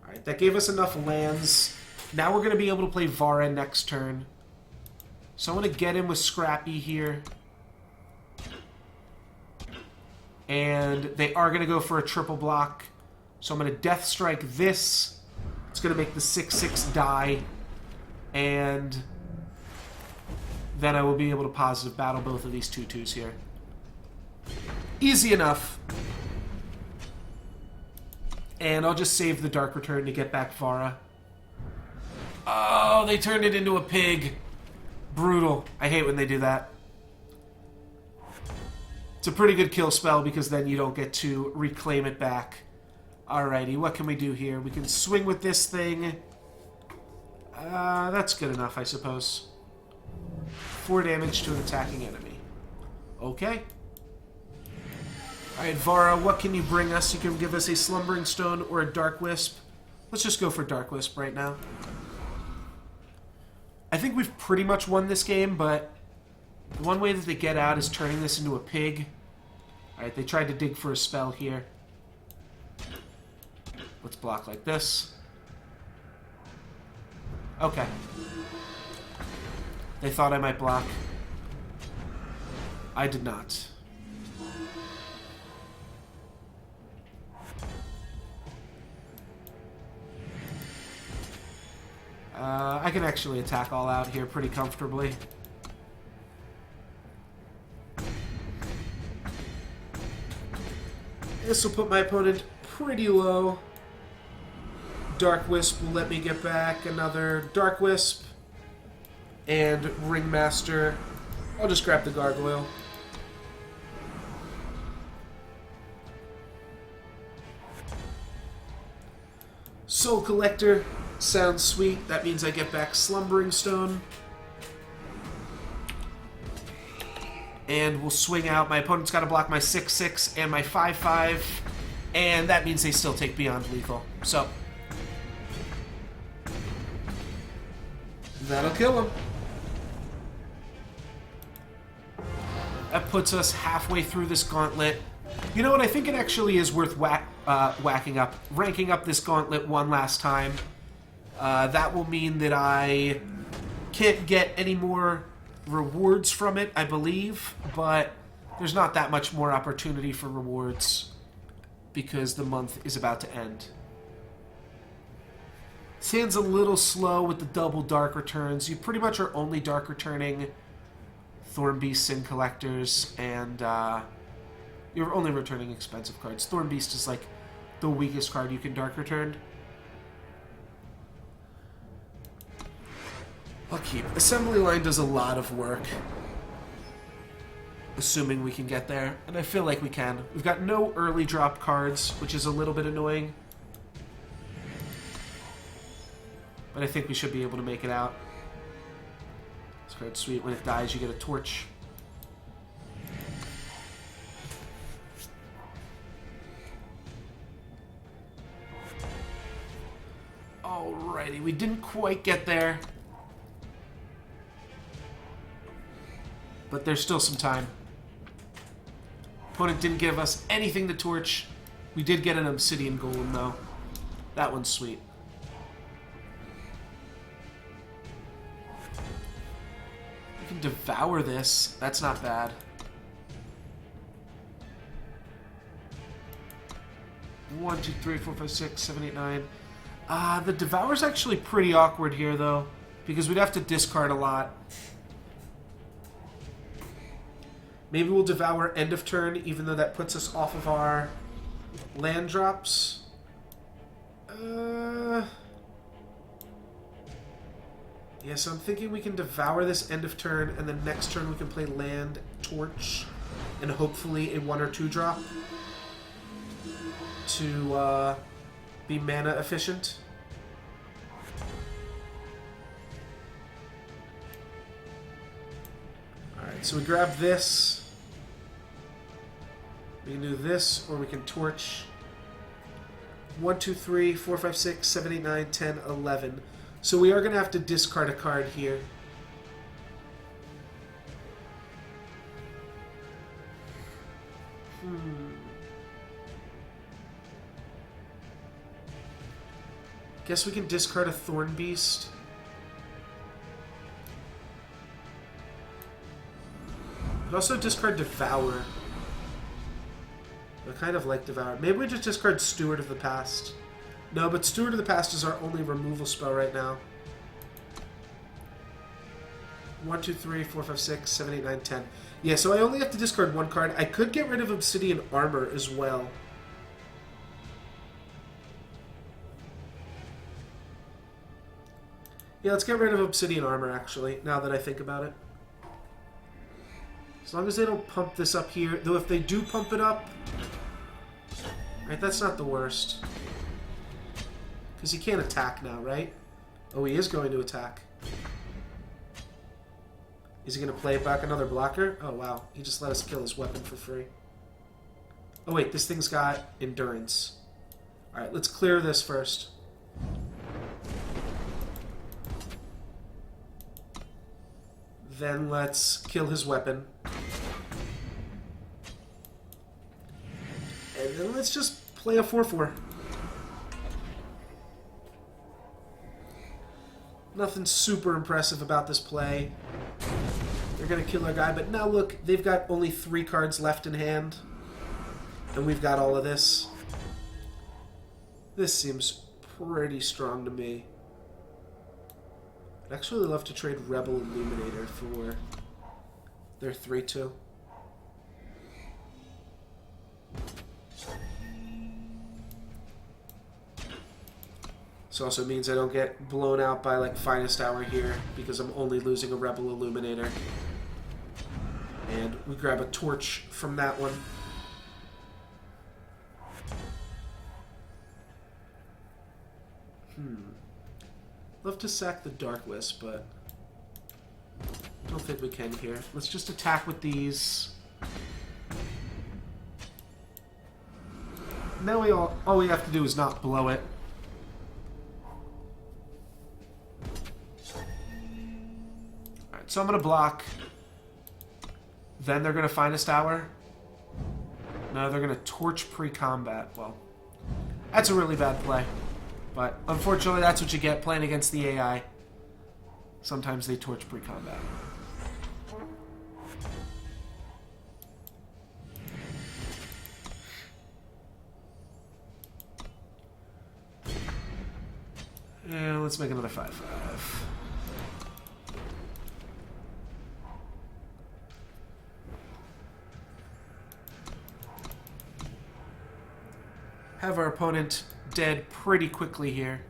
Alright, that gave us enough lands. Now we're going to be able to play Vara next turn. So I want to get in with Scrappy here. And they are going to go for a triple block. So I'm going to Death Strike this. It's going to make the 6/6 die. And then I will be able to positive battle both of these 2/2s here. Easy enough. And I'll just save the Dark Return to get back Vara. Oh, they turned it into a pig. Brutal. I hate when they do that. It's a pretty good kill spell because then you don't get to reclaim it back. Alrighty, what can we do here? We can swing with this thing. That's good enough, I suppose. 4 damage to an attacking enemy. Okay. Alright, Vara, what can you bring us? You can give us a Slumbering Stone or a Dark Wisp. Let's just go for Dark Wisp right now. I think we've pretty much won this game, but the one way that they get out is turning this into a pig. Alright, they tried to dig for a spell here. Let's block like this. Okay. They thought I might block. I did not. I can actually attack all out here pretty comfortably. This will put my opponent pretty low. Dark Wisp will let me get back another Dark Wisp. And Ringmaster. I'll just grab the Gargoyle. Soul Collector. Sounds sweet. That means I get back Slumbering Stone. And we'll swing out. My opponent's got to block my 6/6 and my 5/5. And that means they still take Beyond Lethal. So, that'll kill him. That puts us halfway through this gauntlet. You know what? I think it actually is worth ranking up this gauntlet one last time. That will mean that I can't get any more rewards from it, I believe, but there's not that much more opportunity for rewards because the month is about to end. Sand's a little slow with the double dark returns. You pretty much are only dark returning Thornbeast Sin Collectors, and you're only returning expensive cards. Thornbeast is like the weakest card you can dark return. I'll keep. Assembly line does a lot of work. Assuming we can get there. And I feel like we can. We've got no early drop cards, which is a little bit annoying. But I think we should be able to make it out. This card's sweet. When it dies, you get a torch. Alrighty, we didn't quite get there. But there's still some time. Opponent didn't give us anything to torch. We did get an Obsidian Golem, though. That one's sweet. We can devour this. That's not bad. One, two, three, four, five, six, seven, eight, nine. The devour's actually pretty awkward here, though, because we'd have to discard a lot. Maybe we'll devour end of turn, even though that puts us off of our land drops. Yeah, so I'm thinking we can devour this end of turn, and then next turn we can play land, torch, and hopefully a 1 or 2 drop to be mana efficient. Alright, so we grab this. We can do this, or we can torch 1, 2, 3, 4, 5, 6, 7, 8, 9, 10, 11. So we are going to have to discard a card here. Guess we can discard a Thornbeast. But also discard Devour. I kind of like Devour. Maybe we just discard Steward of the Past. No, but Steward of the Past is our only removal spell right now. 1, 2, 3, 4, 5, 6, 7, 8, 9, 10. Yeah, so I only have to discard 1 card. I could get rid of Obsidian Armor as well. Yeah, let's get rid of Obsidian Armor, actually, now that I think about it. As long as they don't pump this up here. Though if they do pump it up... Right, that's not the worst. Because he can't attack now, right? Oh, he is going to attack. Is he going to play back another blocker? Oh, wow. He just let us kill his weapon for free. Oh, wait. This thing's got endurance. Alright, let's clear this first. Then let's kill his weapon. And then let's just play a 4-4. Nothing super impressive about this play. They're going to kill our guy, but now look, they've got only 3 cards left in hand. And we've got all of this. This seems pretty strong to me. I'd actually love to trade Rebel Illuminator for their 3-2. This also means I don't get blown out by like Finest Hour here because I'm only losing a Rebel Illuminator. And we grab a torch from that one. Love to sack the Dark Wisp, but I don't think we can here. Let's just attack with these. Now all we have to do is not blow it. Alright, so I'm going to block Then they're going to Finest Hour. No, they're going to Torch pre-combat. Well, that's a really bad play. But unfortunately, that's what you get playing against the AI. Sometimes they Torch pre-combat. Yeah, let's make another 5/5. Have our opponent dead pretty quickly here.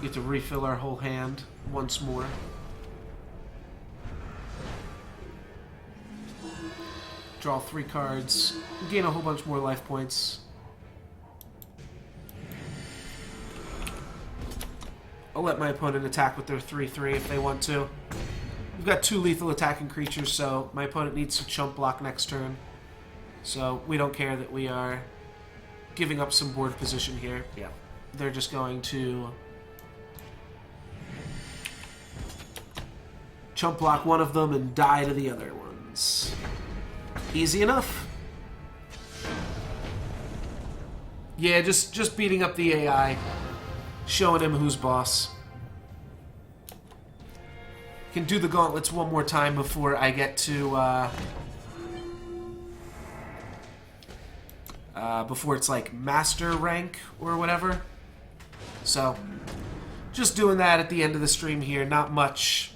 Get to refill our whole hand once more. Draw 3 cards. Gain a whole bunch more life points. I'll let my opponent attack with their 3/3 if they want to. We've got 2 lethal attacking creatures, so my opponent needs to chump block next turn. So we don't care that we are giving up some board position here. Yeah, they're just going to chump block one of them and die to the other ones. Easy enough. Yeah, just beating up the AI. Showing him who's boss. Can do the gauntlets one more time before I get to, before it's like master rank or whatever. So, just doing that at the end of the stream here. Not much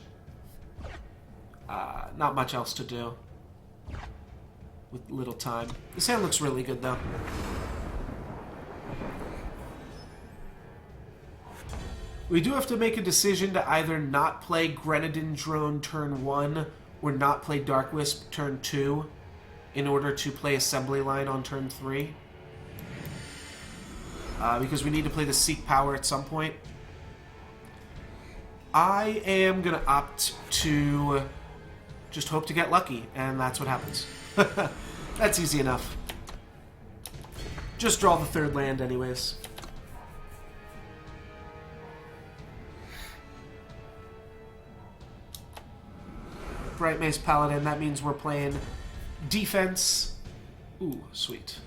else to do with little time. This hand looks really good though. We do have to make a decision to either not play Grenadin Drone turn 1 or not play Dark Wisp turn 2 in order to play Assembly Line on turn 3. Because we need to play the Seek Power at some point. I am going to opt to just hope to get lucky, and that's what happens. That's easy enough. Just draw the 3rd land anyways. Bright Mace Paladin, that means we're playing defense. Ooh, sweet.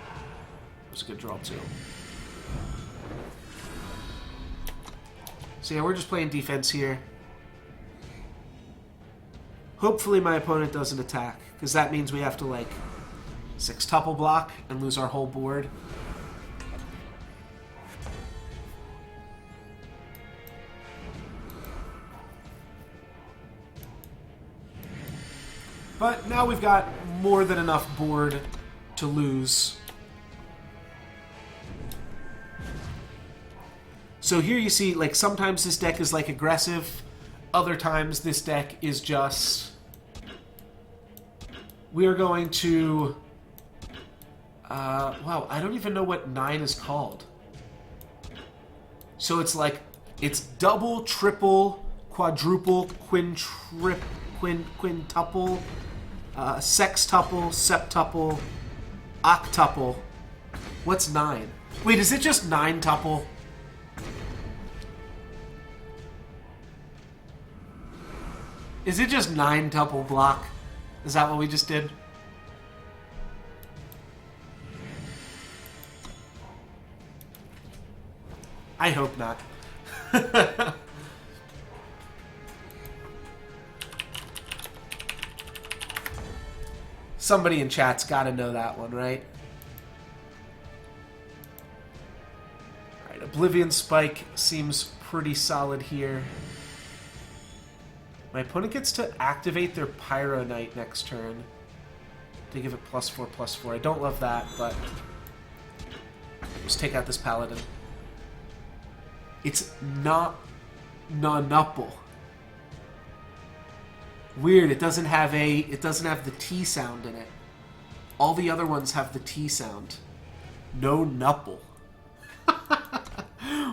That was a good draw, too. So yeah, we're just playing defense here. Hopefully my opponent doesn't attack, because that means we have to, like, 6-tuple block and lose our whole board. But now we've got more than enough board to lose. So here you see, like, sometimes this deck is, like, aggressive. Other times this deck is just... We are going to... wow, I don't even know what 9 is called. So it's like, it's double, triple, quadruple, quintuple, sextuple, septuple, octuple. What's 9? Wait, is it just 9-tuple? Is it just 9-tuple block? Is that what we just did? I hope not. Somebody in chat's got to know that one, right? Alright, Oblivion Spike seems pretty solid here. My opponent gets to activate their Pyro Knight next turn to give it +4/+4. I don't love that, but just take out this Paladin. It's not Nanuple. Weird, it doesn't have the T sound in it. All the other ones have the T sound. No Nupple.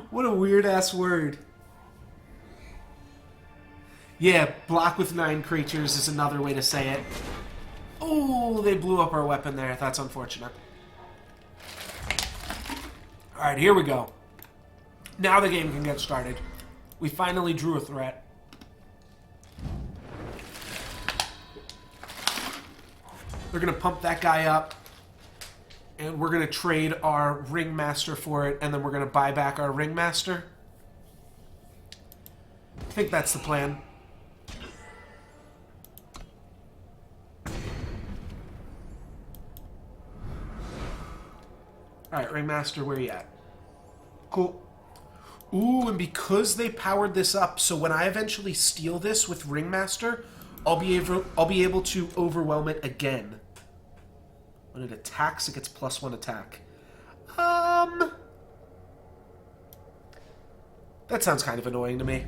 What a weird ass word. Yeah, block with 9 creatures is another way to say it. Oh, they blew up our weapon there. That's unfortunate. Alright, here we go. Now the game can get started. We finally drew a threat. They're going to pump that guy up. And we're going to trade our Ringmaster for it. And then we're going to buy back our Ringmaster. I think that's the plan. Alright, Ringmaster, where you at? Cool. Ooh, and because they powered this up, so when I eventually steal this with Ringmaster, I'll be able to overwhelm it again. When it attacks, it gets +1 attack. That sounds kind of annoying to me.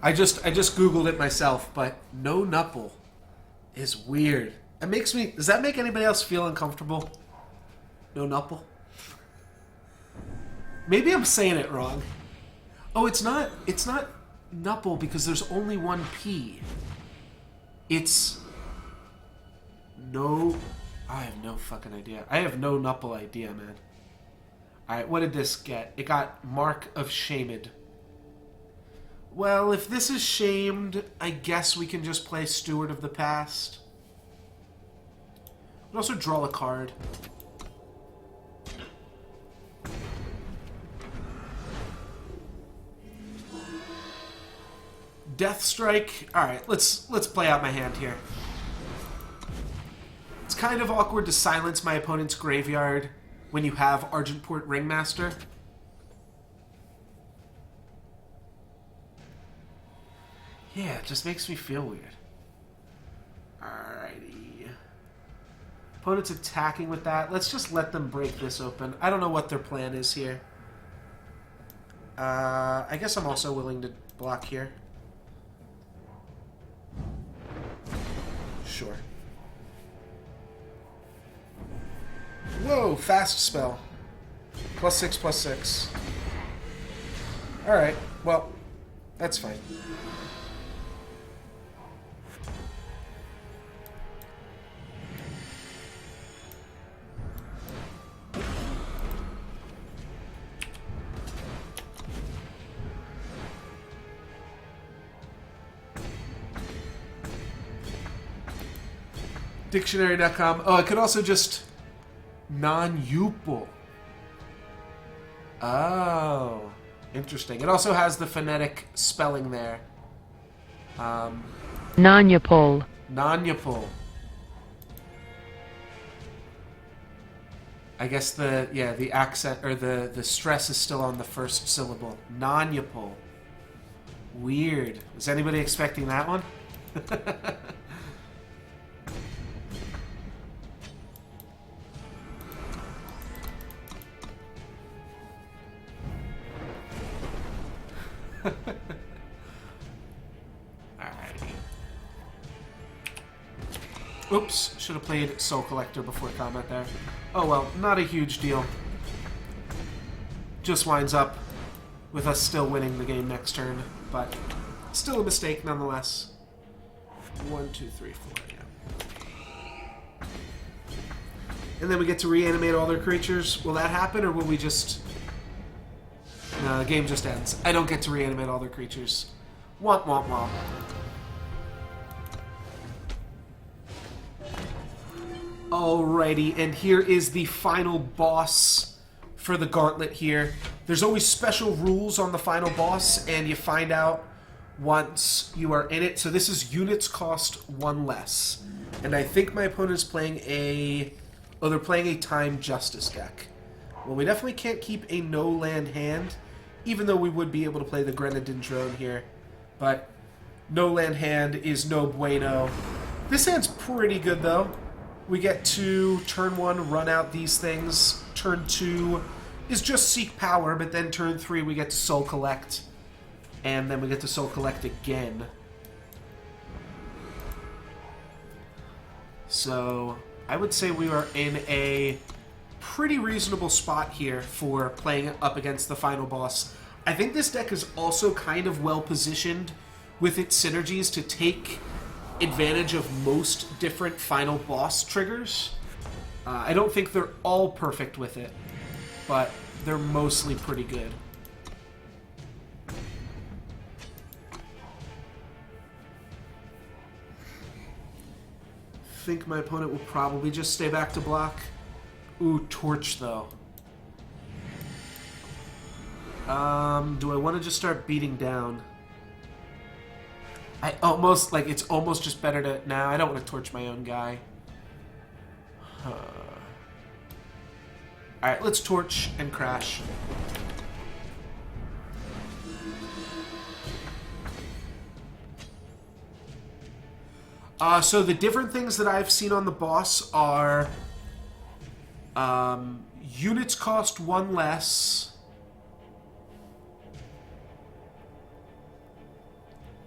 I just Googled it myself, but no Nupple is weird. It makes me... Does that make anybody else feel uncomfortable? No Nupple? Maybe I'm saying it wrong. Oh, it's not Nupple because there's only one P. It's... No... I have no fucking idea. I have no Nupple idea, man. Alright, what did this get? It got Mark of Shamed. Well, if this is shamed, I guess we can just play Steward of the Past. We'll also draw a card. Death Strike. Alright, let's play out my hand here. It's kind of awkward to silence my opponent's graveyard when you have Argentport Ringmaster. Yeah, it just makes me feel weird. Alrighty. Opponent's attacking with that. Let's just let them break this open. I don't know what their plan is here. I guess I'm also willing to block here. Sure. Whoa, fast spell. +6/+6. Alright, well, that's fine. Dictionary.com. Oh, I could also just non-Yupal. Oh, interesting. It also has the phonetic spelling there. Non-Yupal. Non-Yupal. I guess the accent or the stress is still on the first syllable. Non-Yupal. Weird. Was anybody expecting that one? Alrighty. Oops, should have played Soul Collector before combat there. Oh well, not a huge deal. Just winds up with us still winning the game next turn, but still a mistake nonetheless. 1, 2, 3, 4, yeah. And then we get to reanimate all their creatures. Will that happen, or will we just... No, the game just ends. I don't get to reanimate all their creatures. Womp womp womp. Alrighty, and here is the final boss for the gauntlet here. There's always special rules on the final boss, and you find out once you are in it. So this is units cost 1 less. And I think my opponent is playing a... Oh, they're playing a Time Justice deck. Well, we definitely can't keep a no-land hand, even though we would be able to play the Grenadin Drone here. But no-land hand is no bueno. This hand's pretty good, though. We get to, turn 1, run out these things. Turn 2 is just Seek Power, but then turn 3 we get to Soul Collect. And then we get to Soul Collect again. So, I would say we are in a pretty reasonable spot here for playing up against the final boss. I think this deck is also kind of well positioned with its synergies to take advantage of most different final boss triggers. I don't think they're all perfect with it, but they're mostly pretty good. I think my opponent will probably just stay back to block. Ooh, Torch, though. Do I want to just start beating down? I almost, like, it's almost just better to... Nah, I don't want to torch my own guy. Alright, let's torch and crash. So the different things that I've seen on the boss are... units cost 1 less.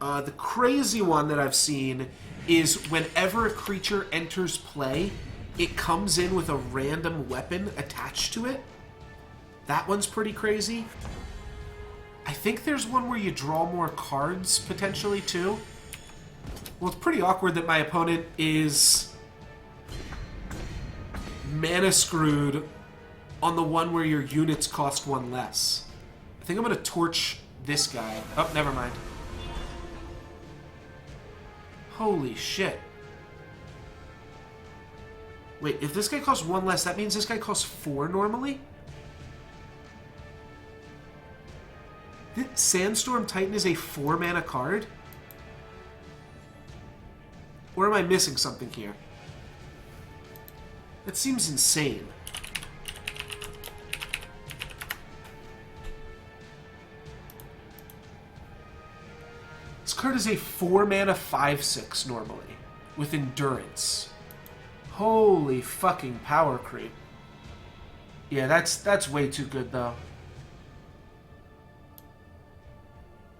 The crazy one that I've seen is whenever a creature enters play, it comes in with a random weapon attached to it. That one's pretty crazy. I think there's one where you draw more cards, potentially, too. Well, it's pretty awkward that my opponent is mana screwed on the one where your units cost 1 less. I think I'm going to torch this guy. Oh, never mind. Holy shit. Wait, if this guy costs 1 less, that means this guy costs 4 normally? Sandstorm Titan is a 4-mana card? Or am I missing something here? That seems insane. This card is a 4-mana 5/6 normally, with Endurance. Holy fucking power creep. Yeah, that's way too good, though.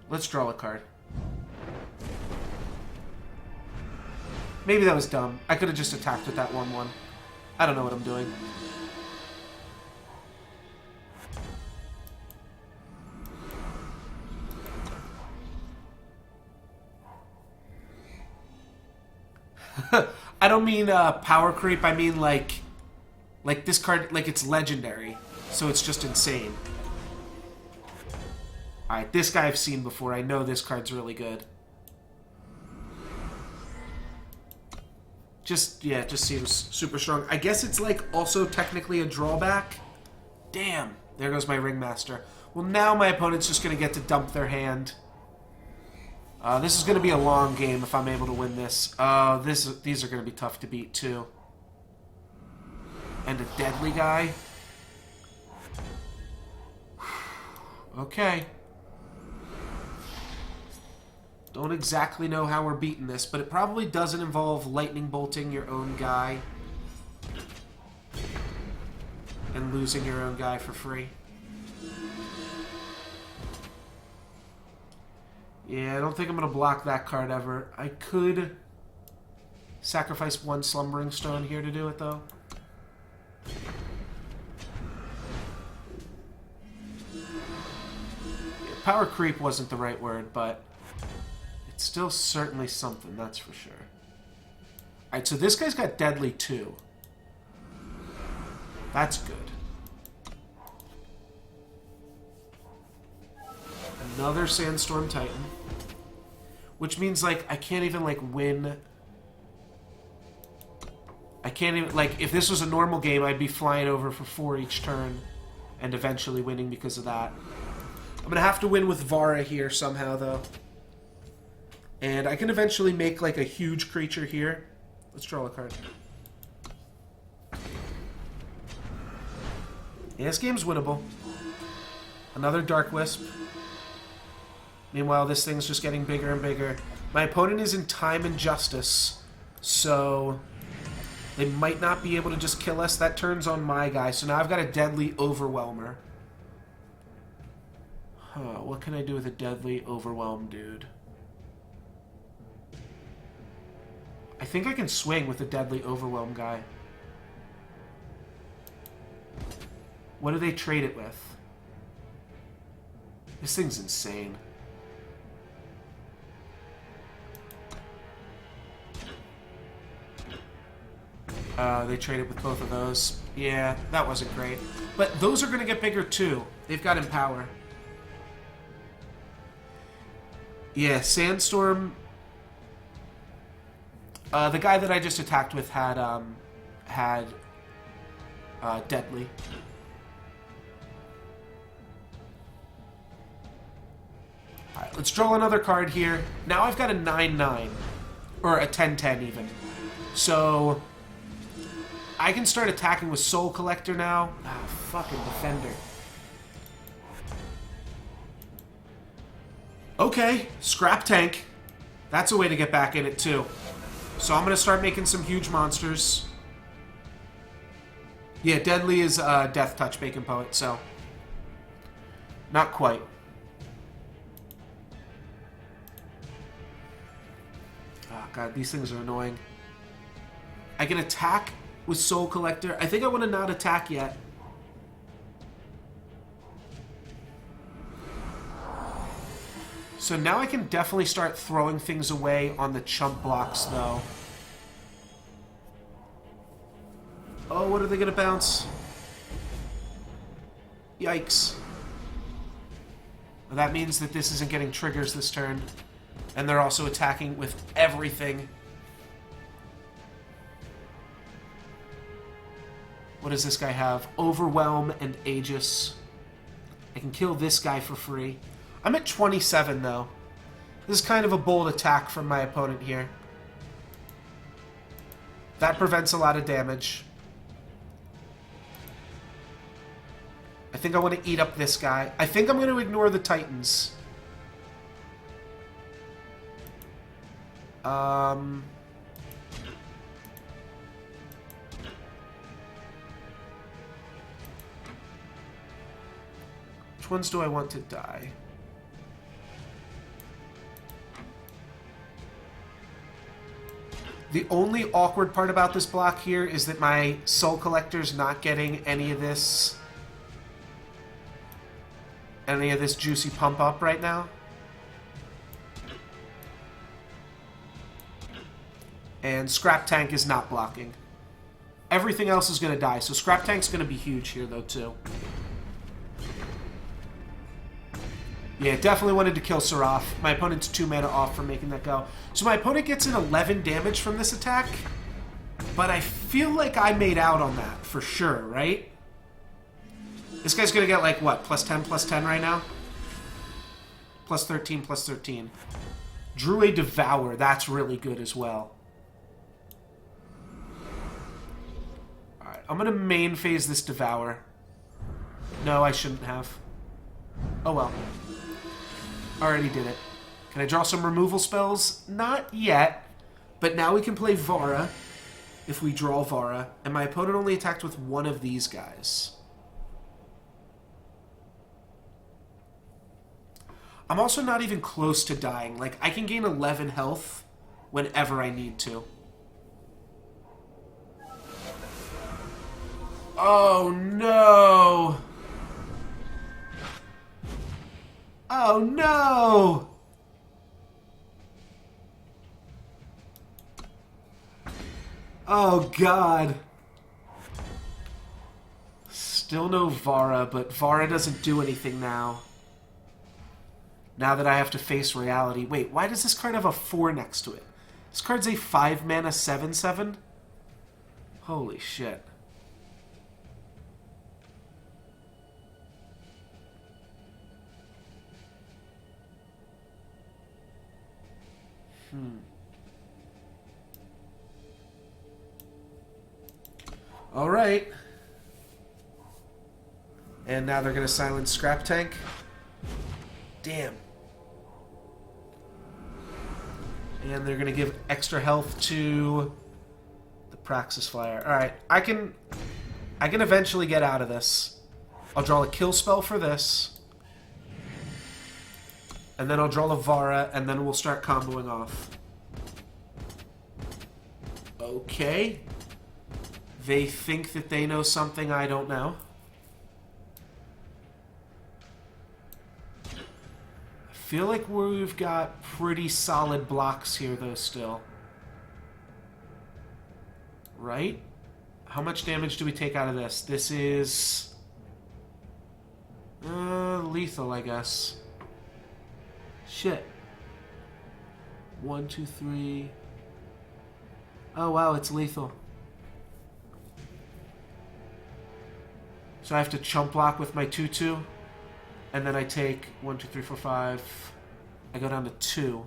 Let's draw a card. Maybe that was dumb. I could have just attacked with that 1/1. I don't know what I'm doing. I don't mean power creep, I mean like this card, like it's legendary, so it's just insane. Alright, this guy I've seen before. I know this card's really good. Yeah, just seems super strong. I guess it's like also technically a drawback. Damn, there goes my Ringmaster. Well, now my opponent's just going to get to dump their hand. This is going to be a long game if I'm able to win this. These are going to be tough to beat, too. And a deadly guy. Okay. Don't exactly know how we're beating this, but it probably doesn't involve lightning bolting your own guy. And losing your own guy for free. Yeah, I don't think I'm going to block that card ever. I could sacrifice 1 Slumbering Stone here to do it, though. Yeah, power creep wasn't the right word, but it's still certainly something, that's for sure. Alright, so this guy's got Deadly, too. That's good. Another Sandstorm Titan. Which means, like, I can't even, like, win. I can't even, like, if this was a normal game, I'd be flying over for 4 each turn. And eventually winning because of that. I'm going to have to win with Vara here somehow, though. And I can eventually make, like, a huge creature here. Let's draw a card. Yeah, this game's winnable. Another Dark Wisp. Meanwhile, this thing's just getting bigger and bigger. My opponent is in Time and Justice, so they might not be able to just kill us. That turns on my guy, so now I've got a Deadly Overwhelmer. Huh, what can I do with a Deadly Overwhelm, dude? I think I can swing with a Deadly Overwhelm guy. What do they trade it with? This thing's insane. They traded with both of those. Yeah, that wasn't great. But those are going to get bigger too. They've got Empower. Yeah, Sandstorm. The guy that I just attacked with had Deadly. Alright, let's draw another card here. Now I've got a 9-9. Or a 10-10 even. So I can start attacking with Soul Collector now. Ah, fucking Defender. Okay, Scrap Tank. That's a way to get back in it too. So I'm going to start making some huge monsters. Yeah, Deadly is Death Touch Bacon Poet, so not quite. Oh god, these things are annoying. I can attack with Soul Collector. I think I want to not attack yet. So now I can definitely start throwing things away on the chump blocks, though. Oh, what are they going to bounce? Yikes. Well, that means that this isn't getting triggers this turn. And they're also attacking with everything. What does this guy have? Overwhelm and Aegis. I can kill this guy for free. I'm at 27, though. This is kind of a bold attack from my opponent here. That prevents a lot of damage. I think I want to eat up this guy. I think I'm going to ignore the Titans. Which ones do I want to die? The only awkward part about this block here is that my Soul Collector's not getting any of this juicy pump up right now. And Scrap Tank is not blocking. Everything else is going to die, so Scrap Tank's going to be huge here, though, too. Yeah, definitely wanted to kill Seraph. My opponent's 2 mana off from making that go. So my opponent gets an 11 damage from this attack, but I feel like I made out on that, for sure, right? This guy's going to get, like, what, +10/+10 right now? +13/+13. Drew a Devour. That's really good as well. Alright, I'm going to main phase this Devour. No, I shouldn't have. Oh well. Already did it. Can I draw some removal spells? Not yet. But now we can play Vara, if we draw Vara. And my opponent only attacked with one of these guys. I'm also not even close to dying. Like, I can gain 11 health whenever I need to. Oh, no! Oh, no! Oh, God. Still no Vara, but Vara doesn't do anything now. Now that I have to face reality. Wait, why does this card have a 4 next to it? This card's a 5 mana 7/7? Holy shit. All right. And now they're going to silence Scrap Tank. Damn. And they're going to give extra health to the Praxis Flyer. All right. I can eventually get out of this. I'll draw a kill spell for this. And then I'll draw a Vara, and then we'll start comboing off. Okay. They think that they know something I don't know. I feel like we've got pretty solid blocks here, though, still. Right? How much damage do we take out of this? This is... lethal, I guess. Shit. 1, 2, 3... Oh, wow, it's lethal. So I have to chump block with my 2-2. And then I take 1, 2, 3, 4, 5. I go down to 2.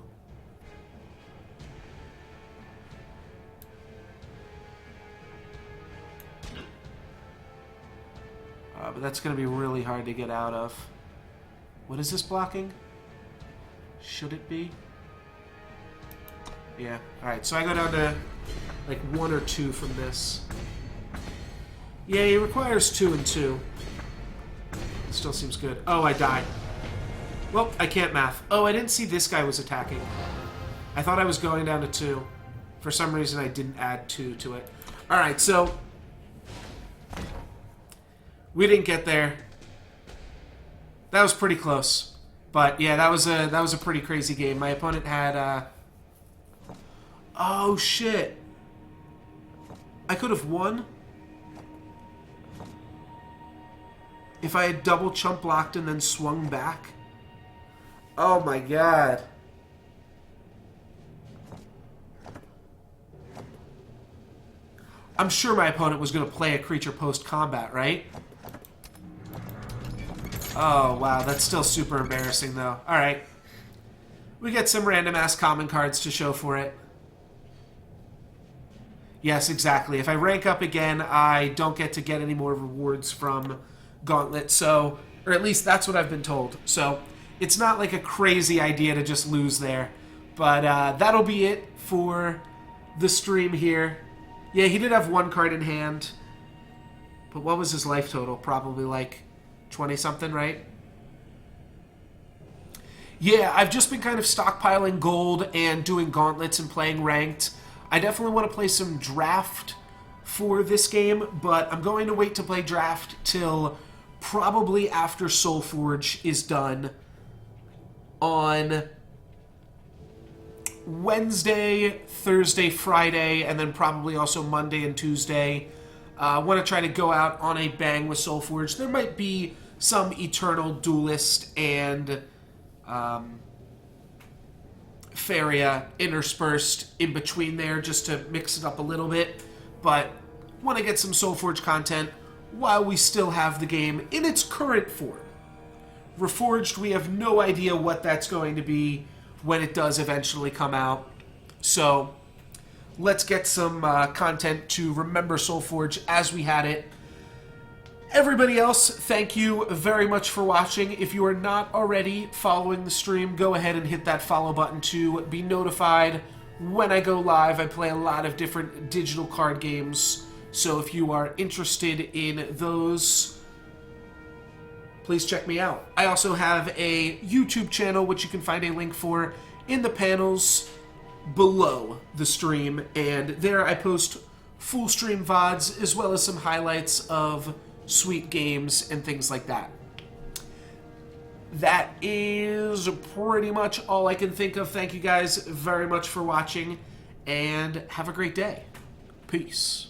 But that's going to be really hard to get out of. What is this blocking? Should it be? Yeah. Alright, so I go down to like 1 or 2 from this. Yeah, he requires 2 and 2. It still seems good. Oh, I die. Well, I can't math. Oh, I didn't see this guy was attacking. I thought I was going down to 2. For some reason, I didn't add 2 to it. Alright, so... we didn't get there. That was pretty close. But, yeah, that was a pretty crazy game. My opponent had, oh, shit. I could have won if I had double chump blocked and then swung back. Oh my god. I'm sure my opponent was going to play a creature post-combat, right? Oh, wow. That's still super embarrassing, though. Alright. We get some random-ass common cards to show for it. Yes, exactly. If I rank up again, I don't get to get any more rewards from Gauntlet, so... or at least that's what I've been told. So, it's not like a crazy idea to just lose there. But that'll be it for the stream here. Yeah, he did have 1 card in hand. But what was his life total? Probably like 20-something, right? Yeah, I've just been kind of stockpiling gold and doing gauntlets and playing ranked. I definitely want to play some draft for this game, but I'm going to wait to play draft till probably after Soulforge is done on Wednesday, Thursday, Friday, and then probably also Monday and Tuesday. I want to try to go out on a bang with Soulforge. There might be some Eternal Duelist and Faria interspersed in between there just to mix it up a little bit, but want to get some Soulforge content while we still have the game in its current form. Reforged, we have no idea what that's going to be when it does eventually come out, so let's get some content to remember Soulforge as we had it. Everybody else, thank you very much for watching. If you are not already following the stream, go ahead and hit that follow button to be notified when I go live. I play a lot of different digital card games, so if you are interested in those, please check me out. I also have a YouTube channel, which you can find a link for in the panels below the stream, and there I post full stream VODs as well as some highlights of sweet games and things like that. That is pretty much all I can think of. Thank you guys very much for watching, and have a great day. Peace.